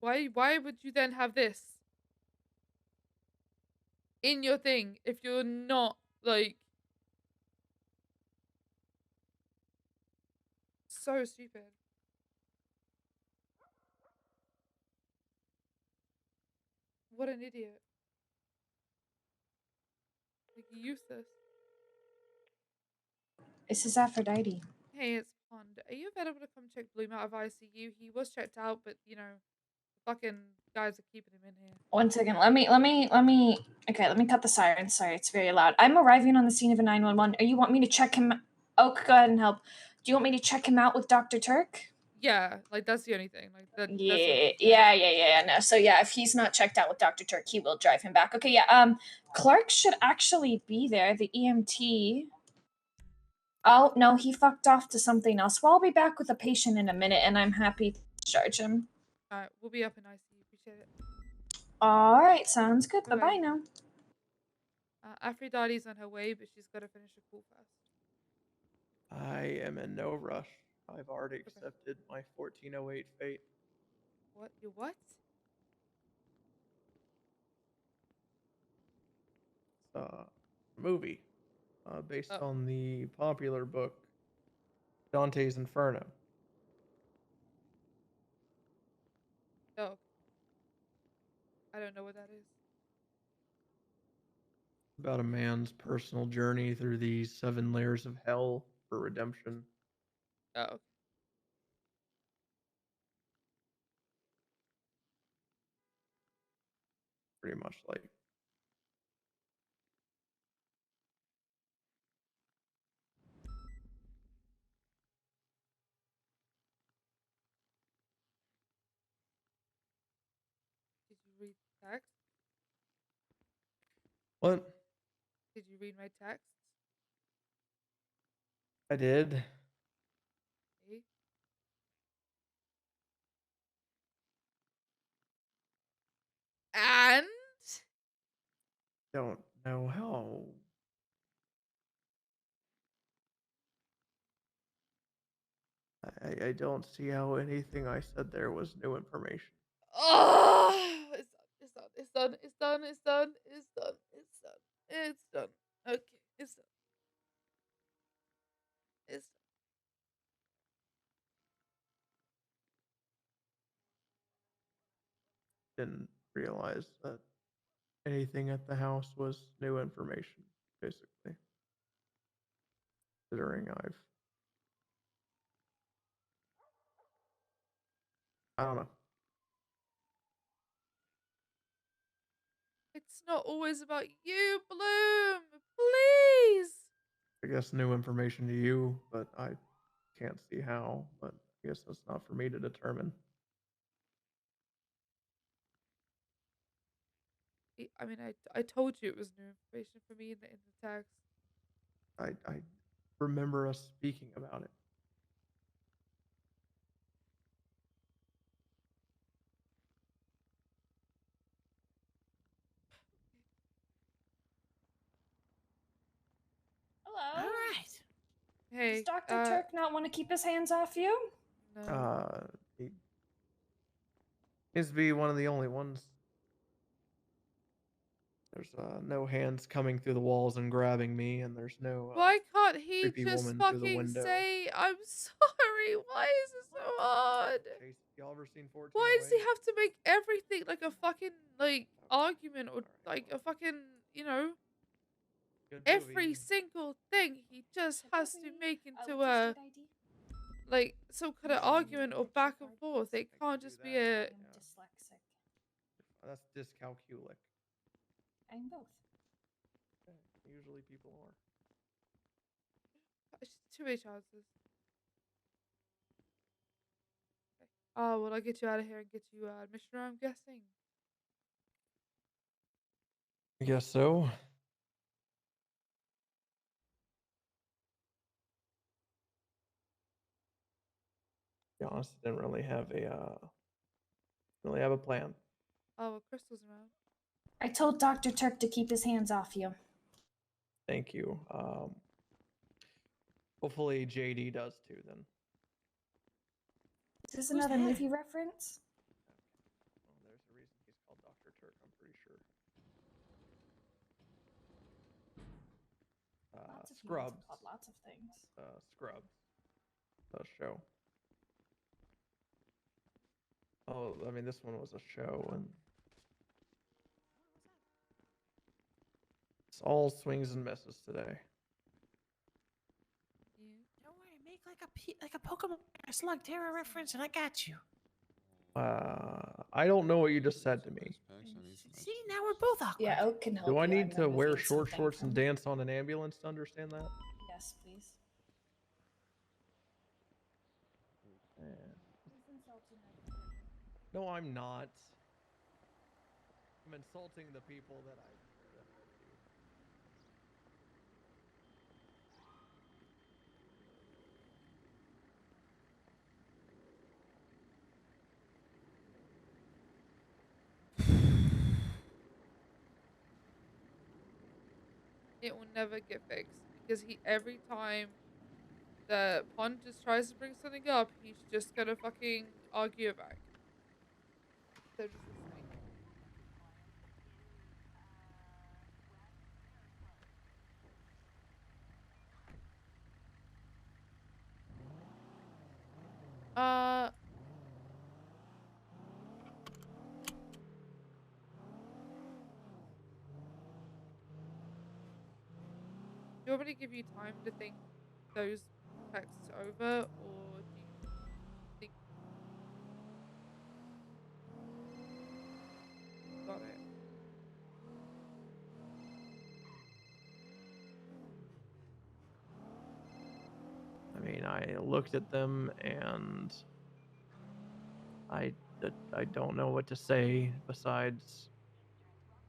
Why would you then have this in your thing if you're not like so stupid? What an idiot. Like useless. This is Aphrodite. Hey, it's Pond. Are you available to come check Bloom out of ICU? He was checked out, but you know, the fucking guys are keeping him in here. 1 second. Let me. Okay, let me cut the siren. Sorry, it's very loud. I'm arriving on the scene of a 911. You want me to check him? Oh, go ahead and help. Do you want me to check him out with Dr. Turk? Yeah, like that's the only thing. Like that. That's the Yeah, only thing. yeah. No, so yeah, if he's not checked out with Dr. Turk, he will drive him back. Okay, yeah. Clark should actually be there. The EMT. Oh no, he fucked off to something else. Well, I'll be back with a patient in a minute, and I'm happy to discharge him. All right, we'll be up in ICU. Appreciate it. All right, sounds good. Bye Bye-bye. bye now. Aphrodite's on her way, but she's got to finish her call first. I am in no rush. I've already accepted my 1408 fate. What? You what? It's a movie based on the popular book Dante's Inferno. Oh. I don't know what that is. About a man's personal journey through the 7 layers of hell for redemption. Oh. Pretty much like Did you read the text? what? Did you read my text? I did. Okay. And Don't know how. I don't see how anything I said there was new information. oh, it's done. It's done. It's done. It's done. It's done. It's done. It's done. Okay, it's done. It's Didn't realize that anything at the house was new information, basically. Considering I don't know. It's not always about you, Bloom. Please. I guess new information to you, but I can't see how. But I guess that's not for me to determine. I mean, I told you it was new information for me in the text. I remember us speaking about it. Hello. All right. Hey, Does Dr. Turk not want to keep his hands off you? No. He seems to be one of the only ones. There's no hands coming through the walls and grabbing me, and there's no Why can't he creepy just woman through the fucking window. say, I'm sorry? Why is it so hard? Y'all ever seen 1408? Why does he have to make everything like a fucking, like, argument or, like, a fucking, you know, every single thing he just has to make into a, like, some kind of argument or back and forth. It can't just be a... I'm dyslexic. That's dyscalculic. I'm both. Usually people are. It's too many chances. Okay. Oh, well, I'll get you out of here and get you admission, I'm guessing. I guess so. To be honest, I didn't really have a plan. Oh, well, Crystal's around. I told Dr. Turk to keep his hands off you. Thank you. Hopefully JD does too then. Is this another movie reference? Well, there's a reason he's called Dr. Turk, I'm pretty sure. Lots of humans Scrubs. have called lots of things. Scrubs. The show. Oh, I mean, this one was a show, and it's all swings and misses today. Don't worry, make like a Pokemon or Slug Terra reference, and I got you. I don't know what you just said to me. See, now we're both awkward. Yeah, Oak can help Do I you. need to I'm wear removing short something shorts and from- dance on an ambulance to understand that? Yes, please. No, I'm not. I'm insulting the people that I met you. It will never get fixed because every time the Pond just tries to bring something up, he's just gonna fucking argue it back. So just listening. Do you want me to give you time to think those texts over, or do you think got it? I mean, I looked at them and I don't know what to say besides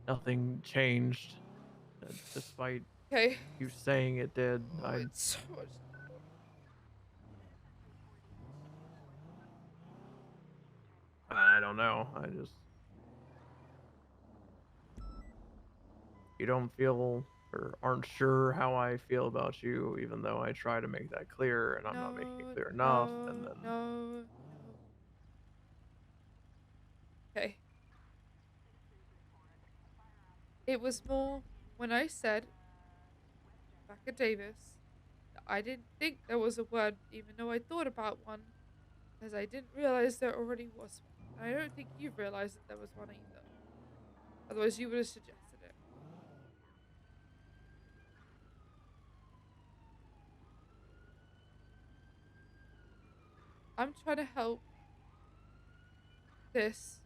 nothing changed, despite Okay. you saying it did. Oh, it's so much. I don't know. I just you don't feel or aren't sure how I feel about you, even though I try to make that clear, and I'm not making it clear enough. And then No. Okay. It was more when I said back at Davis that I didn't think there was a word, even though I thought about one, because I didn't realize there already was one. And I don't think you've realized that there was one either. Otherwise, you would have suggested it. I'm trying to help this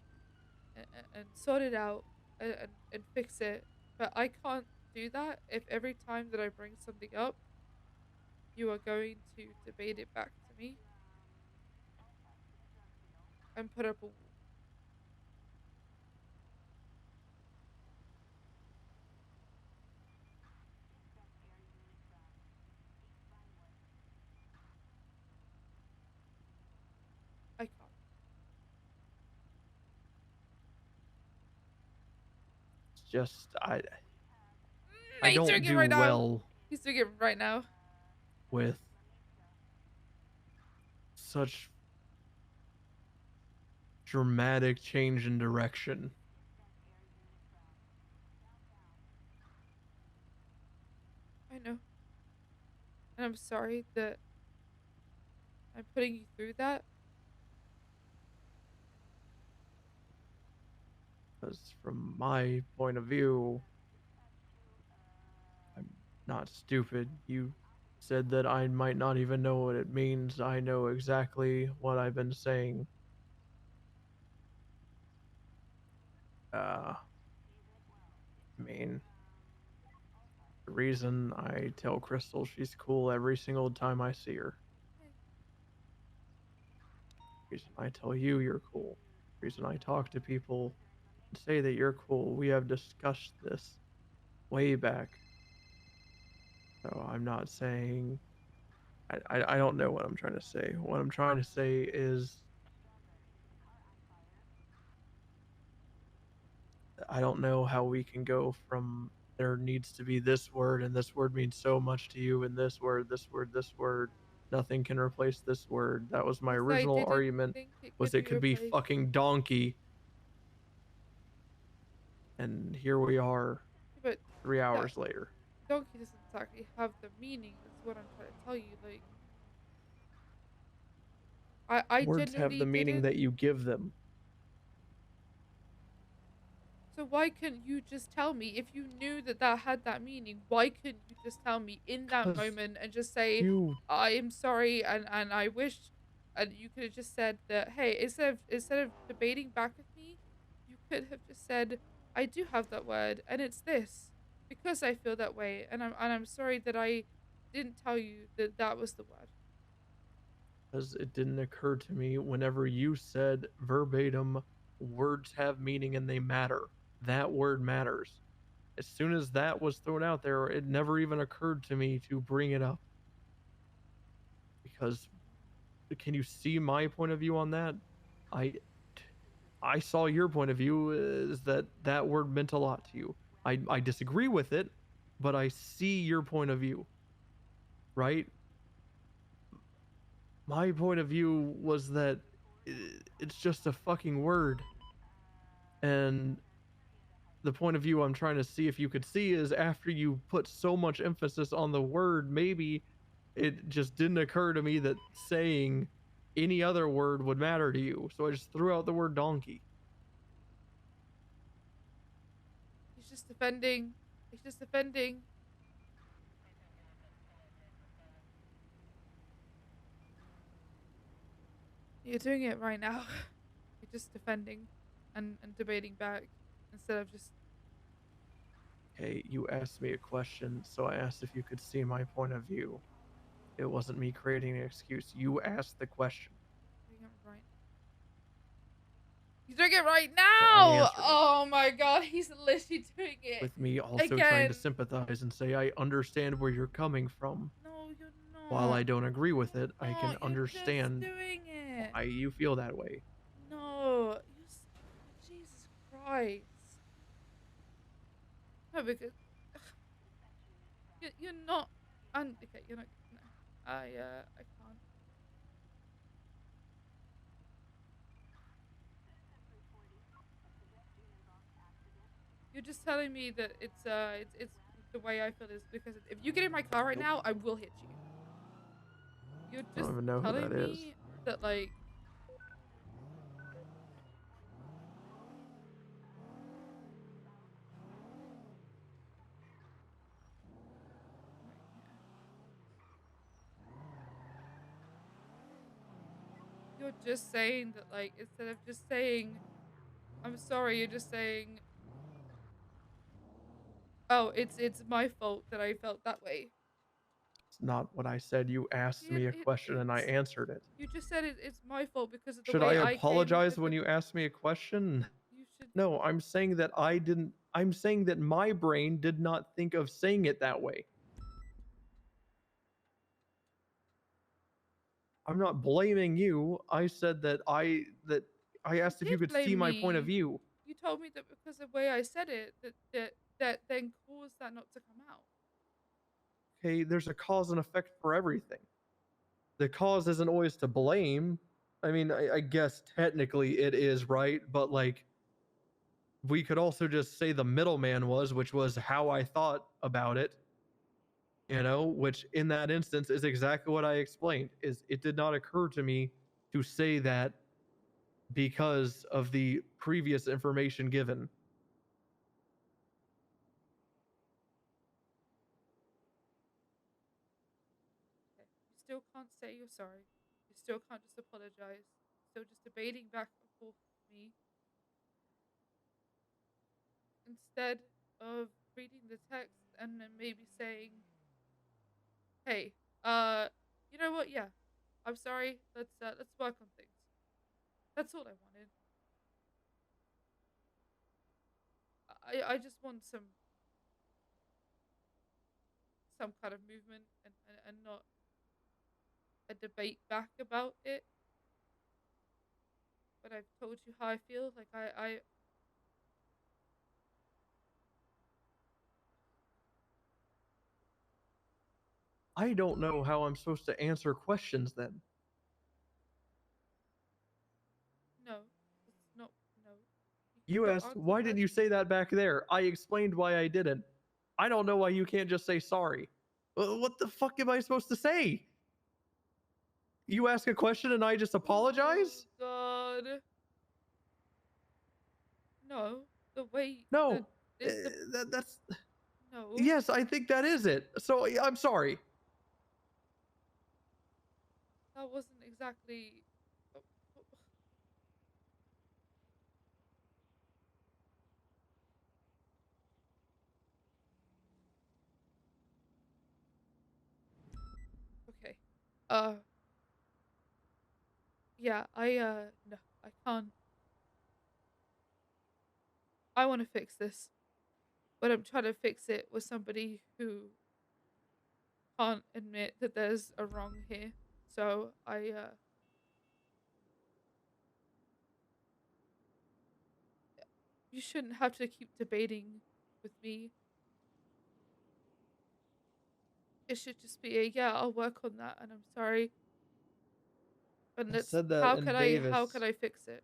and sort it out and fix it, but I can't do that if every time that I bring something up, you are going to debate it back to me and put up a wall. I can't. it's just I He's don't doing it do right now. well He's doing it right now. with such dramatic change in direction. I know. And I'm sorry that I'm putting you through that. Because from my point of view, I'm not stupid. You said that I might not even know what it means. I know exactly what I've been saying. I mean, the reason I tell Crystal she's cool every single time I see her. The reason I tell you you're cool. The reason I talk to people and say that you're cool. We have discussed this way back. So I'm not saying I don't know what I'm trying to say. What I'm trying to say is I don't know how we can go from there needs to be this word and this word means so much to you and this word, this word, this word. Nothing can replace this word. That was my Because I original didn't argument think it was could it could be replaced. fucking donkey. And here we are But 3 that hours later. donkey doesn't exactly have the meaning. That's what I'm trying to tell you. Like, I Words have the genuinely meaning didn't. that you give them. So why couldn't you just tell me if you knew that that had that meaning? Why couldn't you just tell me in that 'Cause moment and just say, you I am sorry and I wish, and you could have just said that, hey, instead of debating back with me, you could have just said, I do have that word and it's this because I feel that way and I'm sorry that I didn't tell you that that was the word. Because it didn't occur to me whenever you said verbatim words have meaning and they matter. That word matters. As soon as that was thrown out there, it never even occurred to me to bring it up. Because can you see my point of view on that? I saw your point of view is that that word meant a lot to you. I disagree with it, but I see your point of view. Right? My point of view was that it's just a fucking word. And the point of view I'm trying to see if you could see is after you put so much emphasis on the word, maybe it just didn't occur to me that saying any other word would matter to you. So I just threw out the word donkey. He's just defending. He's just defending. You're doing it right now. You're just defending and debating back instead of just... Hey, you asked me a question, so I asked if you could see my point of view. It wasn't me creating an excuse. You asked the question. Doing it right. He's doing it right So I now! answered it. Oh my god, he's literally doing it. With me also trying again. to sympathize and say I understand where you're coming from. No, you're not. While I don't agree with it, I can You're understand just doing it. why you feel that way. No, Jesus Christ. No, because you're not. Okay, you're not. No, I can't. You're just telling me that it's the way I feel is because if you get in my car right now, I will hit you. You're I don't just even know who telling that is. me that like. You're just saying that, like, instead of just saying, I'm sorry, you're just saying, oh, it's my fault that I felt that way. It's not what I said. You asked me a question and I is. answered it. You just said it's my fault because of the Should way I I apologize came when you asked me a question? You should. No, I'm saying that I didn't. I'm saying that my brain did not think of saying it that way. I'm not blaming you. I said that I asked if you could see blame my point of me. view. You told me that because of the way I said it, that then caused that not to come out. Okay, there's a cause and effect for everything. The cause isn't always to blame. I mean, I guess technically it is, right? But like, we could also just say the middleman was, which was how I thought about it. You know, which in that instance is exactly what I explained. Is it did not occur to me to say that because of the previous information given. Okay. You still can't say you're sorry. You still can't just apologize. Still just debating back and forth with me. Instead of reading the text and then maybe saying, hey, you know what? Yeah, I'm sorry. Let's work on things. That's all I wanted. I just want some kind of movement and not a debate back about it. But I've told you how I feel. Like I don't know how I'm supposed to answer questions then. No, it's not. No. You don't asked, answer why didn't you say that back there? I explained why I didn't. I don't know why you can't just say sorry. What the fuck am I supposed to say? You ask a question and I just apologize? Oh, God. No, the way. No, that's. No. Yes, I think that is it. So I'm sorry. That wasn't exactly. Okay. Yeah, no, I can't. I want to fix this, but I'm trying to fix it with somebody who can't admit that there's a wrong here. So you shouldn't have to keep debating with me. It should just be a yeah, I'll work on that, and I'm sorry. And I let's said that how in can Davis. I fix it?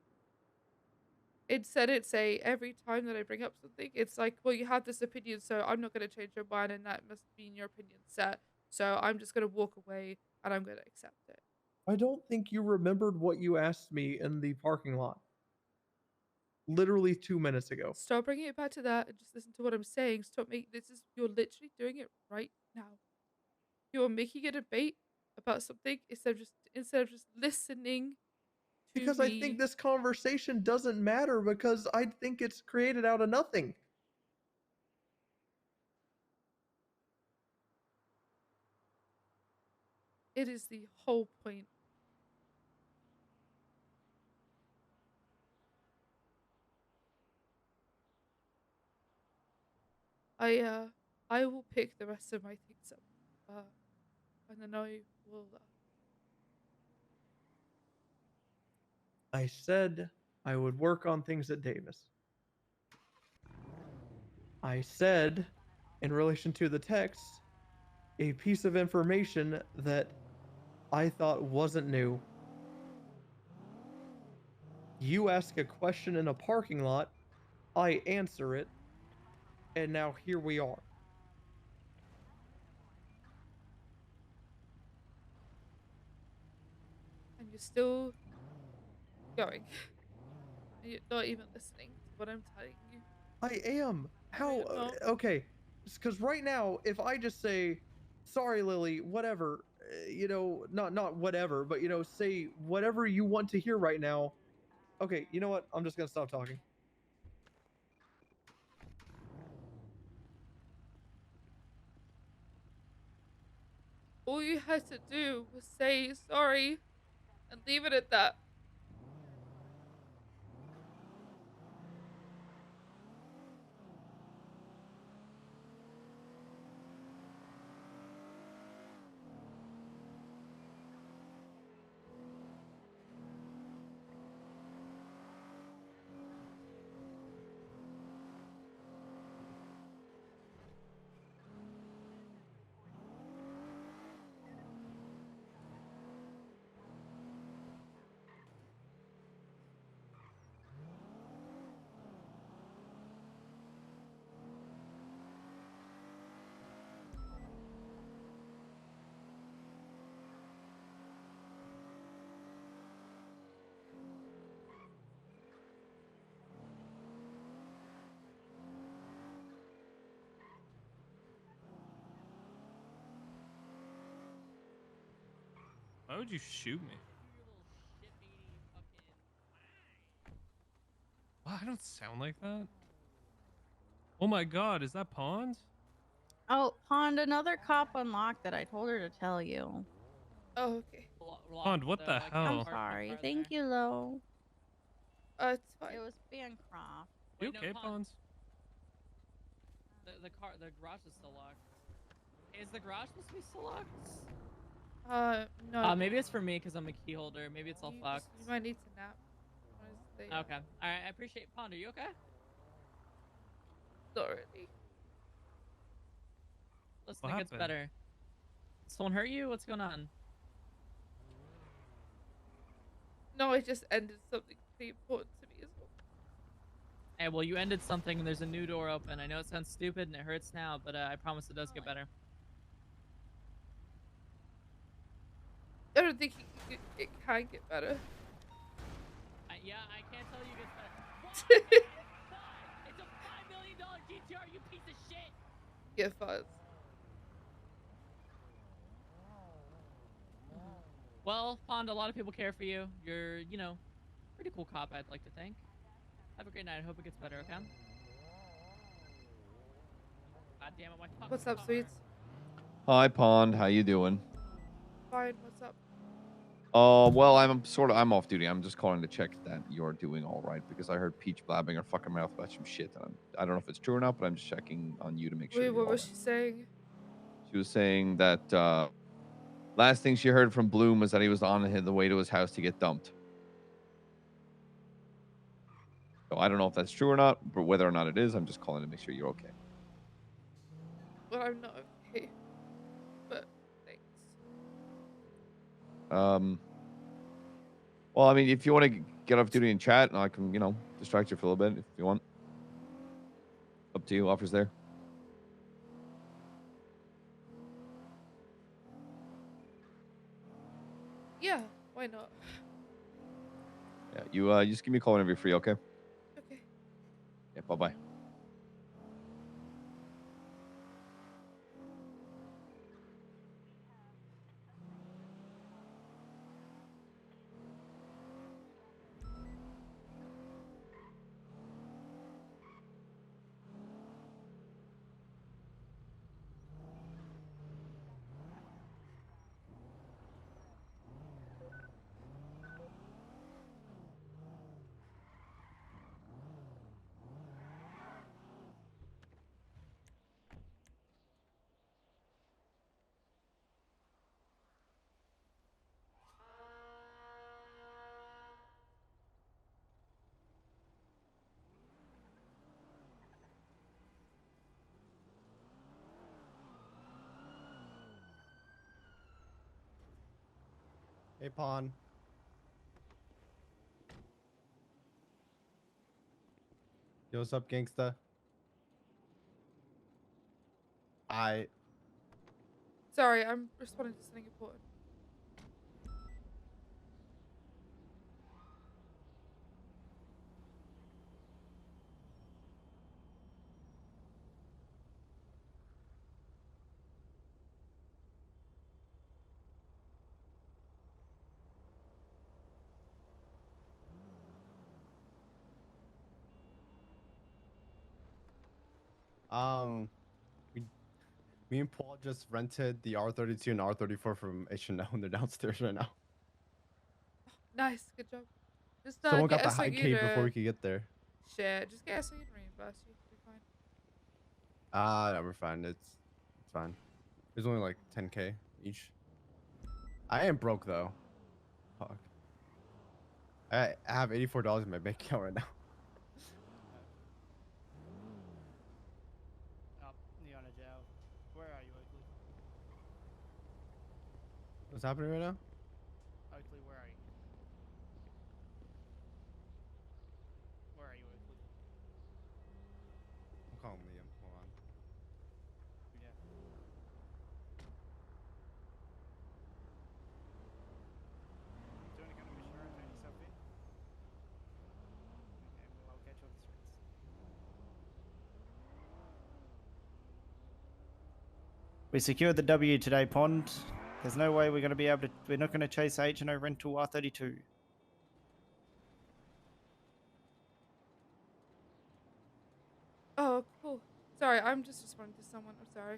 Instead, it's a every time that I bring up something, it's like, well, you have this opinion, so I'm not going to change your mind, and that must mean your opinion's set. So I'm just going to walk away, and I'm going to accept it. I don't think you remembered what you asked me in the parking lot. Literally 2 minutes ago. Stop bringing it back to that, and just listen to what I'm saying. Stop making you're literally doing it right now. You are making a debate about something instead of just listening to Because me. I think this conversation doesn't matter because I think it's created out of nothing. It is the whole point. I will pick the rest of my things up, and then I will. I said I would work on things at Davis. I said, in relation to the text, a piece of information that I thought wasn't new. You ask a question in a parking lot, I answer it, and now here we are. And you're still going. You're not even listening to what I'm telling you. I am. How? Okay. Because right now, if I just say, sorry, Lily, whatever, not whatever, but, say whatever you want to hear right now. Okay, you know what? I'm just going to stop talking. All you had to do was say sorry and leave it at that. Why would you shoot me? Wow, I don't sound like that. Oh my god, is that Pond? Oh, Pond, another cop unlocked it. I told her to tell you. Oh, okay. Pond, what the hell? I'm sorry. Thank you, Lo. It's fine. It was Bancroft. You okay, Pond? The garage is still locked. Is the garage supposed to be still locked? No. Maybe it's for me because I'm a key holder. Maybe it's all fucked. You might need to nap. Honestly. Okay. All right. I appreciate. Pond, are you okay? Not really. Listen, What it gets happened? better. Someone hurt you? What's going on? No, I just ended something pretty important to me as well. Hey, well, you ended something and there's a new door open. I know it sounds stupid and it hurts now, but I promise it does get better. I don't think it can get better. Yeah, I can't tell you it gets better. What? It's a $5 million GTR, you piece of shit! Get fuzz. Well, Pond, a lot of people care for you. You're, pretty cool cop, I'd like to think. Have a great night. I hope it gets better, okay? God damn it, my fucking What's up, car. sweets? Hi, Pond. How you doing? Fine, what's up? Well, I'm off duty. I'm just calling to check that you're doing all right because I heard Peach blabbing her fucking mouth about some shit, and I don't know if it's true or not, but I'm just checking on you to make sure Wait, you're what all was right. she saying? She was saying that last thing she heard from Bloom was that he was on the way to his house to get dumped. So I don't know if that's true or not, but whether or not it is, I'm just calling to make sure you're okay. Well, I'm not okay. But thanks. Well, I mean, if you want to get off duty and chat, I can, distract you for a little bit if you want. Up to you. Offers there. Yeah, why not? Yeah, you just give me a call whenever you're free, okay? Okay. Yeah, bye-bye. Hey, Pawn. Yo, what's up, gangsta? Sorry, I'm responding to something important. We, me and Paul just rented the R32 and R34 from H&M. They're downstairs right now. Nice, good job. Just Someone get got the SOU high cave before we to could get there. share. Just get SOU to reimburse you. Be fine. No, we're fine. It's fine. There's only like 10K each. I am broke though. Fuck. I have $84 in my bank account right now. Up, Neona Jail. Where are you, Oakley? What's happening right now? Oakley, where are you? Where are you, Oakley? I'm calling Liam. Hold on. Yeah. Do you want to go to mission or turn yourself in? Okay, well, I'll catch you on the streets. We secured the W today, Pond. There's no way we're going to be able to... We're not going to chase H&O rental R32. Oh, cool. Sorry, I'm just responding to someone. I'm sorry.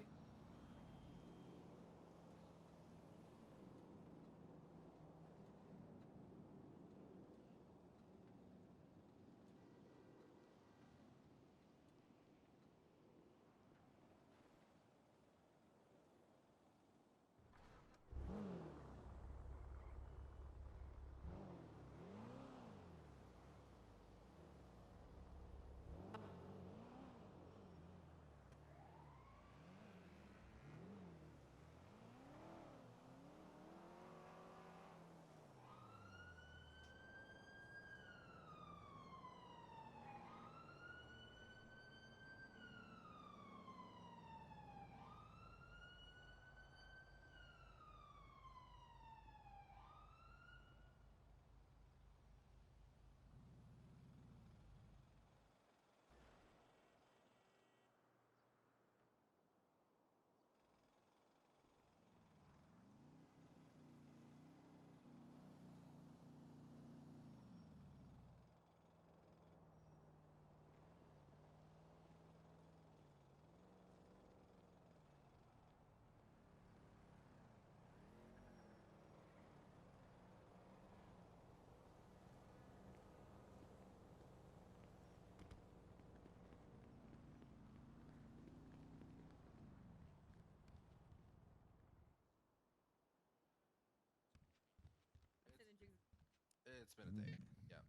It's been a day. Yeah.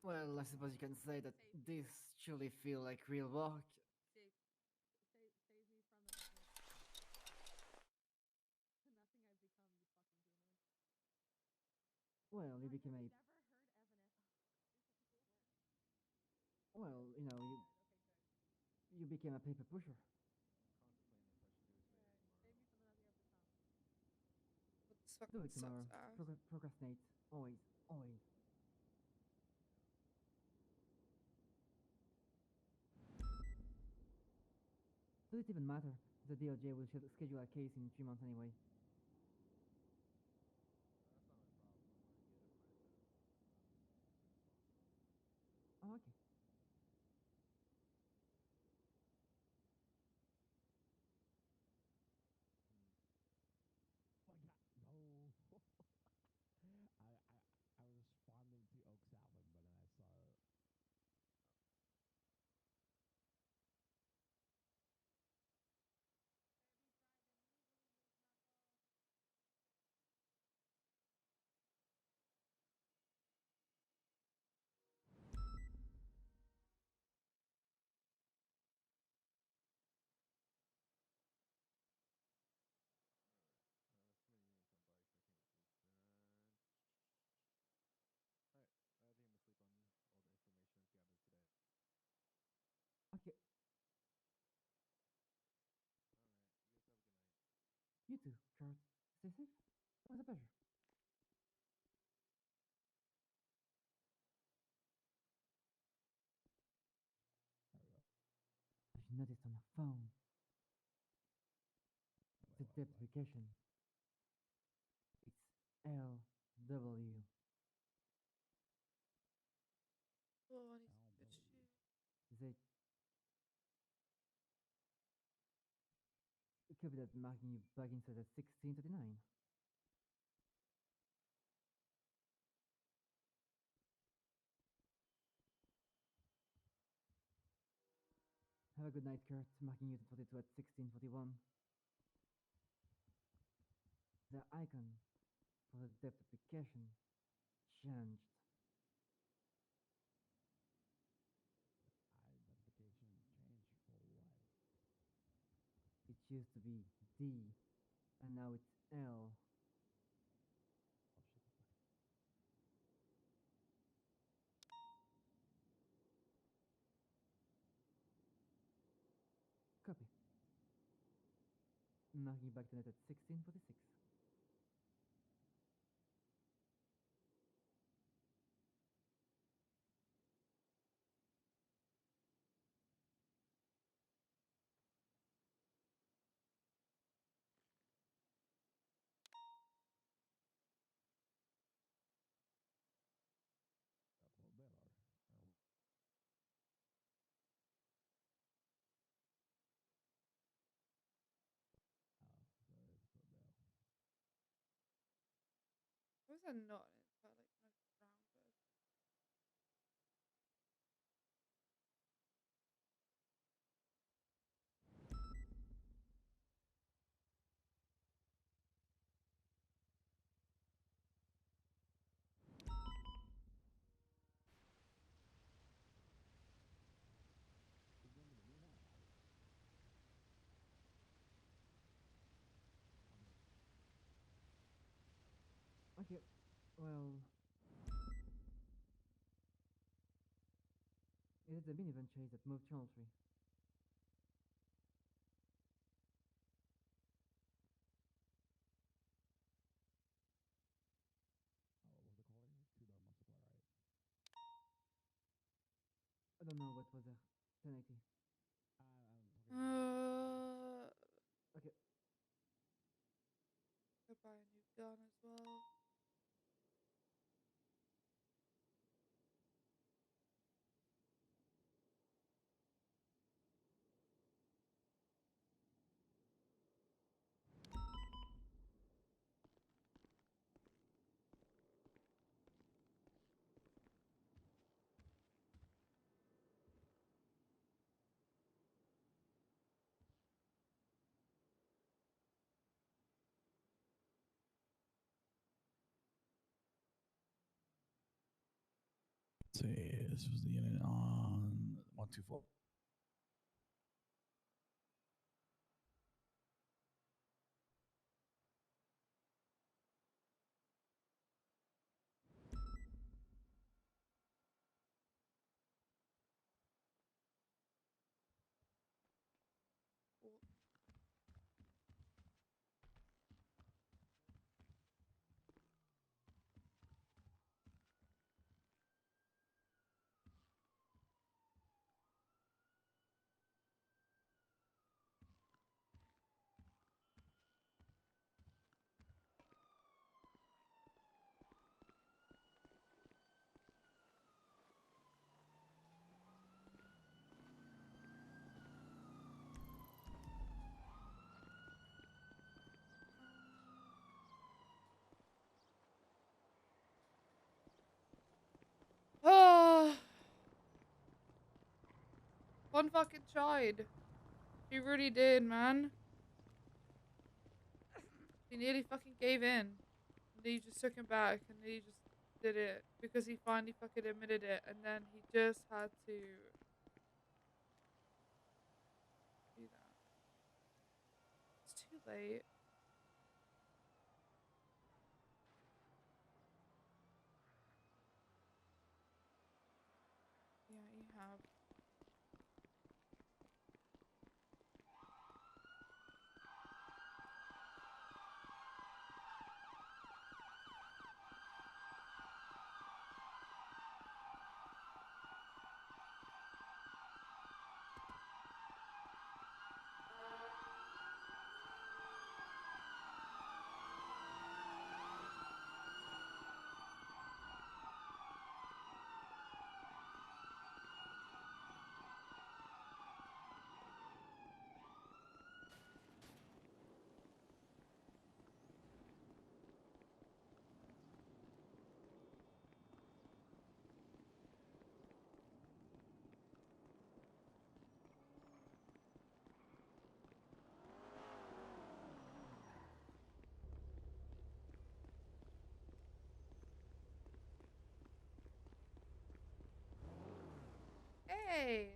Well, I suppose you can say that this surely feel like real work. Save me from the nothing I've become, you fucking humanoid. Well, you became a. Never heard Evan. Well, you know, you became a paper pusher. Contemplating if I should do it today or tomorrow. Save me from the nothing I've become. What this Do fucking it tomorrow. sucks ass. Procrastinate. Always. Always. Does it even matter? The DOJ will schedule a case in 3 months anyway. That's not my problem. I want to get it lined up as soon as possible. Oh, okay. Oh my god, no. I was responding to Oak's album, but then I saw Alright. Too many units on bikes. I can't do that. Alright. I think I'm gonna sleep on all the information I've gathered today. Okay. Alright. You guys have a good night. You too, Kurt. Stay safe. It was a pleasure. Have you noticed on your phone? The depth application. It's LW. Oh, I need some good shit. They copy that marking you back inside at 1639. Have a good night, Kurt. Marking you 42 at 1641. The icon for the depth application changed. identification change for what? It used to be D, and now it's L. Oh shit, the fuck. Copy. Marking back to net at 1646. That was better. Oh, sorry for Bell. Why was that not an entire, like, nice brown version? Okay, well... It is the minivan chase that moved Channel 3. Oh, what was the calling? Two-door multiplier, right? I don't know what was there. 1080. I'm talking Okay. Could buy a new gun as well. see. This was the unit on 124. Oh, one fucking tried. He really did, man. He nearly fucking gave in. And then he just took him back, and then he just did it because he finally fucking admitted it, and then he just had to do that. It's too late. Yeah, you have. Hey!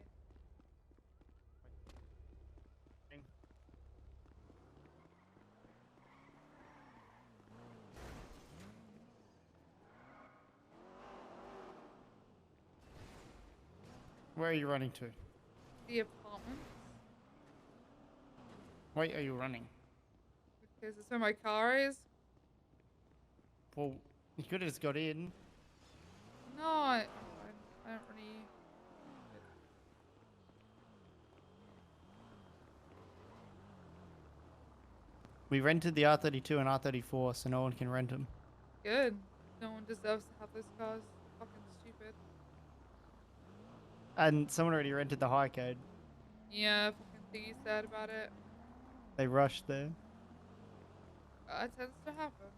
Where are you running to? The apartment. Wait, are you running? Because that's where my car is. Well, you could have just got in. No, I don't really. We rented the R32 and R34, so no one can rent them. Good. No one deserves to have those cars. Fucking stupid. And someone already rented the high code. Yeah, fucking Thingy sad about it. They rushed there. It tends to happen.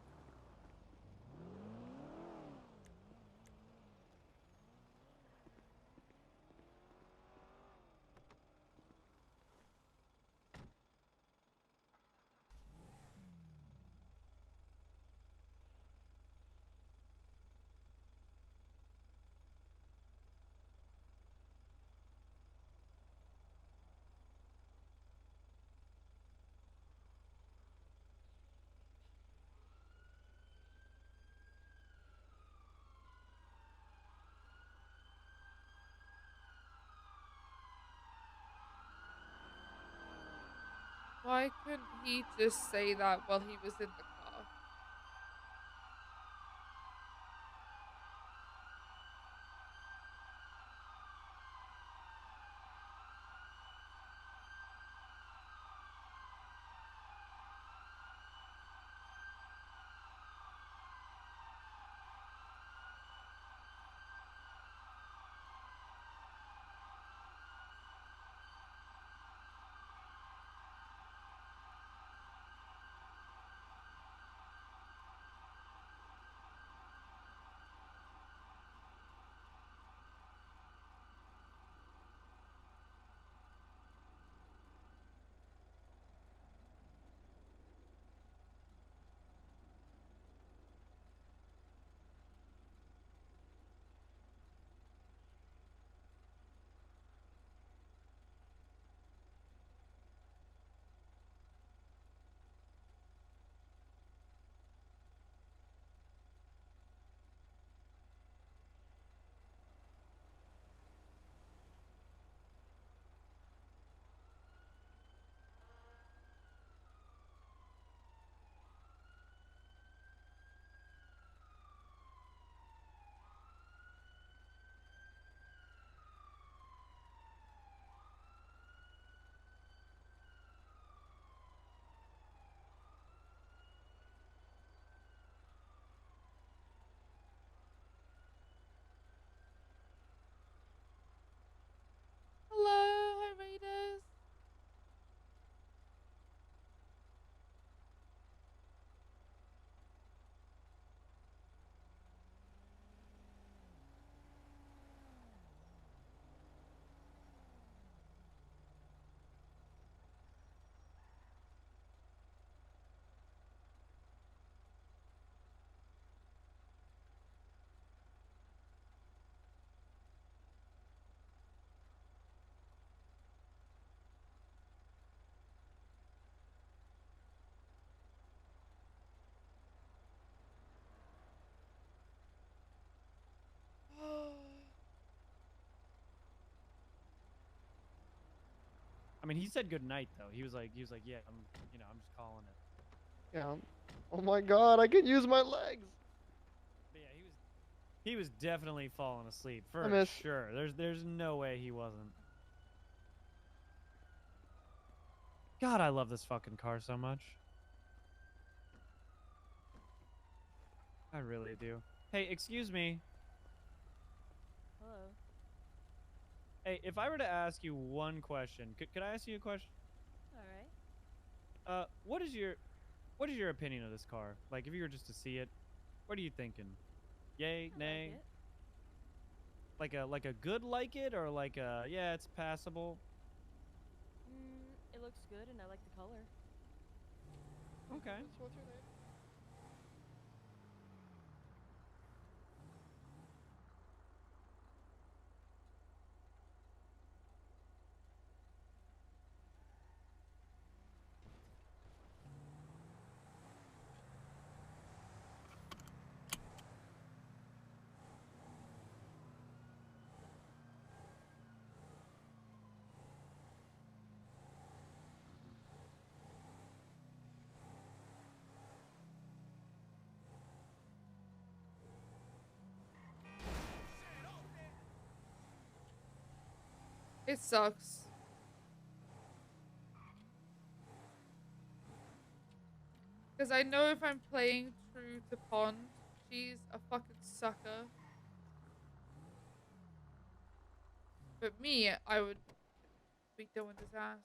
Why couldn't he just say that while he was in the car? mean, he said good night though. He was like, yeah, I'm just calling it. Yeah. Oh my god, I can use my legs. But yeah, he was definitely falling asleep for miss- sure. There's no way he wasn't. God, I love this fucking car so much. I really do. Hey, excuse me. Hello. Hey, if I were to ask you one question, could I ask you a question? All right. What is your opinion of this car? Like, if you were just to see it, what are you thinking? Yay, nay? Like a good like it, or like a yeah, it's passable. It looks good, and I like the color. Okay. What's your name? It sucks. Because I know if I'm playing true to Pond, she's a fucking sucker. But me, I would be doing his ass.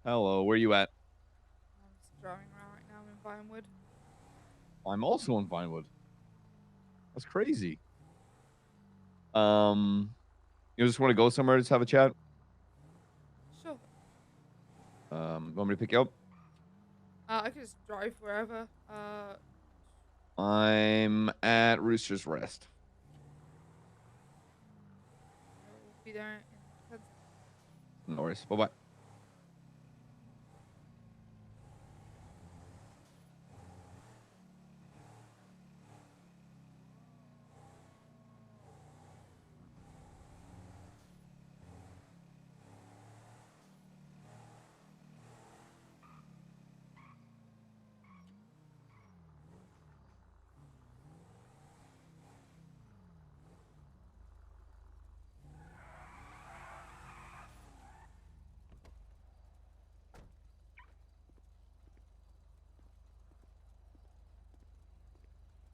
Hello, where you at? I'm just driving around right now. I'm in Vinewood. I'm also in Vinewood. That's crazy. You just want to go somewhere to just have a chat? Sure. Want me to pick you up? I could just drive wherever. I'm at Rooster's Rest. We'll be there in 10 seconds. No worries. Bye-bye.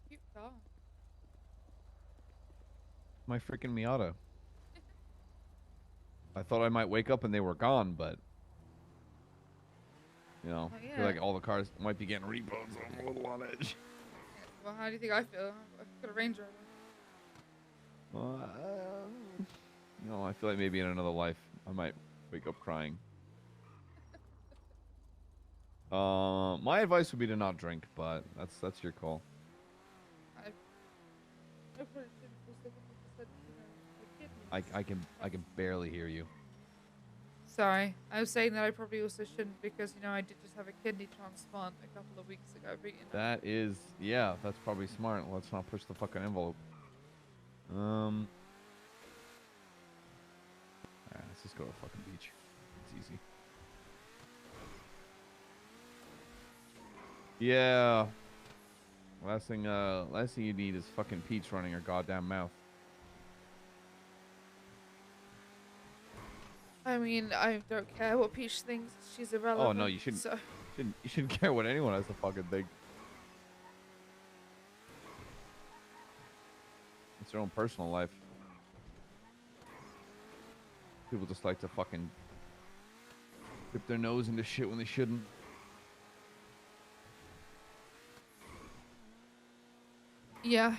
Cute car. My freaking Miata. I thought I might wake up and they were gone, but you know, I feel like all the cars might be getting repoed, so I'm a little on edge. Well, how do you think I feel? I've got a Range Rover. You know, I feel like maybe in another life I might wake up crying. My advice would be to not drink, but that's your call. I can barely hear you. Sorry, I was saying that I probably also shouldn't because I did just have a kidney transplant a couple of weeks ago. But That is, yeah, that's probably smart. Let's not push the fucking envelope. Alright, let's just go to the fucking beach. It's easy. Yeah. Last thing you need is fucking Peach running her goddamn mouth. I mean, I don't care what Peach thinks. She's irrelevant. Oh no, you shouldn't. So. You shouldn't care what anyone has to fucking think. It's their own personal life. People just like to fucking dip their nose into shit when they shouldn't. Yeah,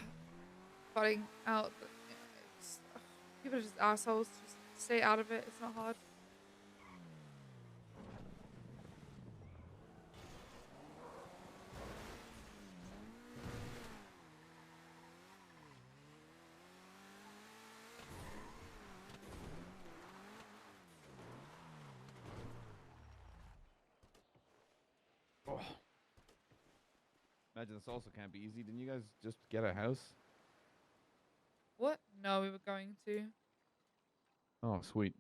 finding out that people are just assholes. Just stay out of it. It's not hard. Oh. Imagine this also can't be easy. Didn't you guys just get a house? What? No, we were going to. Oh, sweet.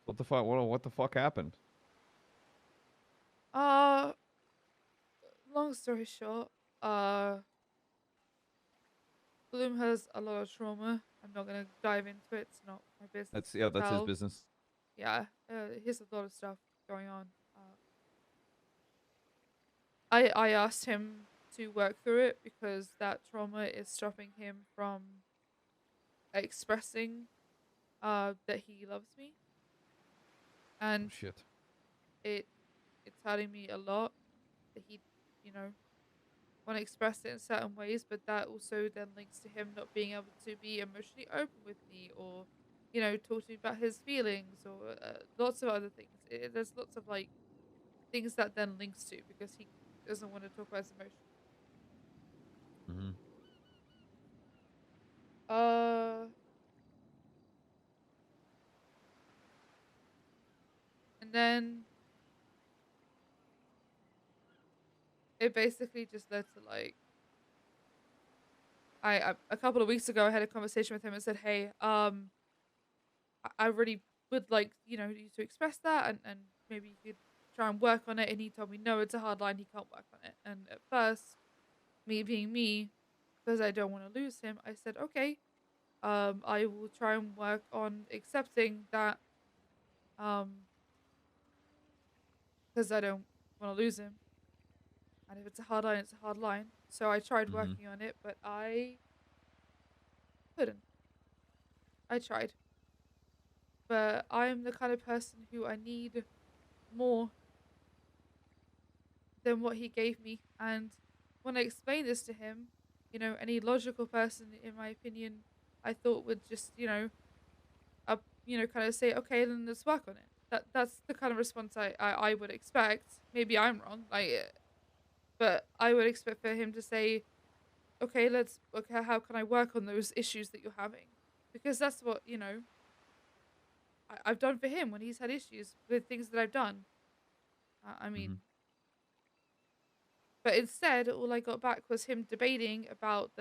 What the fuck? What the fuck happened? Long story short, Bloom has a lot of trauma. I'm not gonna dive into it. It's not my business. That's his tell. business. Yeah, he has a lot of stuff going on. I asked him to work through it because that trauma is stopping him from expressing that he loves me, and shit. It's hurting me a lot that he want to express it in certain ways, but that also then links to him not being able to be emotionally open with me, or talk to me about his feelings, or lots of other things. There's lots of things that then links to because he doesn't want to talk about his emotions. And then it basically just led to a couple of weeks ago I had a conversation with him and said, hey, I really would like you to express that, and maybe you could try and work on it. And he told me no, it's a hard line, he can't work on it. And at first, me being me, because I don't want to lose him, I said okay, I will try and work on accepting that, because I don't want to lose him. And if it's a hard line, it's a hard line. So I tried working on it, but I couldn't. I tried. but I'm the kind of person who I need more than what he gave me. And when I explained this to him, you know, any logical person, in my opinion, I thought would just, you know, kind of say, okay, then let's work on it. That's the kind of response I would expect. Maybe I'm wrong, but I would expect for him to say, okay, let's look at how can I work on those issues that you're having, because that's what, you know, I've done for him when he's had issues with things that I've done. I mean, but instead, all I got back was him debating about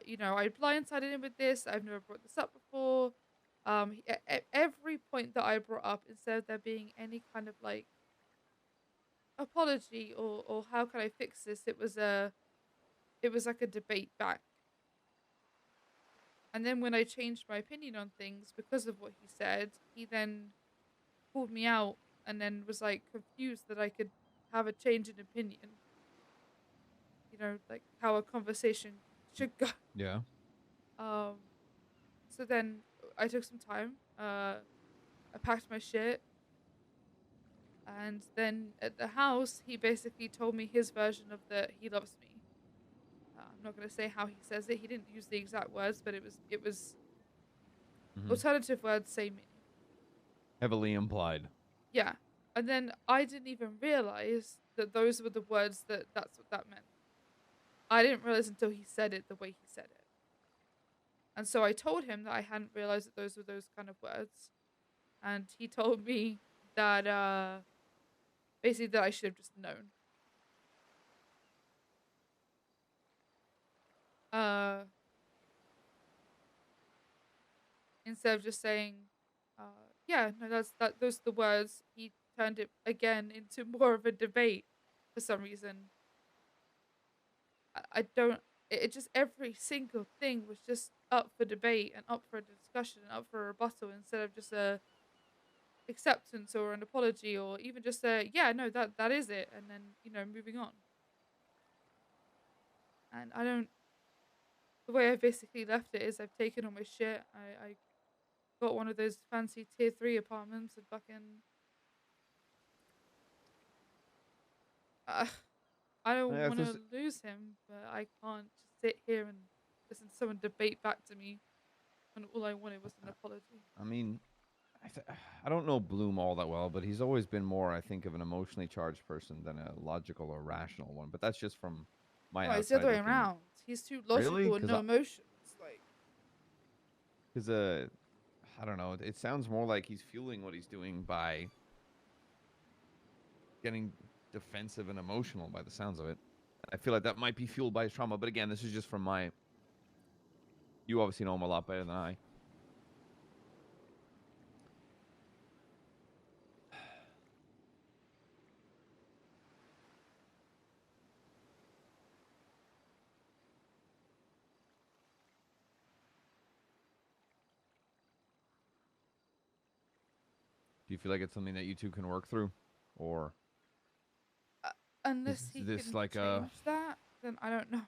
you know, I blindsided him with this. I've never brought this up before. Every point that I brought up, instead of there being any kind of like apology or how can I fix this, it was like a debate back. And then when I changed my opinion on things because of what he said, he then called me out and then was like confused that I could have a change in opinion. You know, like how a conversation should go. Yeah. So then I took some time. I packed my shit. And then at the house, he basically told me his version of the he loves me. I'm not going to say how he says it. He didn't use the exact words, but it was alternative words, same meaning. Heavily implied. Yeah. And then I didn't even realize that those were the words that's what that meant. I didn't realize until he said it the way he said it. And so I told him that I hadn't realized that those were those kind of words. And he told me that basically that I should have just known. Instead of just saying, yeah, no, those are the words, he turned it again into more of a debate for some reason. I don't, it just, every single thing was just up for debate and up for a discussion and up for a rebuttal instead of just a acceptance or an apology or even just a, yeah, no, that is it. And then, you know, moving on. And I don't, the way I basically left it is I've taken all my shit. I got one of those fancy tier 3 apartments and fucking I don't Yeah, want to lose him, but I can't just sit here and listen to someone debate back to me when all I wanted was an apology. I mean, I don't know Bloom all that well, but he's always been more, I think, of an emotionally charged person than a logical or rational one. But that's just from my No, it's the outside other way looking. around. He's too logical Really? and no emotions. Like, Because I don't know. It sounds more like he's fueling what he's doing by getting defensive and emotional by the sounds of it. I feel like that might be fueled by his trauma. But again, this is just from my... You obviously know him a lot better than I. Do you feel like it's something that you two can work through? Or... unless he this can like change that, then I don't know.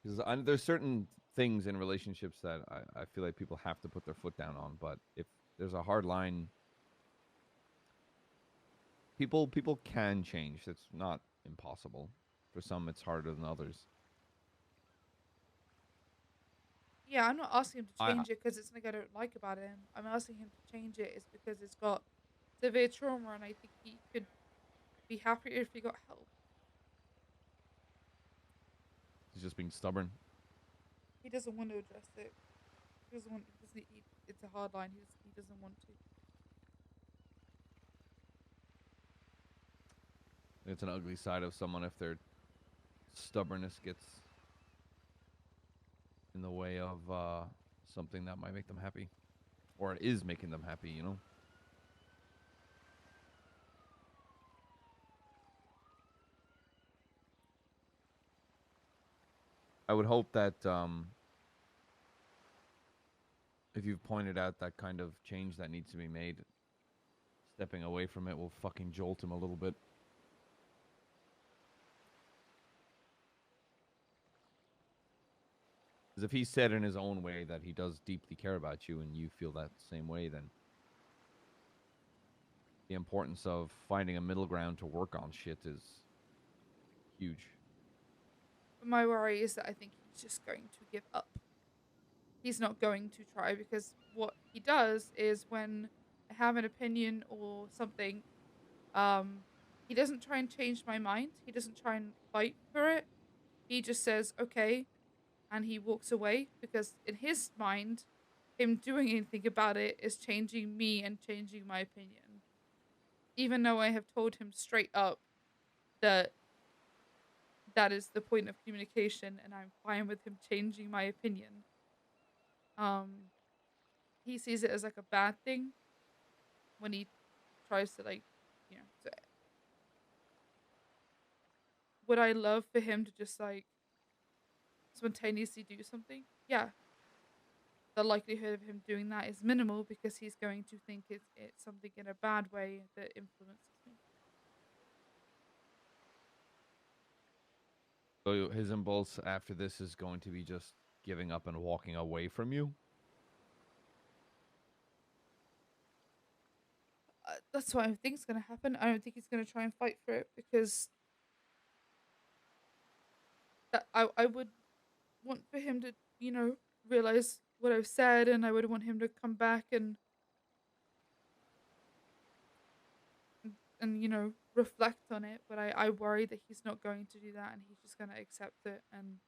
Because there's certain things in relationships that I feel like people have to put their foot down on. But if there's a hard line, people can change. It's not impossible. For some, it's harder than others. Yeah, I'm not asking him to change it because it's something I don't like about him. I'm asking him to change it is because it's got severe trauma and I think he could be happier if he got help. He's just being stubborn. He doesn't want to address it. He doesn't want. It's a hard line. He doesn't want to. It's an ugly side of someone if their stubbornness gets in the way of something that might make them happy, or it is making them happy. You know. I would hope that if you've pointed out that kind of change that needs to be made, stepping away from it will fucking jolt him a little bit. Because if he said in his own way that he does deeply care about you and you feel that same way, then the importance of finding a middle ground to work on shit is huge. But my worry is that I think he's just going to give up. He's not going to try, because what he does is when I have an opinion or something, he doesn't try and change my mind. He doesn't try and fight for it. He just says, okay, and he walks away, because in his mind, him doing anything about it is changing me and changing my opinion. Even though I have told him straight up that that is the point of communication and I'm fine with him changing my opinion. He sees it as like a bad thing when he tries to, like, you know, would I love for him to just like spontaneously do something? Yeah. The likelihood of him doing that is minimal, because he's going to think it's something in a bad way that influences me. So his impulse after this is going to be just giving up and walking away from you? That's what I think is going to happen. I don't think he's going to try and fight for it, because that I would want for him to, you know, realize what I've said, and I would want him to come back and you know, reflect on it. But I worry that he's not going to do that, and he's just going to accept it and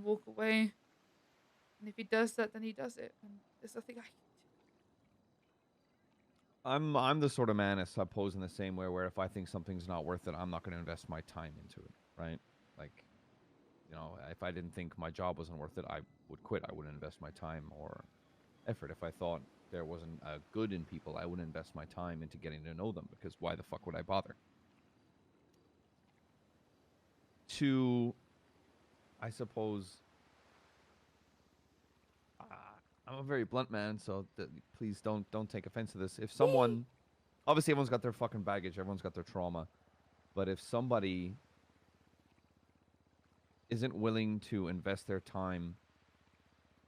walk away. And if he does that, then he does it, and there's nothing I can do. I'm the sort of man, I suppose, in the same way, where if I think something's not worth it, I'm not going to invest my time into it, right? Like, you know, if I didn't think my job wasn't worth it, I would quit. I wouldn't invest my time or effort. If I thought there wasn't a good in people, I wouldn't invest my time into getting to know them, because why the fuck would I bother? To, I suppose, I'm a very blunt man, so please don't take offense to this. If someone, obviously everyone's got their fucking baggage, everyone's got their trauma, but if somebody isn't willing to invest their time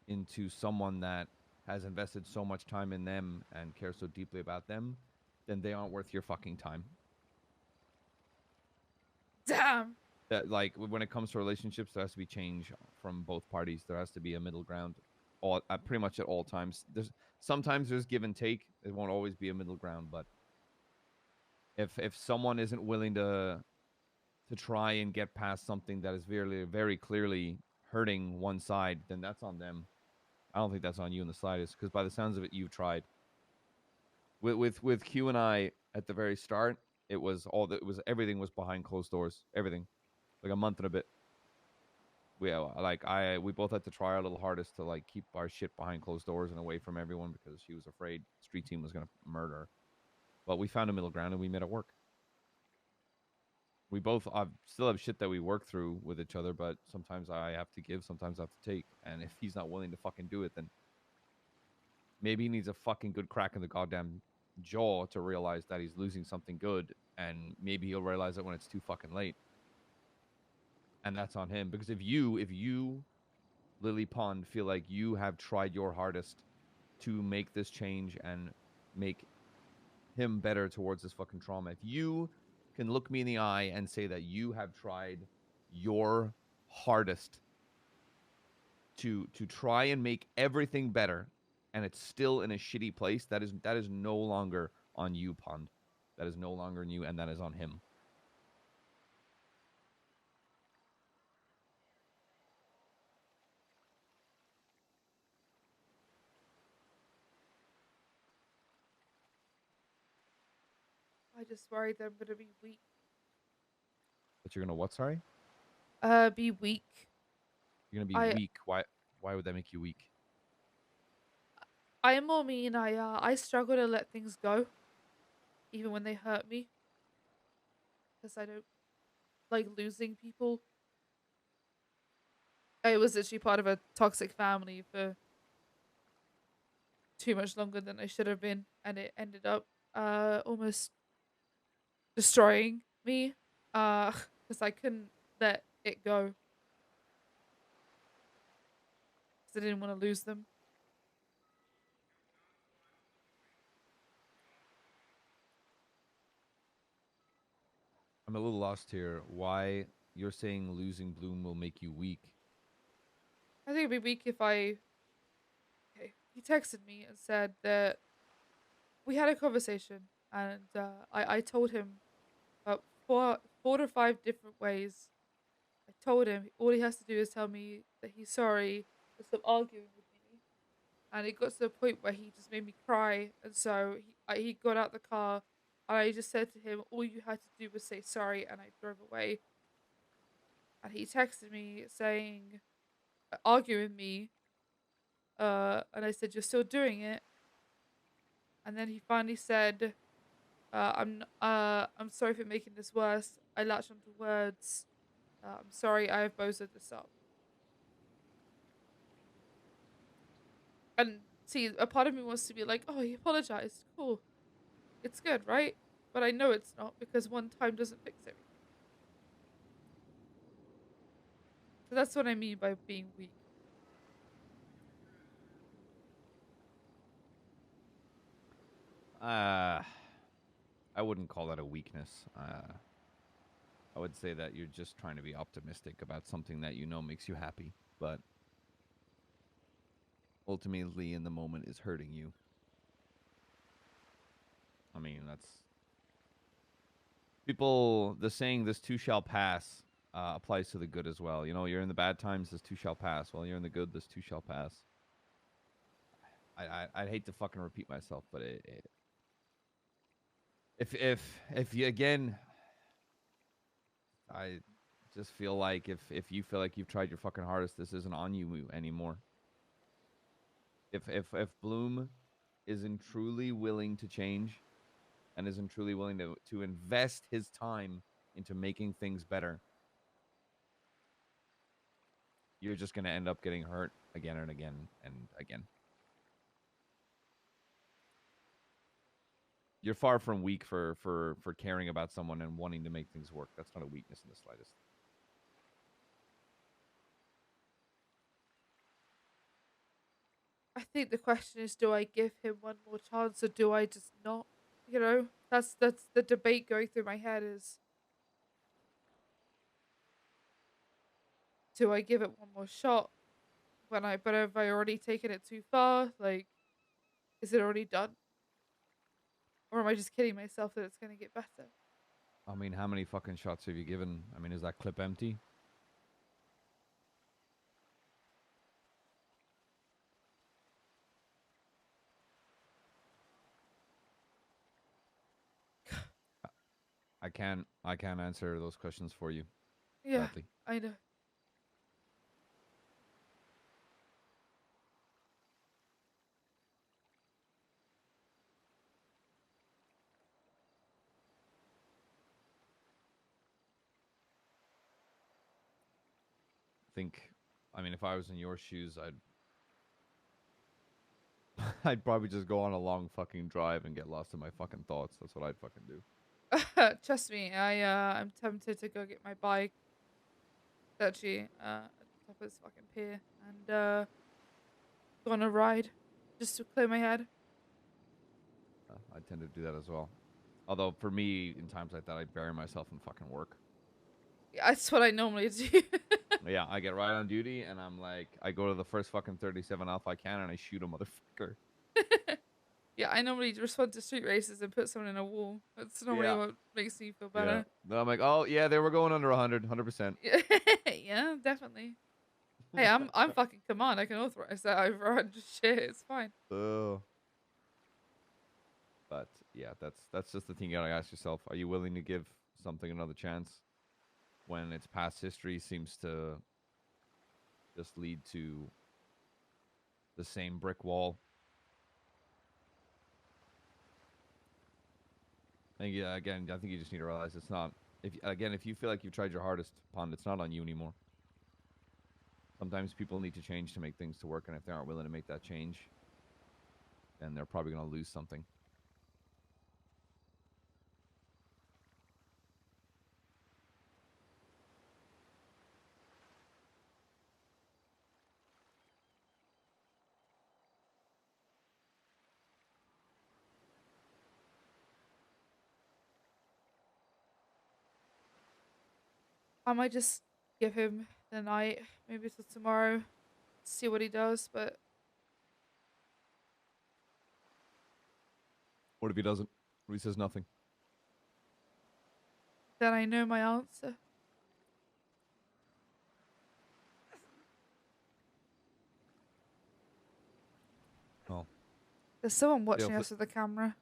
into someone that has invested so much time in them and cares so deeply about them, then they aren't worth your fucking time. Damn. That, like, when it comes to relationships, there has to be change from both parties. There has to be a middle ground, pretty much at all times. Sometimes there's give and take. It won't always be a middle ground, but if someone isn't willing to try and get past something that is very clearly hurting one side, then that's on them. I don't think that's on you in the slightest, because by the sounds of it, you've tried. With Q and I at the very start, everything was behind closed doors. Everything, like a month and a bit. We both had to try our little hardest to like keep our shit behind closed doors and away from everyone, because she was afraid street team was gonna murder her. But we found a middle ground and we made it work. We both still have shit that we work through with each other, but sometimes I have to give, sometimes I have to take. And if he's not willing to fucking do it, then maybe he needs a fucking good crack in the goddamn jaw to realize that he's losing something good, and maybe he'll realize it when it's too fucking late. And that's on him, because if you, Lily Pond, feel like you have tried your hardest to make this change and make him better towards this fucking trauma, if you can look me in the eye and say that you have tried your hardest to try and make everything better, and it's still in a shitty place, that is no longer on you, Pond. That is no longer on you, and that is on him. I just worry that I'm gonna be weak. That you're gonna what? Sorry. Be weak. You're gonna be weak. Why would that make you weak? I am more mean. I struggle to let things go, even when they hurt me, because I don't like losing people. I was actually part of a toxic family for too much longer than I should have been, and it ended up almost destroying me, because I couldn't let it go. because I didn't want to lose them. I'm a little lost here. Why you're saying losing Bloom will make you weak? I think it'd be weak if I. Okay, he texted me and said that we had a conversation, and I told him about four to five different ways. I told him all he has to do is tell me that he's sorry and stop arguing with me. And it got to the point where he just made me cry, and so he got out the car, and I just said to him, all you had to do was say sorry, and I drove away. And he texted me saying, arguing with me, and I said, you're still doing it. And then he finally said, I'm sorry for making this worse. I latched onto words. I'm sorry, I have bozoed this up. And see, a part of me wants to be like, oh, he apologized. Cool. It's good, right? But I know it's not, because one time doesn't fix everything. So that's what I mean by being weak. I wouldn't call that a weakness. I would say that you're just trying to be optimistic about something that you know makes you happy, but ultimately in the moment is hurting you. I mean, that's people. The saying "this too shall pass" applies to the good as well. You know, you're in the bad times, this too shall pass. While you're in the good, this too shall pass. I'd hate to fucking repeat myself, but if you again, I just feel like if you feel like you've tried your fucking hardest, this isn't on you anymore. If Bloom isn't truly willing to change and isn't truly willing to invest his time into making things better, you're just going to end up getting hurt again and again and again. You're far from weak for caring about someone and wanting to make things work. That's not a weakness in the slightest. I think the question is, do I give him one more chance or do I just not? You know, that's the debate going through my head is, do I give it one more shot but have I already taken it too far? Like, is it already done? Or am I just kidding myself that it's going to get better? I mean, how many fucking shots have you given? I mean, is that clip empty? I can't answer those questions for you. Yeah, sadly. I know. I mean, if I was in your shoes, I'd probably just go on a long fucking drive and get lost in my fucking thoughts. That's what I'd fucking do. Trust me, I'm tempted to go get my bike. Actually, at the top of this fucking pier and go on a ride, just to clear my head. I tend to do that as well. Although for me, in times like that, I bury myself in fucking work. Yeah, that's what I normally do. Yeah, I get right on duty and I'm like, I go to the first fucking 37 Alpha I can and I shoot a motherfucker. Yeah, I normally respond to street races and put someone in a wall. That's normally Yeah. what makes me feel better. Yeah. Then I'm like, oh yeah, they were going under 100%. Yeah, definitely. Hey, I'm fucking command. I can authorize that over 100 shit. It's fine. Oh. But yeah, that's just the thing you gotta ask yourself. Are you willing to give something another chance when its past history seems to just lead to the same brick wall? And yeah, again, I think you just need to realize it's not. If you feel like you've tried your hardest, Pond, it's not on you anymore. Sometimes people need to change to make things to work, and if they aren't willing to make that change, then they're probably going to lose something. I might just give him the night, maybe till tomorrow, see what he does. But What if he doesn't? What if he says nothing? then I know my answer. Oh. There's someone watching Yeah, us with the camera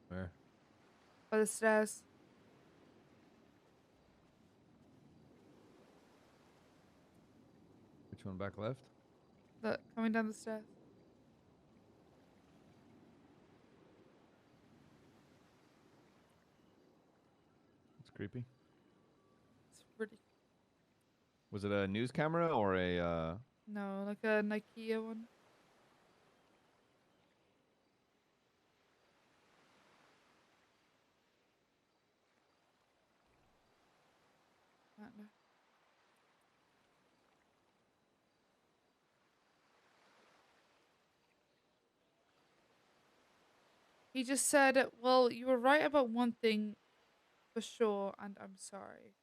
Where? by the stairs. Which one back left? Look, coming down the stairs. It's creepy. It's really Was it a news camera or a no, like a Ikea one. I don't know. He just said, "Well, you were right about one thing, for sure, and I'm sorry."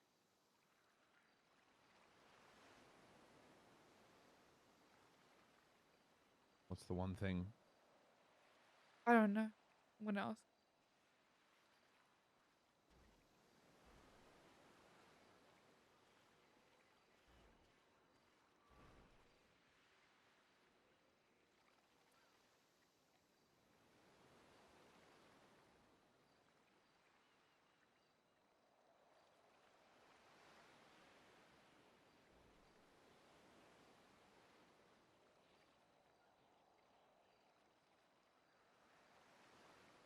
what's the one thing? I don't know. I'm gonna ask.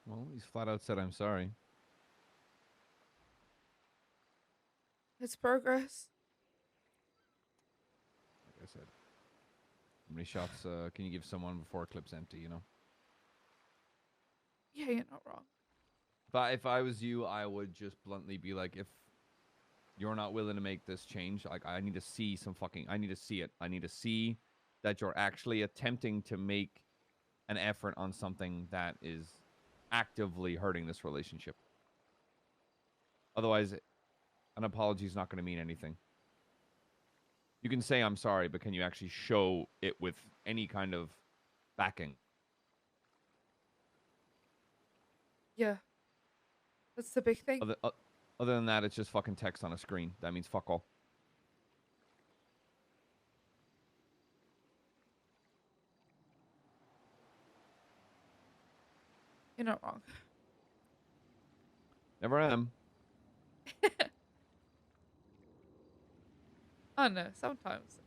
Well, he's flat out said I'm sorry. It's progress. Like I said. How many shots can you give someone before a clip's empty, you know? Yeah, you're not wrong. If I was you, I would just bluntly be like, if you're not willing to make this change, like I need to see I need to see it. I need to see that you're actually attempting to make an effort on something that is actively hurting this relationship. Otherwise, an apology is not going to mean anything. You can say I'm sorry, but can you actually show it with any kind of backing? Yeah. That's the big thing. Other than that, it's just fucking text on a screen. That means fuck all. You're not wrong. Never am. Oh no, sometimes.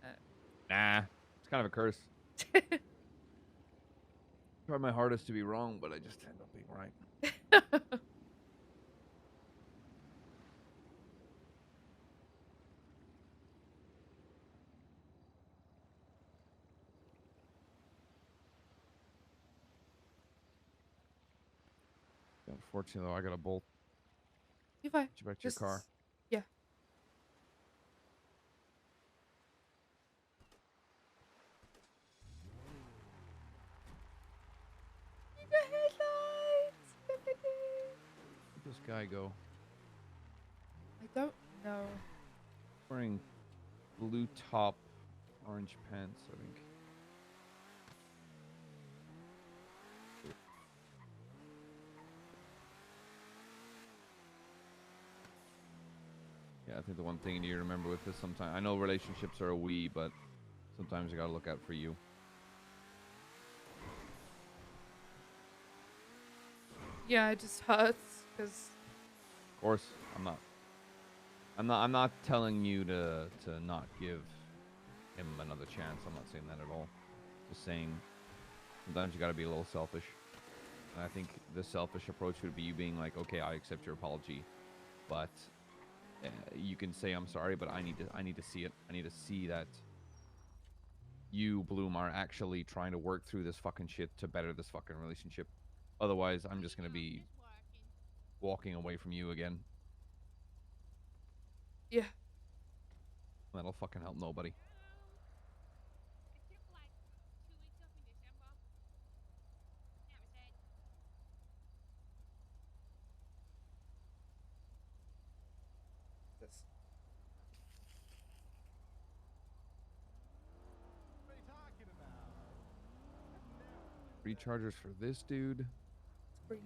Nah, it's kind of a curse. Try my hardest to be wrong, but I just end up being right. Unfortunately, though, I got a bolt. If I Get you back to your car. Yeah. The headlights. Where'd this guy go? I don't know. Wearing blue top, orange pants, I think. Yeah, I think the one thing you need to remember with this sometimes, I know relationships are a we, but sometimes you gotta look out for you. Yeah, it just hurts because. Of course, I'm not telling you to not give him another chance. I'm not saying that at all. Just saying sometimes you gotta be a little selfish. And I think the selfish approach would be you being like, okay, I accept your apology, but you can say I'm sorry, but I need to see it. I need to see that you, Bloom, are actually trying to work through this fucking shit to better this fucking relationship. Otherwise, I'm just gonna be walking away from you again. Yeah. That'll fucking help nobody. This. 3 chargers for this dude. It's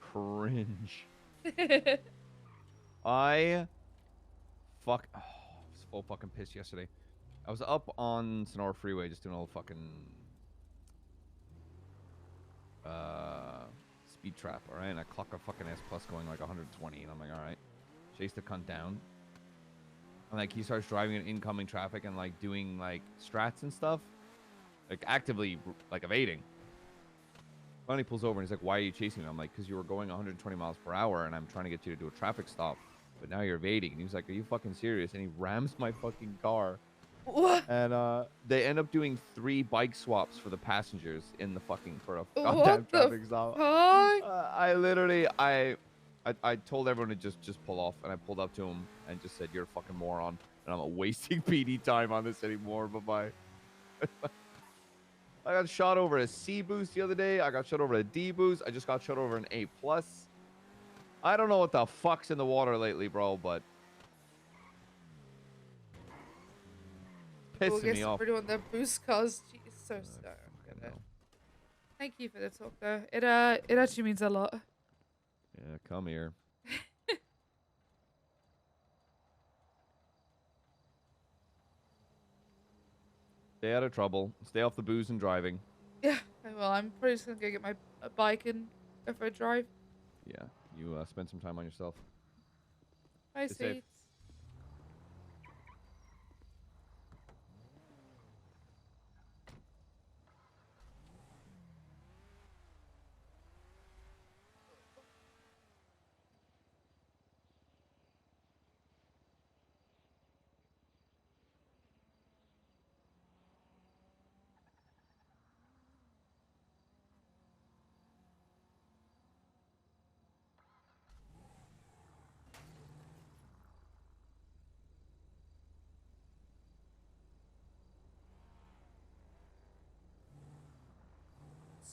Cringe. green. I was full fucking pissed yesterday. I was up on Sonora Freeway just doing a little fucking speed trap, all right? And I clock a fucking S plus going like 120, and I'm like, all right, chase the cunt down. And like he starts driving in incoming traffic and like doing like strats and stuff, like actively like evading. Finally pulls over and he's like, "Why are you chasing me?" I'm like, "Because you were going 120 miles per hour and I'm trying to get you to do a traffic stop, but now you're evading." And he was like, "Are you fucking serious?" And he rams my fucking car. What? And they end up doing 3 bike swaps for the passengers in the fucking for a What goddamn the traffic stop. fuck? I literally I told everyone to just pull off, and I pulled up to him and just said, "You're a fucking moron, and I'm not wasting PD time on this anymore. Bye bye." I got shot over a C boost the other day. I got shot over a D boost. I just got shot over an A plus. I don't know what the fuck's in the water lately, bro, but We'll pissing get me off. everyone their boost cars. Jeez, so stoked. Thank you for the talk, though. It actually means a lot. Yeah, come here. Stay out of trouble. Stay off the booze and driving. Yeah, I will. I'm probably just gonna go get my bike and go for a drive. Yeah, you spend some time on yourself. Bye, Stay safe. sweets.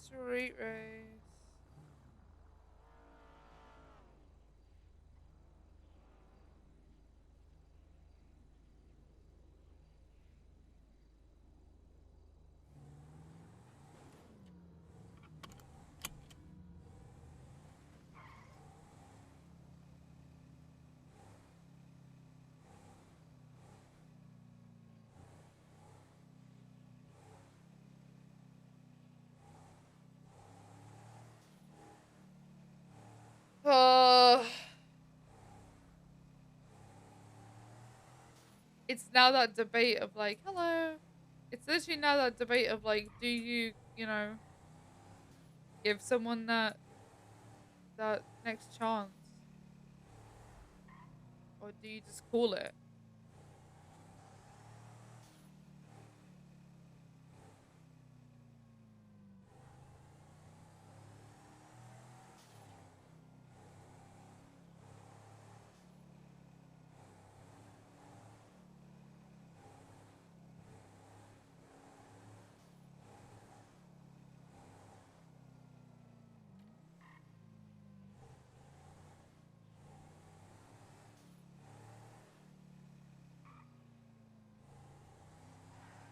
Street race. It's now that debate of like, hello. It's literally now that debate of like, do you, give someone that next chance, or do you just call it?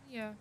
Yeah.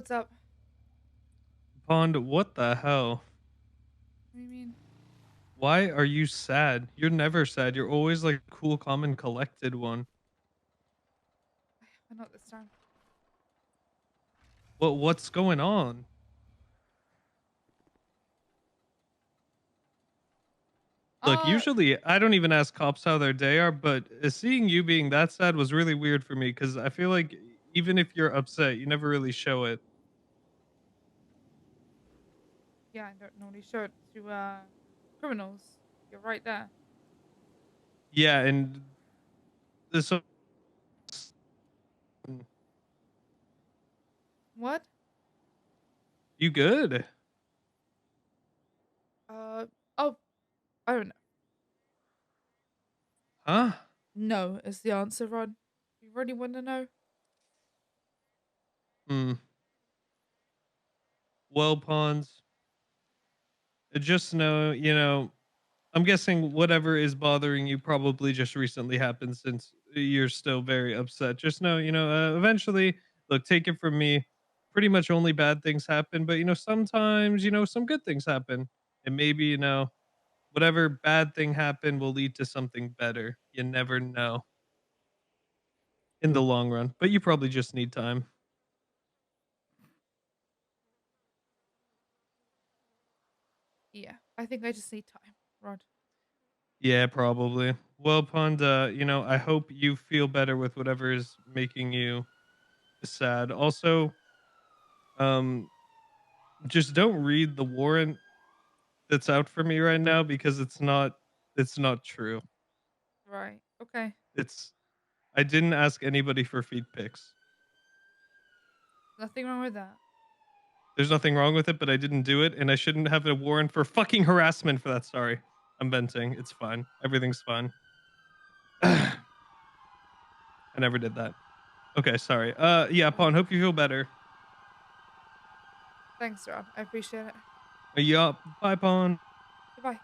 What's up? Pond, what the hell? What do you mean? Why are you sad? You're never sad. You're always like cool, calm, and collected one. Why not this time? What's going on? Look, usually I don't even ask cops how their day are, but seeing you being that sad was really weird for me because I feel like even if you're upset, you never really show it. Yeah, I don't normally show it to criminals. You're right there. Yeah, and this. What? You good? Oh, I don't know. Huh? No is the answer, Rod. You really want to know? Hmm. Well, Pawns. Just know, I'm guessing whatever is bothering you probably just recently happened since you're still very upset. Just know, eventually, look, take it from me. Pretty much only bad things happen, but, sometimes, some good things happen. And maybe, whatever bad thing happened will lead to something better. You never know in the long run, but you probably just need time. Yeah, I think I just need time, Rod. Yeah, probably. Well, Panda, I hope you feel better with whatever is making you sad. Also, um, just don't read the warrant that's out for me right now because it's not true. Right. Okay. I didn't ask anybody for feed pics. Nothing wrong with that. There's nothing wrong with it, but I didn't do it, and I shouldn't have a warrant for fucking harassment for that. Sorry. I'm venting. It's fine. Everything's fine. I never did that. Okay, sorry. Yeah, Pawn, hope you feel better. Thanks, Rod. I appreciate it. Yup. Bye, Pawn. Goodbye.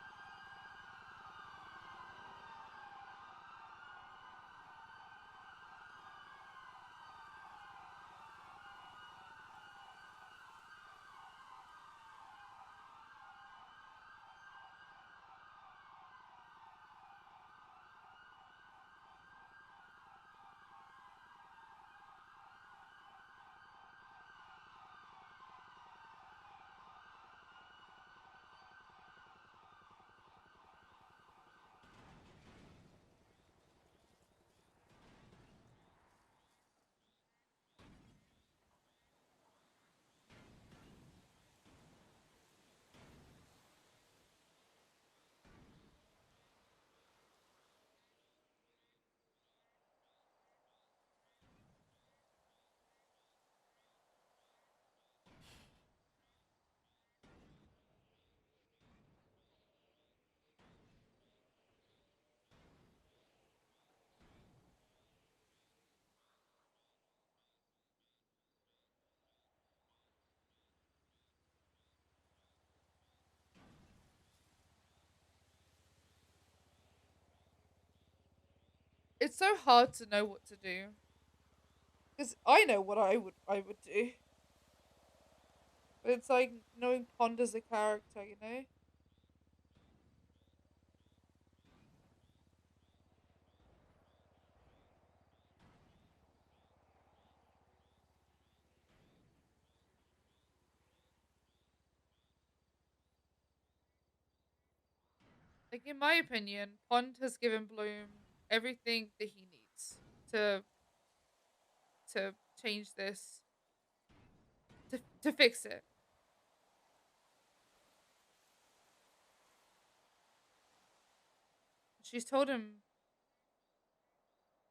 It's so hard to know what to do. Because I know what I would do. But it's like knowing Pond as a character, you know? Like, in my opinion, Pond has given Bloom everything that he needs to change this, to fix it. She's told him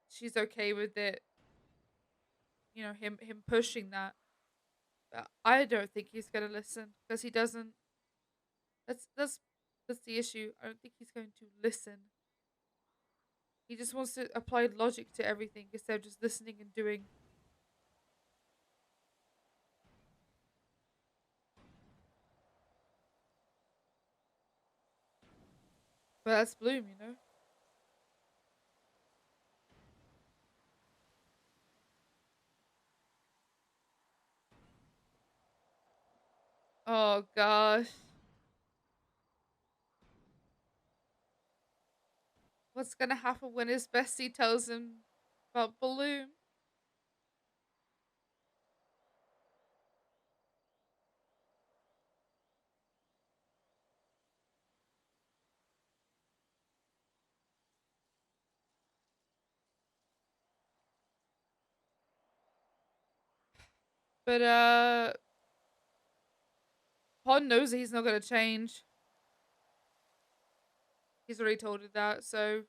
she's okay with it, him pushing that. But I don't think he's gonna listen because he doesn't. That's the issue. I don't think he's going to listen. He just wants to apply logic to everything instead of just listening and doing. But that's Bloom, you know? Oh gosh. What's gonna happen when his bestie tells him about Balloon? But Pond knows that he's not gonna change. He's already told her that, so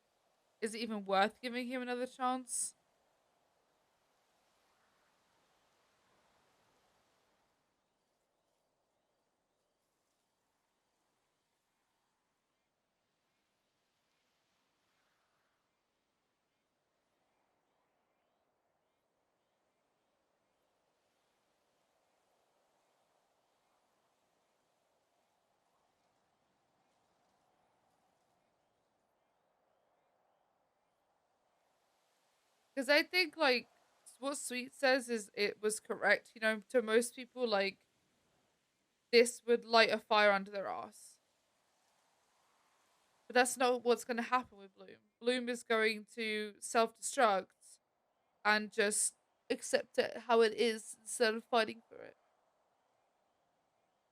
is it even worth giving him another chance? Because I think, like, what Sweet says is it was correct. You know, to most people, like, this would light a fire under their ass. But that's not what's going to happen with Bloom. Bloom is going to self-destruct and just accept it how it is instead of fighting for it.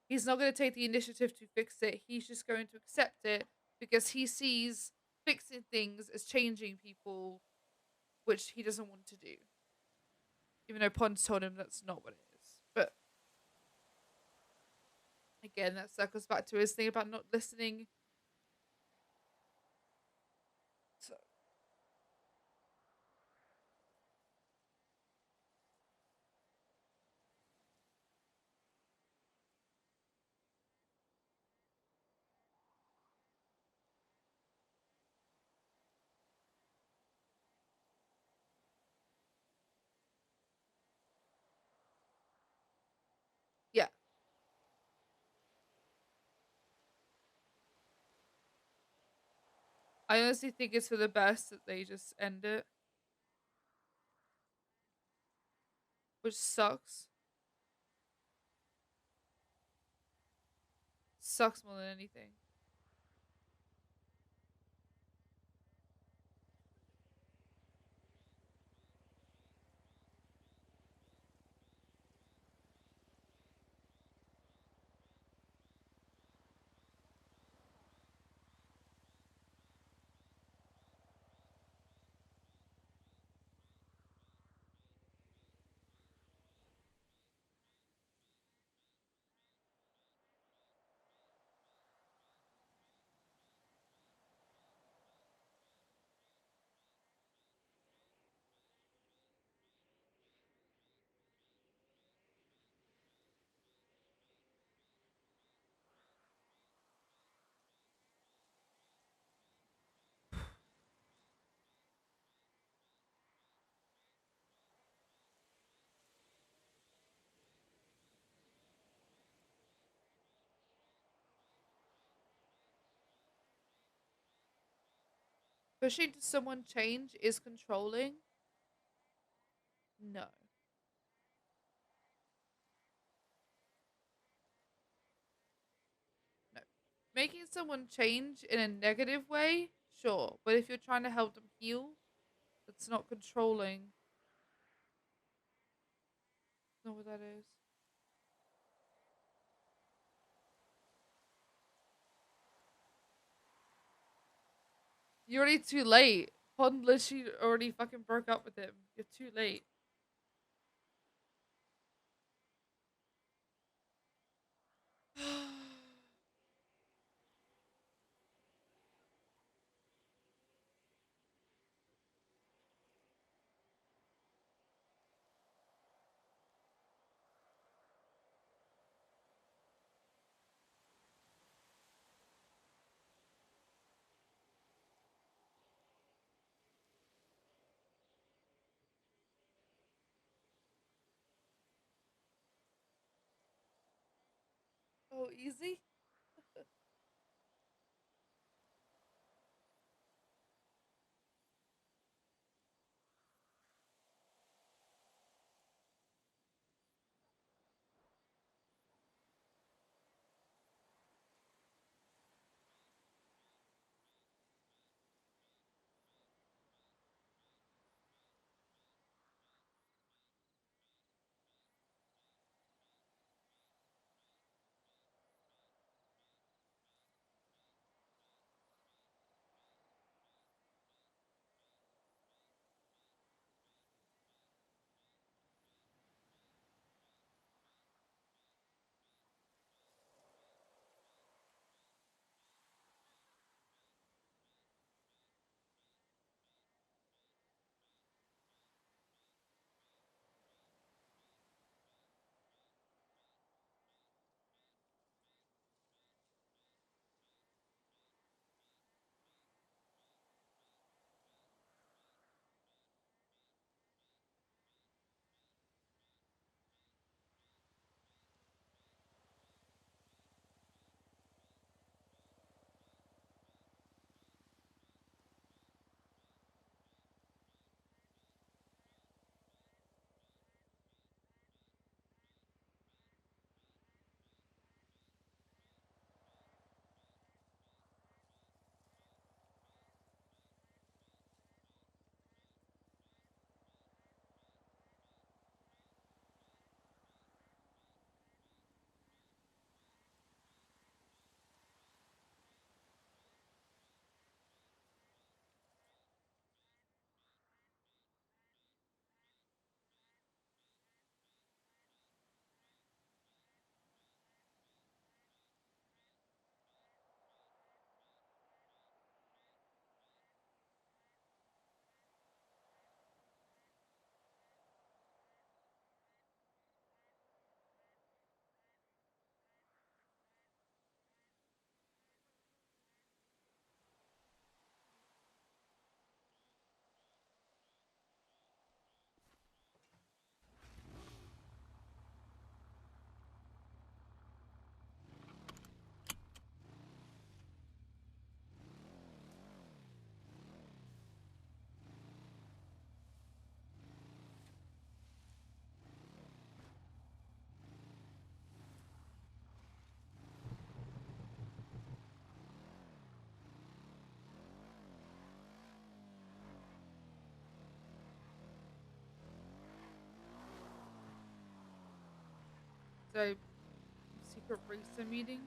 He's not going to take the initiative to fix it. He's just going to accept it because he sees fixing things as changing people, which he doesn't want to do. Even though Pond told him that's not what it is. But again, that circles back to his thing about not listening. So yeah. I honestly think it's for the best that they just end it. Which sucks. Sucks more than anything. Pushing to someone change is controlling? No. No. Making someone change in a negative way? Sure. But if you're trying to help them heal, that's not controlling. Not what that is. You're already too late. Pond literally already fucking broke up with him. You're too late. Oh, easy? The secret racer meeting.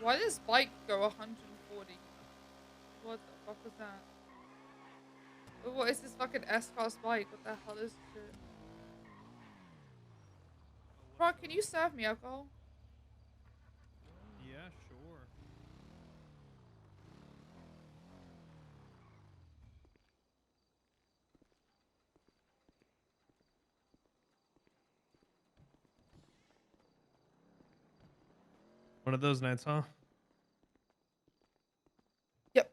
Why does bike go 140? What the fuck is that? What is this fucking S-Class bike? What the hell is this shit? Bro, can you serve me alcohol? Yeah, sure. One of those nights, huh? Yep.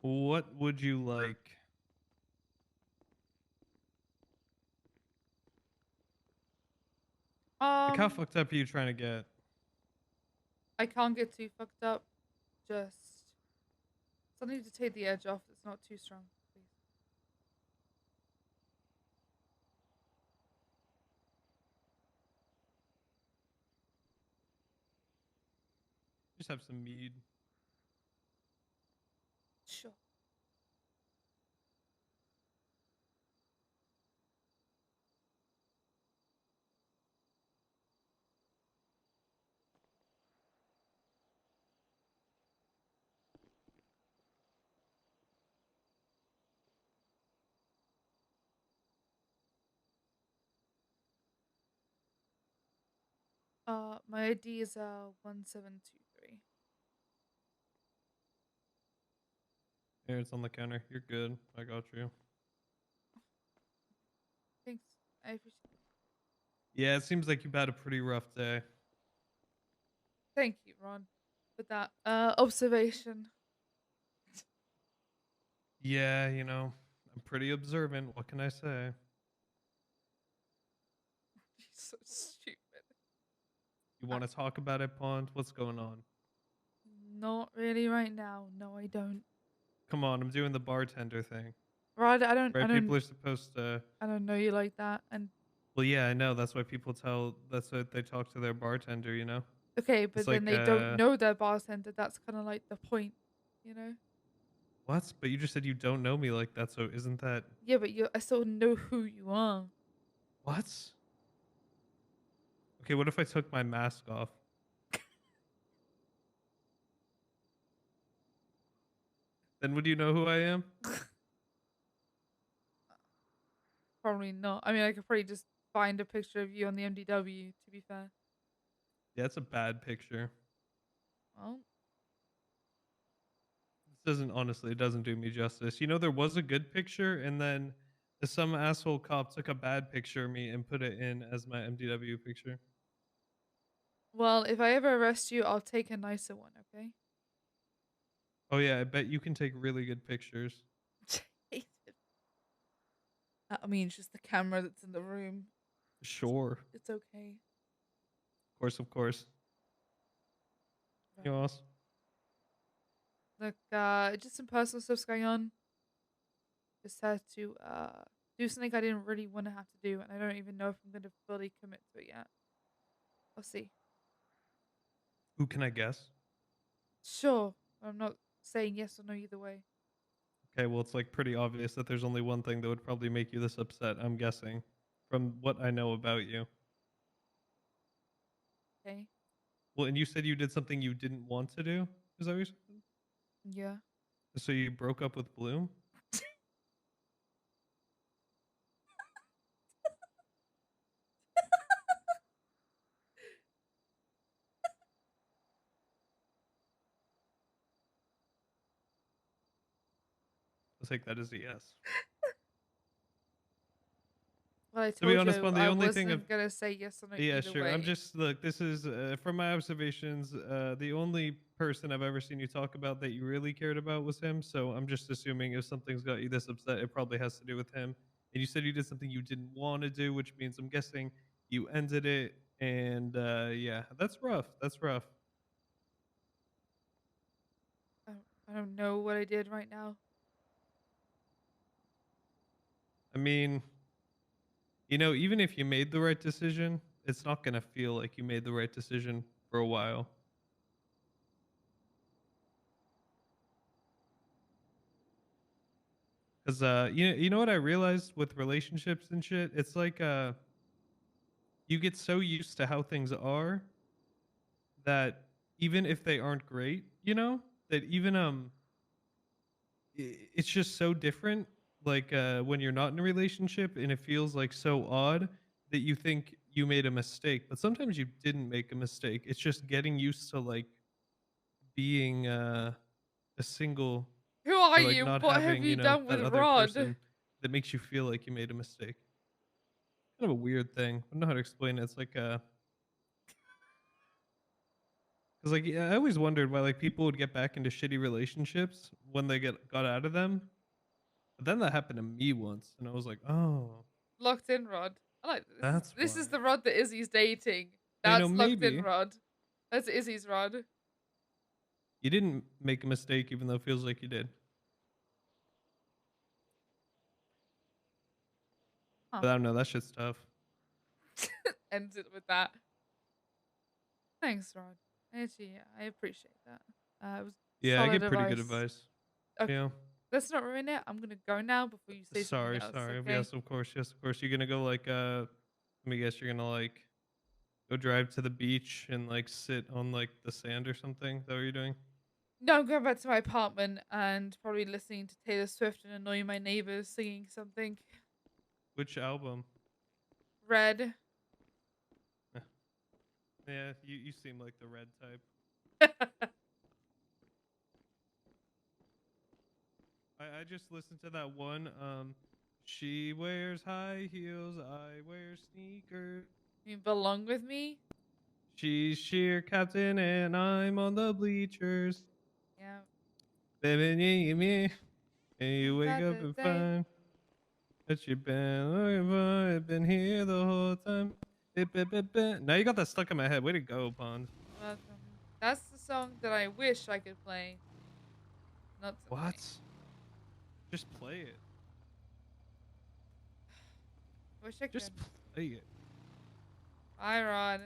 What would you like? Like, how fucked up are you trying to get? I can't get too fucked up. Just something to take the edge off that's not too strong, please. Just have some mead. Sure. My ID is 1723. Here, it's on the counter. You're good. I got you. Thanks. I appreciate it. Yeah, it seems like you've had a pretty rough day. Thank you, Ron, for that observation. Yeah, you know, I'm pretty observant. What can I say? You're so stupid. You want to talk about it, Pond? What's going on? Not really right now. No, I don't. Come on, I'm doing the bartender thing. Rod, I don't. Right? I don't. People are supposed to. I don't know you like that. And Well, yeah, I know. That's why people tell. That's what they talk to their bartender. You know. okay, but It's then like, they don't know their bartender. That's kind of like the point, you know? What? But you just said you don't know me like that, so isn't that Yeah, but I still know who you are. what? Okay, what if I took my mask off? Then would you know who I am? Probably not. I mean, I could probably just find a picture of you on the MDW. To be fair. Yeah, it's a bad picture. Well, This doesn't honestly, it doesn't do me justice. You know, there was a good picture, and then some asshole cop took a bad picture of me and put it in as my MDW picture. well, if I ever arrest you, I'll take a nicer one. Okay. Oh yeah, I bet you can take really good pictures. I mean, it's just the camera that's in the room. Sure. It's okay. Of course. You know what else? Look, just some personal stuff's going on. Just had to do something I didn't really want to have to do, and I don't even know if I'm going to fully commit to it yet. I'll see. Who can I guess? Sure, I'm not saying yes or no either way. Okay, well, it's like pretty obvious that there's only one thing that would probably make you this upset, I'm guessing, from what I know about you. Okay. Well, and you said you did something you didn't want to do? Is that what you're saying? Yeah. So you broke up with Bloom? I'll take that as a yes. Well, I To be told honest, you man, the I only thing wasn't gonna say yes or no yeah, either sure. way. I'm just look. This is from my observations. The only person I've ever seen you talk about that you really cared about was him. So I'm just assuming if something's got you this upset, it probably has to do with him. And you said you did something you didn't want to do, which means I'm guessing you ended it. And yeah, that's rough. That's rough. I don't know what I did right now. I mean, you know, even if you made the right decision, it's not gonna feel like you made the right decision for a while. Cause you know what I realized with relationships and shit? It's like you get so used to how things are that even if they aren't great, you know, that even it's just so different like when you're not in a relationship and it feels like so odd that you think you made a mistake, but sometimes you didn't make a mistake. It's just getting used to like being a single Who are or like you? not What have having, you you know, done that with other Rod? person that makes you feel like you made a mistake. Kind of a weird thing. I don't know how to explain it. It's like because like yeah, I always wondered why like people would get back into shitty relationships when they got out of them. But then that happened to me once, and I was like, oh, Locked in Rod. I like this. that's This why. is the Rod that Izzy's dating. You know, That's locked in maybe Rod. That's Izzy's Rod. you didn't make a mistake, even though it feels like you did. Huh. But I don't know. That shit's tough. Ends it with that. Thanks, Rod. Actually, yeah, I appreciate that. It was Yeah, I solid give pretty good advice. advice. Okay. Yeah. Let's not ruin it. I'm gonna go now before you say Sorry, something else. sorry. Okay? Yes, of course. Yes, of course. You're gonna go like let me guess. You're gonna like go drive to the beach and like sit on like the sand or something. Is that what you're doing? No, I'm going back to my apartment and probably listening to Taylor Swift and annoying my neighbors singing something. Which album? Red. Yeah, you seem like the red type. I just listened to that one. She wears high heels, I wear sneakers. You belong with me? She's cheer captain and I'm on the bleachers. Yeah. Baby, me, and you wake Got up the and day. find that you've been looking for. I've been here the whole time. Now you got that stuck in my head. Way to go, Pond. Welcome. That's the song that I wish I could play. Not tonight. What? Just play it. Wish I could. Just play it. Bye, Rod.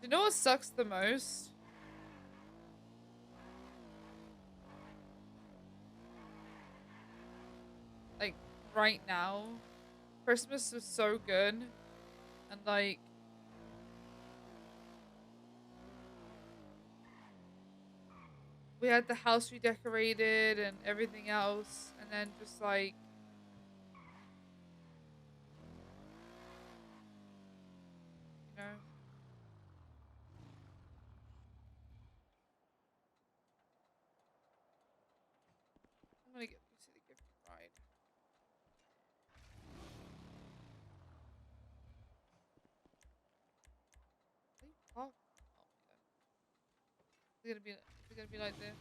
You know what sucks the most? right now, Christmas was so good, and like we had the house redecorated and everything else, and then just like you know. I'm gonna get Lucy to give me a ride. They park. Oh my god. Is it gonna be like this?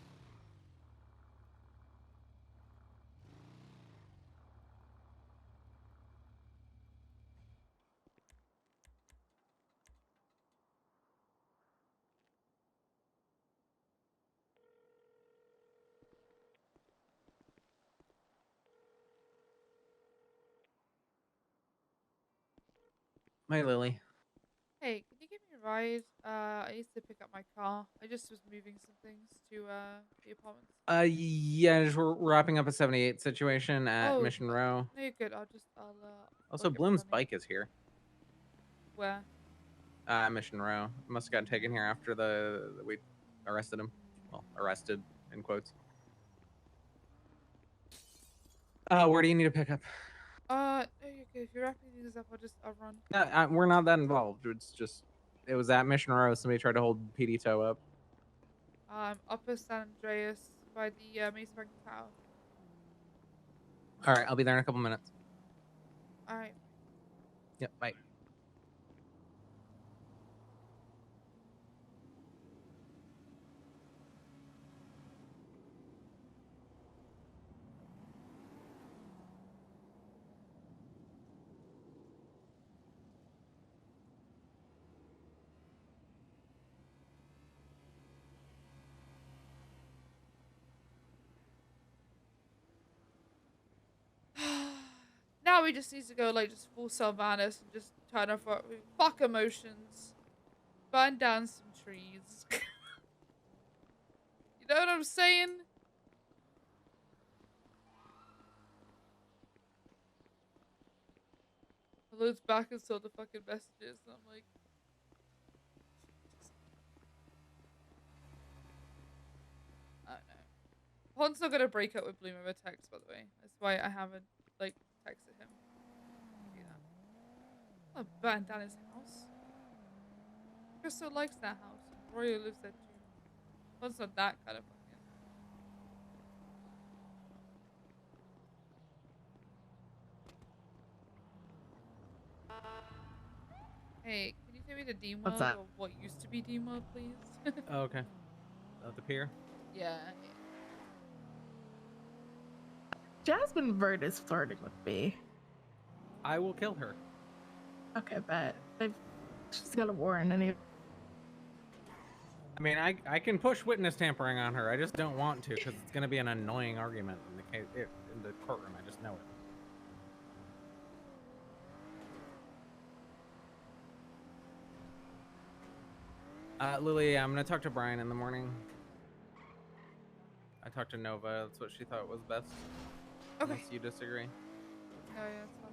Hi, Lily. Hey, can you give me a ride? I need to pick up my car. I just was moving some things to the apartments. Yeah, just we're wrapping up a 78 situation at Oh, Mission Row. no, you're good. I'll Also, book it Bloom's running. bike is here. Where? Mission Row. Must have gotten taken here after we arrested him. Well, arrested in quotes. Where do you need to pick up? No, you're good. If you're wrapping things up, I'll run. We're not that involved. It was at Mission Row. Somebody tried to hold PD Toe up. Upper San Andreas by the Mace Bank Tower. All right, I'll be there in a couple minutes. All right. Yep, bye. Now we just need to go like just full Sylvanas and just turn off our fuck emotions, burn down some trees. You know what I'm saying? I looked back and saw the fucking messages, and I'm like, I don't know. Pon's not gonna break up with Bloom over text, by the way. That's why I haven't like texted him. Do that. I'll burn down his house. Crystal likes that house, and Roy lives there too. Pon's not that kind of fucking. Hey, can you tell me the Dean What's World that? or what used to be Dean World, please? Oh, okay. At the pier. Yeah. Jasmine Bird is flirting with me. I will kill her. Okay, bet. She's got a warrant anyway. I mean, I can push witness tampering on her. I just don't want to because it's going to be an annoying argument in the courtroom. I just know it. Lily, I'm gonna talk to Brian in the morning. I talked to Nova. That's what she thought was best. Okay. Unless you disagree. Oh yeah, that's fine.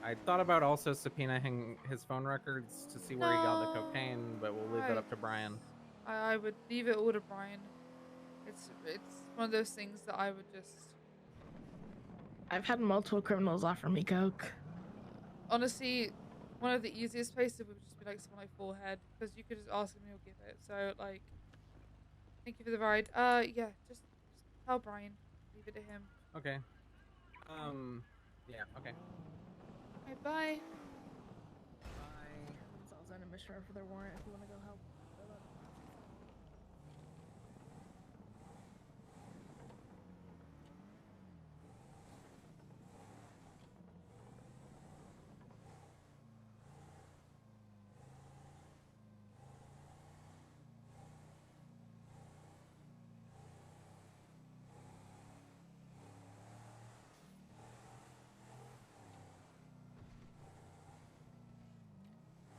I thought about also subpoenaing his phone records to see where he got the cocaine, but we'll leave that up to Brian. I would leave it all to Brian. It's one of those things that I would just. I've had multiple criminals offer me coke. Honestly, one of the easiest places would just be like someone like Forehead, because you could just ask him, he'll give it. So like, thank you for the ride. Yeah, just tell Brian, leave it to him. Okay. Yeah. Okay. Okay, bye. I'll send a mission for their warrant if you want to go help.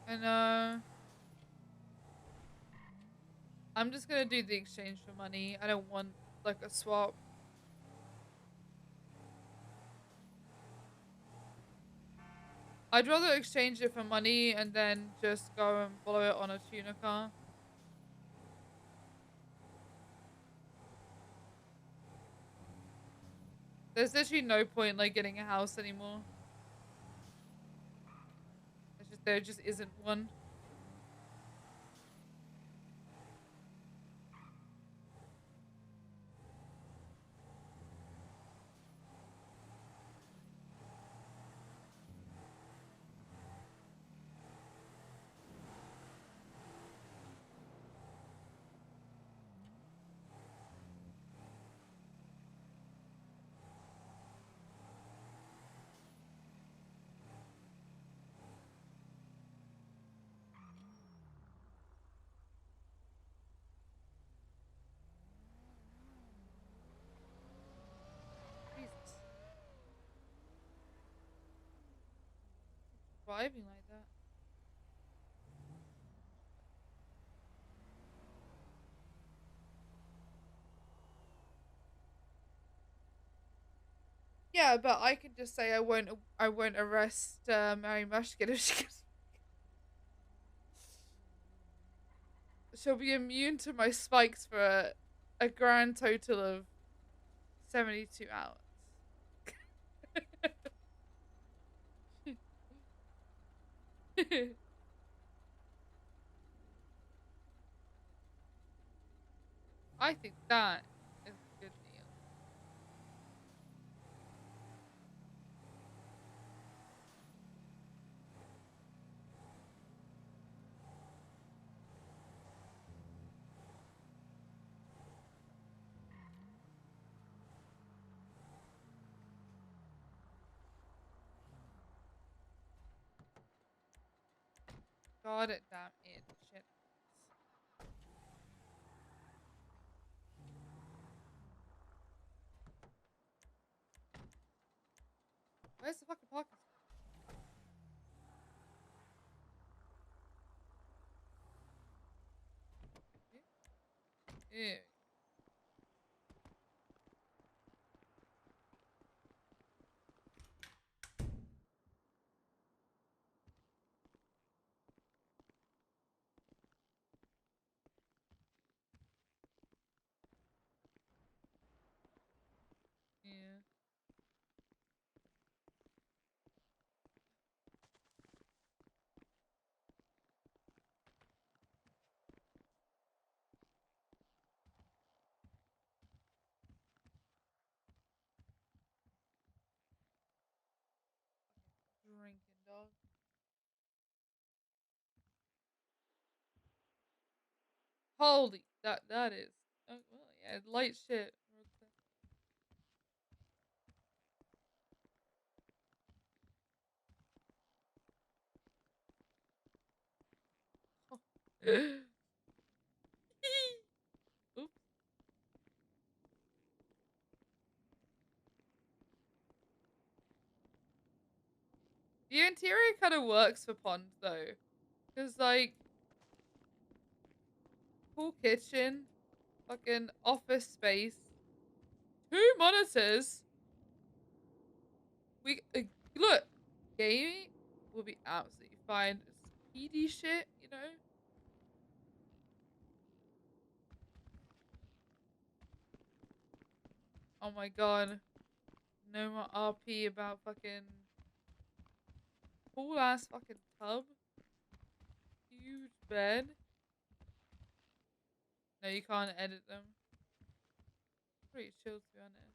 And I'm just gonna do the exchange for money. I don't want like a swap. I'd rather exchange it for money and then just go and follow it on a tuner car. There's literally no point like getting a house anymore. There just isn't one. Jesus. Driving like that. Yeah, but I can just say I won't arrest Mary Mushkin if she gets. She'll be immune to my spikes for a grand total of 72 hours. I think that is a good deal. God damn it. Shit. Where's the fucking parking spot? Ew. Yeah. Drinking, dog. Holy, that is. Oh, well, yeah, light shit. Oops. The interior kind of works for Pond though, because like full kitchen, fucking office space, 2 monitors. We look, gaming will be absolutely fine. Speedy shit, you know. Oh my god, no more RP about fucking full ass fucking tub, huge bed. No, you can't edit them. Pretty chill to be honest.